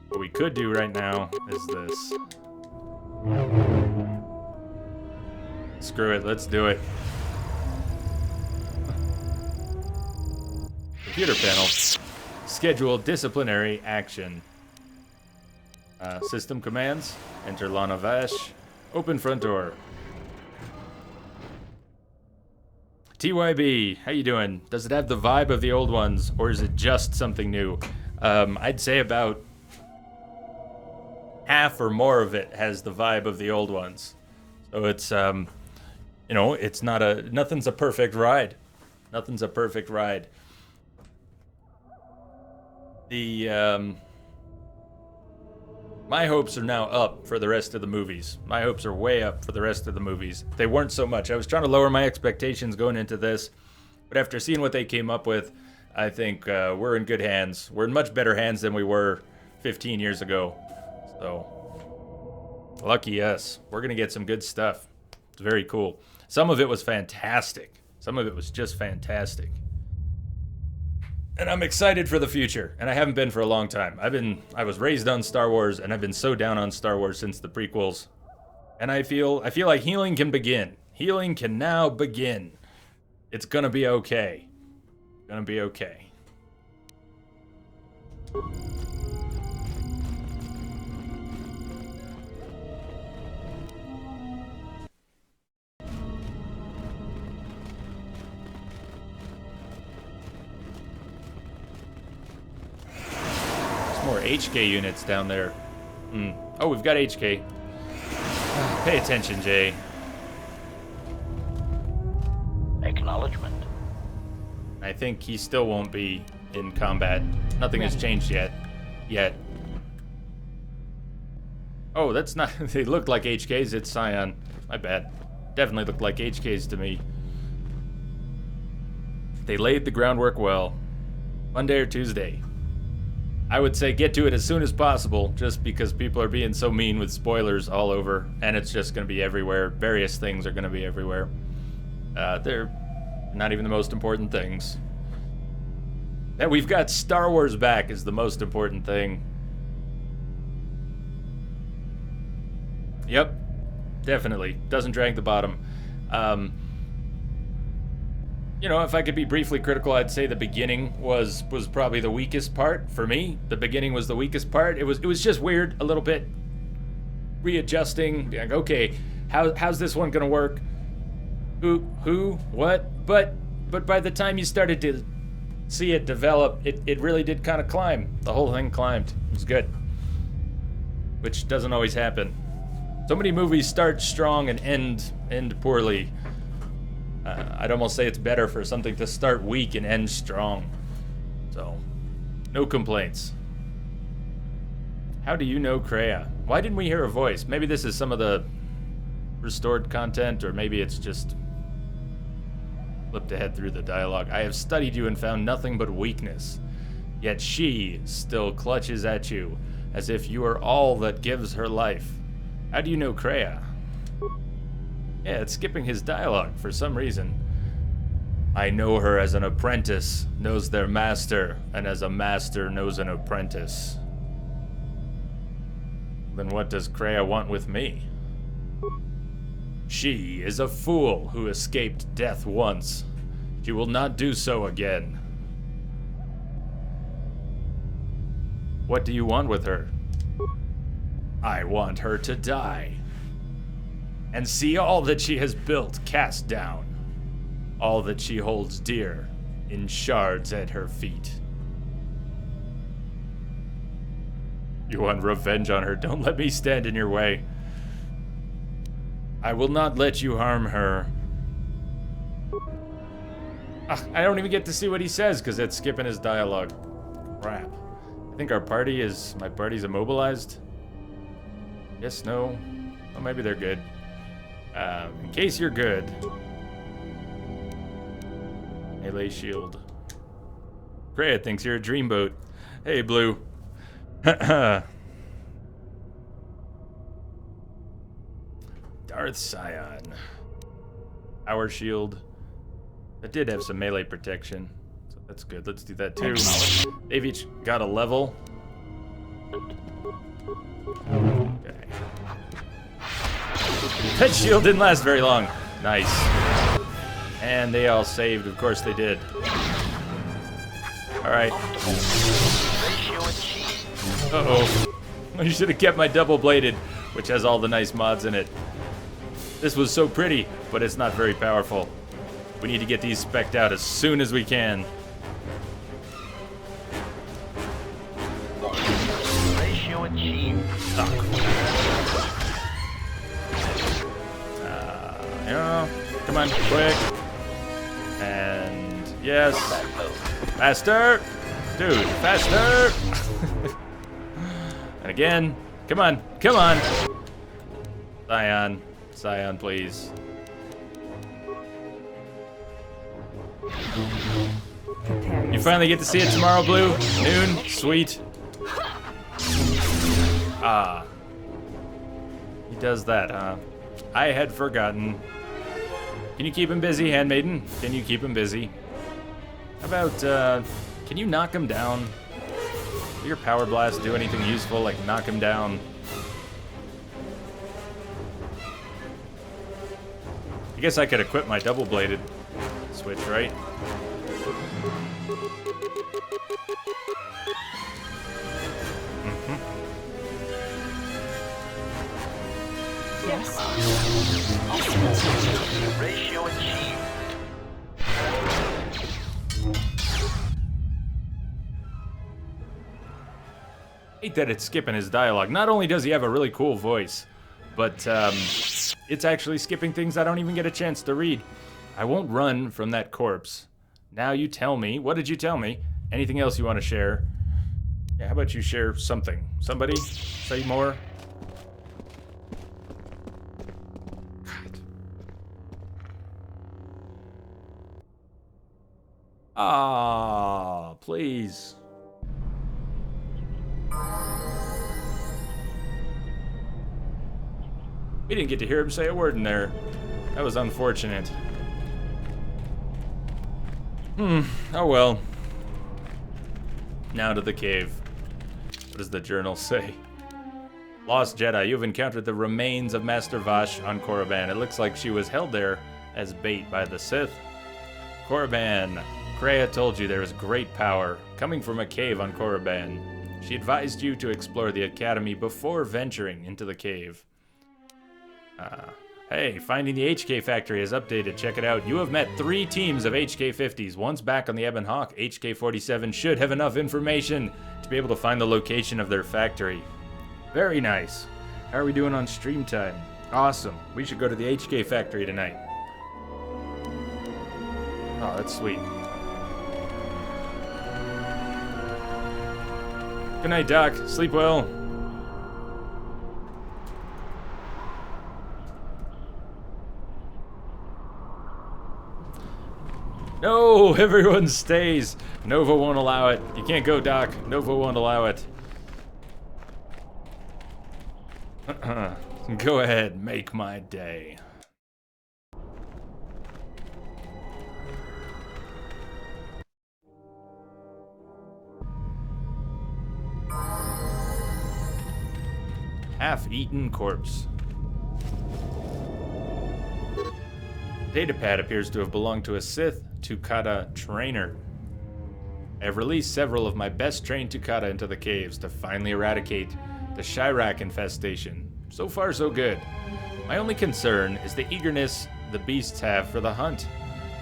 What we could do right now is this. Screw it, let's do it. Computer panel. Schedule disciplinary action. System commands. Enter Lana Vash. Open front door. TYB, how you doing? Does it have the vibe of the old ones, or is it just something new? I'd say about half or more of it has the vibe of the old ones. So it's, you know, it's not nothing's a perfect ride. Nothing's a perfect ride. My hopes are now up for the rest of the movies. My hopes are way up for the rest of the movies. They weren't so much. I was trying to lower my expectations going into this, but after seeing what they came up with, I think we're in good hands. We're in much better hands than we were 15 years ago. So, lucky us. We're going to get some good stuff. It's very cool. Some of it was fantastic. Some of it was just fantastic. And I'm excited for the future, and I haven't been for a long time. I was raised on Star Wars, and I've been so down on Star Wars since the prequels. And I feel like healing can begin. Healing can now begin. It's gonna be okay. Gonna be okay. HK units down there. Oh, we've got HK. Pay attention, Jay. Acknowledgement. I think he still won't be in combat. Nothing has changed yet. Oh, that's not... They look like HKs. It's Scion. My bad. Definitely looked like HKs to me. They laid the groundwork well. Monday or Tuesday. I would say get to it as soon as possible, just because people are being so mean with spoilers all over, and it's just going to be everywhere. Various things are going to be everywhere. They're not even the most important things. That we've got Star Wars back is the most important thing. Yep, definitely. Doesn't drag the bottom. You know, if I could be briefly critical, I'd say the beginning was probably the weakest part for me. The beginning was the weakest part. It was just weird a little bit. Readjusting, like, okay, how's this one gonna work? Who, what? But by the time you started to see it develop, it really did kind of climb. The whole thing climbed. It was good. Which doesn't always happen. So many movies start strong and end poorly. I'd almost say it's better for something to start weak and end strong. So, no complaints. How do you know Kreia? Why didn't we hear a voice? Maybe this is some of the restored content, or maybe it's just flipped ahead through the dialogue. I have studied you and found nothing but weakness. Yet she still clutches at you, as if you are all that gives her life. How do you know Kreia? Yeah, it's skipping his dialogue for some reason. I know her as an apprentice knows their master, and as a master knows an apprentice. Then what does Kreia want with me? She is a fool who escaped death once. She will not do so again. What do you want with her? I want her to die. And see all that she has built cast down. All that she holds dear in shards at her feet. You want revenge on her? Don't let me stand in your way. I will not let you harm her. I don't even get to see what he says because it's skipping his dialogue. Crap. I think my party's immobilized. Yes, no. Well, maybe they're good. In case you're good. Melee shield. Kreia thinks you're a dreamboat. Hey, Blue. Darth Scion. Power shield. That did have some melee protection. So that's good. Let's do that too. They've each got a level. Okay. That shield didn't last very long. Nice. And they all saved. Of course they did. Alright. Uh-oh. I should have kept my double-bladed, which has all the nice mods in it. This was so pretty, but it's not very powerful. We need to get these spec'd out as soon as we can. Ratio achieved. Yeah, come on, quick. And yes. Faster! Dude, faster! And again. Come on, come on! Scion, please. You finally get to see it tomorrow, Blue? Noon? Sweet. Ah. He does that, huh? I had forgotten. Can you keep him busy, Handmaiden? Can you keep him busy? How about, can you knock him down? Will your power blast do anything useful, like knock him down? I guess I could equip my double-bladed switch, right? Yes. Ratio achieved. Hey, hate that it's skipping his dialogue. Not only does he have a really cool voice, but it's actually skipping things I don't even get a chance to read. I won't run from that corpse. Now you tell me. What did you tell me? Anything else you want to share? Yeah, how about you share something? Somebody? Say more? God. Ah, please. We didn't get to hear him say a word in there. That was unfortunate. Oh well. Now to the cave. What does the journal say? Lost Jedi, you've encountered the remains of Master Vash on Korriban. It looks like she was held there as bait by the Sith. Korriban. Kreia told you there is great power coming from a cave on Korriban. She advised you to explore the academy before venturing into the cave. Hey, finding the HK factory is updated. Check it out. You have met 3 teams of HK-50s. One's back on the Ebon Hawk. HK-47 should have enough information to be able to find the location of their factory. Very nice. How are we doing on stream time? Awesome. We should go to the HK factory tonight. Oh, that's sweet. Good night, Doc. Sleep well. No, everyone stays. Nova won't allow it. You can't go, Doc. Nova won't allow it. Go ahead, make my day. Half-eaten corpse. Datapad appears to have belonged to a Sith Tukata trainer. I have released several of my best trained Tukata into the caves to finally eradicate the Chirac infestation. So far, so good. My only concern is the eagerness the beasts have for the hunt.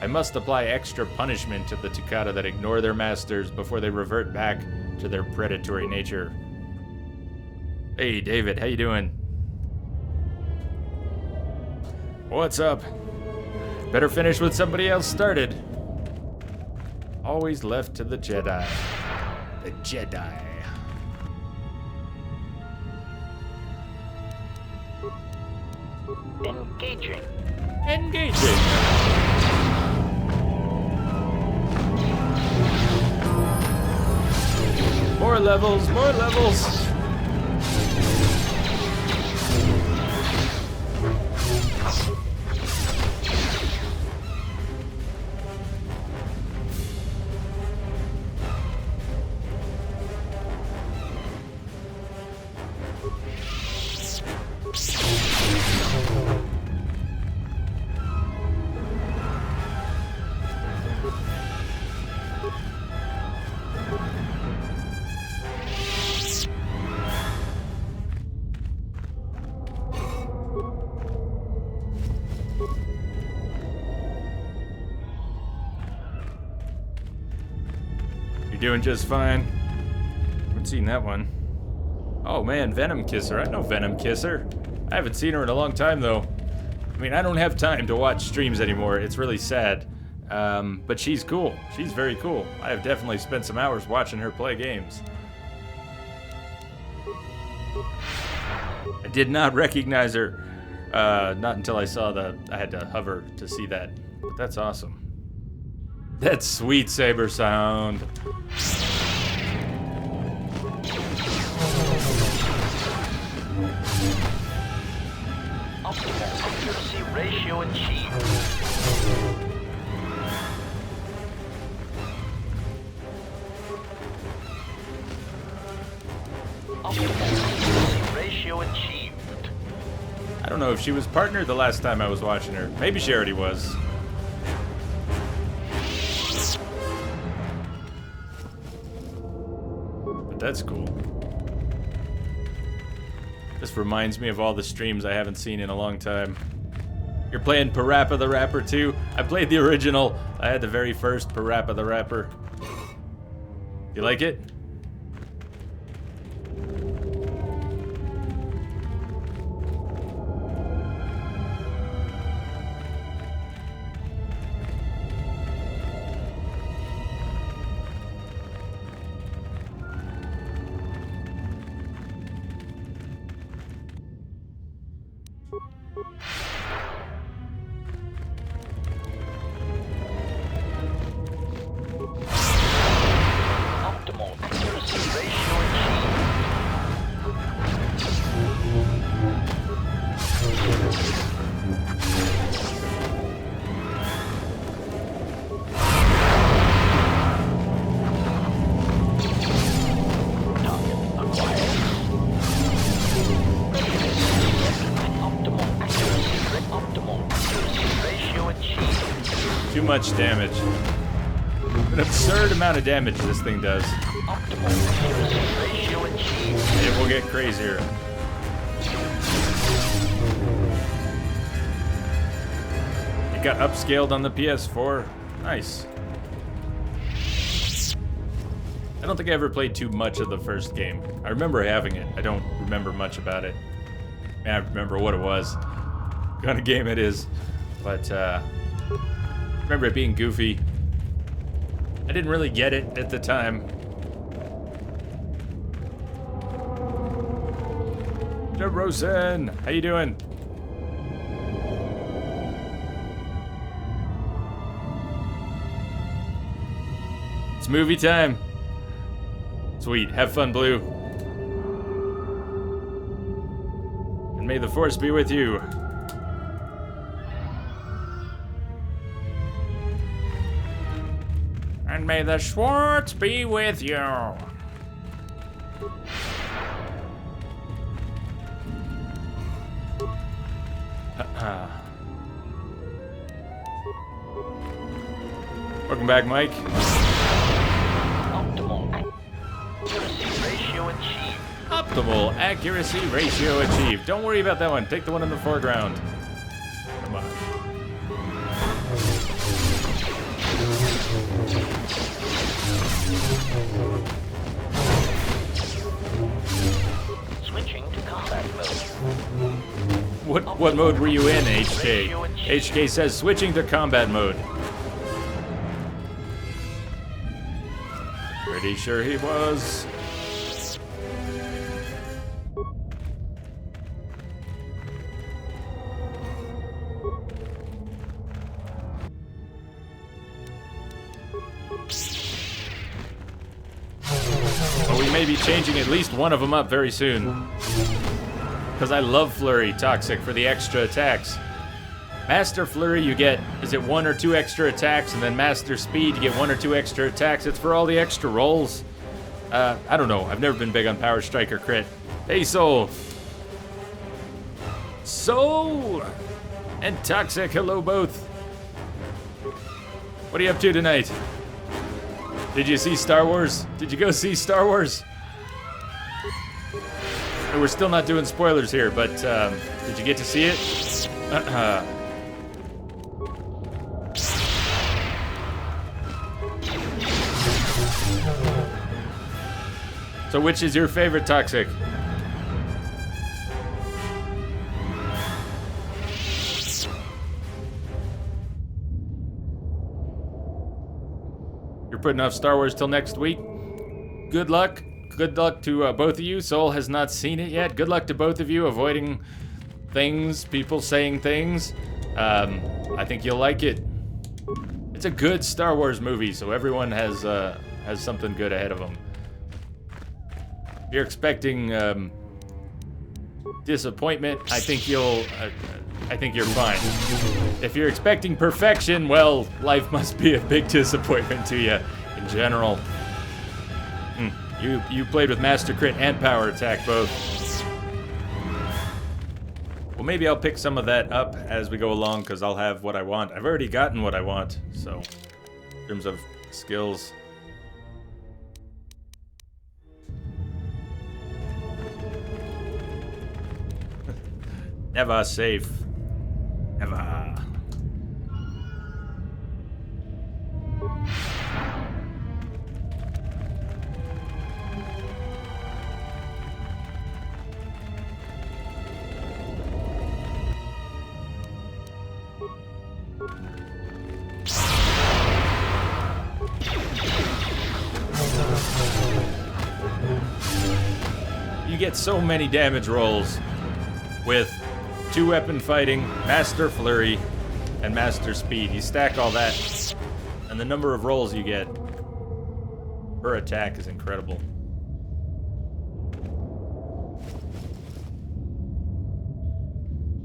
I must apply extra punishment to the Tukata that ignore their masters before they revert back to their predatory nature. Hey, David, how you doing? What's up? Better finish what somebody else started. Always left to the Jedi. The Jedi. Engaging. Engaging. More levels, more levels. You're doing just fine. Haven't seen that one. Oh man, Venom Kisser. I know Venom Kisser. I haven't seen her in a long time though. I mean, I don't have time to watch streams anymore. It's really sad. But she's cool. She's very cool. I have definitely spent some hours watching her play games. I did not recognize her. Not until I saw I had to hover to see that. But that's awesome. That sweet saber sound. Optimal accuracy ratio achieved. Optimal accuracy ratio achieved. I don't know if she was partnered the last time I was watching her. Maybe she already was. But that's cool. This reminds me of all the streams I haven't seen in a long time. You're playing Parappa the Rapper too? I played the original. I had the very first Parappa the Rapper. You like it? Too much damage. An absurd amount of damage this thing does. It will get crazier. It got upscaled on the PS4. Nice. I don't think I ever played too much of the first game. I remember having it. I don't remember much about it. I remember what it was. What kind of game it is. But, remember it being goofy. I didn't really get it at the time. Rosen, how you doing? It's movie time. Sweet, have fun, Blue. And may the Force be with you. And may the Schwartz be with you. Welcome back, Mike. Optimal accuracy ratio achieved. Don't worry about that one. Take the one in the foreground. Come on. Switching to combat mode. What mode were you in, HK? HK says switching to combat mode. Pretty sure he was. Well, we may be changing at least one of them up very soon. Because I love Flurry Toxic for the extra attacks. Master Flurry, you get, is it 1 or 2 extra attacks? And then Master Speed, you get 1 or 2 extra attacks. It's for all the extra rolls. I don't know. I've never been big on Power Strike or Crit. Hey, Soul. Soul! And Toxic, hello both. What are you up to tonight? Did you see Star Wars? Did you go see Star Wars? We're still not doing spoilers here, but did you get to see it? So which is your favorite, Toxic? You're putting off Star Wars till next week? Good luck. Good luck to both of you. Soul has not seen it yet. Good luck to both of you avoiding things, people saying things. I think you'll like it. It's a good Star Wars movie, so everyone has something good ahead of them. If you're expecting disappointment, I think you're fine. If you're expecting perfection, well, life must be a big disappointment to you in general. You played with Master Crit and Power Attack both. Well, maybe I'll pick some of that up as we go along, because I'll have what I want. I've already gotten what I want, so in terms of skills. Never safe. Never. You get so many damage rolls with 2-weapon fighting, Master Flurry, and Master Speed. You stack all that, and the number of rolls you get per attack is incredible.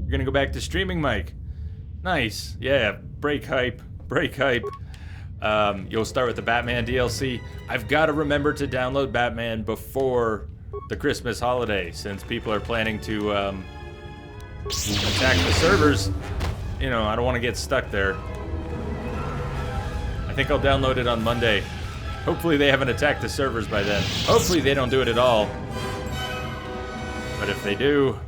You're gonna go back to streaming, Mike? Nice. Yeah, break hype. Break hype. You'll start with the Batman DLC. I've got to remember to download Batman before the Christmas holiday, since people are planning to attack the servers. You know, I don't want to get stuck there. I think I'll download it on Monday. Hopefully they haven't attacked the servers by then. Hopefully they don't do it at all. But if they do...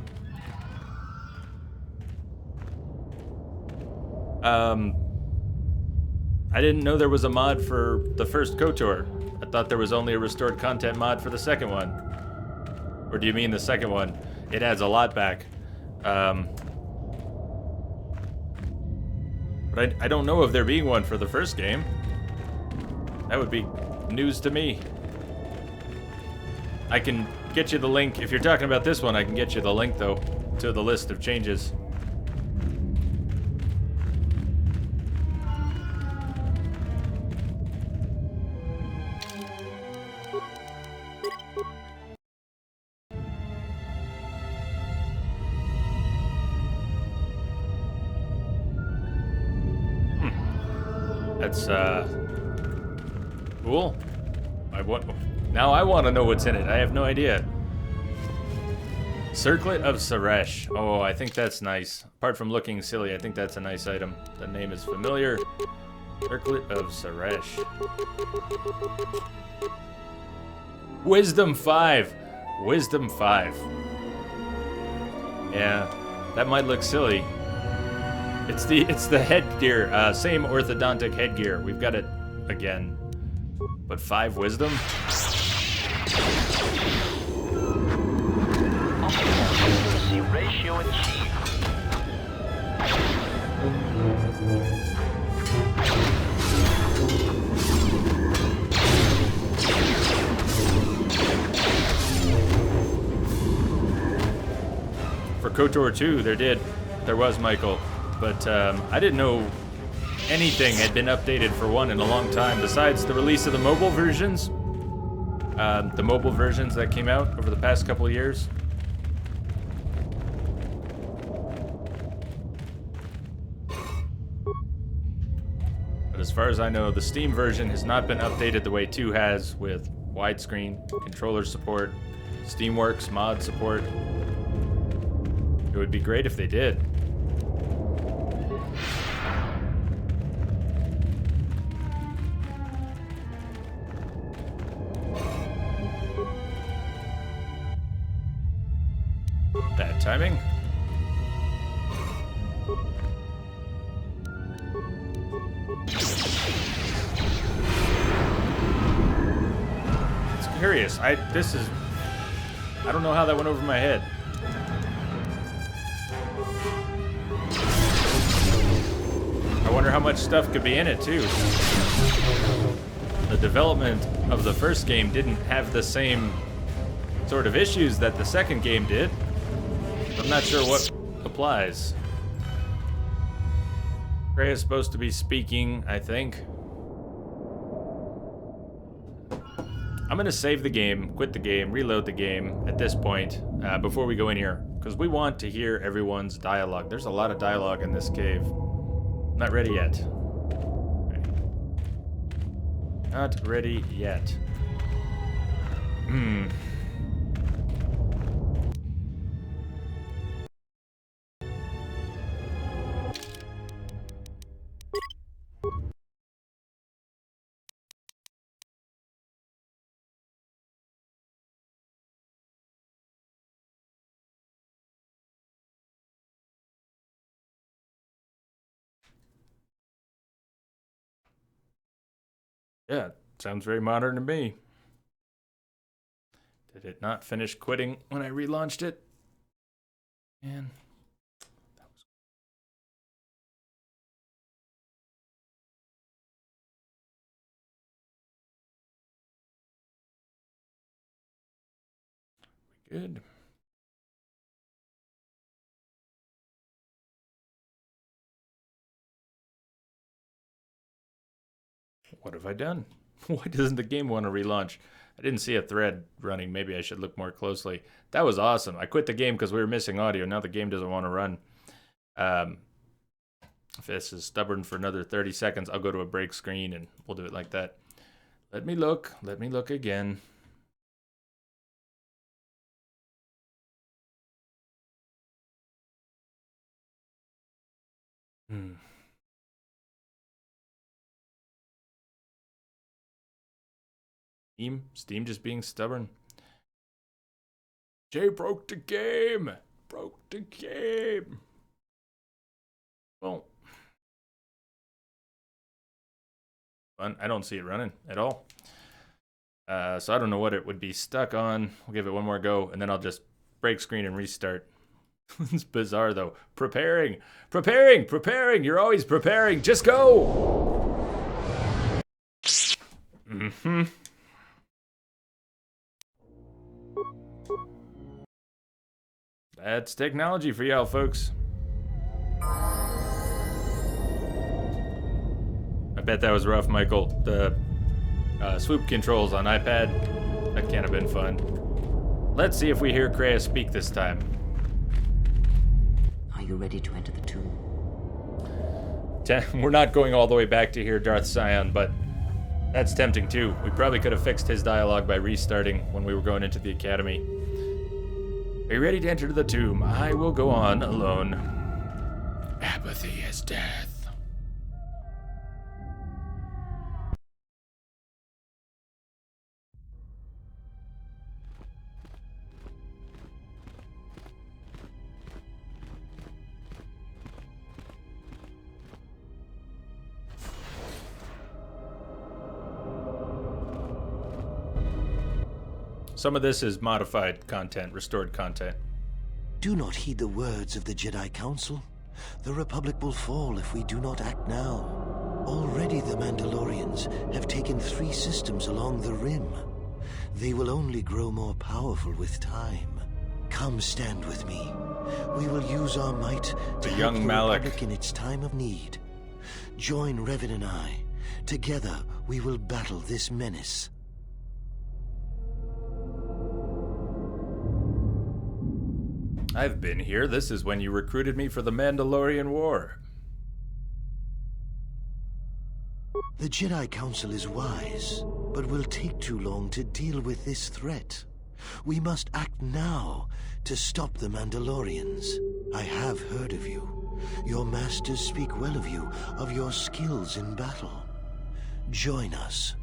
I didn't know there was a mod for the first KotOR. I thought there was only a restored content mod for the second one. Or do you mean the second one? It adds a lot back. But I don't know of there being one for the first game. That would be news to me. I can get you the link. If you're talking about this one, I can get you the link, though, to the list of changes. That's, cool. Now I want to know what's in it. I have no idea. Circlet of Suresh. Oh, I think that's nice. Apart from looking silly, I think that's a nice item. The name is familiar. Circlet of Suresh. Wisdom 5. Wisdom 5. Yeah, that might look silly. It's the headgear, same orthodontic headgear. We've got it again. But 5 wisdom? Optimal ratio achieved. For KotOR 2, there was Michael. But I didn't know anything had been updated for 1 in a long time, besides the release of the mobile versions. The mobile versions that came out over the past couple of years. But as far as I know, the Steam version has not been updated the way 2 has, with widescreen, controller support, Steamworks mod support. It would be great if they did. Bad timing. It's curious. I don't know how that went over my head. I wonder how much stuff could be in it too. The development of the first game didn't have the same sort of issues that the second game did. I'm not sure what applies. Rhea is supposed to be speaking, I think. I'm gonna save the game, quit the game, reload the game at this point before we go in here, because we want to hear everyone's dialogue. There's a lot of dialogue in this cave. Not ready yet. Okay. Not ready yet. Yeah, sounds very modern to me. Did it not finish quitting when I relaunched it? Man, that was good. What have I done? Why doesn't the game want to relaunch? I didn't see a thread running. Maybe I should look more closely. That was awesome. I quit the game because we were missing audio. Now the game doesn't want to run. If this is stubborn for another 30 seconds, I'll go to a break screen and we'll do it like that. Let me look. Let me look again. Steam just being stubborn. Jay broke the game. Broke the game. Well, I don't see it running at all. So I don't know what it would be stuck on. We'll give it one more go, and then I'll just break screen and restart. It's bizarre, though. Preparing. You're always preparing. Just go. Mm-hmm. That's technology for y'all, folks. I bet that was rough, Michael. The swoop controls on iPad. That can't have been fun. Let's see if we hear Kreia speak this time. Are you ready to enter the tomb? We're not going all the way back to hear Darth Sion, but that's tempting too. We probably could have fixed his dialogue by restarting when we were going into the academy. Are you ready to enter the tomb? I will go on alone. Apathy is death. Some of this is modified content, restored content. Do not heed the words of the Jedi Council. The Republic will fall if we do not act now. Already the Mandalorians have taken 3 systems along the Rim. They will only grow more powerful with time. Come stand with me. We will use our might to help the Republic in its time of need. Join Revan and I. Together we will battle this menace. I've been here. This is when you recruited me for the Mandalorian War. The Jedi Council is wise, but will take too long to deal with this threat. We must act now to stop the Mandalorians. I have heard of you. Your masters speak well of you, of your skills in battle. Join us.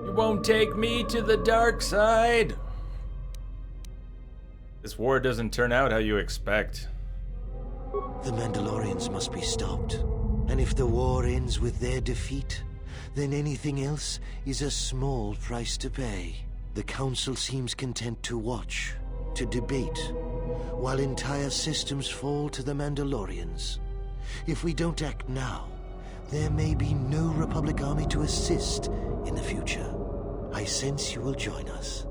You won't take me to the dark side. This war doesn't turn out how you expect. The Mandalorians must be stopped. And if the war ends with their defeat, then anything else is a small price to pay. The Council seems content to watch, to debate, while entire systems fall to the Mandalorians. If we don't act now, there may be no Republic army to assist in the future. I sense you will join us.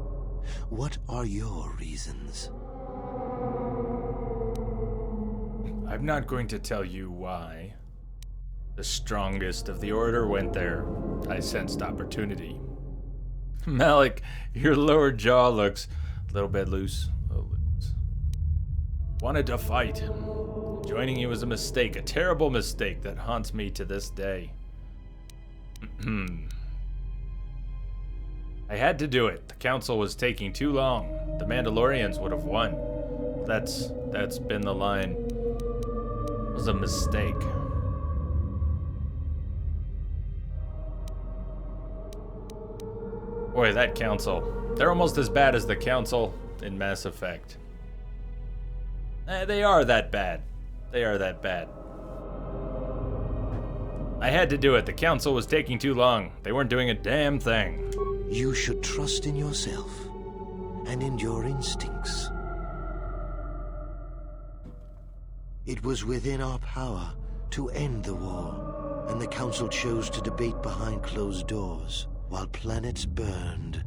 What are your reasons? I'm not going to tell you why. The strongest of the Order went there. I sensed opportunity. Malik, your lower jaw looks a little bit loose. Wanted to fight. Joining you was a mistake, a terrible mistake that haunts me to this day. I had to do it. The Council was taking too long. The Mandalorians would have won. That's been the line. It was a mistake. Boy, that Council. They're almost as bad as the Council in Mass Effect. They are that bad. They are that bad. I had to do it. The Council was taking too long. They weren't doing a damn thing. You should trust in yourself and in your instincts. It was within our power to end the war, and the Council chose to debate behind closed doors while planets burned.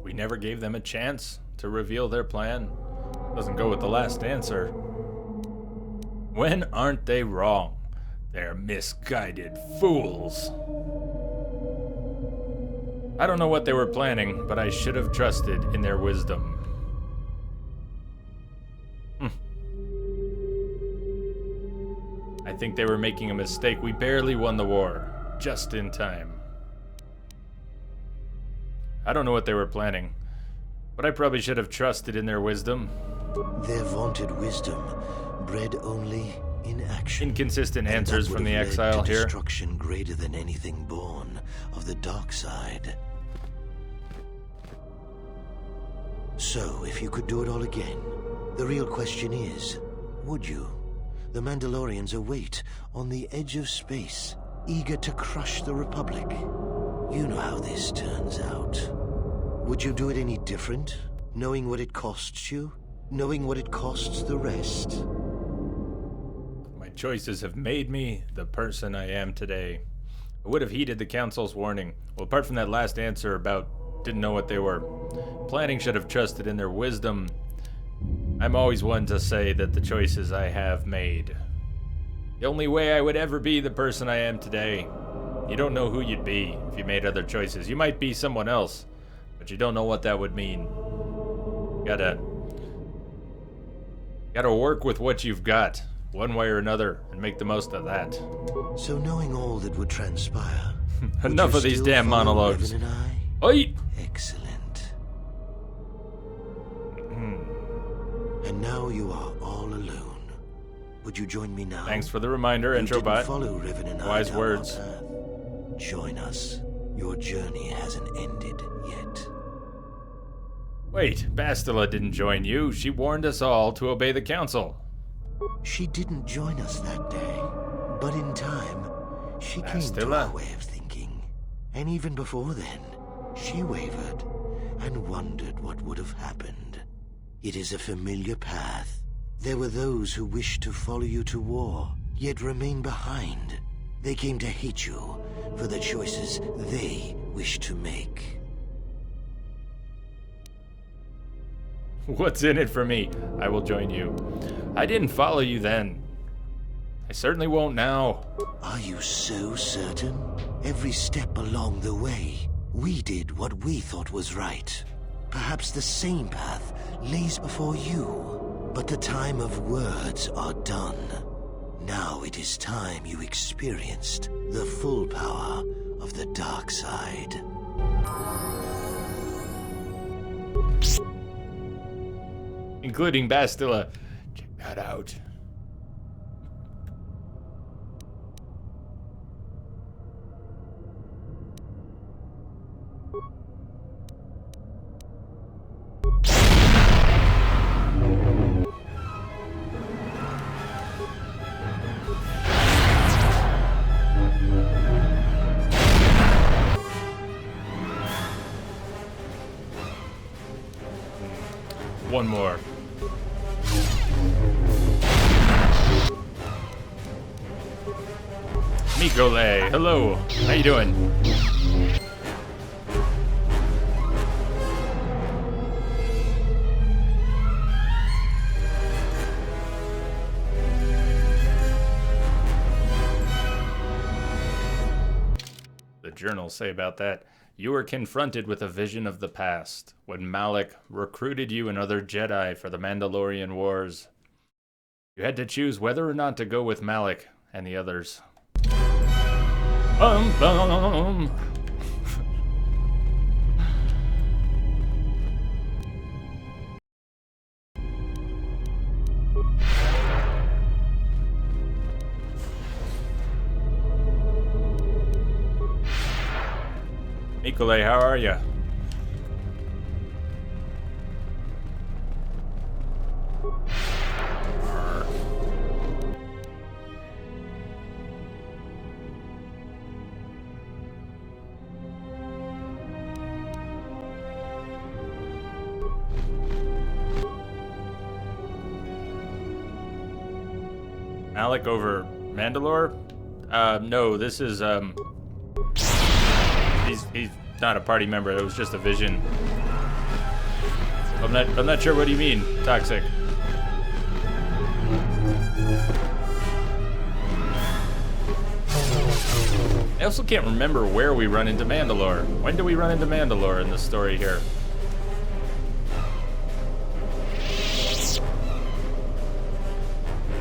We never gave them a chance to reveal their plan. Doesn't go with the last answer. When aren't they wrong? They're misguided fools. I don't know what they were planning, but I should have trusted in their wisdom. I think they were making a mistake. We barely won the war, just in time. I don't know what they were planning, but I probably should have trusted in their wisdom. Their vaunted wisdom bred only in action. Inconsistent And answers that would from the have led exile to here. destruction greater than anything born of the dark side. So, if you could do it all again, the real question is, would you? The Mandalorians await on the edge of space, eager to crush the Republic. You know how this turns out. Would you do it any different, knowing what it costs you? Knowing what it costs the rest? My choices have made me the person I am today. I would have heeded the Council's warning. Well, apart from that last answer about didn't know what they were planning, should have trusted in their wisdom. I'm always one to say that the choices I have made. The only way I would ever be the person I am today. You don't know who you'd be if you made other choices. You might be someone else, but you don't know what that would mean. Gotta work with what you've got, one way or another, and make the most of that. So knowing all that would transpire... Enough of these damn monologues. Revan and I? Oi! Excellent. And now you are all alone. Would you join me now? Thanks for the reminder, Introbot. Follow Revan and Wise I words. Join us. Your journey hasn't ended yet. Wait, Bastila didn't join you. She warned us all to obey the Council. She didn't join us that day, but in time, she came to our way of thinking. And even before then, she wavered and wondered what would have happened. It is a familiar path. There were those who wished to follow you to war, yet remain behind. They came to hate you for the choices they wished to make. What's in it for me? I will join you. I didn't follow you then. I certainly won't now. Are you so certain? Every step along the way, we did what we thought was right. Perhaps the same path lays before you, but the time of words are done. Now it is time you experienced the full power of the dark side. Including Bastila. Check that out. One more. Mikole, hello. How you doing? The journals say about that. You were confronted with a vision of the past, when Malak recruited you and other Jedi for the Mandalorian Wars. You had to choose whether or not to go with Malak and the others. Mikole, how are ya? Malak over Mandalore? No, this is, He's not a party member, it was just a vision. I'm not sure what you mean, Toxic. I also can't remember where we run into Mandalore. When do we run into Mandalore in the story here?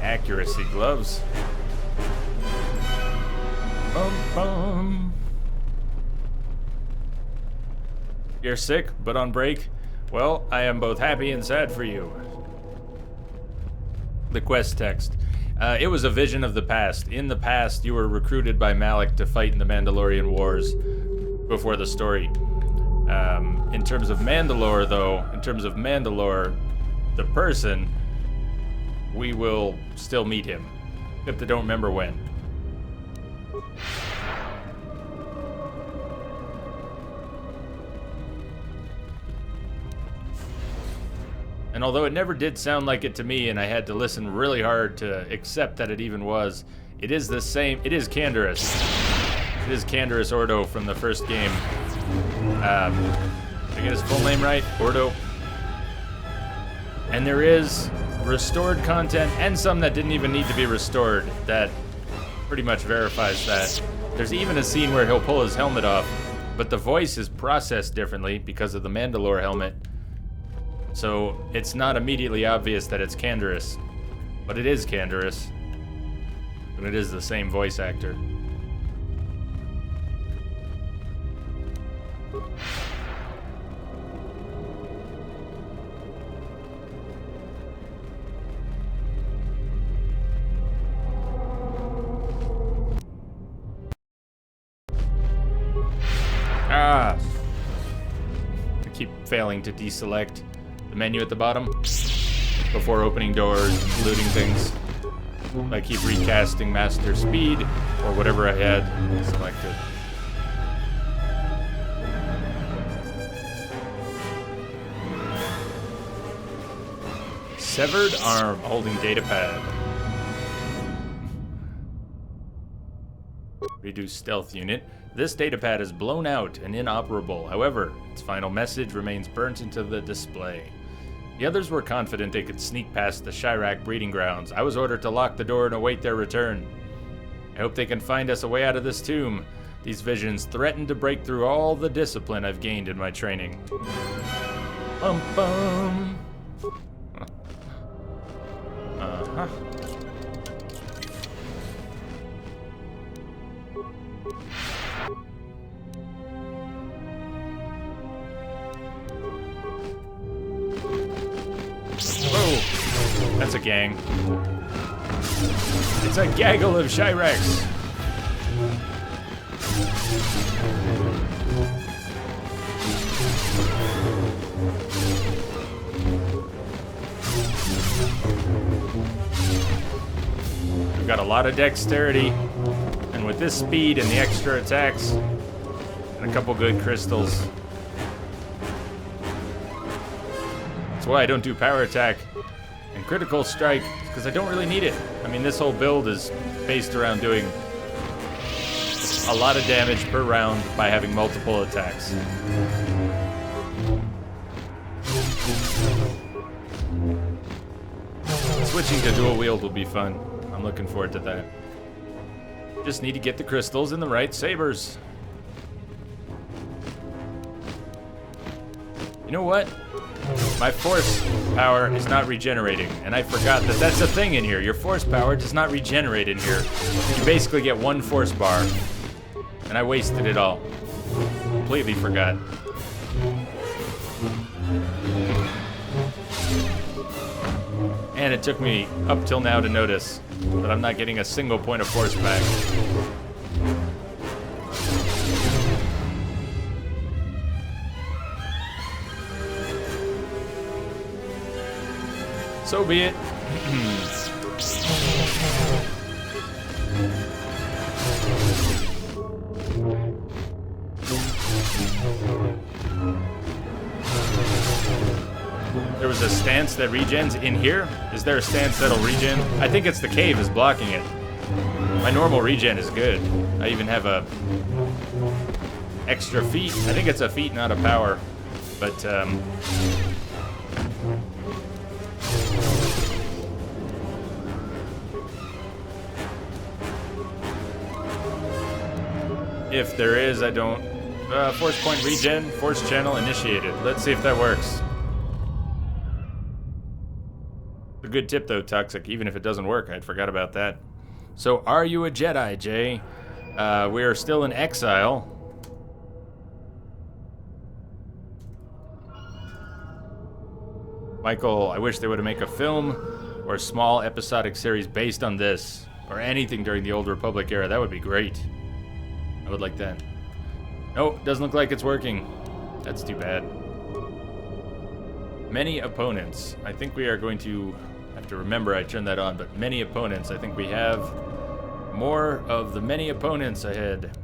Accuracy gloves. Bum, bum. You're sick, but on break? Well, I am both happy and sad for you. The quest text. It was a vision of the past. In the past, you were recruited by Malik to fight in the Mandalorian Wars before the story. In terms of Mandalore, though, the person, we will still meet him. Except I don't remember when. And although it never did sound like it to me, and I had to listen really hard to accept that it even was, it is the same. It is Canderous. It is Canderous Ordo from the first game. Did I get his full name right? Ordo. And there is restored content and some that didn't even need to be restored that pretty much verifies that. There's even a scene where he'll pull his helmet off, but the voice is processed differently because of the Mandalore helmet. So it's not immediately obvious that it's Canderous, but it is Canderous. But it is the same voice actor. I keep failing to deselect the menu at the bottom before opening doors, looting things. I keep recasting master speed or whatever I had selected. Severed arm holding datapad. Reduce stealth unit. This datapad is blown out and inoperable. However, its final message remains burnt into the display. The others were confident they could sneak past the Chirac breeding grounds. I was ordered to lock the door and await their return. I hope they can find us a way out of this tomb. These visions threaten to break through all the discipline I've gained in my training. Bum bum. Uh-huh. Whoa, that's a gang. It's a gaggle of Chiracs. We've got a lot of dexterity, and with this speed and the extra attacks, and a couple good crystals. That's why I don't do power attack and critical strike, because I don't really need it. I mean, this whole build is based around doing a lot of damage per round by having multiple attacks. Switching to dual wield will be fun. I'm looking forward to that. Just need to get the crystals in the right sabers. You know what? My force power is not regenerating, and I forgot that that's a thing in here. Your force power does not regenerate in here. You basically get one force bar, and I wasted it all. Completely forgot. And it took me up till now to notice that I'm not getting a single point of force back. So be it. There was a stance that regens in here? Is there a stance that'll regen? I think it's the cave is blocking it. My normal regen is good. I even have a extra feat. I think it's a feat, not a power. But, if there is, I don't. Force point regen, force channel initiated. Let's see if that works. A good tip though, Toxic. Even if it doesn't work, I'd forgot about that. So, are you a Jedi, Jay? We are still in exile. Michael, I wish they would make a film or a small episodic series based on this, or anything during the Old Republic era, that would be great. I would like that. Nope, doesn't look like it's working. That's too bad. Many opponents. I think we are going to have to remember I turned that on, but many opponents. I think we have more of the many opponents ahead.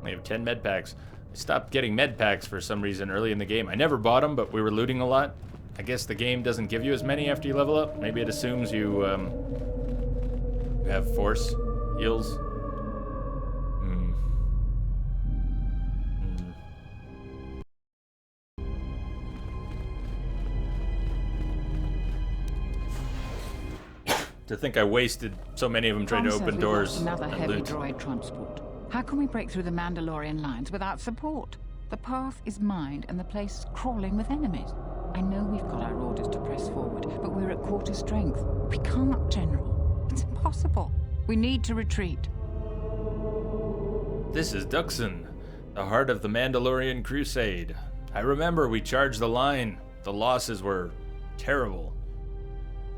We have 10 med packs. I stopped getting med packs for some reason early in the game. I never bought them, but we were looting a lot. I guess the game doesn't give you as many after you level up. Maybe it assumes you have force heals. To think I wasted so many of them trying to Tom open says doors we've lost another and heavy loot. droid transport. How can we break through the Mandalorian lines without support? The path is mined and the place is crawling with enemies. I know we've got our orders to press forward, but we're at quarter strength. We can't, General. It's impossible. We need to retreat. This is Duxon, the heart of the Mandalorian Crusade. I remember we charged the line. The losses were terrible.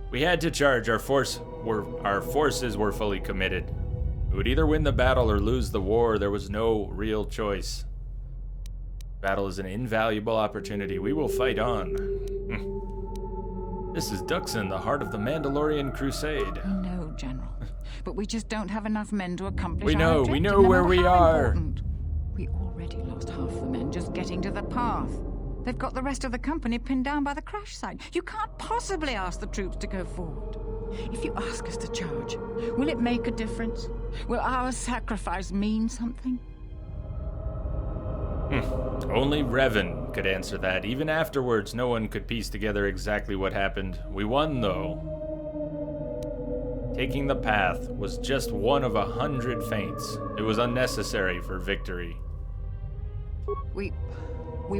We had to charge. Our forces were fully committed. We would either win the battle or lose the war. There was no real choice. Battle is an invaluable opportunity. We will fight on. This is Duxon, the heart of the Mandalorian Crusade. We know, General, but we just don't have enough men to accomplish We our know objective, where no matter we how are. important. We already lost half the men just getting to the path. They've got the rest of the company pinned down by the crash site. You can't possibly ask the troops to go forward. If you ask us to charge, will it make a difference? Will our sacrifice mean something? Only Revan could answer that. Even afterwards, no one could piece together exactly what happened. We won, though. Taking the path was just one of 100 feints. It was unnecessary for victory. We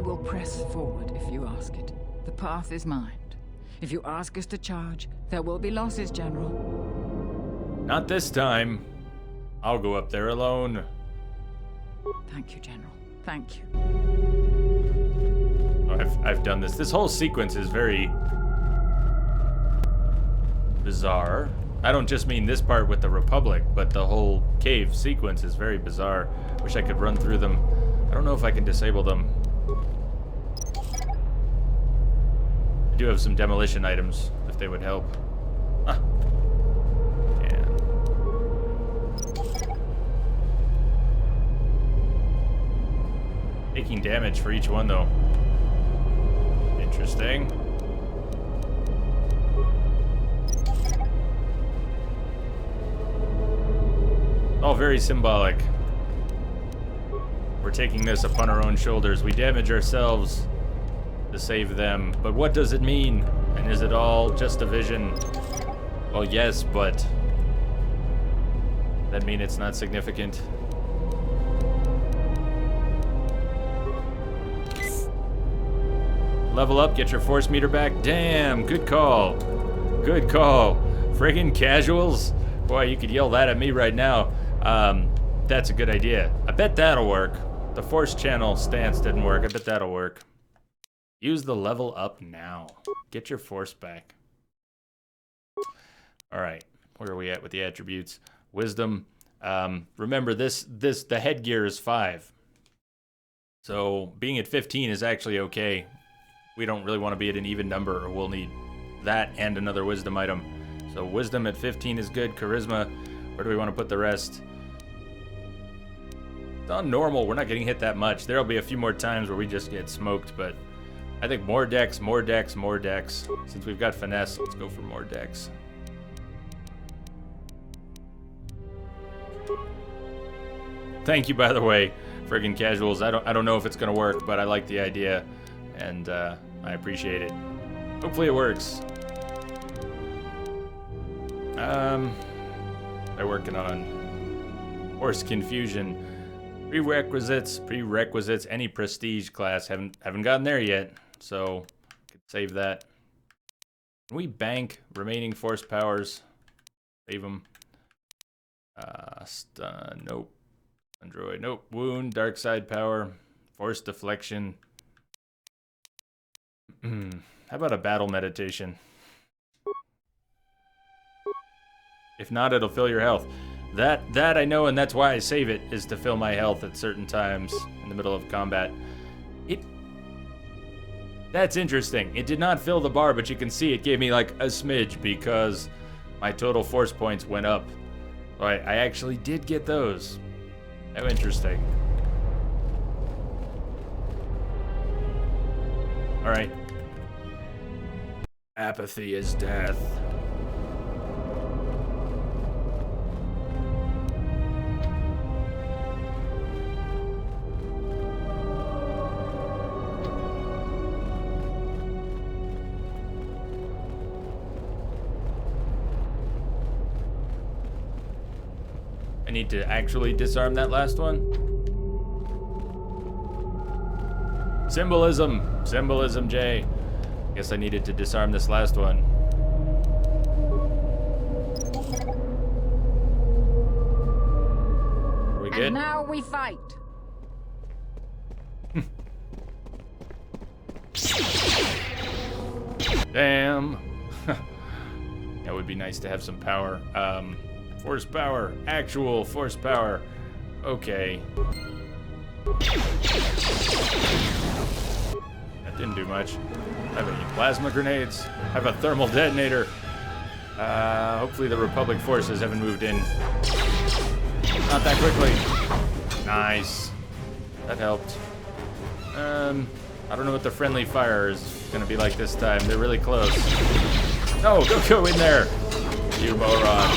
will press forward if you ask it. The path is mined. If you ask us to charge, there will be losses, General. Not this time. I'll go up there alone. Thank you, General. Thank you. Oh, I've done this. This whole sequence is very bizarre. I don't just mean this part with the Republic, but the whole cave sequence is very bizarre. Wish I could run through them. I don't know if I can disable them. I do have some demolition items, if they would help. Ah. Yeah. Taking damage for each one, though. Interesting. All very symbolic. We're taking this upon our own shoulders. We damage ourselves to save them. But what does it mean? And is it all just a vision? Well, yes, but that mean it's not significant? Level up, get your force meter back. Damn, good call. Good call. Friggin' casuals. Boy, you could yell that at me right now. That's a good idea. I bet that'll work. The force channel stance didn't work. I bet that'll work. Use the level up now. Get your force back. All right, where are we at with the attributes? Wisdom. Remember, the headgear is 5. So being at 15 is actually okay. We don't really want to be at an even number, or we'll need that and another wisdom item. So wisdom at 15 is good. Charisma, where do we want to put the rest? It's on normal. We're not getting hit that much. There'll be a few more times where we just get smoked, but I think more dex, more dex, more dex. Since we've got finesse, let's go for more dex. Thank you, by the way, friggin' casuals. I don't know if it's gonna work, but I like the idea, and I appreciate it. Hopefully it works. They're working on horse confusion. Prerequisites, any prestige class. Haven't gotten there yet, so could save that. Can we bank remaining force powers? Save them. Stun, nope. Android, nope. Wound, dark side power, force deflection. How about a battle meditation? If not, it'll fill your health. That I know, and that's why I save it, is to fill my health at certain times in the middle of combat. That's interesting. It did not fill the bar, but you can see it gave me like a smidge because my total force points went up. So I actually did get those. How interesting. Alright. Apathy is death. I need to actually disarm that last one. Symbolism. Symbolism, Jay. Guess I needed to disarm this last one. Are we good? And now we fight. Damn. That would be nice to have some power. Force power. Actual force power. Okay. That didn't do much. I have any plasma grenades. I have a thermal detonator. Hopefully the Republic forces haven't moved in. Not that quickly. Nice. That helped. I don't know what the friendly fire is gonna be like this time. They're really close. No, don't go in there, you moron.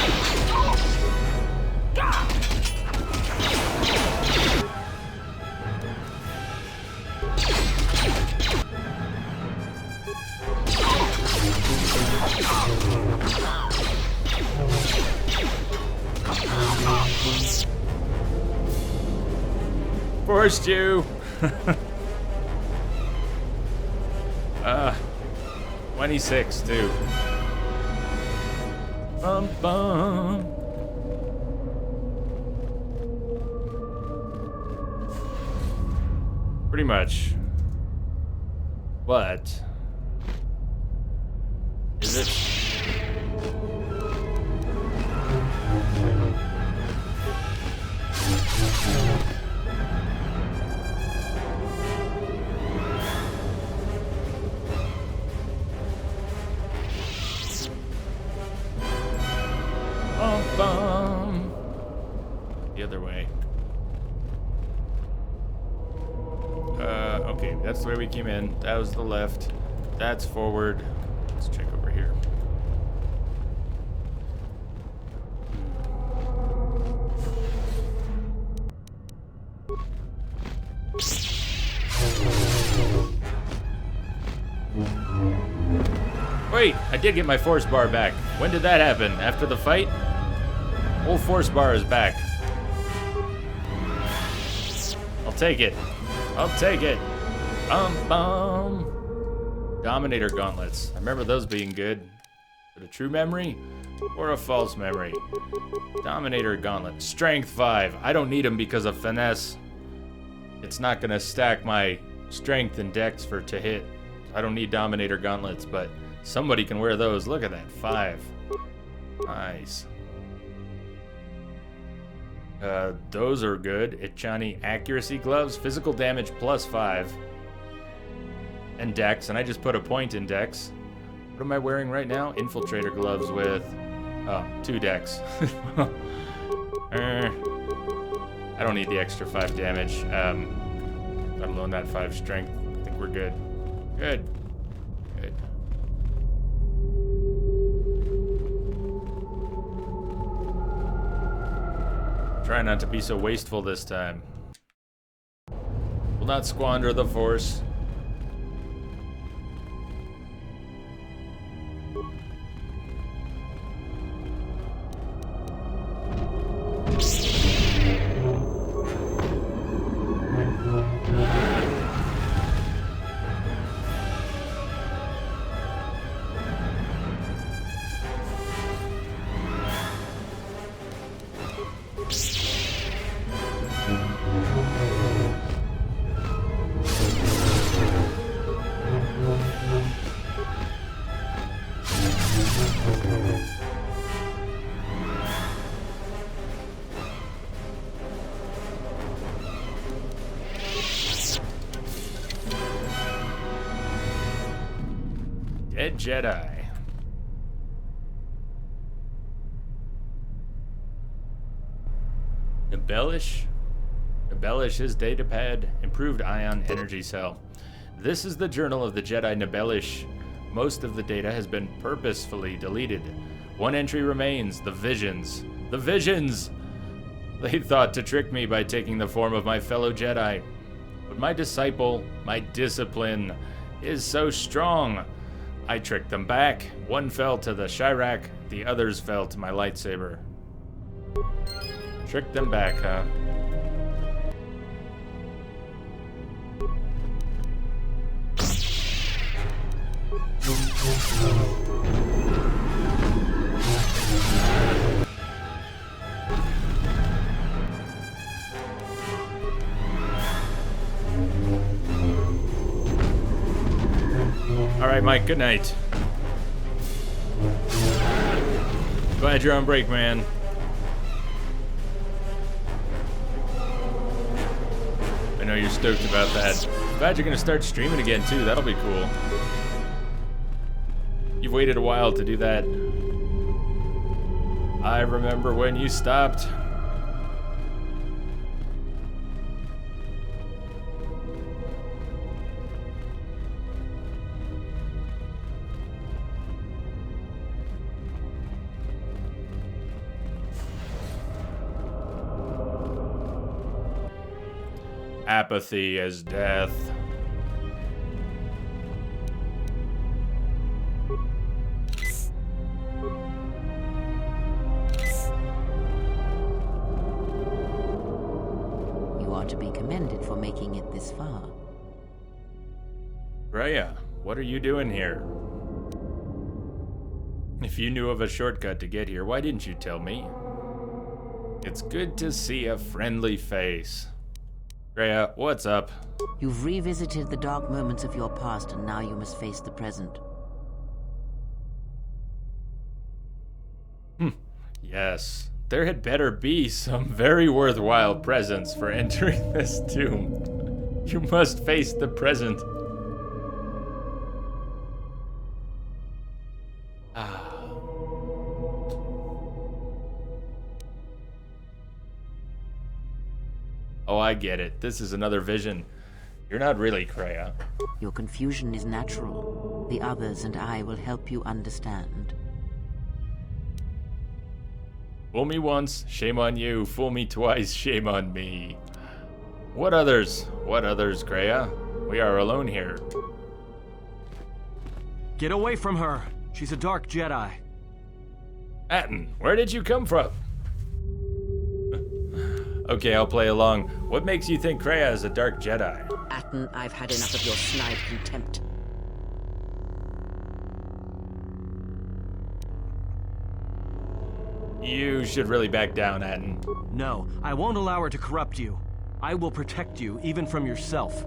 Forced you. 26 too. Bum bum. Pretty much. What is it? The other way. Okay, that's the way we came in. That was the left. That's forward. Let's check over here. Wait, I did get my force bar back. When did that happen? After the fight? Whole force bar is back. I'll take it. I'll take it. Bum. Dominator gauntlets. I remember those being good. Is it a true memory or a false memory? Dominator gauntlet. Strength 5. I don't need them because of finesse. It's not gonna stack my strength and dex to hit. I don't need Dominator gauntlets, but somebody can wear those. Look at that. 5. Nice. Those are good. Ichani accuracy gloves, physical damage +5, and dex. And I just put a point in dex. What am I wearing right now? Infiltrator gloves with 2 dex. I don't need the extra 5 damage. Let alone that 5 strength. I think we're good. Good. Try not to be so wasteful this time. Will not squander the force. Red Jedi. Embellish his datapad, improved ion energy cell. This is the journal of the Jedi Nibelish. Most of the data has been purposefully deleted. One entry remains, the visions. The visions! They thought to trick me by taking the form of my fellow Jedi. But my disciple, my discipline, is so strong. I tricked them back. One fell to the Chirac, the others fell to my lightsaber. Tricked them back, huh? All right, Mike, good night. Glad you're on break, man. I know you're stoked about that. Glad you're gonna start streaming again, too. That'll be cool. You've waited a while to do that. I remember when you stopped. Apathy is death. You are to be commended for making it this far. Rhea, what are you doing here? If you knew of a shortcut to get here, why didn't you tell me? It's good to see a friendly face. Rhea, what's up? You've revisited the dark moments of your past, and now you must face the present. Yes, there had better be some very worthwhile presents for entering this tomb. You must face the present. Oh, I get it. This is another vision. You're not really Kreia. Your confusion is natural. The others and I will help you understand. Fool me once, shame on you. Fool me twice, shame on me. What others? What others, Kreia? We are alone here. Get away from her. She's a dark Jedi. Atton, where did you come from? Okay, I'll play along. What makes you think Kreia is a dark Jedi? Atton, I've had enough of your snide contempt. You should really back down, Atton. No, I won't allow her to corrupt you. I will protect you, even from yourself.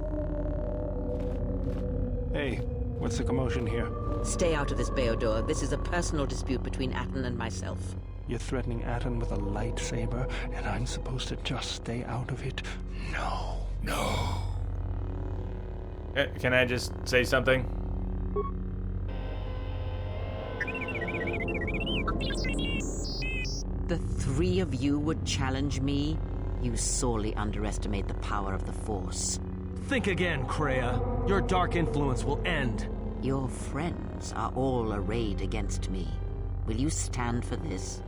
Hey, what's the commotion here? Stay out of this, Beodor. This is a personal dispute between Atton and myself. You're threatening Atton with a lightsaber, and I'm supposed to just stay out of it? No. No. Can I just say something? The three of you would challenge me? You sorely underestimate the power of the Force. Think again, Kreia. Your dark influence will end. Your friends are all arrayed against me. Will you stand for this?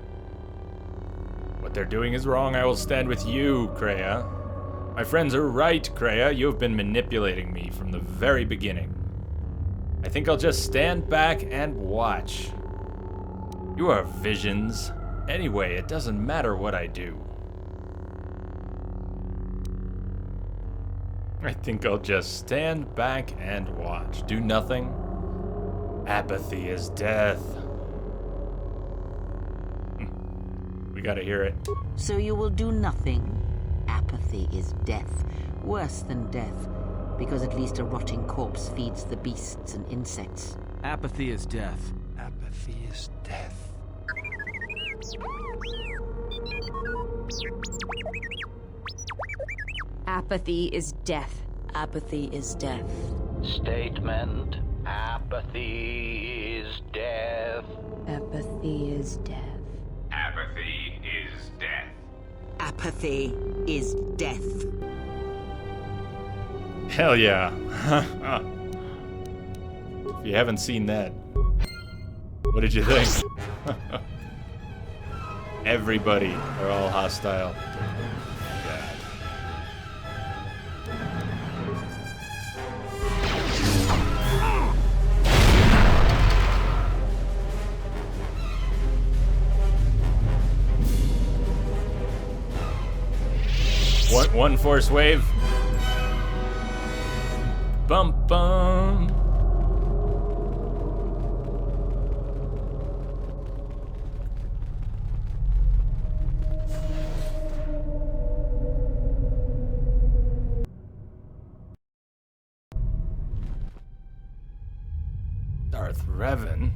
What they're doing is wrong. I will stand with you, Kreia. My friends are right, Kreia. You have been manipulating me from the very beginning. I think I'll just stand back and watch. You are visions. Anyway, it doesn't matter what I do. I think I'll just stand back and watch. Do nothing. Apathy is death. We gotta hear it. So you will do nothing? Apathy is death. Worse than death. Because at least a rotting corpse feeds the beasts and insects. Apathy is death. Apathy is death. Apathy is death. Apathy is death. Statement. Apathy is death. Apathy is death. Apathy is death. Apathy is death. Hell yeah. If you haven't seen that, what did you think? Everybody are all hostile. God. One force wave. Bum bum. Darth Revan.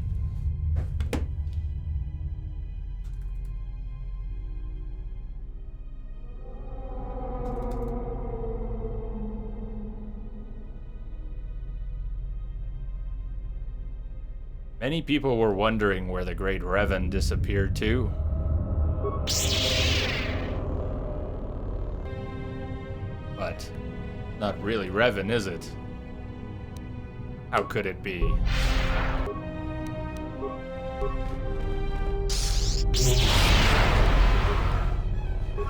Many people were wondering where the great Revan disappeared to. But not really Revan, is it? How could it be?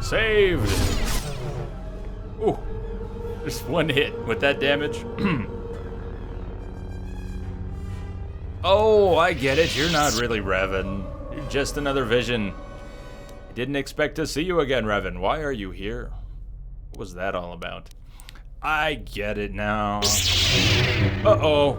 Saved! Ooh, just one hit with that damage. Oh, I get it. You're not really Revan. You're just another vision. I didn't expect to see you again, Revan. Why are you here? What was that all about? I get it now. Uh-oh.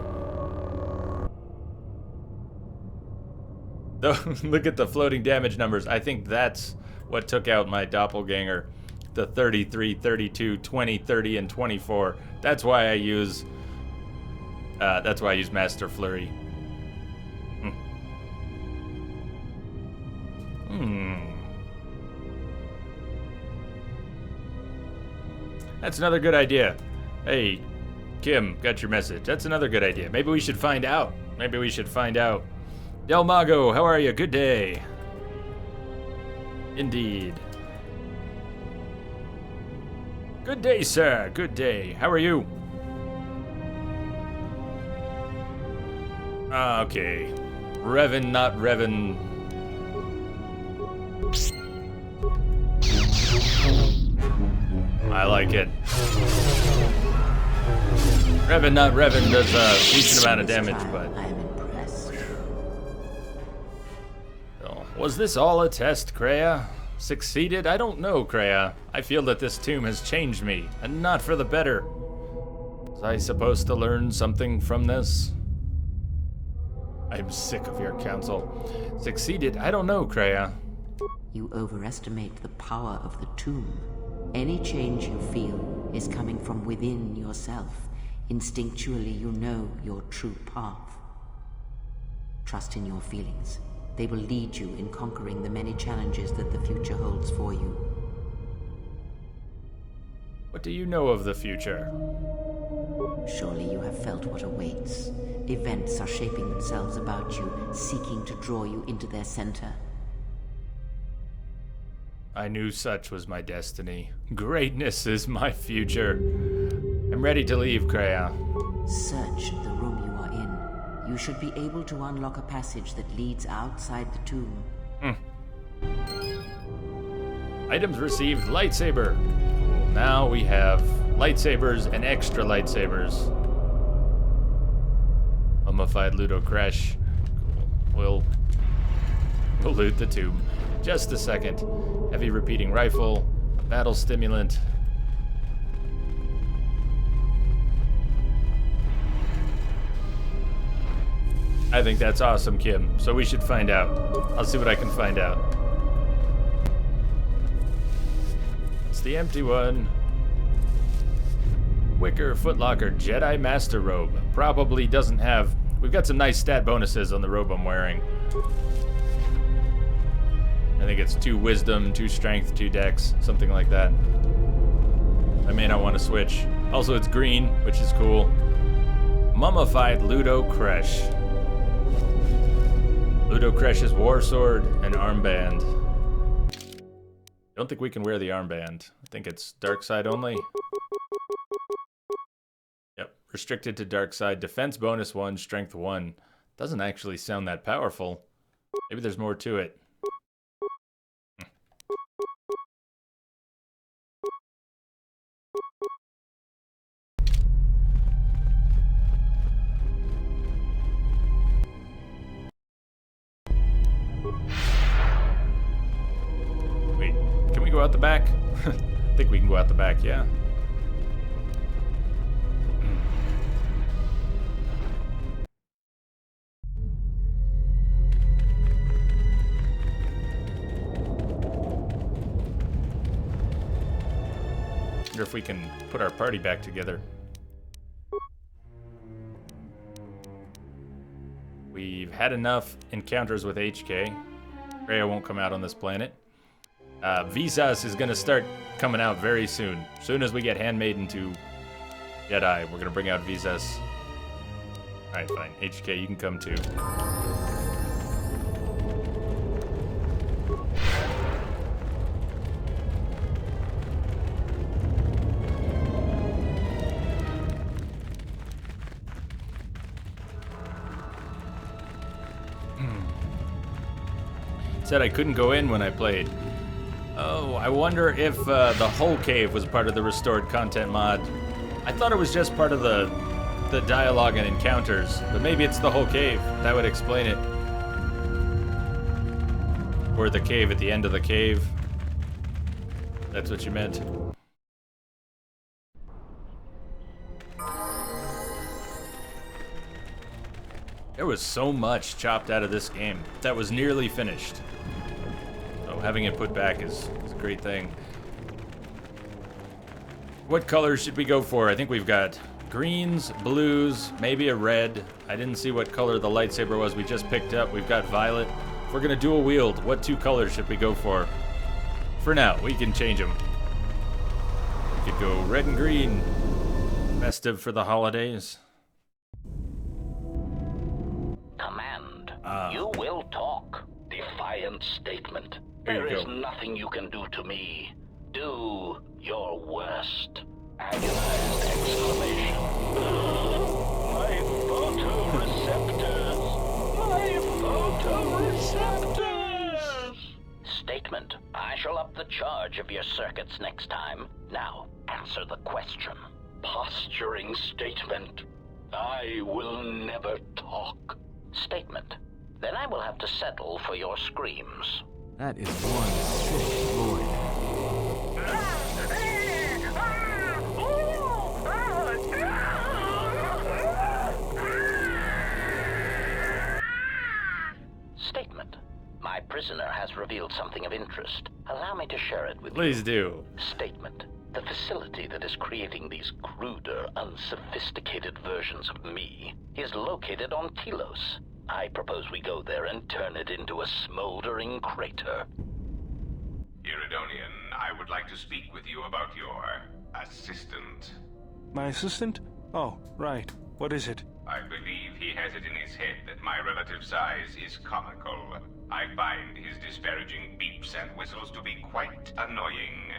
Look at the floating damage numbers. I think that's what took out my doppelganger. The 33, 32, 20, 30, and 24. That's why I use Master Flurry. That's another good idea. Hey, Kim, got your message. That's another good idea. Maybe we should find out. Del Mago, how are you? Good day. Indeed. Good day, sir. Good day. How are you? Okay. Revan, not Revan. I like it. Revan, not Revan does a decent amount of damage, but... I am impressed. Oh, was this all a test, Kreia? Succeeded? I don't know, Kreia. I feel that this tomb has changed me, and not for the better. Was I supposed to learn something from this? I'm sick of your counsel. Succeeded? I don't know, Kreia. You overestimate the power of the tomb. Any change you feel is coming from within yourself. Instinctually, you know your true path. Trust in your feelings. They will lead you in conquering the many challenges that the future holds for you. What do you know of the future? Surely you have felt what awaits. Events are shaping themselves about you, seeking to draw you into their center. I knew such was my destiny. Greatness is my future. I'm ready to leave, Kreia. Search the room you are in. You should be able to unlock a passage that leads outside the tomb. Items received, lightsaber. Cool. Now we have lightsabers and extra lightsabers. Mummified Ludo Crash. Cool. We'll loot the tomb. Just a second. Heavy repeating rifle. Battle stimulant. I think that's awesome, Kim. So we should find out. I'll see what I can find out. It's the empty one. Wicker Footlocker Jedi Master Robe. Probably doesn't have... We've got some nice stat bonuses on the robe I'm wearing. I think it's 2 wisdom, 2 strength, 2 dex, something like that. I may not want to switch. Also, it's green, which is cool. Mummified Ludo Kresh. Ludo Kresh's war sword and armband. Don't think we can wear the armband. I think it's dark side only. Yep, restricted to dark side. Defense bonus 1, strength 1. Doesn't actually sound that powerful. Maybe there's more to it. Wait, can we go out the back? I think we can go out the back, yeah. Wonder if we can put our party back together. We've had enough encounters with HK. Freya won't come out on this planet. Visas is gonna start coming out very soon. As soon as we get Handmaiden to Jedi, we're gonna bring out Visas. Alright, fine. HK, you can come too. Said I couldn't go in when I played. Oh, I wonder if the whole cave was part of the restored content mod. I thought it was just part of the dialogue and encounters, but maybe it's the whole cave. That would explain it. Or the cave at the end of the cave. That's what you meant. There was so much chopped out of this game that was nearly finished. So having it put back is a great thing. What colors should we go for? I think we've got greens, blues, maybe a red. I didn't see what color the lightsaber was we just picked up. We've got violet. If we're gonna dual wield, what 2 colors should we go for? For now, we can change them. We could go red and green. Festive for the holidays. Command. You will talk. Defiant statement. There you There is go. nothing you can do to me. Do your worst. Agonized exclamation. My photoreceptors! My photoreceptors! Statement. I shall up the charge of your circuits next time. Now, answer the question. Posturing statement. I will never talk. Statement. Then I will have to settle for your screams. That is one sick droid. Statement. My prisoner has revealed something of interest. Allow me to share it with you. Please do. Statement. The facility that is creating these cruder, unsophisticated versions of me is located on Telos. I propose we go there and turn it into a smoldering crater. Iridonian, I would like to speak with you about your assistant. My assistant? Oh, right. What is it? I believe he has it in his head that my relative size is comical. I find his disparaging beeps and whistles to be quite annoying.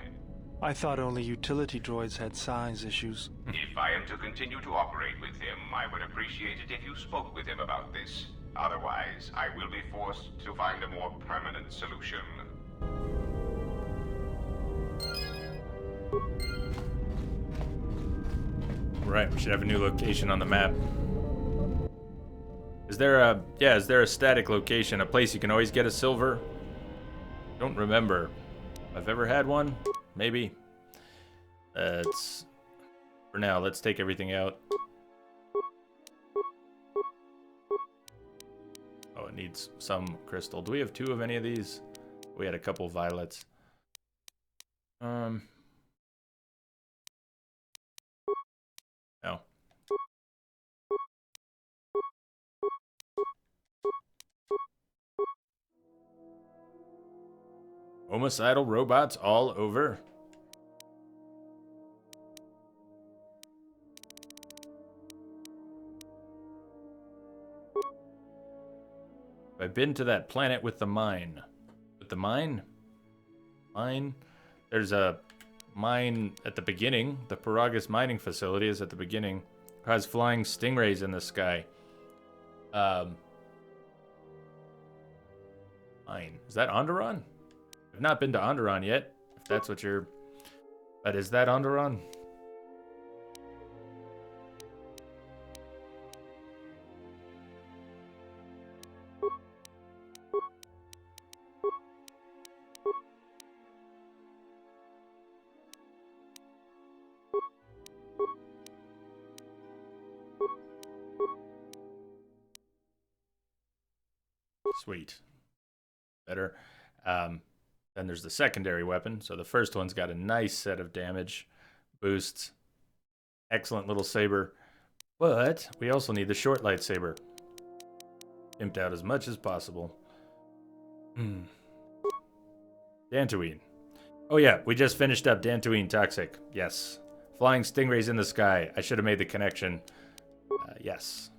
I thought only utility droids had size issues. If I am to continue to operate with him, I would appreciate it if you spoke with him about this. Otherwise, I will be forced to find a more permanent solution. Right, we should have a new location on the map. Is there a static location, a place you can always get a silver? Don't remember. I've ever had one? Maybe. For now, let's take everything out. Oh, it needs some crystal. Do we have 2 of any of these? We had a couple violets. No. Homicidal robots all over. I've been to that planet with the mine. With the mine? Mine? There's a mine at the beginning. The Paragus mining facility is at the beginning. It has flying stingrays in the sky. Mine. Is that Onderon? I've not been to Onderon yet, if that's what you're... But is that Onderon? Sweet. Better. Then there's the secondary weapon. So the first one's got a nice set of damage boosts. Excellent little saber. But we also need the short lightsaber. Pimped out as much as possible. Dantooine. Oh yeah, we just finished up Dantooine Toxic. Yes. Flying stingrays in the sky. I should have made the connection. Yes.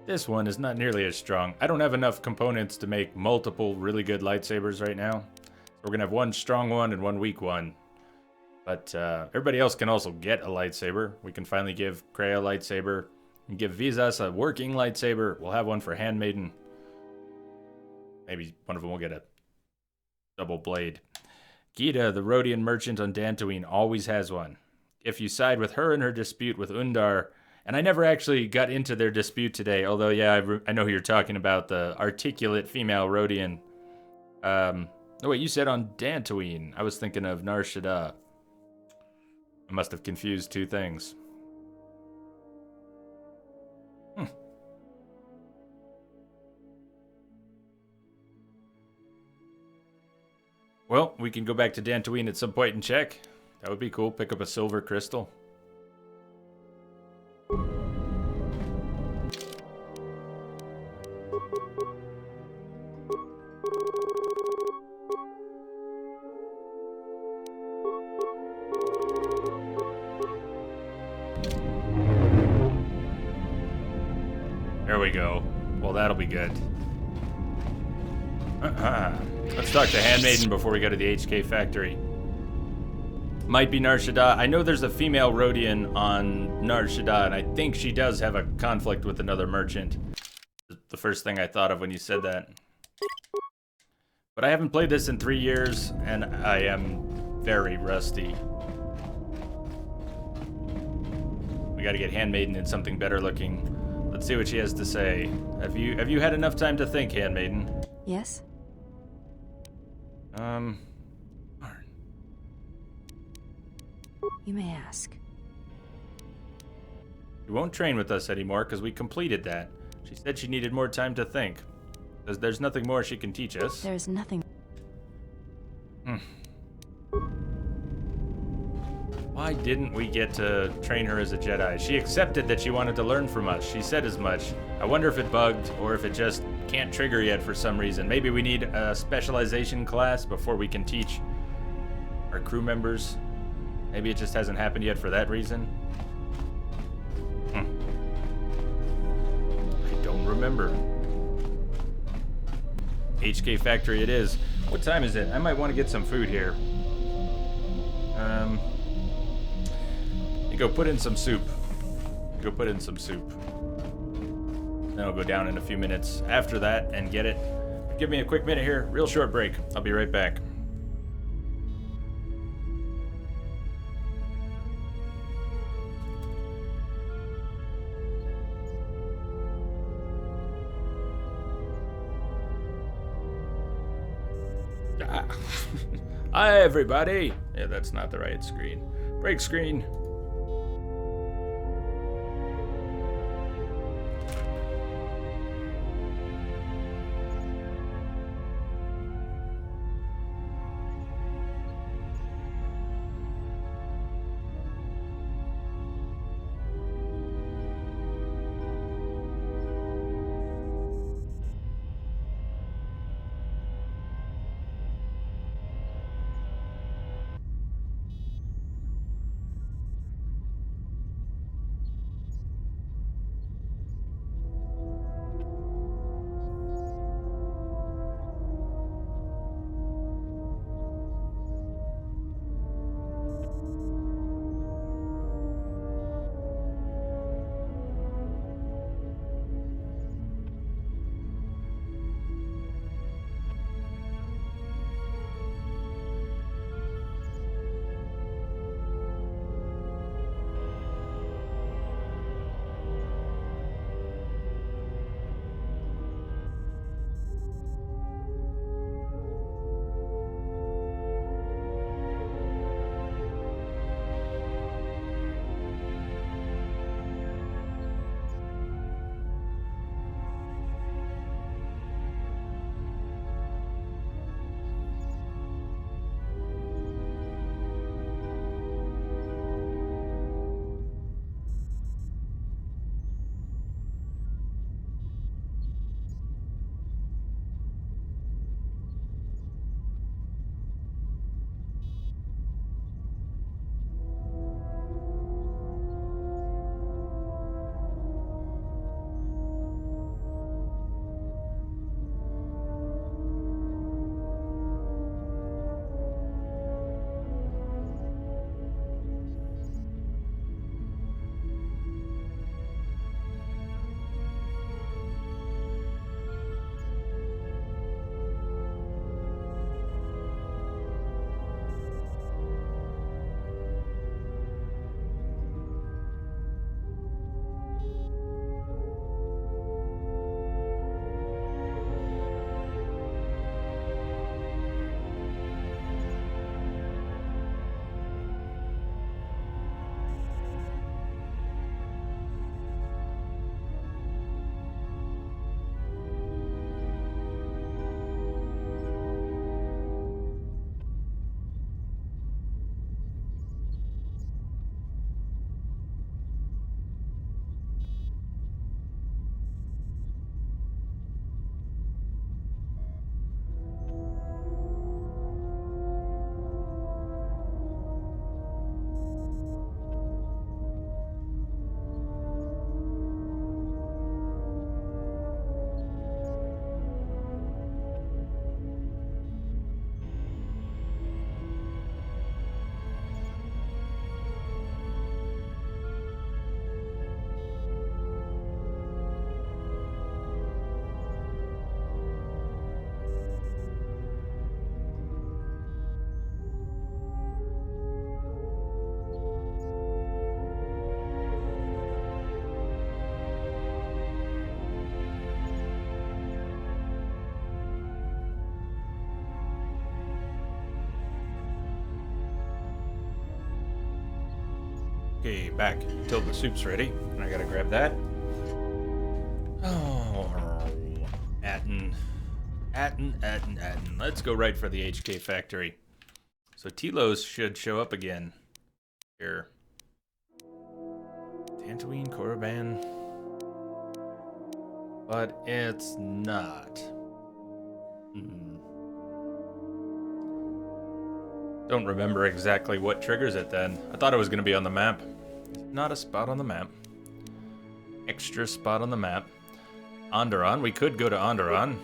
This one is not nearly as strong. I don't have enough components to make multiple really good lightsabers right now. So we're going to have one strong one and one weak one. But everybody else can also get a lightsaber. We can finally give Kreia a lightsaber. And give Visas a working lightsaber. We'll have one for Handmaiden. Maybe one of them will get a double blade. Gita, the Rhodian merchant on Dantooine, always has one. If you side with her in her dispute with Undar... And I never actually got into their dispute today, although, yeah, I know who you're talking about, the articulate female Rhodian. Oh, wait, you said on Dantooine. I was thinking of Nar Shaddaa. I must have confused two things. Well, we can go back to Dantooine at some point and check. That would be cool. Pick up a silver crystal. There we go. Well, that'll be good. Let's talk to Handmaiden before we go to the HK factory. Might be Nar Shaddaa. I know there's a female Rhodian on Nar Shaddaa, and I think she does have a conflict with another merchant. The first thing I thought of when you said that. But I haven't played this in 3 years, and I am very rusty. We gotta get Handmaiden in something better looking. Let's see what she has to say. Have you had enough time to think, Handmaiden? Yes? You may ask. You won't train with us anymore because we completed that. She said she needed more time to think. Because there's nothing more she can teach us. There's nothing. Why didn't we get to train her as a Jedi? She accepted that she wanted to learn from us. She said as much. I wonder if it bugged or if it just can't trigger yet for some reason. Maybe we need a specialization class before we can teach our crew members. Maybe it just hasn't happened yet for that reason. I don't remember. HK Factory it is. What time is it? I might want to get some food here. You go put in some soup. Go put in some soup. Then I'll go down in a few minutes after that and get it. Give me a quick minute here. Real short break. I'll be right back. Hi, everybody. Yeah, that's not the right screen. Break screen. Okay, back till the soup's ready. And I gotta grab that. Oh, Atten. Let's go right for the HK factory. So Telos should show up again. Here. Tatooine, Korriban. But it's not. Don't remember exactly what triggers it then. I thought it was going to be on the map. Not a spot on the map. Extra spot on the map. Onderon. We could go to Onderon.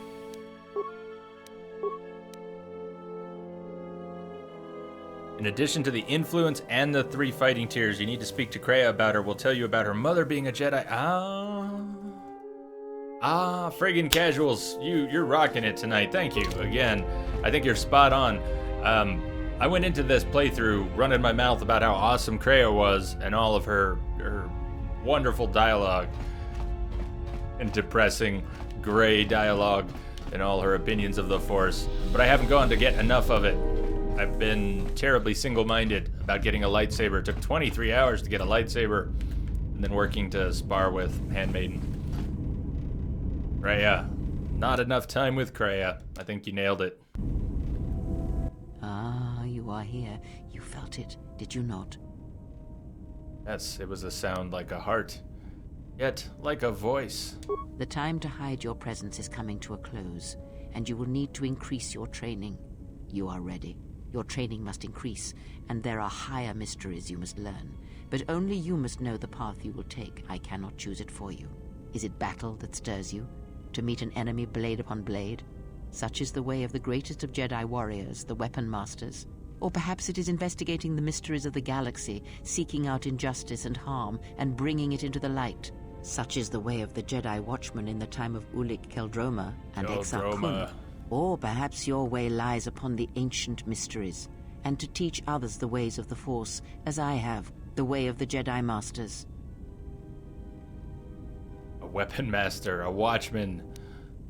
In addition to the influence and the 3 fighting tiers, you need to speak to Kreia about her. We'll tell you about her mother being a Jedi. Friggin' casuals. You're rocking it tonight. Thank you again. I think you're spot on. I went into this playthrough running my mouth about how awesome Kreia was and all of her wonderful dialogue and depressing gray dialogue and all her opinions of the Force, but I haven't gone to get enough of it. I've been terribly single-minded about getting a lightsaber. It took 23 hours to get a lightsaber, and then working to spar with Handmaiden. Kreia. Not enough time with Kreia. I think you nailed it. Ah, you are here. You felt it, did you not? Yes, it was a sound like a heart, yet like a voice. The time to hide your presence is coming to a close, and you will need to increase your training. You are ready. Your training must increase, and there are higher mysteries you must learn. But only you must know the path you will take. I cannot choose it for you. Is it battle that stirs you? To meet an enemy blade upon blade? Such is the way of the greatest of Jedi warriors, the weapon masters. Or perhaps it is investigating the mysteries of the galaxy, seeking out injustice and harm, and bringing it into the light. Such is the way of the Jedi watchman in the time of Ulic Qel-Droma and Exar Kun. Or perhaps your way lies upon the ancient mysteries, and to teach others the ways of the Force, as I have, the way of the Jedi Masters. A weapon master, a watchman,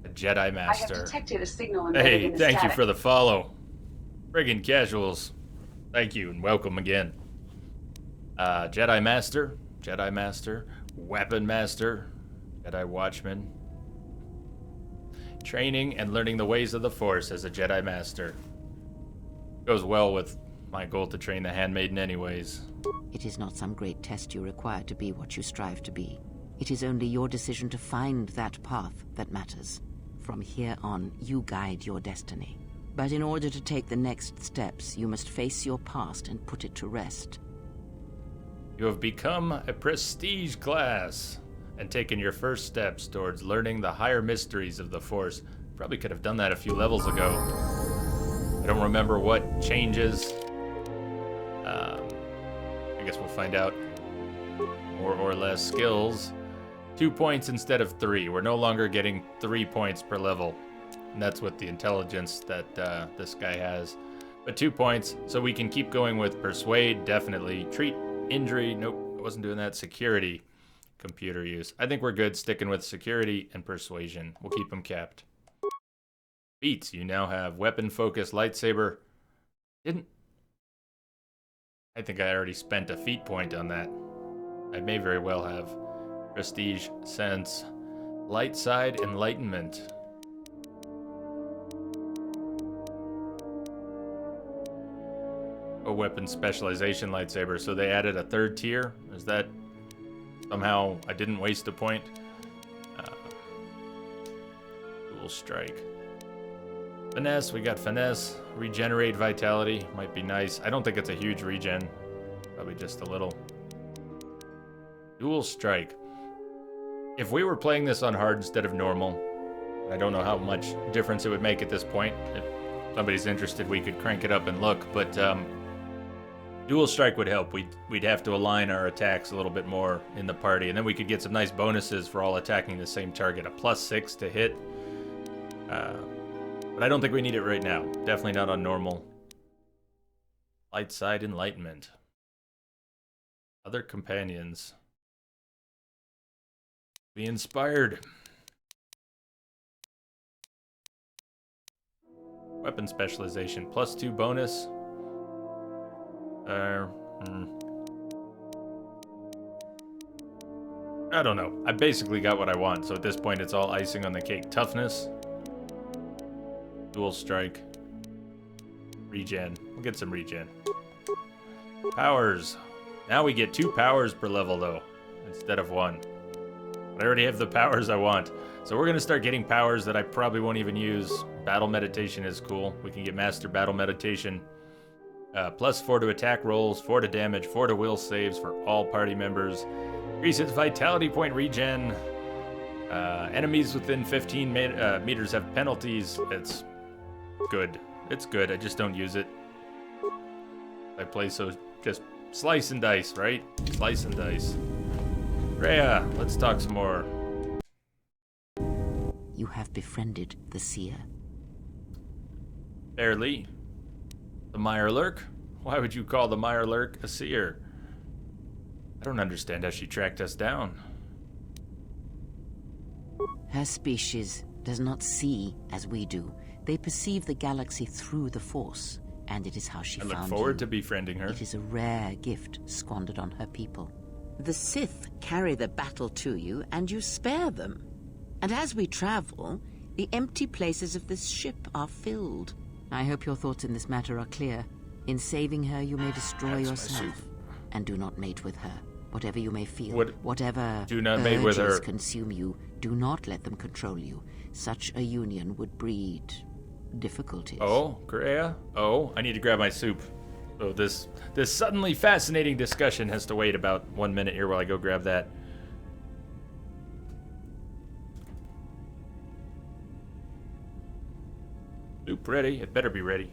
a Jedi master. I have detected a signal Hey, in the thank you static. for the follow. Friggin' casuals. Thank you and welcome again. Jedi master, weapon master, Jedi watchman. Training and learning the ways of the Force as a Jedi master. Goes well with my goal to train the Handmaiden anyways. It is not some great test you require to be what you strive to be. It is only your decision to find that path that matters. From here on, you guide your destiny. But in order to take the next steps, you must face your past and put it to rest. You have become a prestige class and taken your first steps towards learning the higher mysteries of the Force. Probably could have done that a few levels ago. I don't remember what changes. I guess we'll find out. More or less skills. 2 points instead of 3. We're no longer getting 3 points per level. And that's with the intelligence that this guy has. But 2 points, so we can keep going with Persuade, definitely. Treat, injury, nope, I wasn't doing that. Security, computer use. I think we're good sticking with security and persuasion. We'll keep them capped. Feats, you now have weapon focus, lightsaber. I think I already spent a feat point on that. I may very well have. Prestige, sense, light side, enlightenment. A weapon specialization lightsaber. So they added a 3rd tier. Is that somehow I didn't waste a point? Dual strike. Finesse, we got finesse. Regenerate vitality, might be nice. I don't think it's a huge regen. Probably just a little. Dual strike. If we were playing this on hard instead of normal, I don't know how much difference it would make at this point. If somebody's interested, we could crank it up and look, but dual strike would help. We'd have to align our attacks a little bit more in the party, and then we could get some nice bonuses for all attacking the same target. A +6 to hit. But I don't think we need it right now. Definitely not on normal. Light side enlightenment. Other companions. Be inspired. Weapon specialization. +2 bonus. I don't know. I basically got what I want, so at this point it's all icing on the cake. Toughness. Dual strike. Regen. We'll get some regen. Powers. Now we get 2 powers per level, though, instead of 1. But I already have the powers I want. So we're going to start getting powers that I probably won't even use. Battle Meditation is cool. We can get Master Battle Meditation. Plus 4 to attack rolls, 4 to damage, 4 to will saves for all party members. Increases Vitality Point regen. Enemies within 15 meters have penalties. It's good. It's good. I just don't use it. I play so just slice and dice, right? Slice and dice. Rhea, let's talk some more. You have befriended the seer. Barely. The Mirelurk? Why would you call the Mirelurk a seer? I don't understand how she tracked us down. Her species does not see as we do. They perceive the galaxy through the Force, and it is how she found you. I look forward to befriending her. It is a rare gift squandered on her people. The Sith carry the battle to you, and you spare them. And as we travel, the empty places of this ship are filled. I hope your thoughts in this matter are clear. In saving her, you may destroy yourself. And do not mate with her. Whatever you may feel, whatever do not mate with her. Consume you, do not let them control you. Such a union would breed difficulties. Oh, Rhea? Oh, I need to grab my soup. So this suddenly fascinating discussion has to wait about 1 minute here while I go grab that. Soup ready? It better be ready.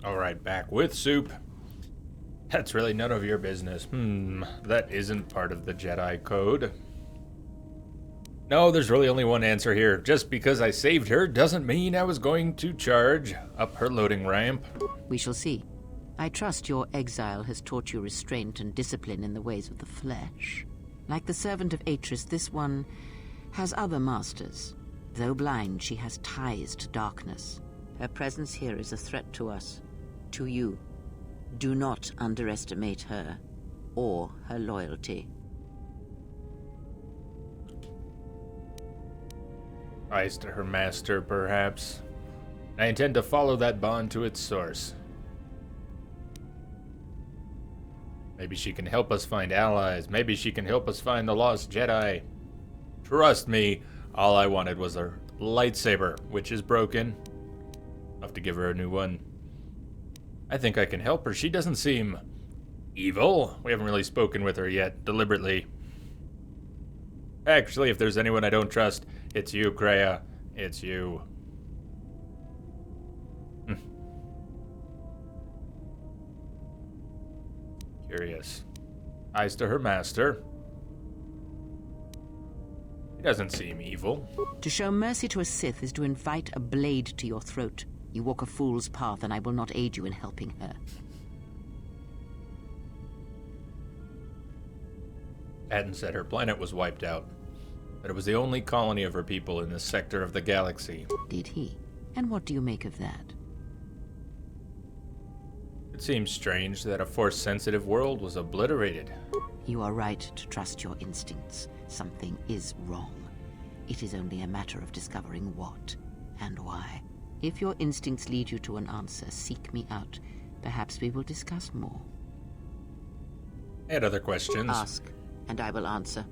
Alright, back with soup. That's really none of your business. That isn't part of the Jedi Code. No, there's really only one answer here. Just because I saved her doesn't mean I was going to charge up her loading ramp. We shall see. I trust your exile has taught you restraint and discipline in the ways of the flesh. Like the servant of Atris, this one has other masters. Though blind, she has ties to darkness. Her presence here is a threat to us. To you. Do not underestimate her, or her loyalty. Ties to her master, perhaps. I intend to follow that bond to its source. Maybe she can help us find allies. Maybe she can help us find the lost Jedi. Trust me, all I wanted was a lightsaber, which is broken. I'll have to give her a new one. I think I can help her. She doesn't seem evil. We haven't really spoken with her yet, deliberately. Actually, if there's anyone I don't trust, it's you, Kreia. It's you. Curious. Eyes to her master. He doesn't seem evil. To show mercy to a Sith is to invite a blade to your throat. You walk a fool's path, and I will not aid you in helping her. Hadn't said her planet was wiped out. that it was the only colony of her people in this sector of the galaxy. Did he? And what do you make of that? It seems strange that a Force-sensitive world was obliterated. You are right to trust your instincts. Something is wrong. It is only a matter of discovering what and why. If your instincts lead you to an answer, seek me out. Perhaps we will discuss more. I had other questions. Ask, and I will answer.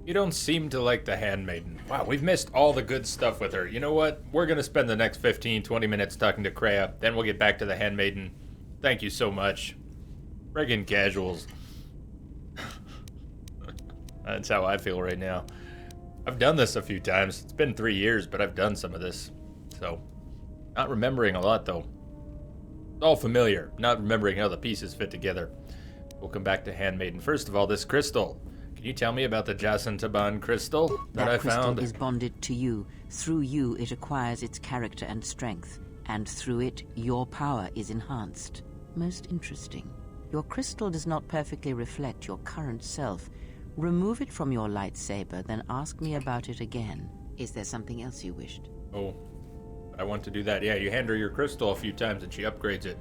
You don't seem to like the Handmaiden. Wow, we've missed all the good stuff with her. You know what? We're going to spend the next 15-20 minutes talking to Kreia, then we'll get back to the Handmaiden. Thank you so much. Friggin' casuals. That's how I feel right now. I've done this a few times. It's been 3 years, but I've done some of this. So, not remembering a lot, though. It's all familiar, not remembering how the pieces fit together. We'll come back to Handmaiden. First of all, this crystal. Can you tell me about the Jacintaban crystal that I crystal found? Is bonded to you. Through you, it acquires its character and strength. And through it, your power is enhanced. Most interesting. Your crystal does not perfectly reflect your current self. Remove it from your lightsaber, then ask me about it again. Is there something else you wished? Oh, I want to do that. Yeah, you hand her your crystal a few times and she upgrades it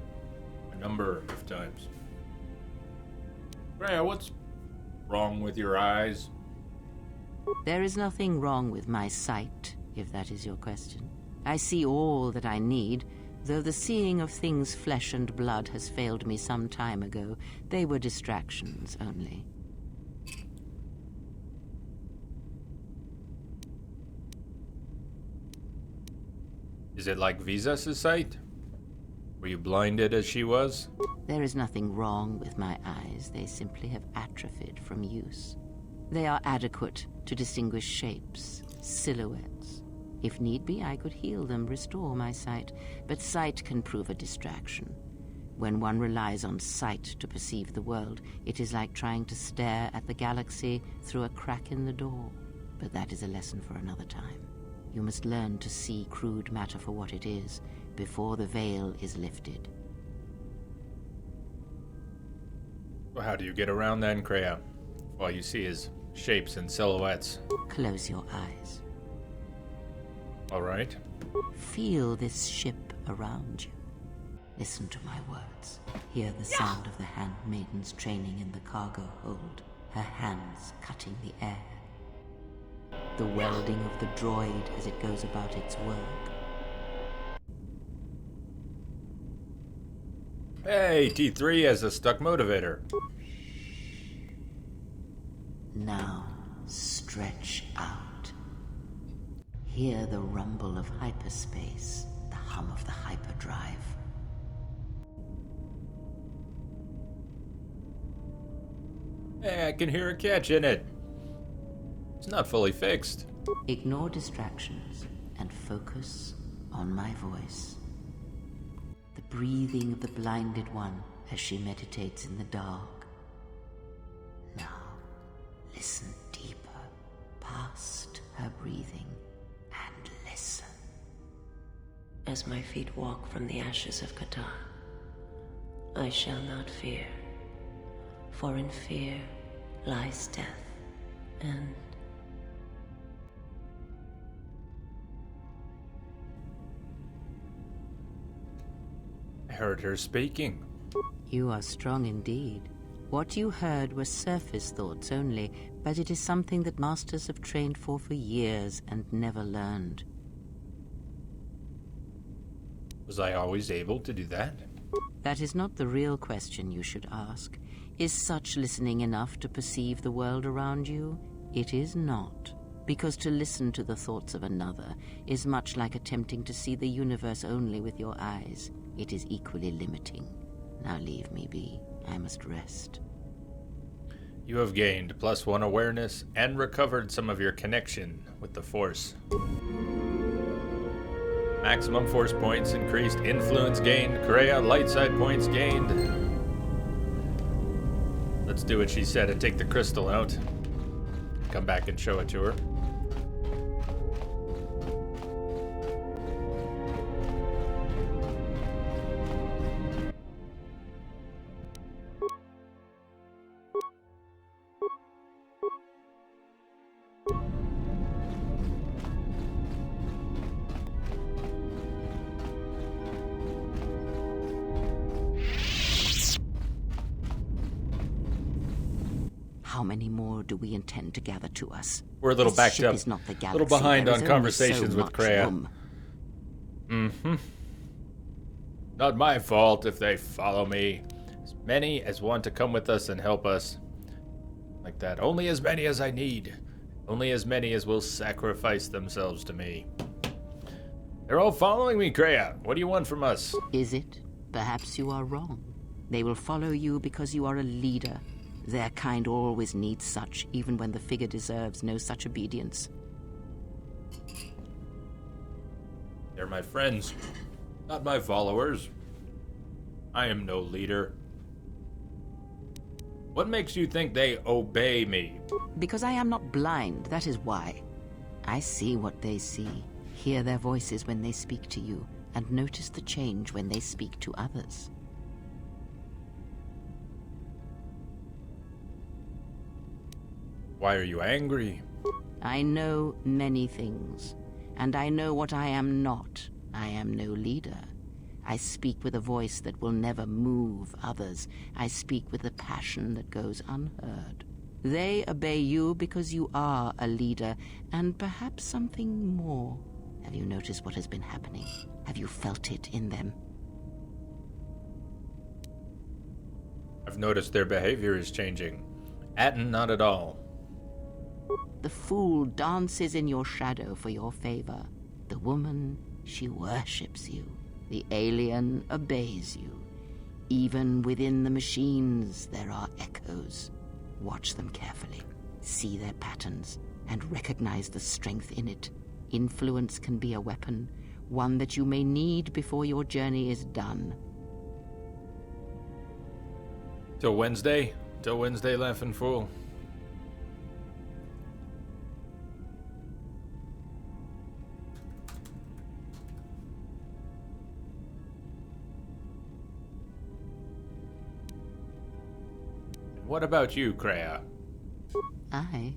a number of times. Kreia, what's wrong with your eyes? There is nothing wrong with my sight, if that is your question. I see all that I need, though the seeing of things flesh and blood has failed me some time ago. They were distractions only. Is it like Visas' sight? Were you blinded as she was? There is nothing wrong with my eyes. They simply have atrophied from use. They are adequate to distinguish shapes, silhouettes. If need be, I could heal them, restore my sight. But sight can prove a distraction. When one relies on sight to perceive the world, it is like trying to stare at the galaxy through a crack in the door. But that is a lesson for another time. You must learn to see crude matter for what it is, before the veil is lifted. Well, how do you get around then, Kreia? All you see is shapes and silhouettes. Close your eyes. All right. Feel this ship around you. Listen to my words. Hear the sound of the handmaiden's training in the cargo hold, her hands cutting the air. The welding of the droid as it goes about its work. Hey, T3 has a stuck motivator. Now, stretch out. Hear the rumble of hyperspace, the hum of the hyperdrive. Hey, I can hear a catch in it. It's not fully fixed. Ignore distractions and focus on my voice. The breathing of the blinded one as she meditates in the dark. Now, listen deeper, past her breathing, and listen. As my feet walk from the ashes of KotOR, I shall not fear, for in fear lies death, and I heard her speaking. You are strong indeed. What you heard were surface thoughts only, but it is something that masters have trained for years and never learned. Was I always able to do that? That is not the real question you should ask. Is such listening enough to perceive the world around you? It is not. Because to listen to the thoughts of another is much like attempting to see the universe only with your eyes. It is equally limiting. Now leave me be. I must rest. You have gained +1 awareness and recovered some of your connection with the Force. Maximum Force points increased, influence gained, Kreia light side points gained. Let's do what she said and take the crystal out. Come back and show it to her. How many more do we intend to gather to us? We're a little This backed ship up. is not the A little galaxy. behind There on is only conversations so with much Kreia. room. Mm-hmm. Not my fault if they follow me. As many as want to come with us and help us. Like that. Only as many as I need. Only as many as will sacrifice themselves to me. They're all following me, Kreia. What do you want from us? Is it? Perhaps you are wrong. They will follow you because you are a leader. Their kind always needs such, even when the figure deserves no such obedience. They're my friends, not my followers. I am no leader. What makes you think they obey me? Because I am not blind, that is why. I see what they see, hear their voices when they speak to you, and notice the change when they speak to others. Why are you angry? I know many things, and I know what I am not. I am no leader. I speak with a voice that will never move others. I speak with a passion that goes unheard. They obey you because you are a leader, and perhaps something more. Have you noticed what has been happening? Have you felt it in them? I've noticed their behavior is changing. Atten, not at all. The fool dances in your shadow for your favor. The woman, she worships you. The alien obeys you. Even within the machines, there are echoes. Watch them carefully. See their patterns, and recognize the strength in it. Influence can be a weapon, one that you may need before your journey is done. Till Wednesday? Till Wednesday, laughing fool. What about you, Kreia? I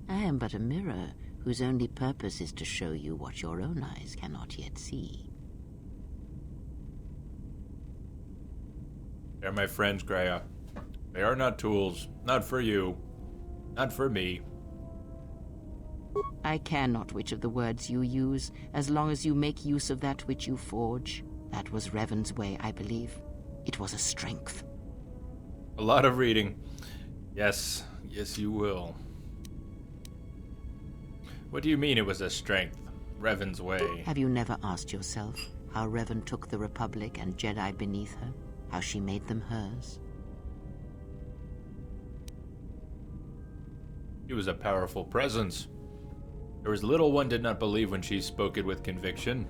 am but a mirror whose only purpose is to show you what your own eyes cannot yet see. They're my friends, Kreia. They are not tools. Not for you. Not for me. I care not which of the words you use, as long as you make use of that which you forge. That was Revan's way, I believe. It was a strength. A lot of reading. Yes, yes you will. What do you mean it was a strength? Revan's way. Have you never asked yourself how Revan took the Republic and Jedi beneath her? How she made them hers? She was a powerful presence. There was little one did not believe when she spoke it with conviction.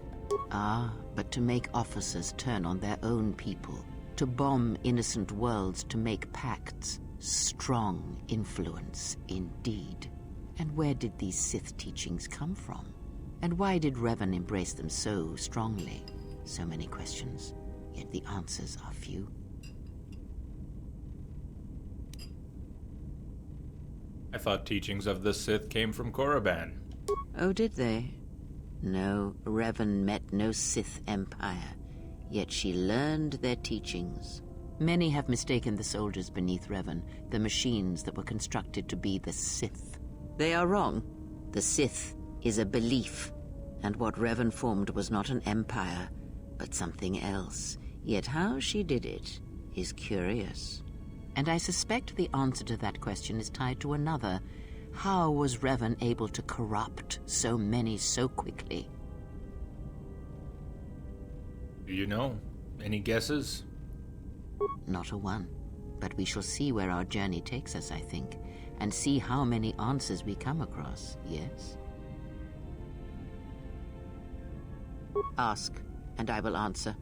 Ah, but to make officers turn on their own people, to bomb innocent worlds, to make pacts. Strong influence, indeed. And where did these Sith teachings come from? And why did Revan embrace them so strongly? So many questions, yet the answers are few. I thought teachings of the Sith came from Korriban. Oh, did they? No, Revan met no Sith empire, yet she learned their teachings. Many have mistaken the soldiers beneath Revan, the machines that were constructed to be the Sith. They are wrong. The Sith is a belief, and what Revan formed was not an empire, but something else. Yet how she did it is curious. And I suspect the answer to that question is tied to another. How was Revan able to corrupt so many so quickly? Do you know? Any guesses? Not a one. But we shall see where our journey takes us, I think, and see how many answers we come across, yes? Ask, and I will answer.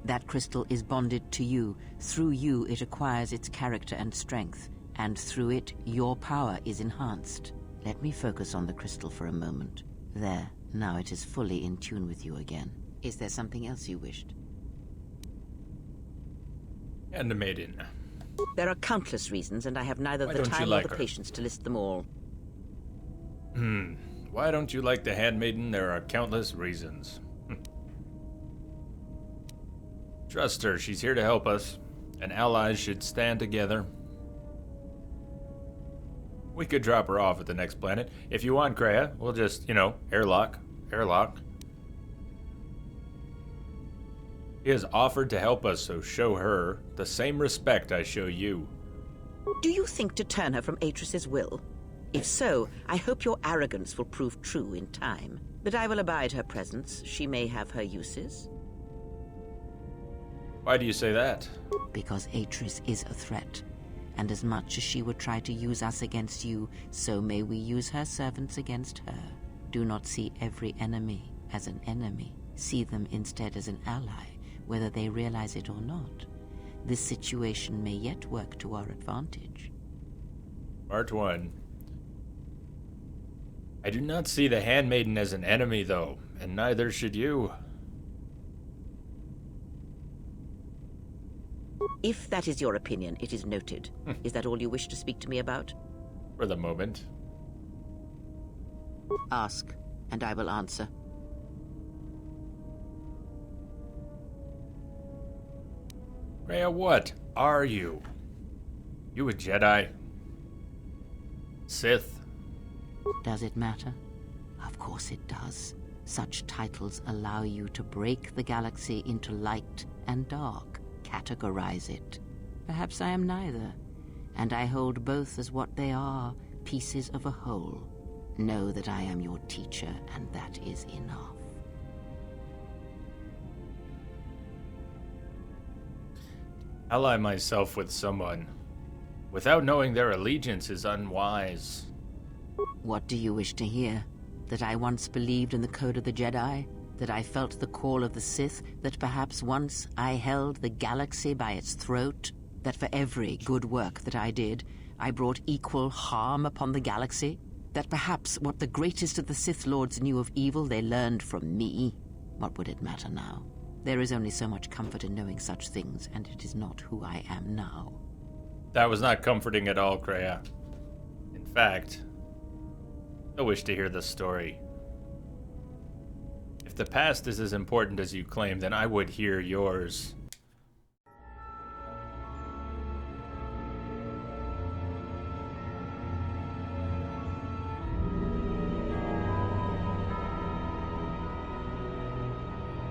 That crystal is bonded to you. Through you, it acquires its character and strength, and through it, your power is enhanced. Let me focus on the crystal for a moment. There, now it is fully in tune with you again. Is there something else you wished? And a maiden. There are countless reasons, and I have neither Why the don't you time like nor the her? patience to list them all. Why don't you like the handmaiden? There are countless reasons. Trust her, she's here to help us, and allies should stand together. We could drop her off at the next planet. If you want, Kreia, we'll just, airlock. He has offered to help us, so show her the same respect I show you. Do you think to turn her from Atris's will? If so, I hope your arrogance will prove true in time. But I will abide her presence. She may have her uses. Why do you say that? Because Atris is a threat. And as much as she would try to use us against you, so may we use her servants against her. Do not see every enemy as an enemy. See them instead as an ally, whether they realize it or not. This situation may yet work to our advantage. Part 1. I do not see the Handmaiden as an enemy, though, and neither should you. If that is your opinion, it is noted. Is that all you wish to speak to me about? For the moment. Ask, and I will answer. Kreia, what are you? You a Jedi? Sith? Does it matter? Of course it does. Such titles allow you to break the galaxy into light and dark, categorize it. Perhaps I am neither, and I hold both as what they are, pieces of a whole. Know that I am your teacher, and that is enough. Ally myself with someone without knowing their allegiance is unwise. What do you wish to hear? That I once believed in the code of the Jedi? That I felt the call of the Sith? That perhaps once I held the galaxy by its throat? That for every good work that I did, I brought equal harm upon the galaxy? That perhaps what the greatest of the Sith Lords knew of evil they learned from me? What would it matter now? There is only so much comfort in knowing such things, and it is not who I am now. That was not comforting at all, Kreia. In fact, I wish to hear the story. If the past is as important as you claim, then I would hear yours.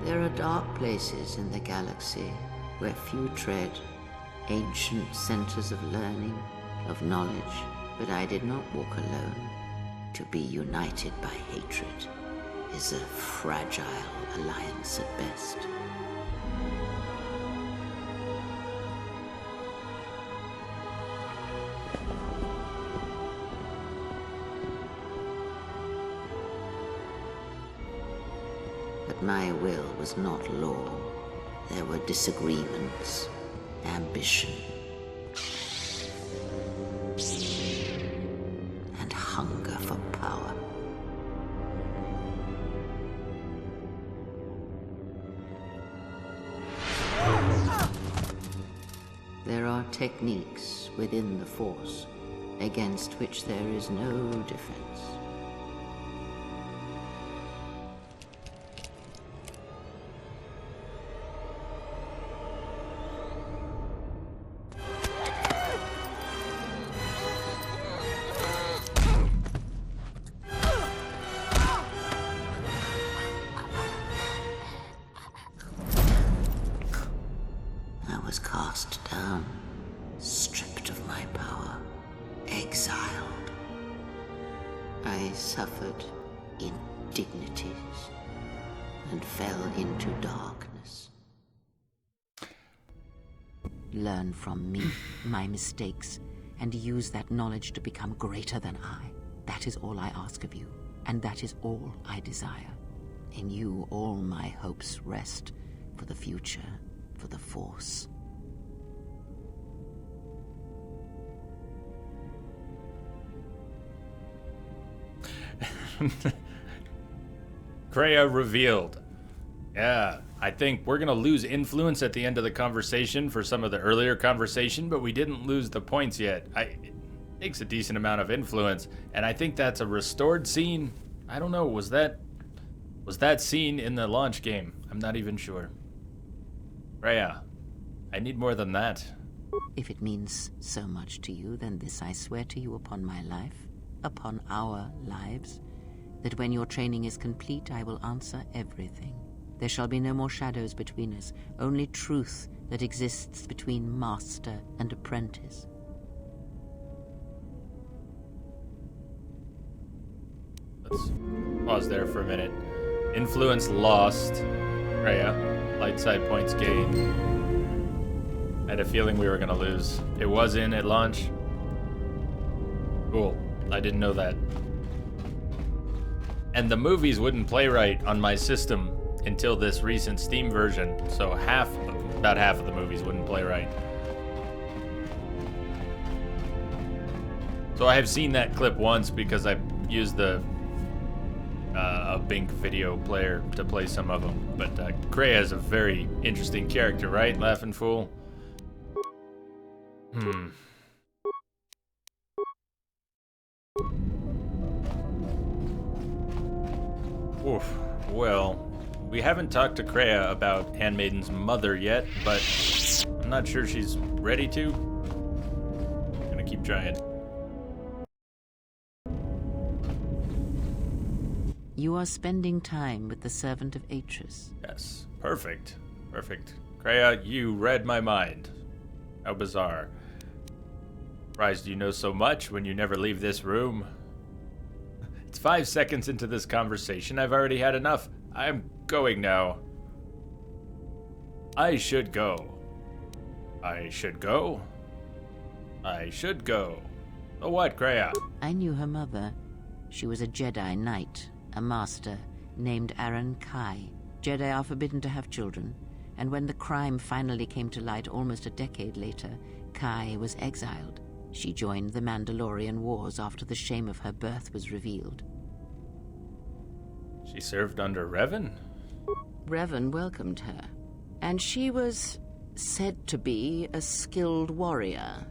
There are dark places in the galaxy where few tread, ancient centers of learning, of knowledge, but I did not walk alone. To be united by hatred is a fragile alliance at best. But my will was not law. There were disagreements, ambition, and hunger for power. There are techniques within the Force against which there is no defense. I was cast down, stripped of my power, exiled. I suffered indignities and fell into darkness. Learn from me, my mistakes, and use that knowledge to become greater than I. That is all I ask of you, and that is all I desire. In you all my hopes rest, for the future, for the Force. Kreia revealed. Yeah, I think we're gonna lose influence at the end of the conversation for some of the earlier conversation, but we didn't lose the points yet. It takes a decent amount of influence, and I think that's a restored scene. I don't know, was that scene in the launch game? I'm not even sure. Kreia, I need more than that. If it means so much to you, then this I swear to you upon my life, upon our lives, that when your training is complete, I will answer everything. There shall be no more shadows between us, only truth that exists between master and apprentice. Let's pause there for a minute. Influence lost. Freya. Light side points gained. I had a feeling we were gonna lose. It was in at launch. Cool. I didn't know that. And the movies wouldn't play right on my system until this recent Steam version, so about half of the movies wouldn't play right. So I have seen that clip once because I used a Bink video player to play some of them. But Kreia is a very interesting character, right, Laughing Fool? Oof. Well, we haven't talked to Kreia about Handmaiden's mother yet, but I'm not sure she's ready to. I'm gonna keep trying. You are spending time with the servant of Atris. Yes, perfect. Perfect. Kreia, you read my mind. How bizarre. Surprised you know so much when you never leave this room. It's 5 seconds into this conversation. I've already had enough. I'm going now. I should go. I should go. I should go. Oh, what, Kreia? I knew her mother. She was a Jedi Knight, a master named Aaron Kai. Jedi are forbidden to have children, and when the crime finally came to light almost a decade later, Kai was exiled. She joined the Mandalorian Wars after the shame of her birth was revealed. She served under Revan? Revan welcomed her, and she was said to be a skilled warrior,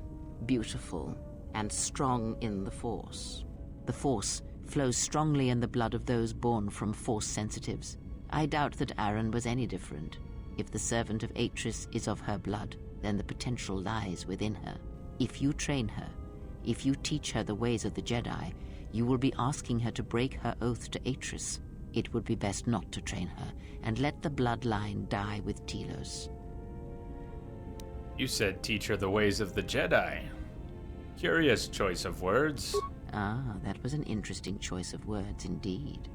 beautiful and strong in the Force. The Force flows strongly in the blood of those born from Force sensitives. I doubt that Aaron was any different. If the servant of Atris is of her blood, then the potential lies within her. If you train her, if you teach her the ways of the Jedi, you will be asking her to break her oath to Atris. It would be best not to train her, and let the bloodline die with Telos. You said teach her the ways of the Jedi. Curious choice of words. Ah, that was an interesting choice of words indeed.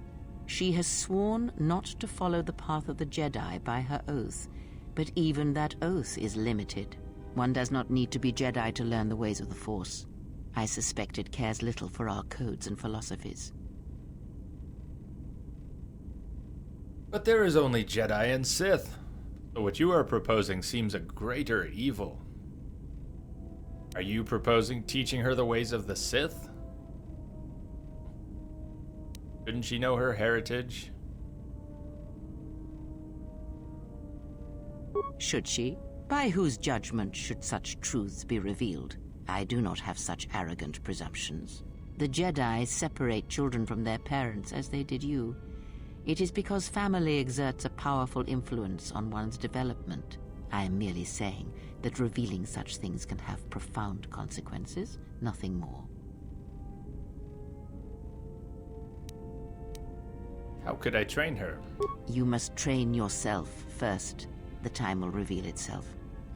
She has sworn not to follow the path of the Jedi by her oath, but even that oath is limited. One does not need to be Jedi to learn the ways of the Force. I suspect it cares little for our codes and philosophies. But there is only Jedi and Sith. So what you are proposing seems a greater evil. Are you proposing teaching her the ways of the Sith? Couldn't she know her heritage? Should she? By whose judgment should such truths be revealed? I do not have such arrogant presumptions. The Jedi separate children from their parents as they did you. It is because family exerts a powerful influence on one's development. I am merely saying that revealing such things can have profound consequences, nothing more. How could I train her? You must train yourself first. The time will reveal itself.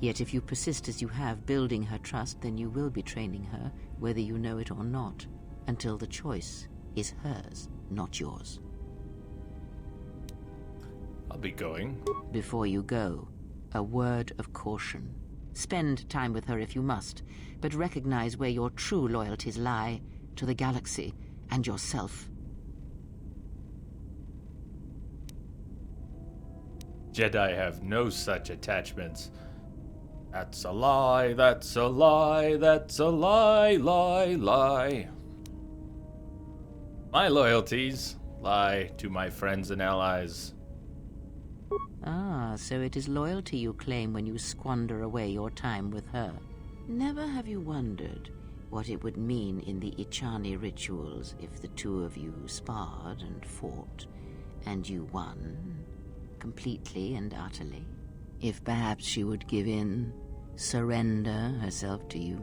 Yet if you persist as you have, building her trust, then you will be training her, whether you know it or not, until the choice is hers, not yours. I'll be going. Before you go, a word of caution. Spend time with her if you must, but recognize where your true loyalties lie, to the galaxy and yourself. Jedi have no such attachments. That's a lie, that's a lie, that's a lie, lie, lie. My loyalties lie to my friends and allies. Ah, so it is loyalty you claim when you squander away your time with her. Never have you wondered what it would mean in the Ichani rituals if the two of you sparred and fought, and you won, completely and utterly? If perhaps she would give in, surrender herself to you.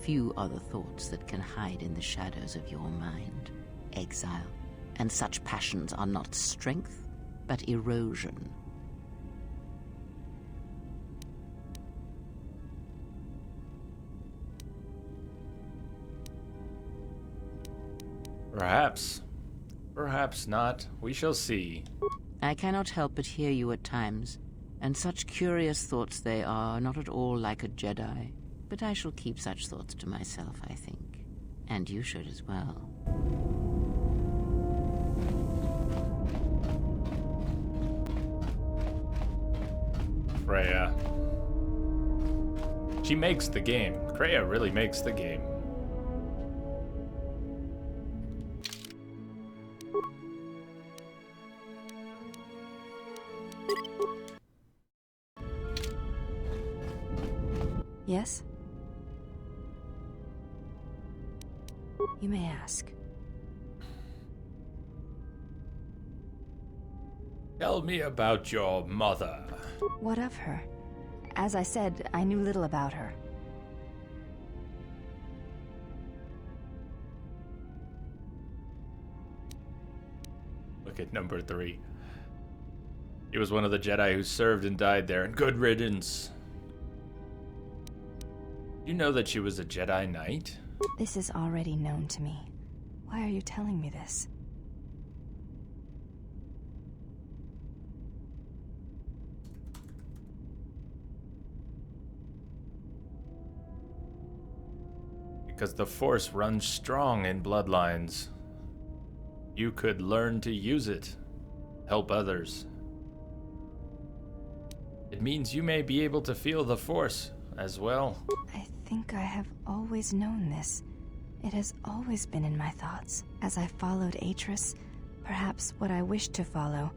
Few are the thoughts that can hide in the shadows of your mind, exile. And such passions are not strength, but erosion. Perhaps. Perhaps not. We shall see. I cannot help but hear you at times, and such curious thoughts they are, not at all like a Jedi. But I shall keep such thoughts to myself, I think. And you should as well. Kreia. She makes the game. Kreia really makes the game. Yes? You may ask. Tell me about your mother. What of her? As I said, I knew little about her. Look at number 3. He was one of the Jedi who served and died there, and good riddance. You know that she was a Jedi Knight? This is already known to me. Why are you telling me this? Because the Force runs strong in bloodlines. You could learn to use it. Help others. It means you may be able to feel the Force as well. I think I have always known this. It has always been in my thoughts. As I followed Atris, perhaps what I wished to follow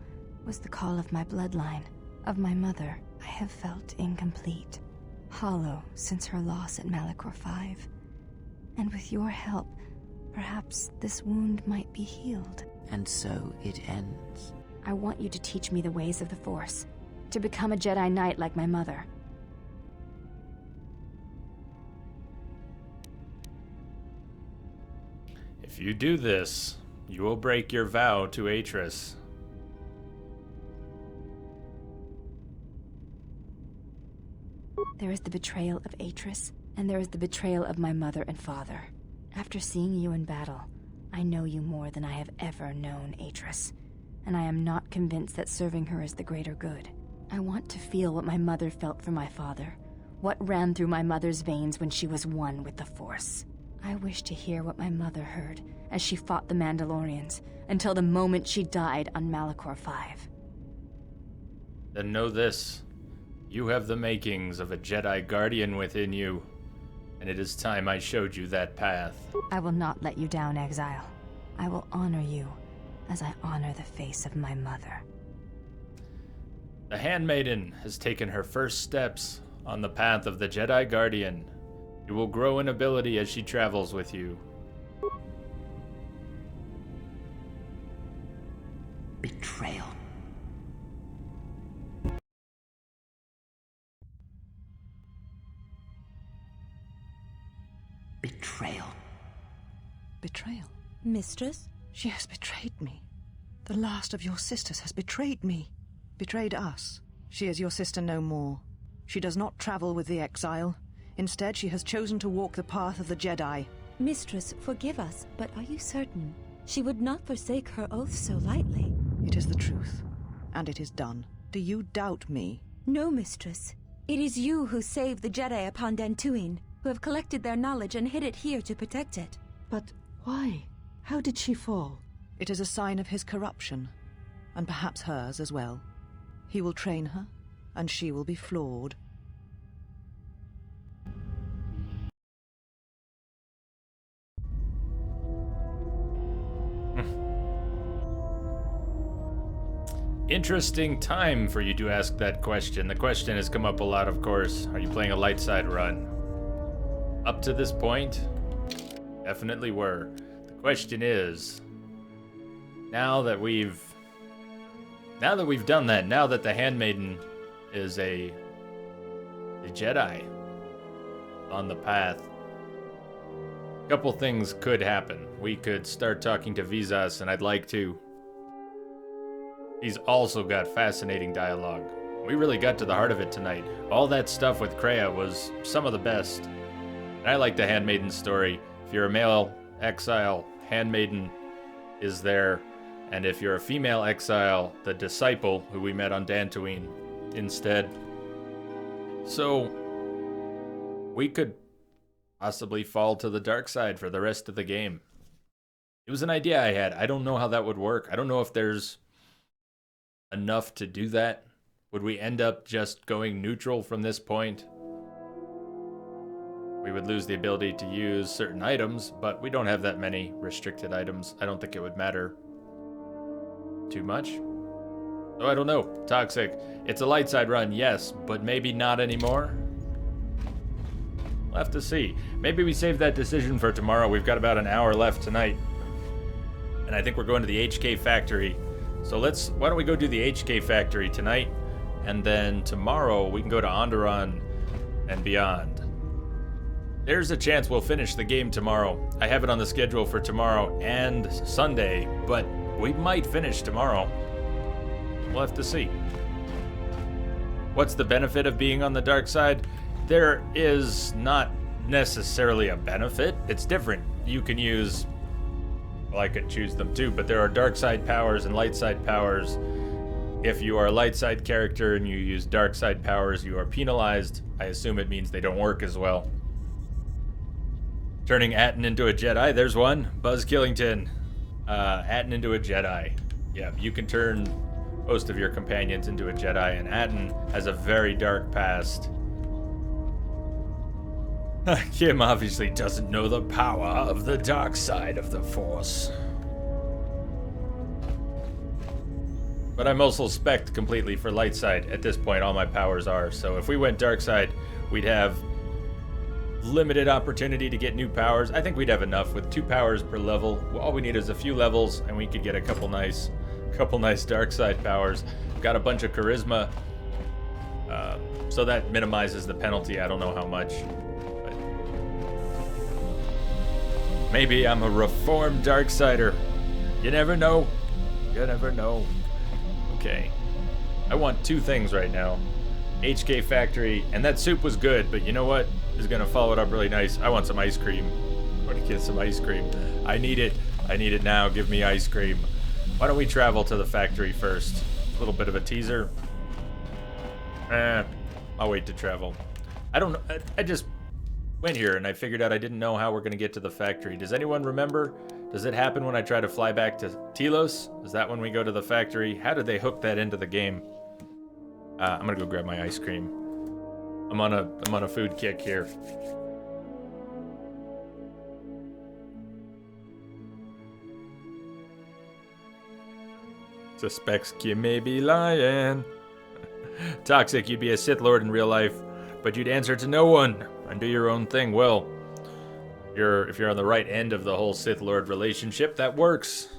was the call of my bloodline, of my mother. I have felt incomplete, hollow since her loss at Malachor 5. And with your help, perhaps this wound might be healed. And so it ends. I want you to teach me the ways of the Force, to become a Jedi Knight like my mother. If you do this, you will break your vow to Atris. There is the betrayal of Atris, and there is the betrayal of my mother and father. After seeing you in battle, I know you more than I have ever known Atris, and I am not convinced that serving her is the greater good. I want to feel what my mother felt for my father, what ran through my mother's veins when she was one with the Force. I wish to hear what my mother heard as she fought the Mandalorians until the moment she died on Malachor 5. Then know this. You have the makings of a Jedi Guardian within you, and it is time I showed you that path. I will not let you down, Exile. I will honor you as I honor the face of my mother. The Handmaiden has taken her first steps on the path of the Jedi Guardian. She will grow in ability as she travels with you. Betrayal. Betrayal. Betrayal? Mistress? She has betrayed me. The last of your sisters has betrayed me. Betrayed us. She is your sister no more. She does not travel with the exile. Instead, she has chosen to walk the path of the Jedi. Mistress, forgive us, but are you certain? She would not forsake her oath so lightly. It is the truth, and it is done. Do you doubt me? No, mistress. It is you who saved the Jedi upon Dantooine, who have collected their knowledge and hid it here to protect it. But why? How did she fall? It is a sign of his corruption, and perhaps hers as well. He will train her, and she will be flawed. Interesting time for you to ask that question. The question has come up a lot, of course. Are you playing a light side run? Up to this point, definitely were. The question is, now that we've done that, now that the Handmaiden is a Jedi, on the path. A couple things could happen. We could start talking to Visas, and I'd like to. He's also got fascinating dialogue. We really got to the heart of it tonight. All that stuff with Kreia was some of the best. And I like the Handmaiden story. If you're a male exile, Handmaiden is there. And if you're a female exile, the Disciple, who we met on Dantooine, instead. So, we could possibly fall to the dark side for the rest of the game. It was an idea I had. I don't know how that would work. I don't know if there's enough to do that. Would we end up just going neutral from this point? We would lose the ability to use certain items, but we don't have that many restricted items. I don't think it would matter too much. So I don't know. Toxic. It's a light side run, yes, but maybe not anymore. We'll have to see. Maybe we save that decision for tomorrow. We've got about an hour left tonight. And I think we're going to the HK factory. So why don't we go do the HK factory tonight? And then tomorrow we can go to Onderon and beyond. There's a chance we'll finish the game tomorrow. I have it on the schedule for tomorrow and Sunday, but we might finish tomorrow. We'll have to see. What's the benefit of being on the dark side? There is not necessarily a benefit. It's different. You can use, well, I could choose them too, but there are dark side powers and light side powers. If you are a light side character and you use dark side powers, you are penalized. I assume it means they don't work as well. Turning Atten into a Jedi, there's one. Buzz Killington. Atten into a Jedi. Yeah, you can turn most of your companions into a Jedi, and Atten has a very dark past. Kim obviously doesn't know the power of the dark side of the Force. But I'm also spec'd completely for light side. At this point, all my powers are. So if we went dark side, we'd have limited opportunity to get new powers. I think we'd have enough with 2 powers per level. All we need is a few levels, and we could get a couple nice dark side powers. Got a bunch of charisma, so that minimizes the penalty. I don't know how much. But maybe I'm a reformed darksider. You never know. You never know. Okay. I want 2 things right now. HK Factory, and that soup was good, but you know what is going to follow it up really nice? I want some ice cream. I'm going to get some ice cream. I need it. I need it now. Give me ice cream. Why don't we travel to the factory first? A little bit of a teaser. I'll wait to travel. I don't know. I just went here and I figured out I didn't know how we're going to get to the factory. Does anyone remember? Does it happen when I try to fly back to Telos? Is that when we go to the factory? How did they hook that into the game? I'm gonna go grab my ice cream. I'm on a food kick here. Suspects you may be lying. Toxic, you'd be a Sith Lord in real life, but you'd answer to no one and do your own thing. Well, if you're on the right end of the whole Sith Lord relationship, that works.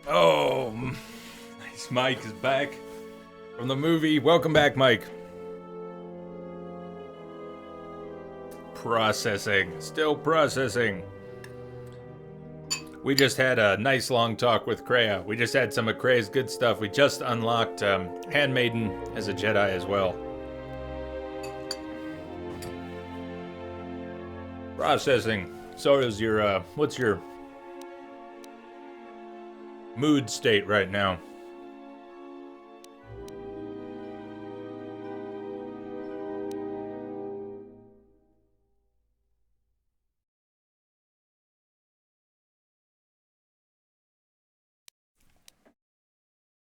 Oh, nice. Mike is back from the movie. Welcome back, Mike. Processing. Still processing. We just had a nice long talk with Kreia. We just had some of Kreia's good stuff. We just unlocked Handmaiden as a Jedi as well. Processing. So is your, what's your mood state right now?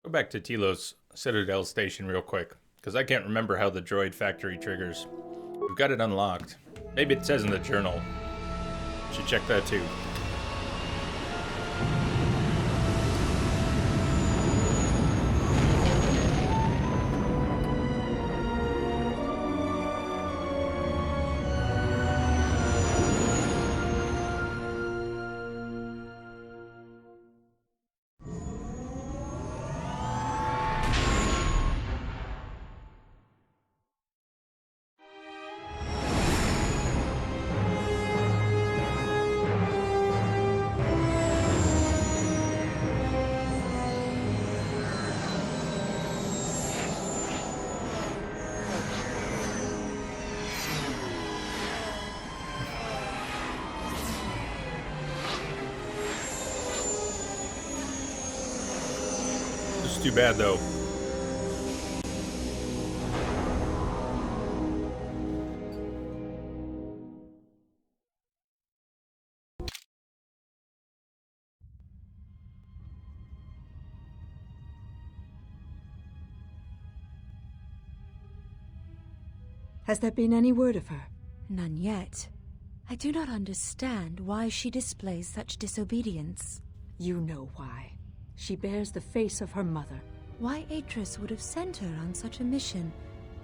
Go back to Telos Citadel Station real quick, because I can't remember how the droid factory triggers. We've got it unlocked. Maybe it says in the journal. Should check that too. It's too bad though. Has there been any word of her? None yet. I do not understand why she displays such disobedience. You know why. She bears the face of her mother. Why Atris would have sent her on such a mission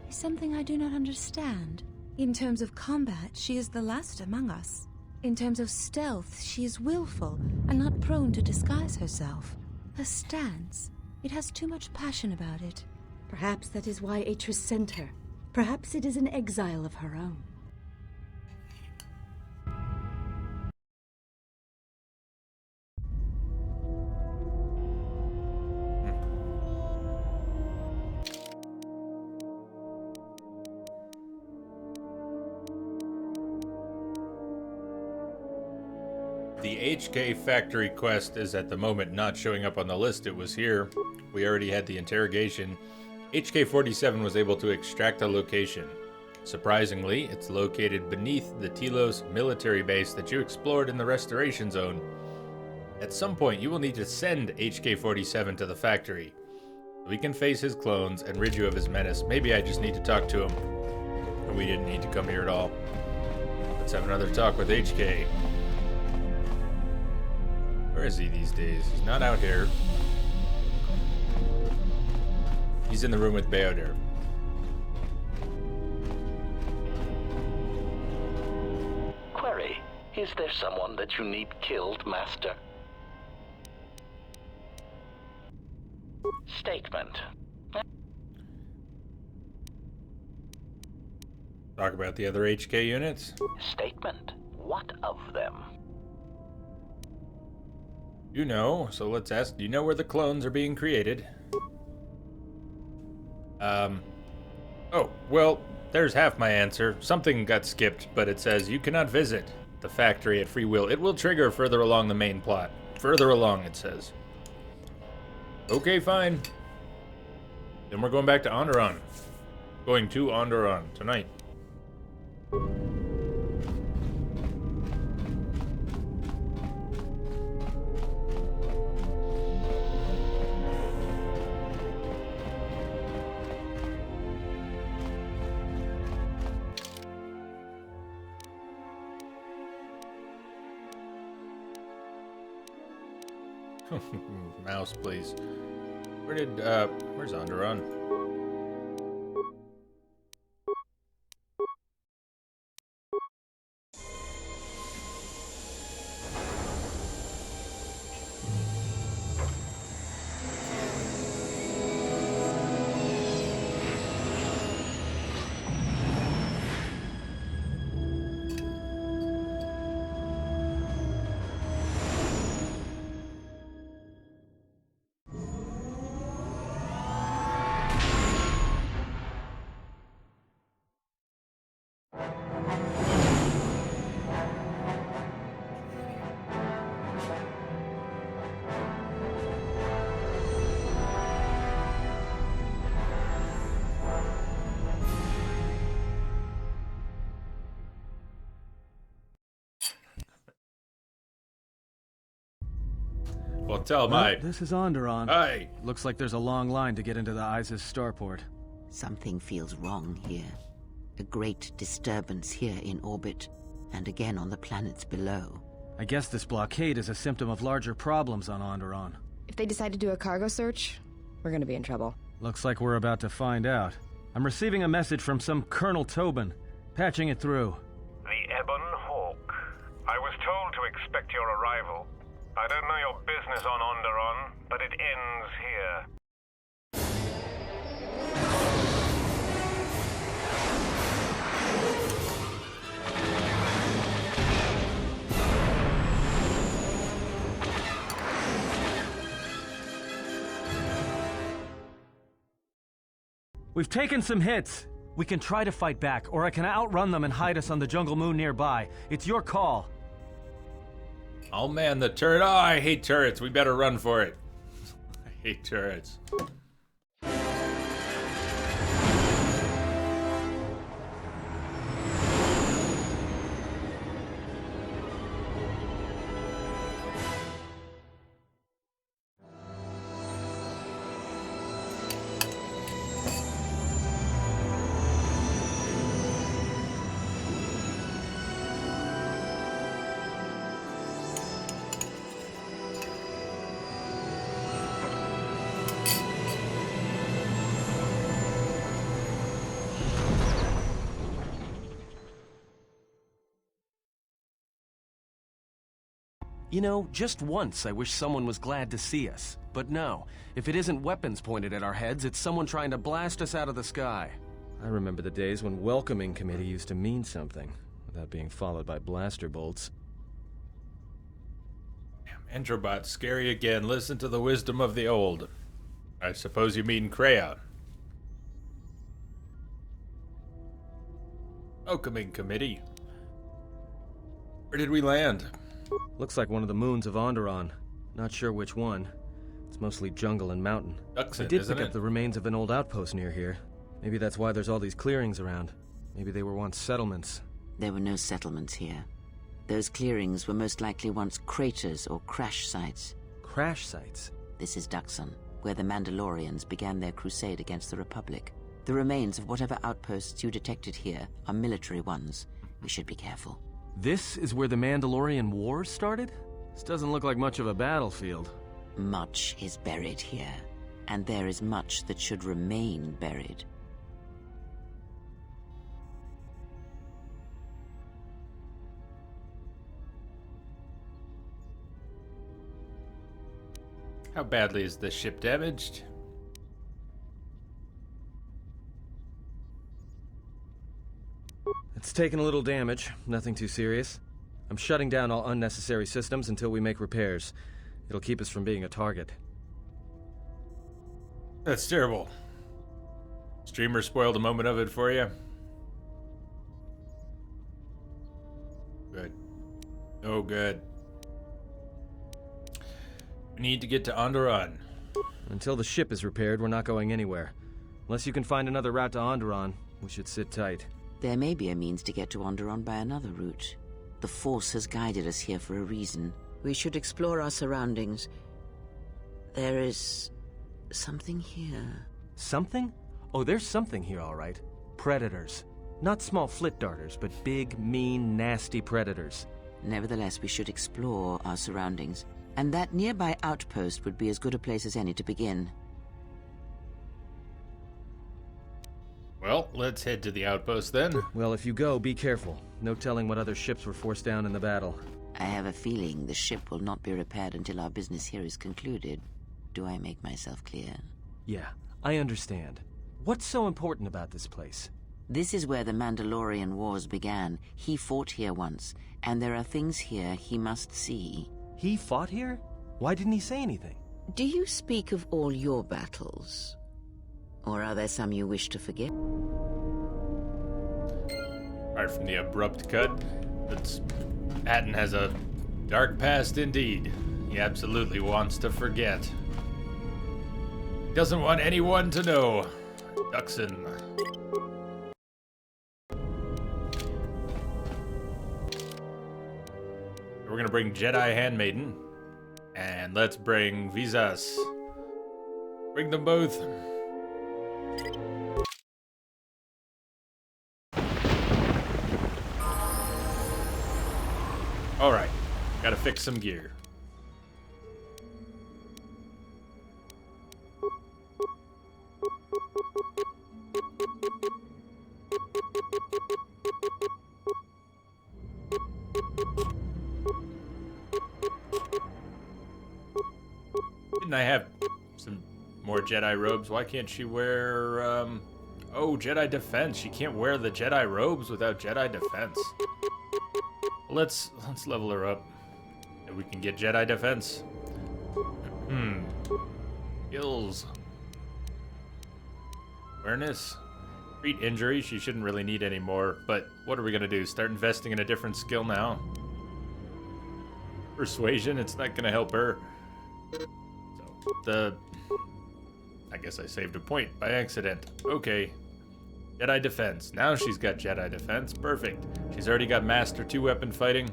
is something I do not understand. In terms of combat, she is the last among us. In terms of stealth, she is willful and not prone to disguise herself. Her stance, it has too much passion about it. Perhaps that is why Atris sent her. Perhaps it is an exile of her own. The HK factory quest is at the moment not showing up on the list. It was here. We already had the interrogation. HK-47 was able to extract a location. Surprisingly, it's located beneath the Telos military base that you explored in the restoration zone. At some point, you will need to send HK-47 to the factory. We can face his clones and rid you of his menace. Maybe I just need to talk to him. And we didn't need to come here at all. Let's have another talk with HK. Where is he these days? He's not out here. He's in the room with Beoder. Query, is there someone that you need killed, Master? Statement. Talk about the other HK units? Statement. What of them? You know, so let's ask, do you know where the clones are being created? Oh, well, there's half my answer. Something got skipped, but it says you cannot visit the factory at free will. It will trigger further along the main plot. Further along, it says. Okay, fine. Then we're going back to Onderon. Going to Onderon tonight. Mouse, please. Where's Onderon? Well, tell my... This is Onderon. Hi. Looks like there's a long line to get into the ISIS starport. Something feels wrong here. A great disturbance here in orbit, and again on the planets below. I guess this blockade is a symptom of larger problems on Onderon. If they decide to do a cargo search, we're gonna be in trouble. Looks like we're about to find out. I'm receiving a message from some Colonel Tobin. Patching it through. The Ebon Hawk. I was told to expect your arrival. I don't know your business on Onderon, but it ends here. We've taken some hits. We can try to fight back, or I can outrun them and hide us on the jungle moon nearby. It's your call. Oh man, the turret. Oh, I hate turrets. We better run for it. I hate turrets. You know, just once I wish someone was glad to see us. But no, if it isn't weapons pointed at our heads, it's someone trying to blast us out of the sky. I remember the days when welcoming committee used to mean something, without being followed by blaster bolts. Damn, Entrobot, scary again. Listen to the wisdom of the old. I suppose you mean Crayon. Welcoming committee. Where did we land? Looks like one of the moons of Onderon. Not sure which one. It's mostly jungle and mountain. Duxon, I did isn't pick it? up the remains of an old outpost near here. Maybe that's why there's all these clearings around. Maybe they were once settlements. There were no settlements here. Those clearings were most likely once craters or crash sites. Crash sites? This is Duxon, where the Mandalorians began their crusade against the Republic. The remains of whatever outposts you detected here are military ones. We should be careful. This is where the Mandalorian Wars started? This doesn't look like much of a battlefield. Much is buried here, and there is much that should remain buried. How badly is this ship damaged? It's taken a little damage, nothing too serious. I'm shutting down all unnecessary systems until we make repairs. It'll keep us from being a target. That's terrible. Streamer spoiled a moment of it for you. Good. Oh, good. We need to get to Onderon. Until the ship is repaired, we're not going anywhere. Unless you can find another route to Onderon, we should sit tight. There may be a means to get to Onderon by another route. The Force has guided us here for a reason. We should explore our surroundings. There is something here. Something? Oh, there's something here, all right. Predators. Not small flit darters, but big, mean, nasty predators. Nevertheless, we should explore our surroundings. And that nearby outpost would be as good a place as any to begin. Well, let's head to the outpost then. Well, if you go, be careful. No telling what other ships were forced down in the battle. I have a feeling the ship will not be repaired until our business here is concluded. Do I make myself clear? Yeah, I understand. What's so important about this place? This is where the Mandalorian Wars began. He fought here once, and there are things here he must see. He fought here? Why didn't he say anything? Do you speak of all your battles? Or are there some you wish to forget? Right from the abrupt cut, Atton has a dark past indeed. He absolutely wants to forget. He doesn't want anyone to know. Duxon. We're gonna bring Jedi Handmaiden. And let's bring visas. Bring them both. Alright, gotta fix some gear. Didn't I have some more Jedi robes? Why can't she wear, oh, Jedi Defense. She can't wear the Jedi robes without Jedi Defense. Let's level her up. And we can get Jedi Defense. Skills. Awareness. Treat injury. She shouldn't really need any more. But what are we gonna do? Start investing in a different skill now? Persuasion. It's not gonna help her. So I guess I saved a point by accident. Okay. Jedi Defense. Now she's got Jedi Defense. Perfect. She's already got Master 2 weapon fighting.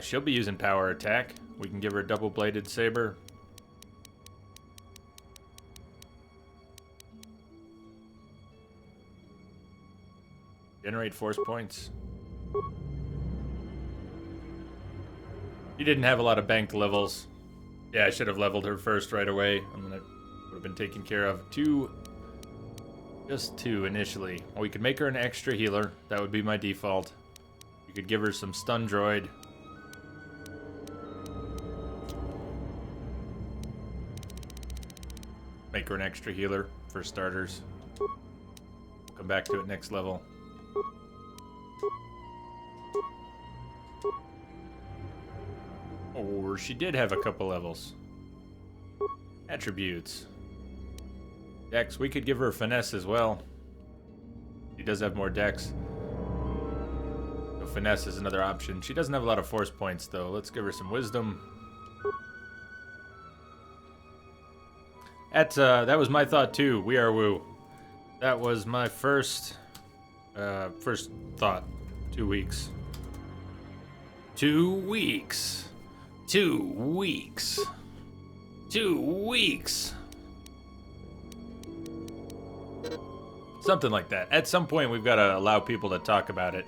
She'll be using power attack. We can give her a double-bladed saber. Generate force points. She didn't have a lot of banked levels. Yeah, I should have leveled her first right away, and then it would have been taken care of. Just two initially. Well, we could make her an extra healer. That would be my default. You could give her some stun droid. Make her an extra healer for starters. Come back to it next level. Or she did have a couple levels. Attributes. Dex. We could give her finesse as well. She does have more dex. So finesse is another option. She doesn't have a lot of force points though. Let's give her some wisdom. That was my thought too. We are woo. That was my first thought. 2 weeks. 2 weeks. 2 weeks. 2 weeks. Something like that. At some point, we've got to allow people to talk about it.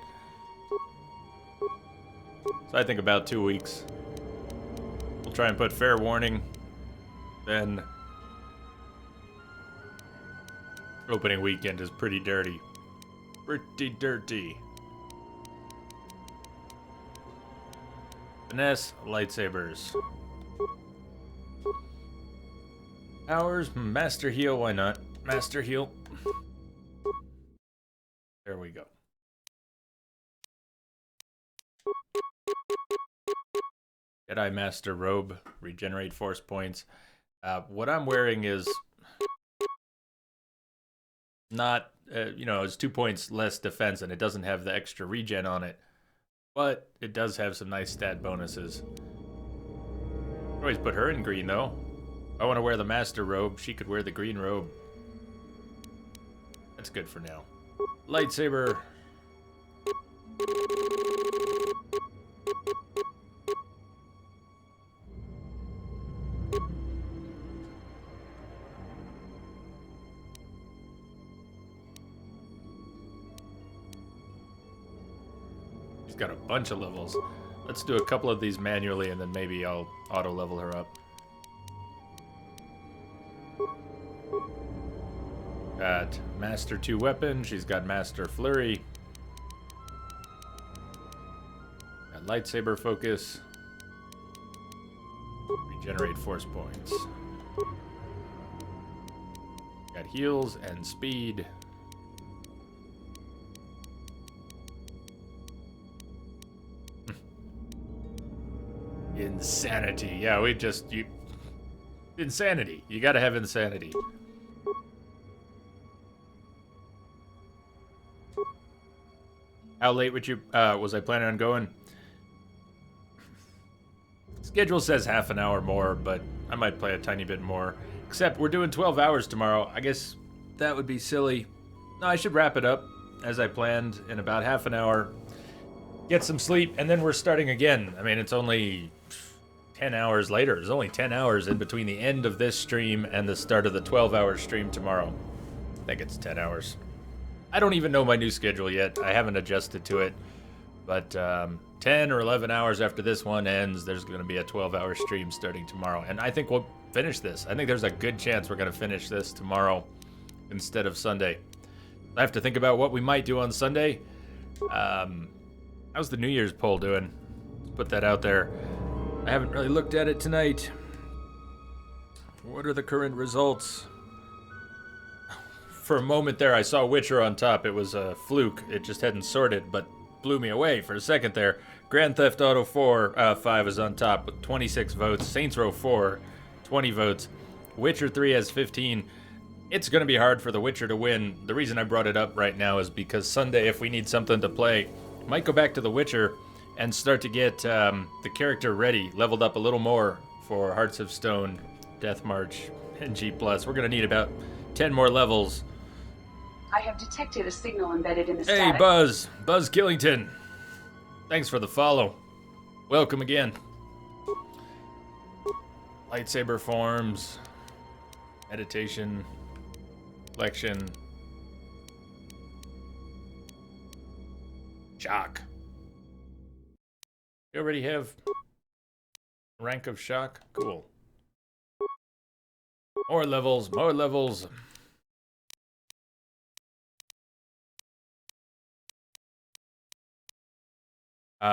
So I think about 2 weeks. We'll try and put fair warning. Then opening weekend is pretty dirty. Pretty dirty. Finesse, lightsabers. Powers, Master Heal, why not? Master Heal. There we go. Jedi Master Robe, regenerate force points. What I'm wearing is not, it's 2 points less defense and it doesn't have the extra regen on it. But it does have some nice stat bonuses. Always put her in green though. If I want to wear the Master Robe, she could wear the green robe. That's good for now. Lightsaber. She's got a bunch of levels. Let's do a couple of these manually and then maybe I'll auto level her up. Got Master 2 weapon. She's got Master Flurry. Got lightsaber focus. Regenerate force points. Got heals and speed. Insanity. Yeah, insanity. You gotta have insanity. How late would you, was I planning on going? Schedule says half an hour more, but I might play a tiny bit more. Except we're doing 12 hours tomorrow. I guess that would be silly. No, I should wrap it up as I planned in about half an hour. Get some sleep, and then we're starting again. I mean, it's only 10 hours later. There's only 10 hours in between the end of this stream and the start of the 12-hour stream tomorrow. I think it's 10 hours. I don't even know my new schedule yet. I haven't adjusted to it. But 10 or 11 hours after this one ends, there's going to be a 12-hour stream starting tomorrow. And I think we'll finish this. I think there's a good chance we're going to finish this tomorrow instead of Sunday. I have to think about what we might do on Sunday. How's the New Year's poll doing? Let's put that out there. I haven't really looked at it tonight. What are the current results? For a moment there, I saw Witcher on top. It was a fluke. It just hadn't sorted, but blew me away for a second there. Grand Theft Auto 5 is on top with 26 votes. Saints Row 4, 20 votes. Witcher 3 has 15. It's going to be hard for The Witcher to win. The reason I brought it up right now is because Sunday, if we need something to play, might go back to The Witcher and start to get the character ready, leveled up a little more for Hearts of Stone, Death March, and G+. We're going to need about 10 more levels. I have detected a signal embedded in the Hey, static. Buzz Killington. Thanks for the follow. Welcome again. Lightsaber forms, meditation, flexion, shock. You already have rank of shock? Cool. More levels, more levels.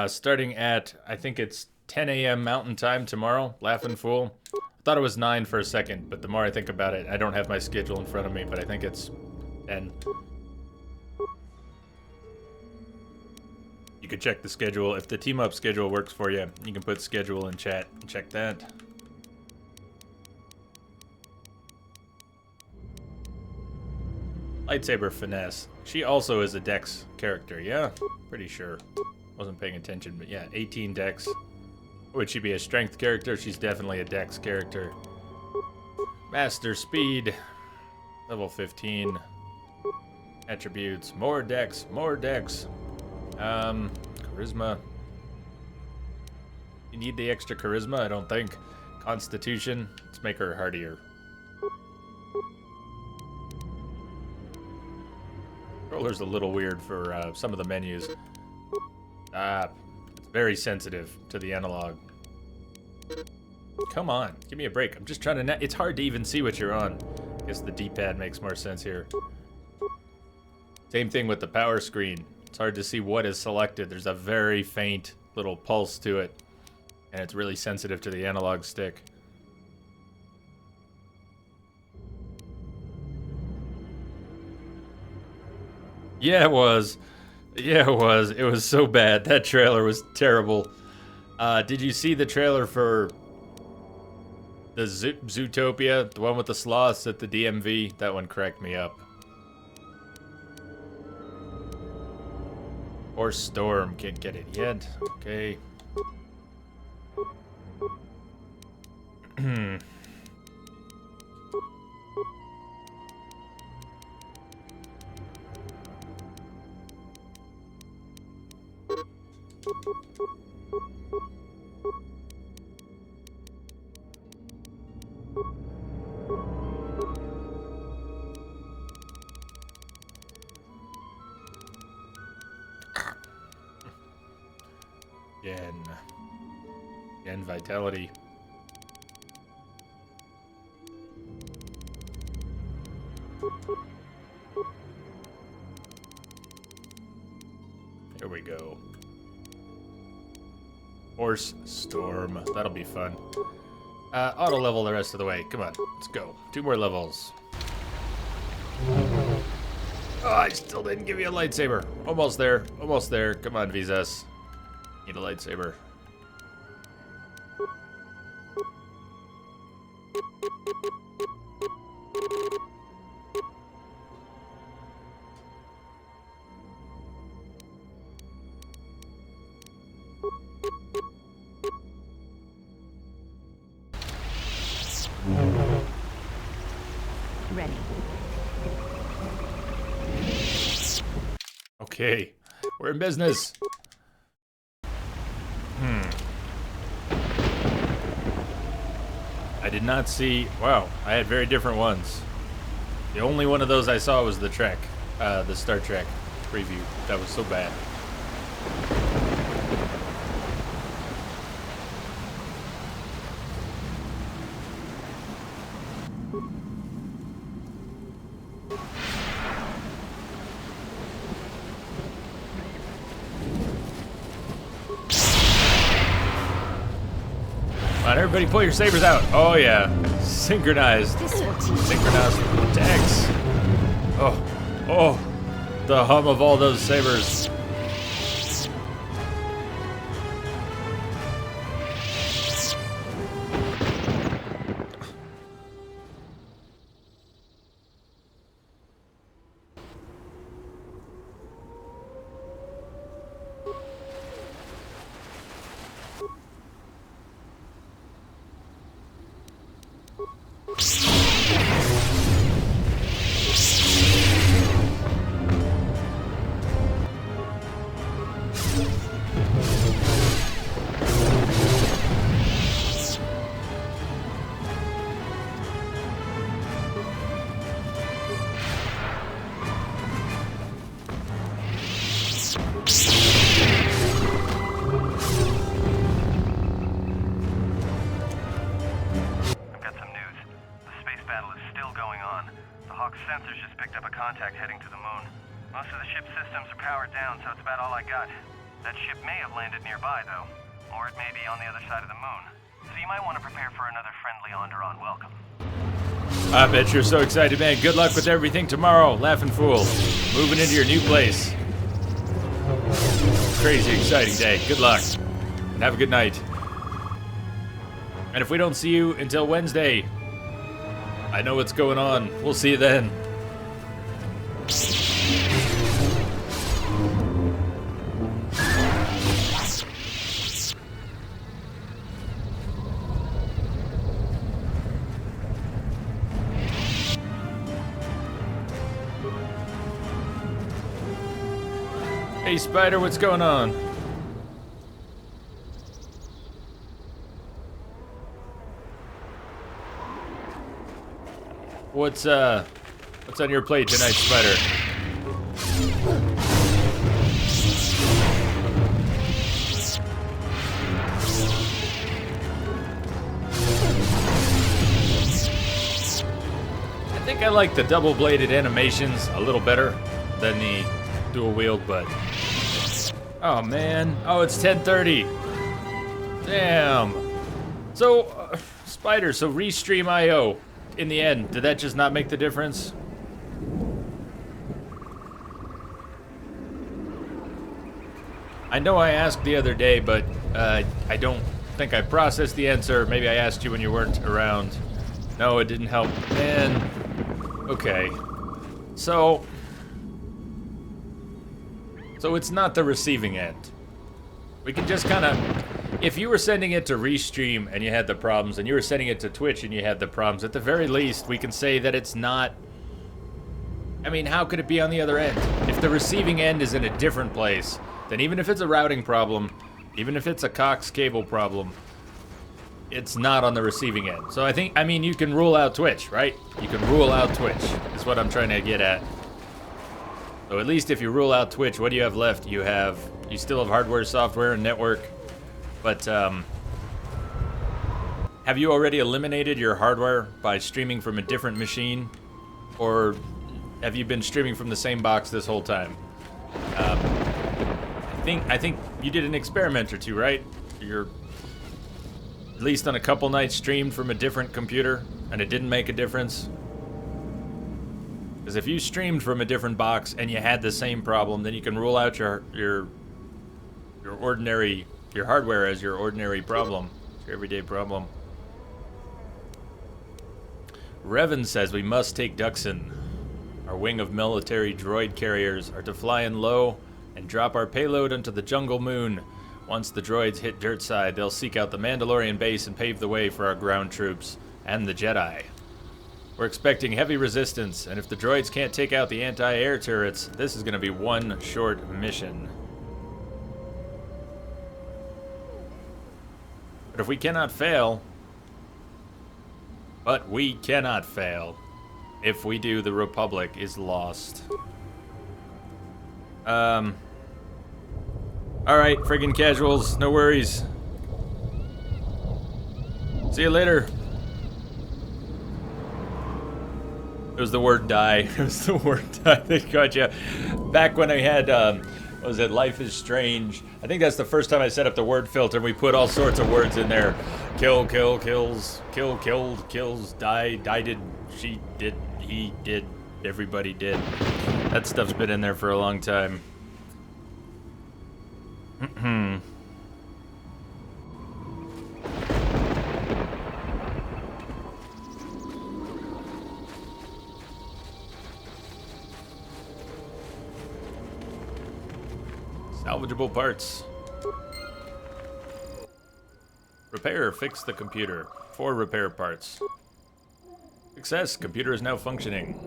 Starting at, I think it's 10 a.m. Mountain Time tomorrow, Laughing Fool. I thought it was 9 for a second, but the more I think about it, I don't have my schedule in front of me, but I think it's 10. You could check the schedule. If the team-up schedule works for you, you can put schedule in chat and check that. Lightsaber Finesse. She also is a Dex character, yeah? Pretty sure. Wasn't paying attention, but yeah, 18 Dex. Would she be a strength character? She's definitely a Dex character. Master Speed. Level 15. Attributes. More Dex. More Dex. Charisma. You need the extra charisma? I don't think. Constitution. Let's make her hardier. Controller's a little weird for some of the menus. It's very sensitive to the analog. Come on, give me a break. I'm just trying to... It's hard to even see what you're on. I guess the D-pad makes more sense here. Same thing with the power screen. It's hard to see what is selected. There's a very faint little pulse to it. And it's really sensitive to the analog stick. Yeah, it was. Yeah, it was. It was so bad. That trailer was terrible. Did you see the trailer for the Zootopia? The one with the sloths at the DMV? That one cracked me up. Or Storm. Can't get it yet. Okay. Gen Vitality. Here we go. Horse Storm. That'll be fun. Auto level the rest of the way. Come on, let's go. 2 more levels. Oh, I still didn't give you a lightsaber. Almost there. Almost there. Come on, Visas. Need a lightsaber. Ready. Okay, we're in business. I did not see... Wow, I had very different ones. The only one of those I saw was the Trek, the Star Trek preview. That was so bad. Come on, everybody pull your sabers out. Oh yeah, synchronized. Synchronized attacks. Oh, the hum of all those sabers. Sensors just picked up a contact heading to the moon. Most of the ship's systems are powered down, so it's about all I got. That ship may have landed nearby, though. Or it may be on the other side of the moon. So you might want to prepare for another friendly Onderon welcome. I bet you're so excited, man. Good luck with everything tomorrow, Laughing Fool. Moving into your new place. Crazy exciting day. Good luck. And have a good night. And if we don't see you until Wednesday, I know what's going on. We'll see you then. Hey, Spider, what's going on? What's on your plate tonight, Spider? I think I like the double-bladed animations a little better than the dual wield, but oh man, oh, it's 10:30. Damn. So Spider, so Restream IO. In the end, did that just not make the difference? I know I asked the other day, but I don't think I processed the answer. Maybe I asked you when you weren't around. No, it didn't help. Man, okay. So it's not the receiving end. We can just kind of... If you were sending it to Restream and you had the problems, and you were sending it to Twitch and you had the problems, at the very least, we can say that it's not... I mean, how could it be on the other end? If the receiving end is in a different place, then even if it's a routing problem, even if it's a Cox cable problem, it's not on the receiving end. So I mean, you can rule out Twitch, right? You can rule out Twitch, is what I'm trying to get at. So at least if you rule out Twitch, what do you have left? You still have hardware, software, and network. But have you already eliminated your hardware by streaming from a different machine? Or have you been streaming from the same box this whole time? I think you did an experiment or two, right? You're at least on a couple nights streamed from a different computer and it didn't make a difference. Because if you streamed from a different box and you had the same problem, then you can rule out your hardware as your ordinary problem, your everyday problem. Revan says we must take Duxon. Our wing of military droid carriers are to fly in low and drop our payload onto the jungle moon. Once the droids hit dirt side, they'll seek out the Mandalorian base and pave the way for our ground troops and the Jedi. We're expecting heavy resistance, and if the droids can't take out the anti-air turrets, this is going to be one short mission. But if we cannot fail, But we cannot fail. If we do, the Republic is lost. Alright, friggin' casuals, no worries. See you later. It was the word die. It was the word die that got you. Back when I had, what was it, Life is Strange. I think that's the first time I set up the word filter and we put all sorts of words in there. Kill, kill, kills, kill, killed, kills, die, did, she did, he did, everybody did. That stuff's been in there for a long time. Salvageable parts. Repair, fix the computer. 4 repair parts. Success, computer is now functioning.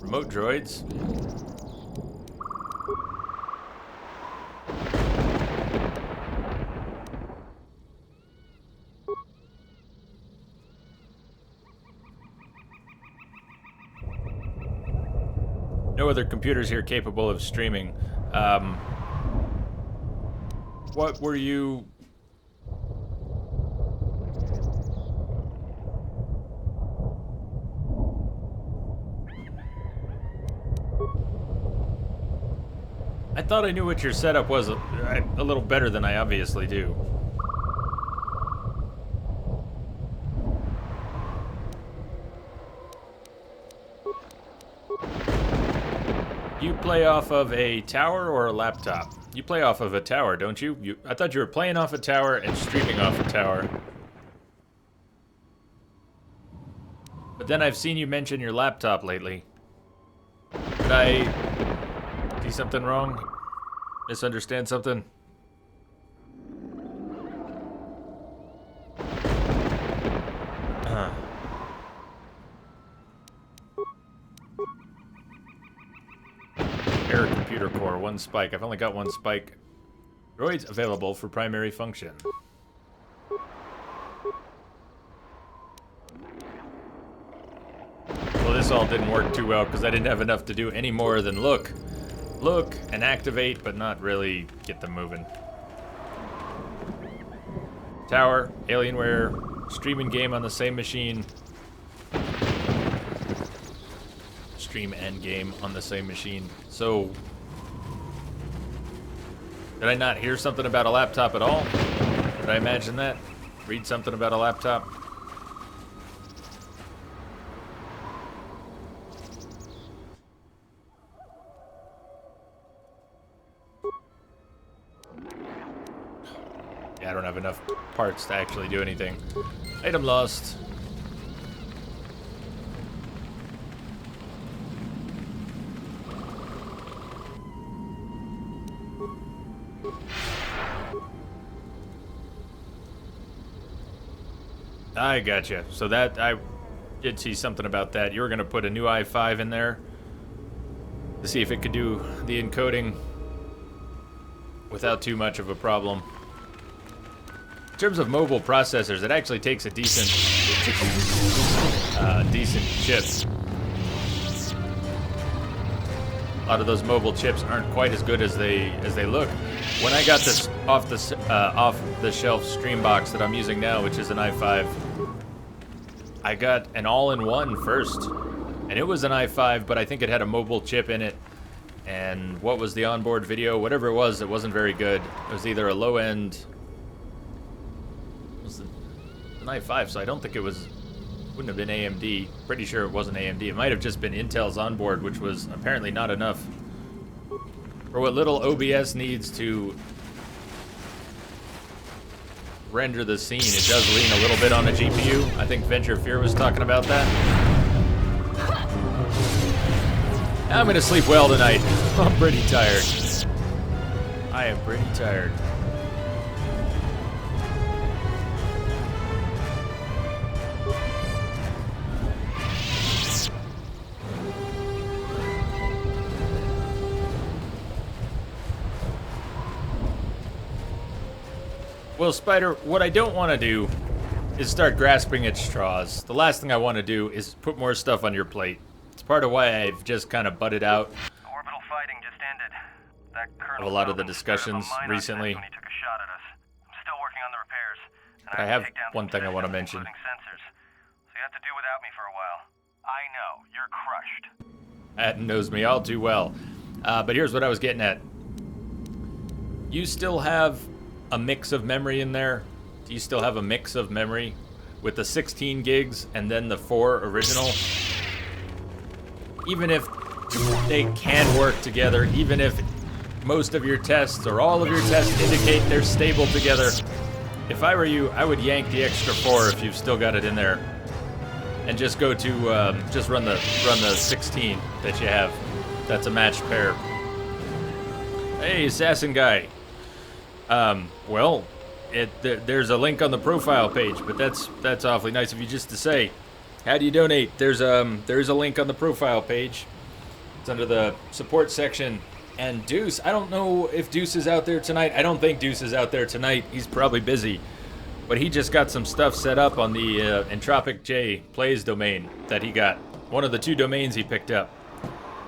Remote droids. No other computers here capable of streaming. What were you... I thought I knew what your setup was a little better than I obviously do. You play off of a tower or a laptop? You play off of a tower, don't you? I thought you were playing off a tower and streaming off a tower. But then I've seen you mention your laptop lately. Did I see something wrong? Misunderstand something? Error computer core, 1 spike. I've only got 1 spike. Droids available for primary function. Well, this all didn't work too well because I didn't have enough to do any more than look and activate, but not really get them moving. Tower, Alienware, streaming game on the same machine. Stream and game on the same machine. So, did I not hear something about a laptop at all? Did I imagine that? Read something about a laptop? Yeah, I don't have enough parts to actually do anything. Item lost. I gotcha. So that, I did see something about that. You were going to put a new i5 in there to see if it could do the encoding without too much of a problem. In terms of mobile processors, it actually takes a decent chip. A lot of those mobile chips aren't quite as good as they look. When I got this off the shelf stream box that I'm using now, which is an i5, I got an all-in-one first, and it was an i5, but I think it had a mobile chip in it. And what was the onboard video? Whatever it wasn't very good. It was either a low-end. It was an i5, so I don't think it was. Wouldn't have been AMD. Pretty sure it wasn't AMD. It might have just been Intel's onboard, which was apparently not enough for what little OBS needs to render the scene. It does lean a little bit on a GPU. I think Venture Fear was talking about that. I'm gonna sleep well tonight. I'm pretty tired. I am pretty tired. Well, Spider, what I don't want to do is start grasping at straws. The last thing I want to do is put more stuff on your plate. It's part of why I've just kind of butted out Orbital fighting just ended. That of a lot of the discussions recently. When he took a shot at us. I'm still working on the repairs. And I have one thing I want to mention. Sensors. So you have to do without me for a while. I know, you're crushed. Atten knows me all too well. But here's what I was getting at. You still have a mix of memory in there? Do you still have a mix of memory with the 16 gigs and then the 4 original? Even if they can work together, even if most of your tests or all of your tests indicate they're stable together, if I were you, I would yank the extra 4 if you've still got it in there, and just go to just run the 16 that you have. That's a matched pair. Hey, assassin guy. Well, there's a link on the profile page, but that's awfully nice of you just to say. How do you donate? There's a link on the profile page. It's under the support section. And Deuce, I don't know if Deuce is out there tonight. I don't think Deuce is out there tonight. He's probably busy. But he just got some stuff set up on the Entropic J Plays domain that he got. One of the 2 domains he picked up.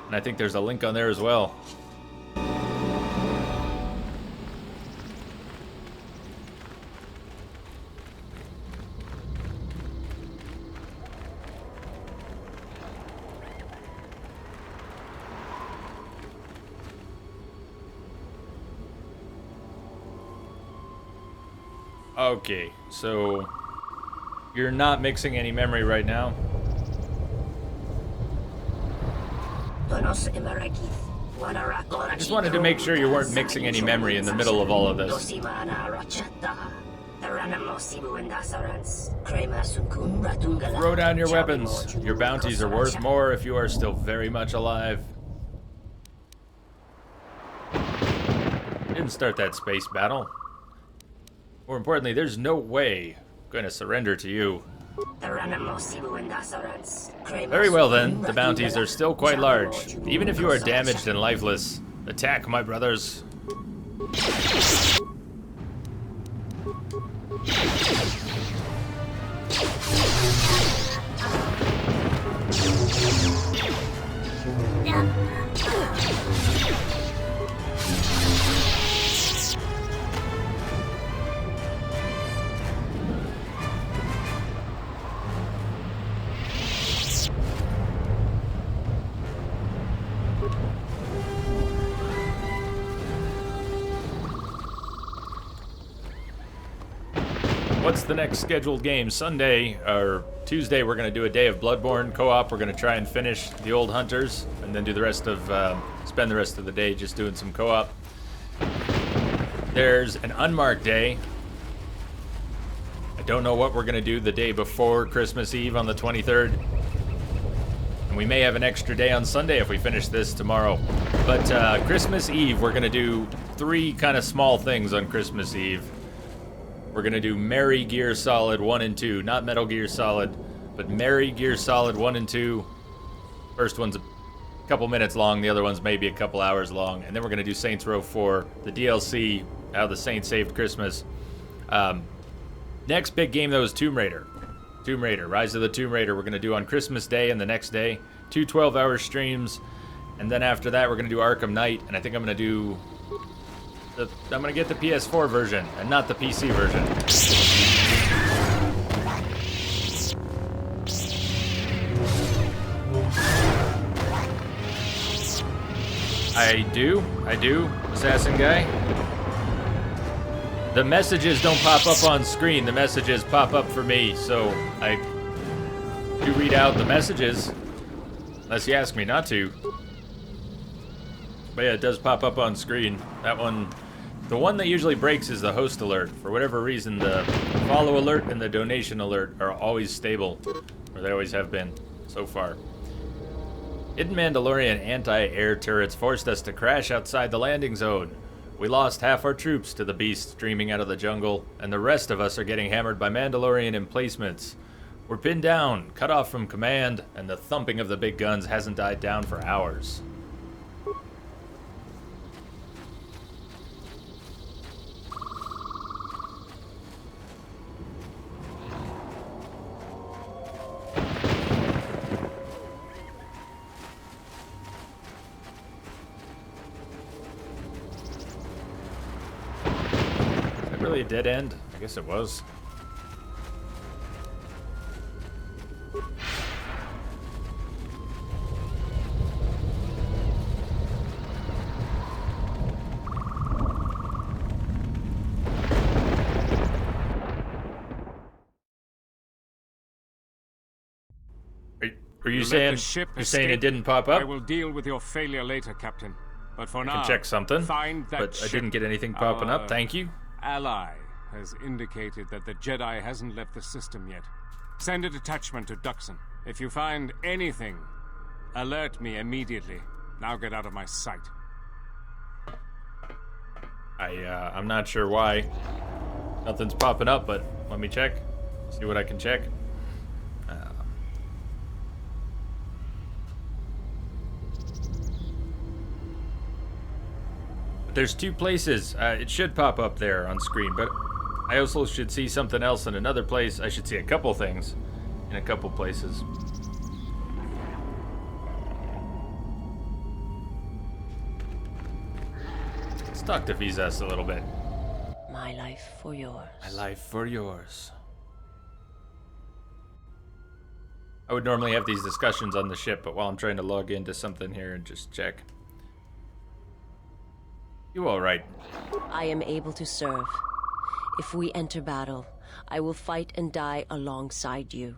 And I think there's a link on there as well. Okay, so you're not mixing any memory right now. I just wanted to make sure you weren't mixing any memory in the middle of all of this. Throw down your weapons. Your bounties are worth more if you are still very much alive. Didn't start that space battle. More importantly, there's no way I'm going to surrender to you. Very well then, the bounties are still quite large. Even if you are damaged and lifeless, attack, my brothers. What's the next scheduled game? Sunday or Tuesday, we're going to do a day of Bloodborne co-op. We're going to try and finish the Old Hunters and then do the rest of, spend the rest of the day just doing some co-op. There's an unmarked day. I don't know what we're going to do the day before Christmas Eve on the 23rd. And we may have an extra day on Sunday if we finish this tomorrow. But Christmas Eve, we're going to do 3 kind of small things on Christmas Eve. We're going to do Merry Gear Solid 1 and 2. Not Metal Gear Solid, but Merry Gear Solid 1 and 2. First one's a couple minutes long. The other one's maybe a couple hours long. And then we're going to do Saints Row 4, the DLC, How the Saints Saved Christmas. Next big game, though, is Tomb Raider. Tomb Raider, Rise of the Tomb Raider. We're going to do on Christmas Day and the next day. 2 12-hour streams. And then after that, we're going to do Arkham Knight. And I think I'm going to do... I'm going to get the PS4 version and not the PC version. I do, Assassin Guy. The messages don't pop up on screen. The messages pop up for me, so I do read out the messages, unless you ask me not to. But yeah, it does pop up on screen. That one... The one that usually breaks is the host alert. For whatever reason, the follow alert and the donation alert are always stable, or they always have been, so far. Hidden Mandalorian anti-air turrets forced us to crash outside the landing zone. We lost half our troops to the beast streaming out of the jungle, and the rest of us are getting hammered by Mandalorian emplacements. We're pinned down, cut off from command, and the thumping of the big guns hasn't died down for hours. that really a dead end? I guess it was. Are you saying you're saying it didn't pop up? I will deal with your failure later, Captain. But for now, I can check something, find that but ship. I didn't get anything popping up. Thank you. Ally has indicated that the Jedi hasn't left the system yet. Send a detachment to Duxon. If you find anything, alert me immediately. Now get out of my sight. I'm not sure why. Nothing's popping up, but let me check. See what I can check. There's two places. It should pop up there on screen, but I also should see something else in another place. I should see a couple things in a couple places. Let's talk to Vizas a little bit. My life for yours. My life for yours. I would normally have these discussions on the ship, but while I'm trying to log into something here and just check. You all right? I am able to serve. If we enter battle, I will fight and die alongside you.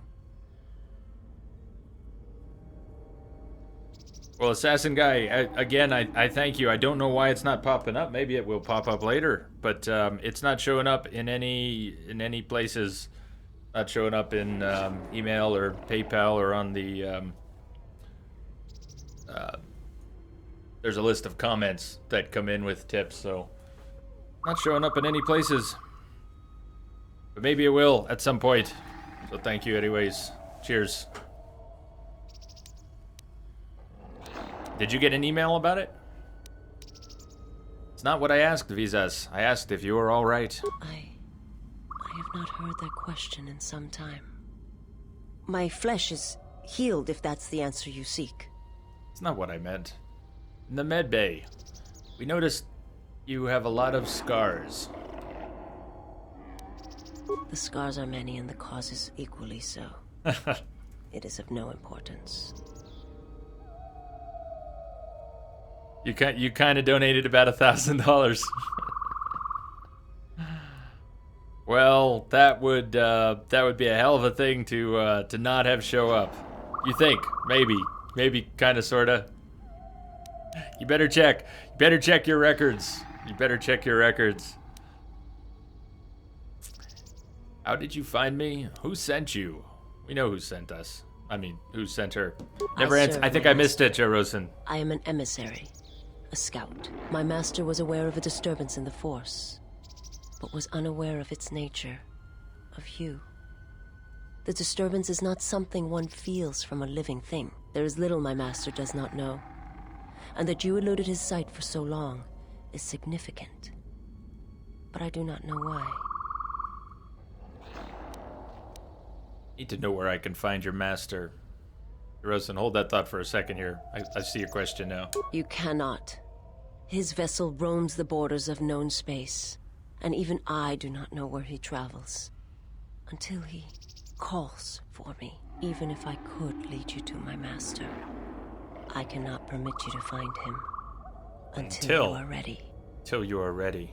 Well, Assassin Guy, again, I thank you. I don't know why it's not popping up. Maybe it will pop up later, but it's not showing up in any places. Not showing up in email or PayPal or on the. There's a list of comments that come in with tips, so not showing up in any places. But maybe it will at some point. So thank you anyways. Cheers. Did you get an email about it? It's not what I asked, Vizas. I asked if you were all right. I have not heard that question in some time. My flesh is healed, if that's the answer you seek. It's not what I meant. In the med bay, we noticed you have a lot of scars. The scars are many and the causes equally so. It is of no importance. You kind of donated about $1,000. Well, that would be a hell of a thing to not have show up. You think? Maybe, kind of, sorta. You better check. You better check your records. You better check your records. How did you find me? Who sent you? We know who sent us. I mean, who sent her? Never answered. I think I missed it, Jerosen. I am an emissary, a scout. My master was aware of a disturbance in the Force, but was unaware of its nature, of you. The disturbance is not something one feels from a living thing. There is little my master does not know, and that you eluded his sight for so long is significant. But I do not know why. Need to know where I can find your master. Rosen, hold that thought for a second here. I see your question now. You cannot. His vessel roams the borders of known space, and even I do not know where he travels. Until he calls for me. Even if I could lead you to my master, I cannot permit you to find him until you are ready. Till you are ready.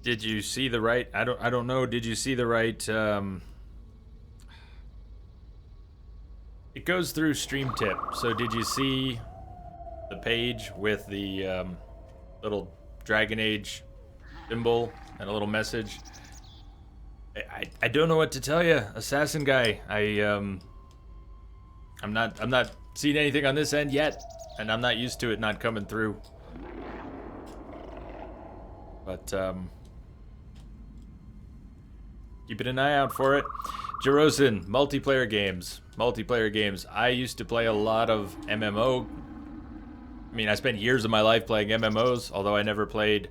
Did you see the right? I don't know. Did you see the right? It goes through Stream Tip. So did you see the page with the little Dragon Age symbol and a little message? I don't know what to tell you, Assassin Guy. I'm not seeing anything on this end yet, and I'm not used to it not coming through. But keeping an eye out for it. Jerosen, multiplayer games. I used to play a lot of MMO. I mean, I spent years of my life playing MMOs, although I never played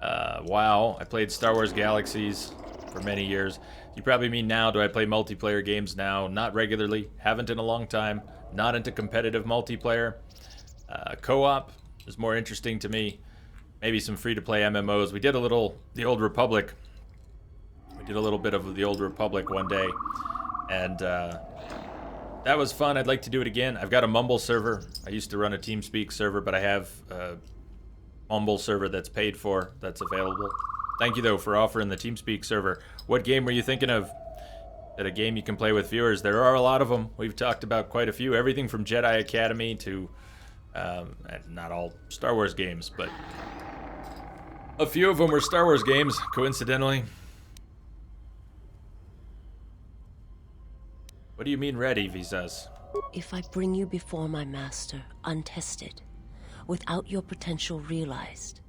WoW. I played Star Wars Galaxies for many years. You probably mean now, do I play multiplayer games now? Not regularly. Haven't in a long time. Not into competitive multiplayer. Co-op, is more interesting to me. Maybe some free-to-play MMOs. We did a little The Old Republic. We did a little bit of The Old Republic one day, and that was fun. I'd like to do it again. I've got a Mumble server. I used to run a TeamSpeak server, but I have a Mumble server that's paid for, that's available. Thank you, though, for offering the TeamSpeak server. What game were you thinking of? That a game you can play with viewers? There are a lot of them. We've talked about quite a few. Everything from Jedi Academy to, not all Star Wars games, but a few of them were Star Wars games, coincidentally. What do you mean ready, Visas? If I bring you before my master, untested, without your potential realized,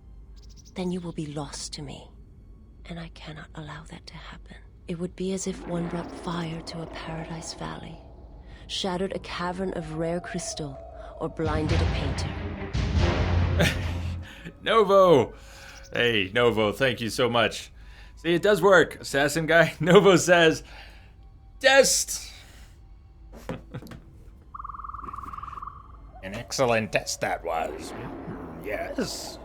then you will be lost to me. And I cannot allow that to happen. It would be as if one brought fire to a paradise valley, shattered a cavern of rare crystal, or blinded a painter. Novo! Hey, Novo, thank you so much. See, it does work, assassin guy. Novo says, test! An excellent test that was. Yes.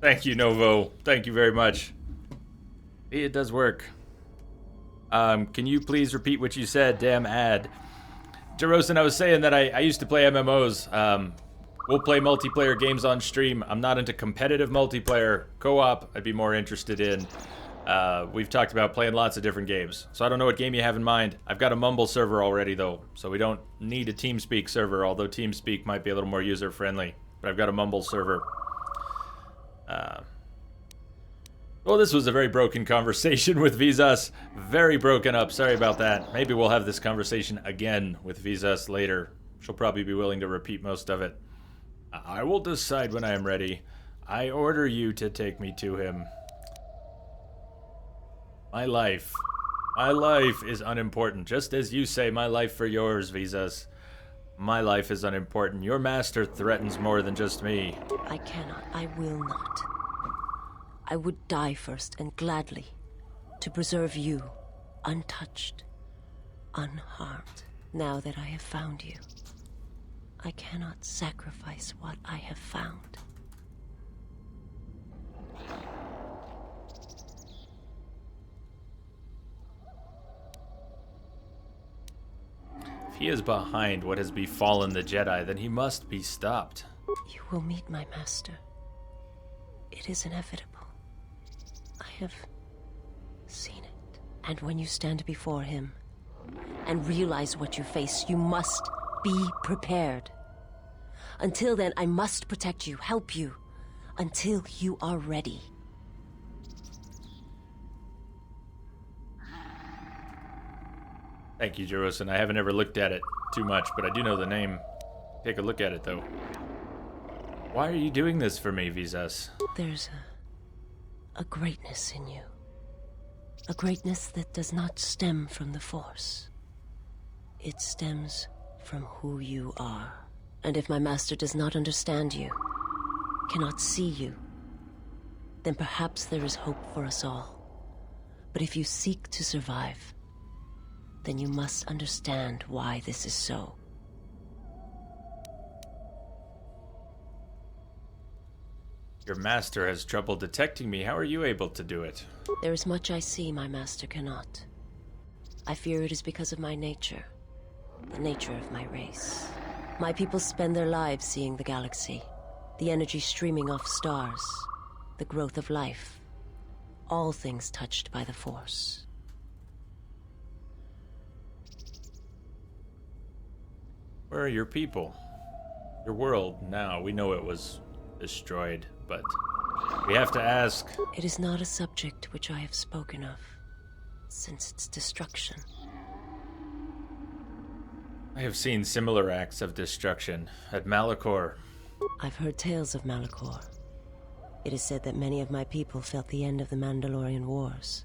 Thank you, Novo. Thank you very much. See, it does work. Can you please repeat what you said? Damn ad. Jerosen, I was saying that I used to play MMOs. We'll play multiplayer games on stream. I'm not into competitive multiplayer. Co-op, I'd be more interested in. We've talked about playing lots of different games. So I don't know what game you have in mind. I've got a Mumble server already, though. So we don't need a TeamSpeak server, although TeamSpeak might be a little more user-friendly. But I've got a Mumble server. Well, this was a very broken conversation with Visas. Very broken up. Sorry about that. Maybe we'll have this conversation again with Visas later. She'll probably be willing to repeat most of it. I will decide when I am ready. I order you to take me to him. My life is unimportant. Just as you say, my life for yours, Visas. My life is unimportant. Your master threatens more than just me. I cannot. I will not. I would die first, and gladly, to preserve you, untouched, unharmed. Now that I have found you, I cannot sacrifice what I have found. If he is behind what has befallen the Jedi, then he must be stopped. You will meet my master. It is inevitable. I have seen it. And when you stand before him and realize what you face, you must be prepared. Until then, I must protect you, help you, until you are ready. Thank you, Jerosen. I haven't ever looked at it too much, but I do know the name. Take a look at it, though. Why are you doing this for me, Visas? There's a greatness in you. A greatness that does not stem from the Force. It stems from who you are. And if my master does not understand you, cannot see you, then perhaps there is hope for us all. But if you seek to survive, then you must understand why this is so. Your master has trouble detecting me. How are you able to do it? There is much I see my master cannot. I fear it is because of my nature, the nature of my race. My people spend their lives seeing the galaxy, the energy streaming off stars, the growth of life, all things touched by the Force. Where are your people? Your world now, we know it was destroyed, but we have to ask. It is not a subject which I have spoken of since its destruction. I have seen similar acts of destruction at Malachor. I've heard tales of Malachor. It is said that many of my people felt the end of the Mandalorian Wars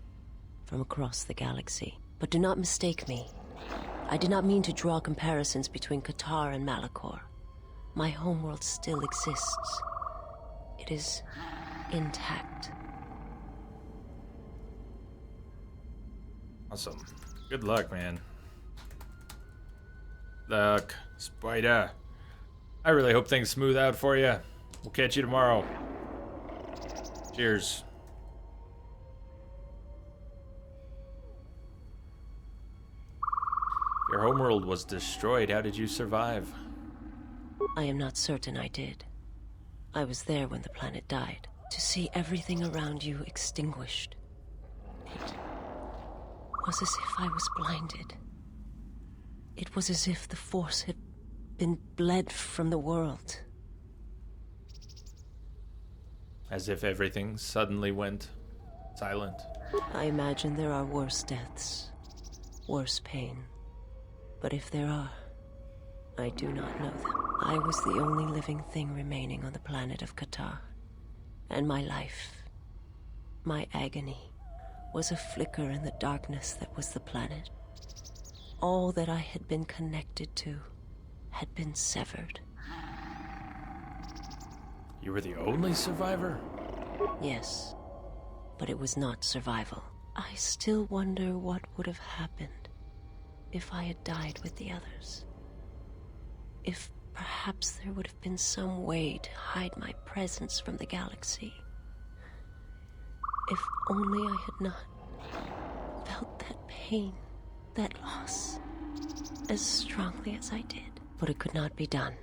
from across the galaxy. But do not mistake me. I did not mean to draw comparisons between KotOR and Malachor. My homeworld still exists. It is intact. Awesome. Good luck, man. Luck, Spider. I really hope things smooth out for you. We'll catch you tomorrow. Cheers. Your homeworld was destroyed. How did you survive? I am not certain I did. I was there when the planet died. To see everything around you extinguished. It was as if I was blinded. It was as if the Force had been bled from the world. As if everything suddenly went silent. I imagine there are worse deaths, worse pain. But if there are, I do not know them. I was the only living thing remaining on the planet of KotOR. And my life, my agony, was a flicker in the darkness that was the planet. All that I had been connected to had been severed. You were the only survivor? Yes, but it was not survival. I still wonder what would have happened if I had died with the others. If perhaps there would have been some way to hide my presence from the galaxy. If only I had not felt that pain, that loss, as strongly as I did. But it could not be done.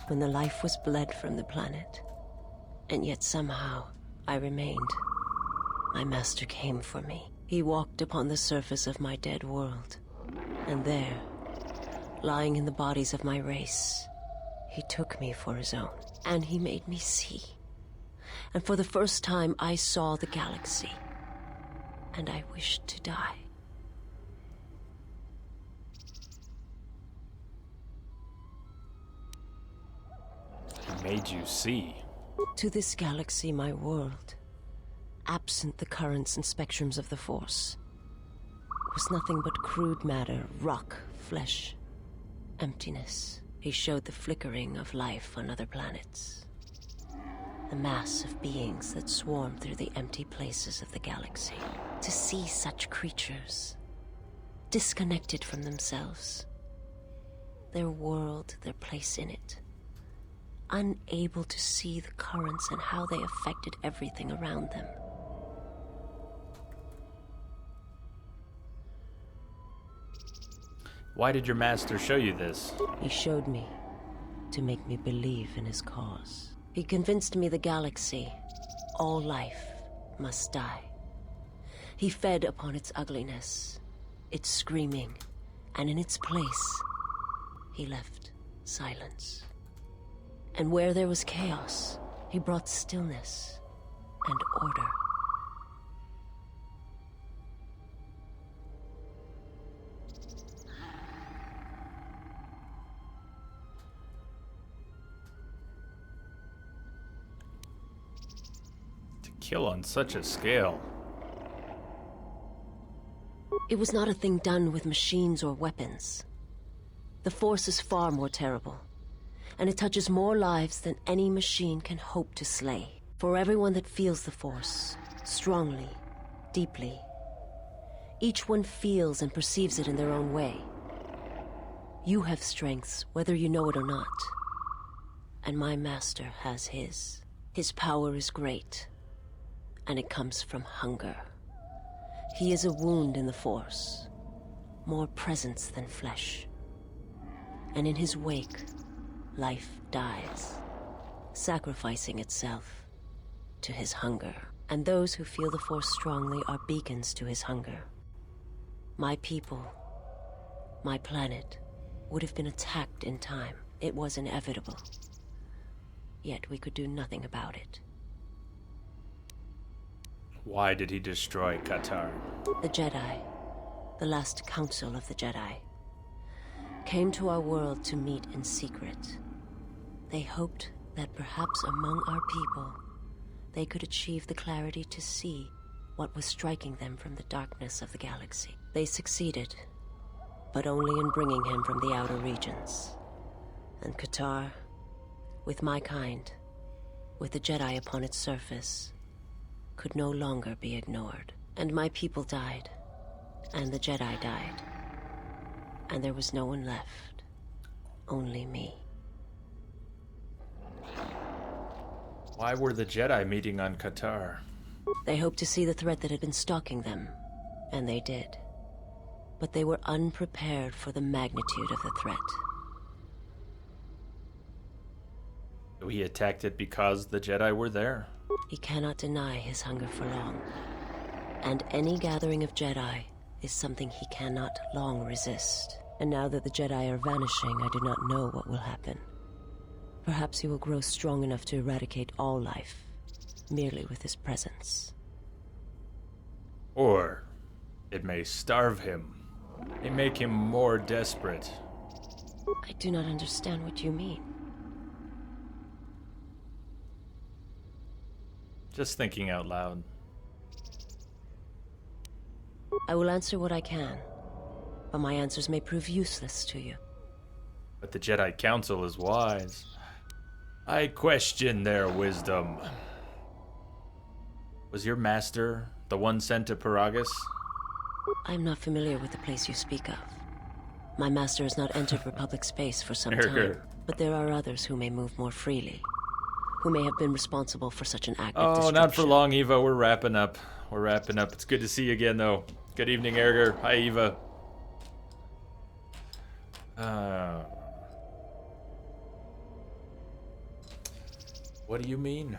When the life was bled from the planet, and yet somehow I remained. My master came for me. He walked upon the surface of my dead world, and there, lying in the bodies of my race, he took me for his own, and he made me see. And for the first time, I saw the galaxy, and I wished to die. He made you see. To this galaxy, my world, absent the currents and spectrums of the Force, was nothing but crude matter, rock, flesh, emptiness. He showed the flickering of life on other planets. The mass of beings that swarm through the empty places of the galaxy. To see such creatures, disconnected from themselves, their world, their place in it, unable to see the currents and how they affected everything around them. Why did your master show you this? He showed me to make me believe in his cause. He convinced me the galaxy, all life, must die. He fed upon its ugliness, its screaming, and in its place, he left silence. And where there was chaos, he brought stillness and order. To kill on such a scale. It was not a thing done with machines or weapons. The Force is far more terrible, and it touches more lives than any machine can hope to slay. For everyone that feels the Force, strongly, deeply, each one feels and perceives it in their own way. You have strengths, whether you know it or not. And my master has his. His power is great, and it comes from hunger. He is a wound in the Force, more presence than flesh. And in his wake, life dies, sacrificing itself to his hunger. And those who feel the Force strongly are beacons to his hunger. My people, my planet, would have been attacked in time. It was inevitable. Yet we could do nothing about it. Why did he destroy KotOR? The Jedi, the last council of the Jedi, came to our world to meet in secret. They hoped that perhaps among our people, they could achieve the clarity to see what was striking them from the darkness of the galaxy. They succeeded, but only in bringing him from the outer regions. And KotOR, with my kind, with the Jedi upon its surface, could no longer be ignored. And my people died, and the Jedi died. And there was no one left, only me. Why were the Jedi meeting on KotOR? They hoped to see the threat that had been stalking them, and they did. But they were unprepared for the magnitude of the threat. He attacked it because the Jedi were there. He cannot deny his hunger for long. And any gathering of Jedi is something he cannot long resist. And now that the Jedi are vanishing, I do not know what will happen. Perhaps he will grow strong enough to eradicate all life, merely with his presence. Or it may starve him. It may make him more desperate. I do not understand what you mean. Just thinking out loud. I will answer what I can, but my answers may prove useless to you. But the Jedi Council is wise. I question their wisdom. Was your master the one sent to Paragus? I am not familiar with the place you speak of. My master has not entered Republic space for some time, but there are others who may move more freely, who may have been responsible for such an act of destruction. Not for long, Eva. We're wrapping up. It's good to see you again, though. Good evening, Erger. Hi, Eva. What do you mean?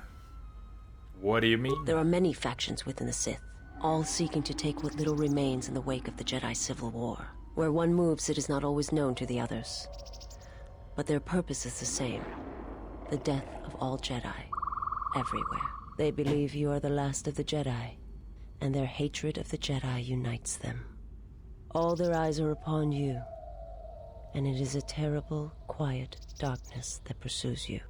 What do you mean? There are many factions within the Sith, all seeking to take what little remains in the wake of the Jedi Civil War. Where one moves, it is not always known to the others. But their purpose is the same. The death of all Jedi, everywhere. They believe you are the last of the Jedi, and their hatred of the Jedi unites them. All their eyes are upon you, and it is a terrible, quiet darkness that pursues you.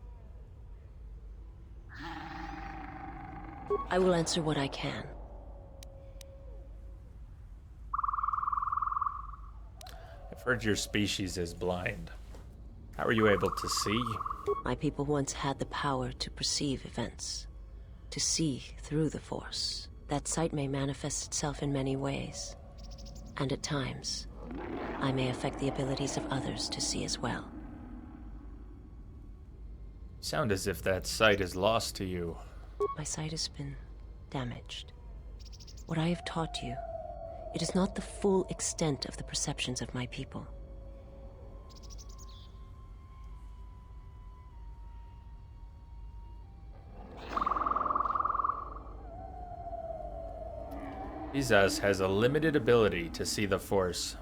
I will answer what I can. I've heard your species is blind. How are you able to see? My people once had the power to perceive events, to see through the Force. That sight may manifest itself in many ways, and at times, I may affect the abilities of others to see as well. Sound as if that sight is lost to you. My sight has been damaged. What I have taught you, it is not the full extent of the perceptions of my people. Visas has a limited ability to see the Force.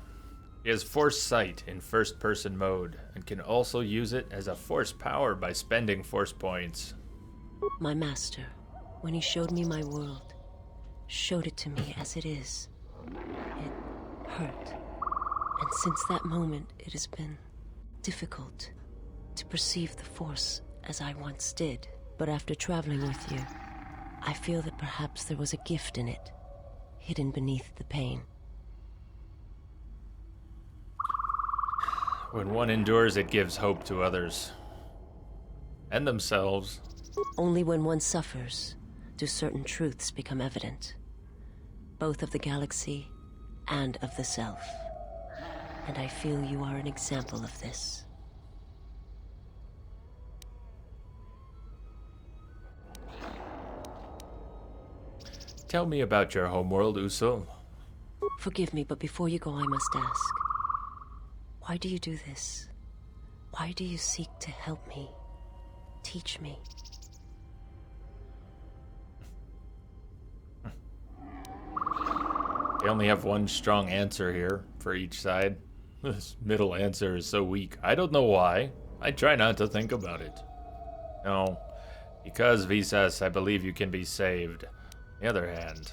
He has Force Sight in first-person mode, and can also use it as a Force power by spending Force points. My master, when he showed me my world, showed it to me as it is. It hurt. And since that moment, it has been difficult to perceive the Force as I once did. But after traveling with you, I feel that perhaps there was a gift in it, hidden beneath the pain. When one endures, it gives hope to others. And themselves. Only when one suffers do certain truths become evident, both of the galaxy and of the self. And I feel you are an example of this. Tell me about your homeworld, Usul. Forgive me, but before you go, I must ask. Why do you do this? Why do you seek to help me? Teach me? They only have one strong answer here for each side. This middle answer is so weak. I don't know why. I try not to think about it. No, because Visas, I believe you can be saved. On the other hand,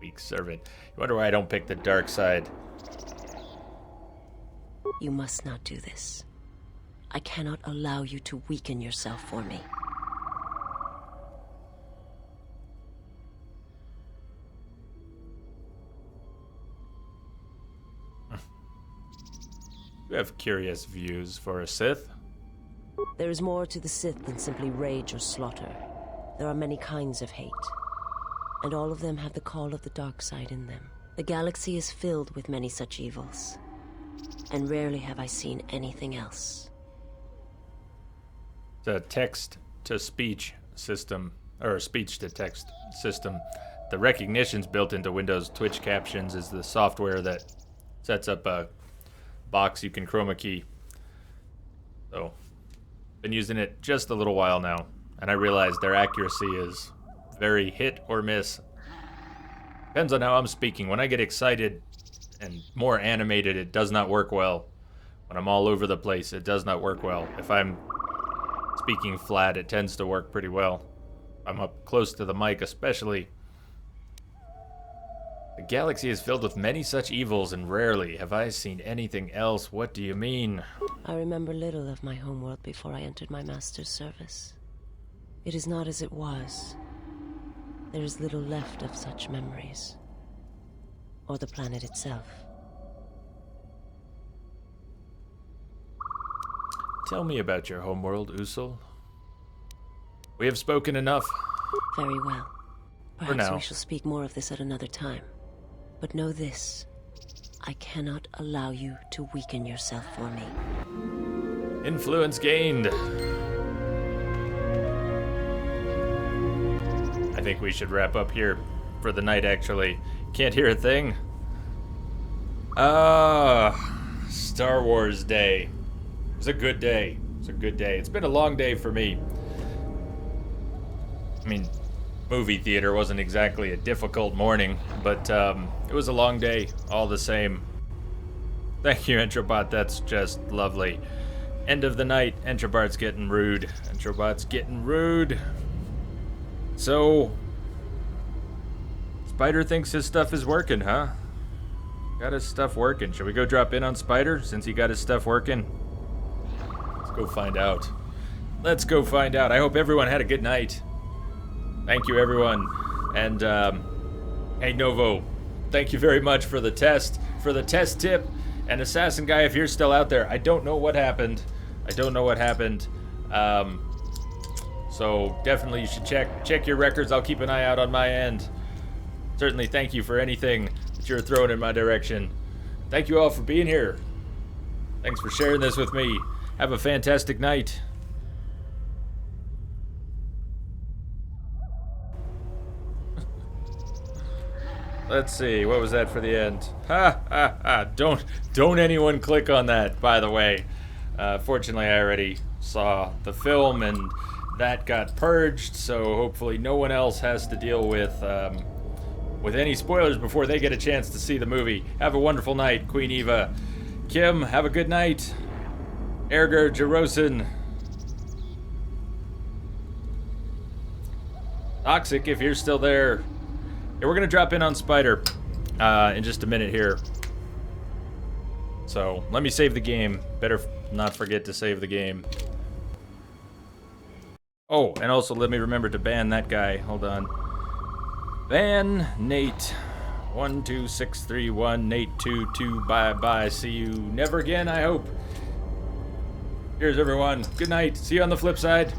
weak servant. You wonder why I don't pick the dark side. You must not do this. I cannot allow you to weaken yourself for me. You have curious views for a Sith. There is more to the Sith than simply rage or slaughter. There are many kinds of hate, and all of them have the call of the dark side in them. The galaxy is filled with many such evils, and rarely have I seen anything else. It's a text-to-speech system, or a speech-to-text system. The recognition's built into Windows. Twitch Captions is the software that sets up a box you can chroma key. So, been using it just a little while now, and I realize their accuracy is very hit or miss. Depends on how I'm speaking. When I get excited and more animated, it does not work well. When I'm all over the place, it does not work well. If I'm speaking flat, it tends to work pretty well. I'm up close to the mic especially. The galaxy is filled with many such evils, and rarely have I seen anything else. What do you mean? I remember little of my homeworld before I entered my master's service. It is not as it was. There is little left of such memories. Or the planet itself. Tell me about your homeworld, Usul. We have spoken enough. Very well. For Perhaps now. we shall speak more of this at another time. But know this. I cannot allow you to weaken yourself for me. Influence gained. I think we should wrap up here for the night, actually. Can't hear a thing. Star Wars Day. It was a good day. It's a good day. It's been a long day for me. I mean, movie theater wasn't exactly a difficult morning, but it was a long day all the same. Thank you, Entrobot. That's just lovely. End of the night. Entrobot's getting rude. Entrobot's getting rude. So, Spider thinks his stuff is working, huh? Got his stuff working. Should we go drop in on Spider since he got his stuff working? Let's go find out. Let's go find out. I hope everyone had a good night. Thank you, everyone. And, hey, Novo, thank you very much for the test tip. And Assassin Guy, if you're still out there, I don't know what happened. So definitely you should check your records. I'll keep an eye out on my end. Certainly thank you for anything that you're throwing in my direction. Thank you all for being here. Thanks for sharing this with me. Have a fantastic night. Let's see, what was that for the end? Don't anyone click on that, by the way. Fortunately, I already saw the film and that got purged, so hopefully no one else has to deal with any spoilers before they get a chance to see the movie. Have a wonderful night, Queen Eva. Kim, have a good night. Erger, Jerosen. Toxic, if you're still there. Yeah, we're gonna drop in on Spider in just a minute here. So let me save the game. Better not forget to save the game. Oh, and also let me remember to ban that guy. Hold on. Ban Nate. 12631 Nate 22. Bye. See you never again, I hope. Cheers, everyone. Good night. See you on the flip side.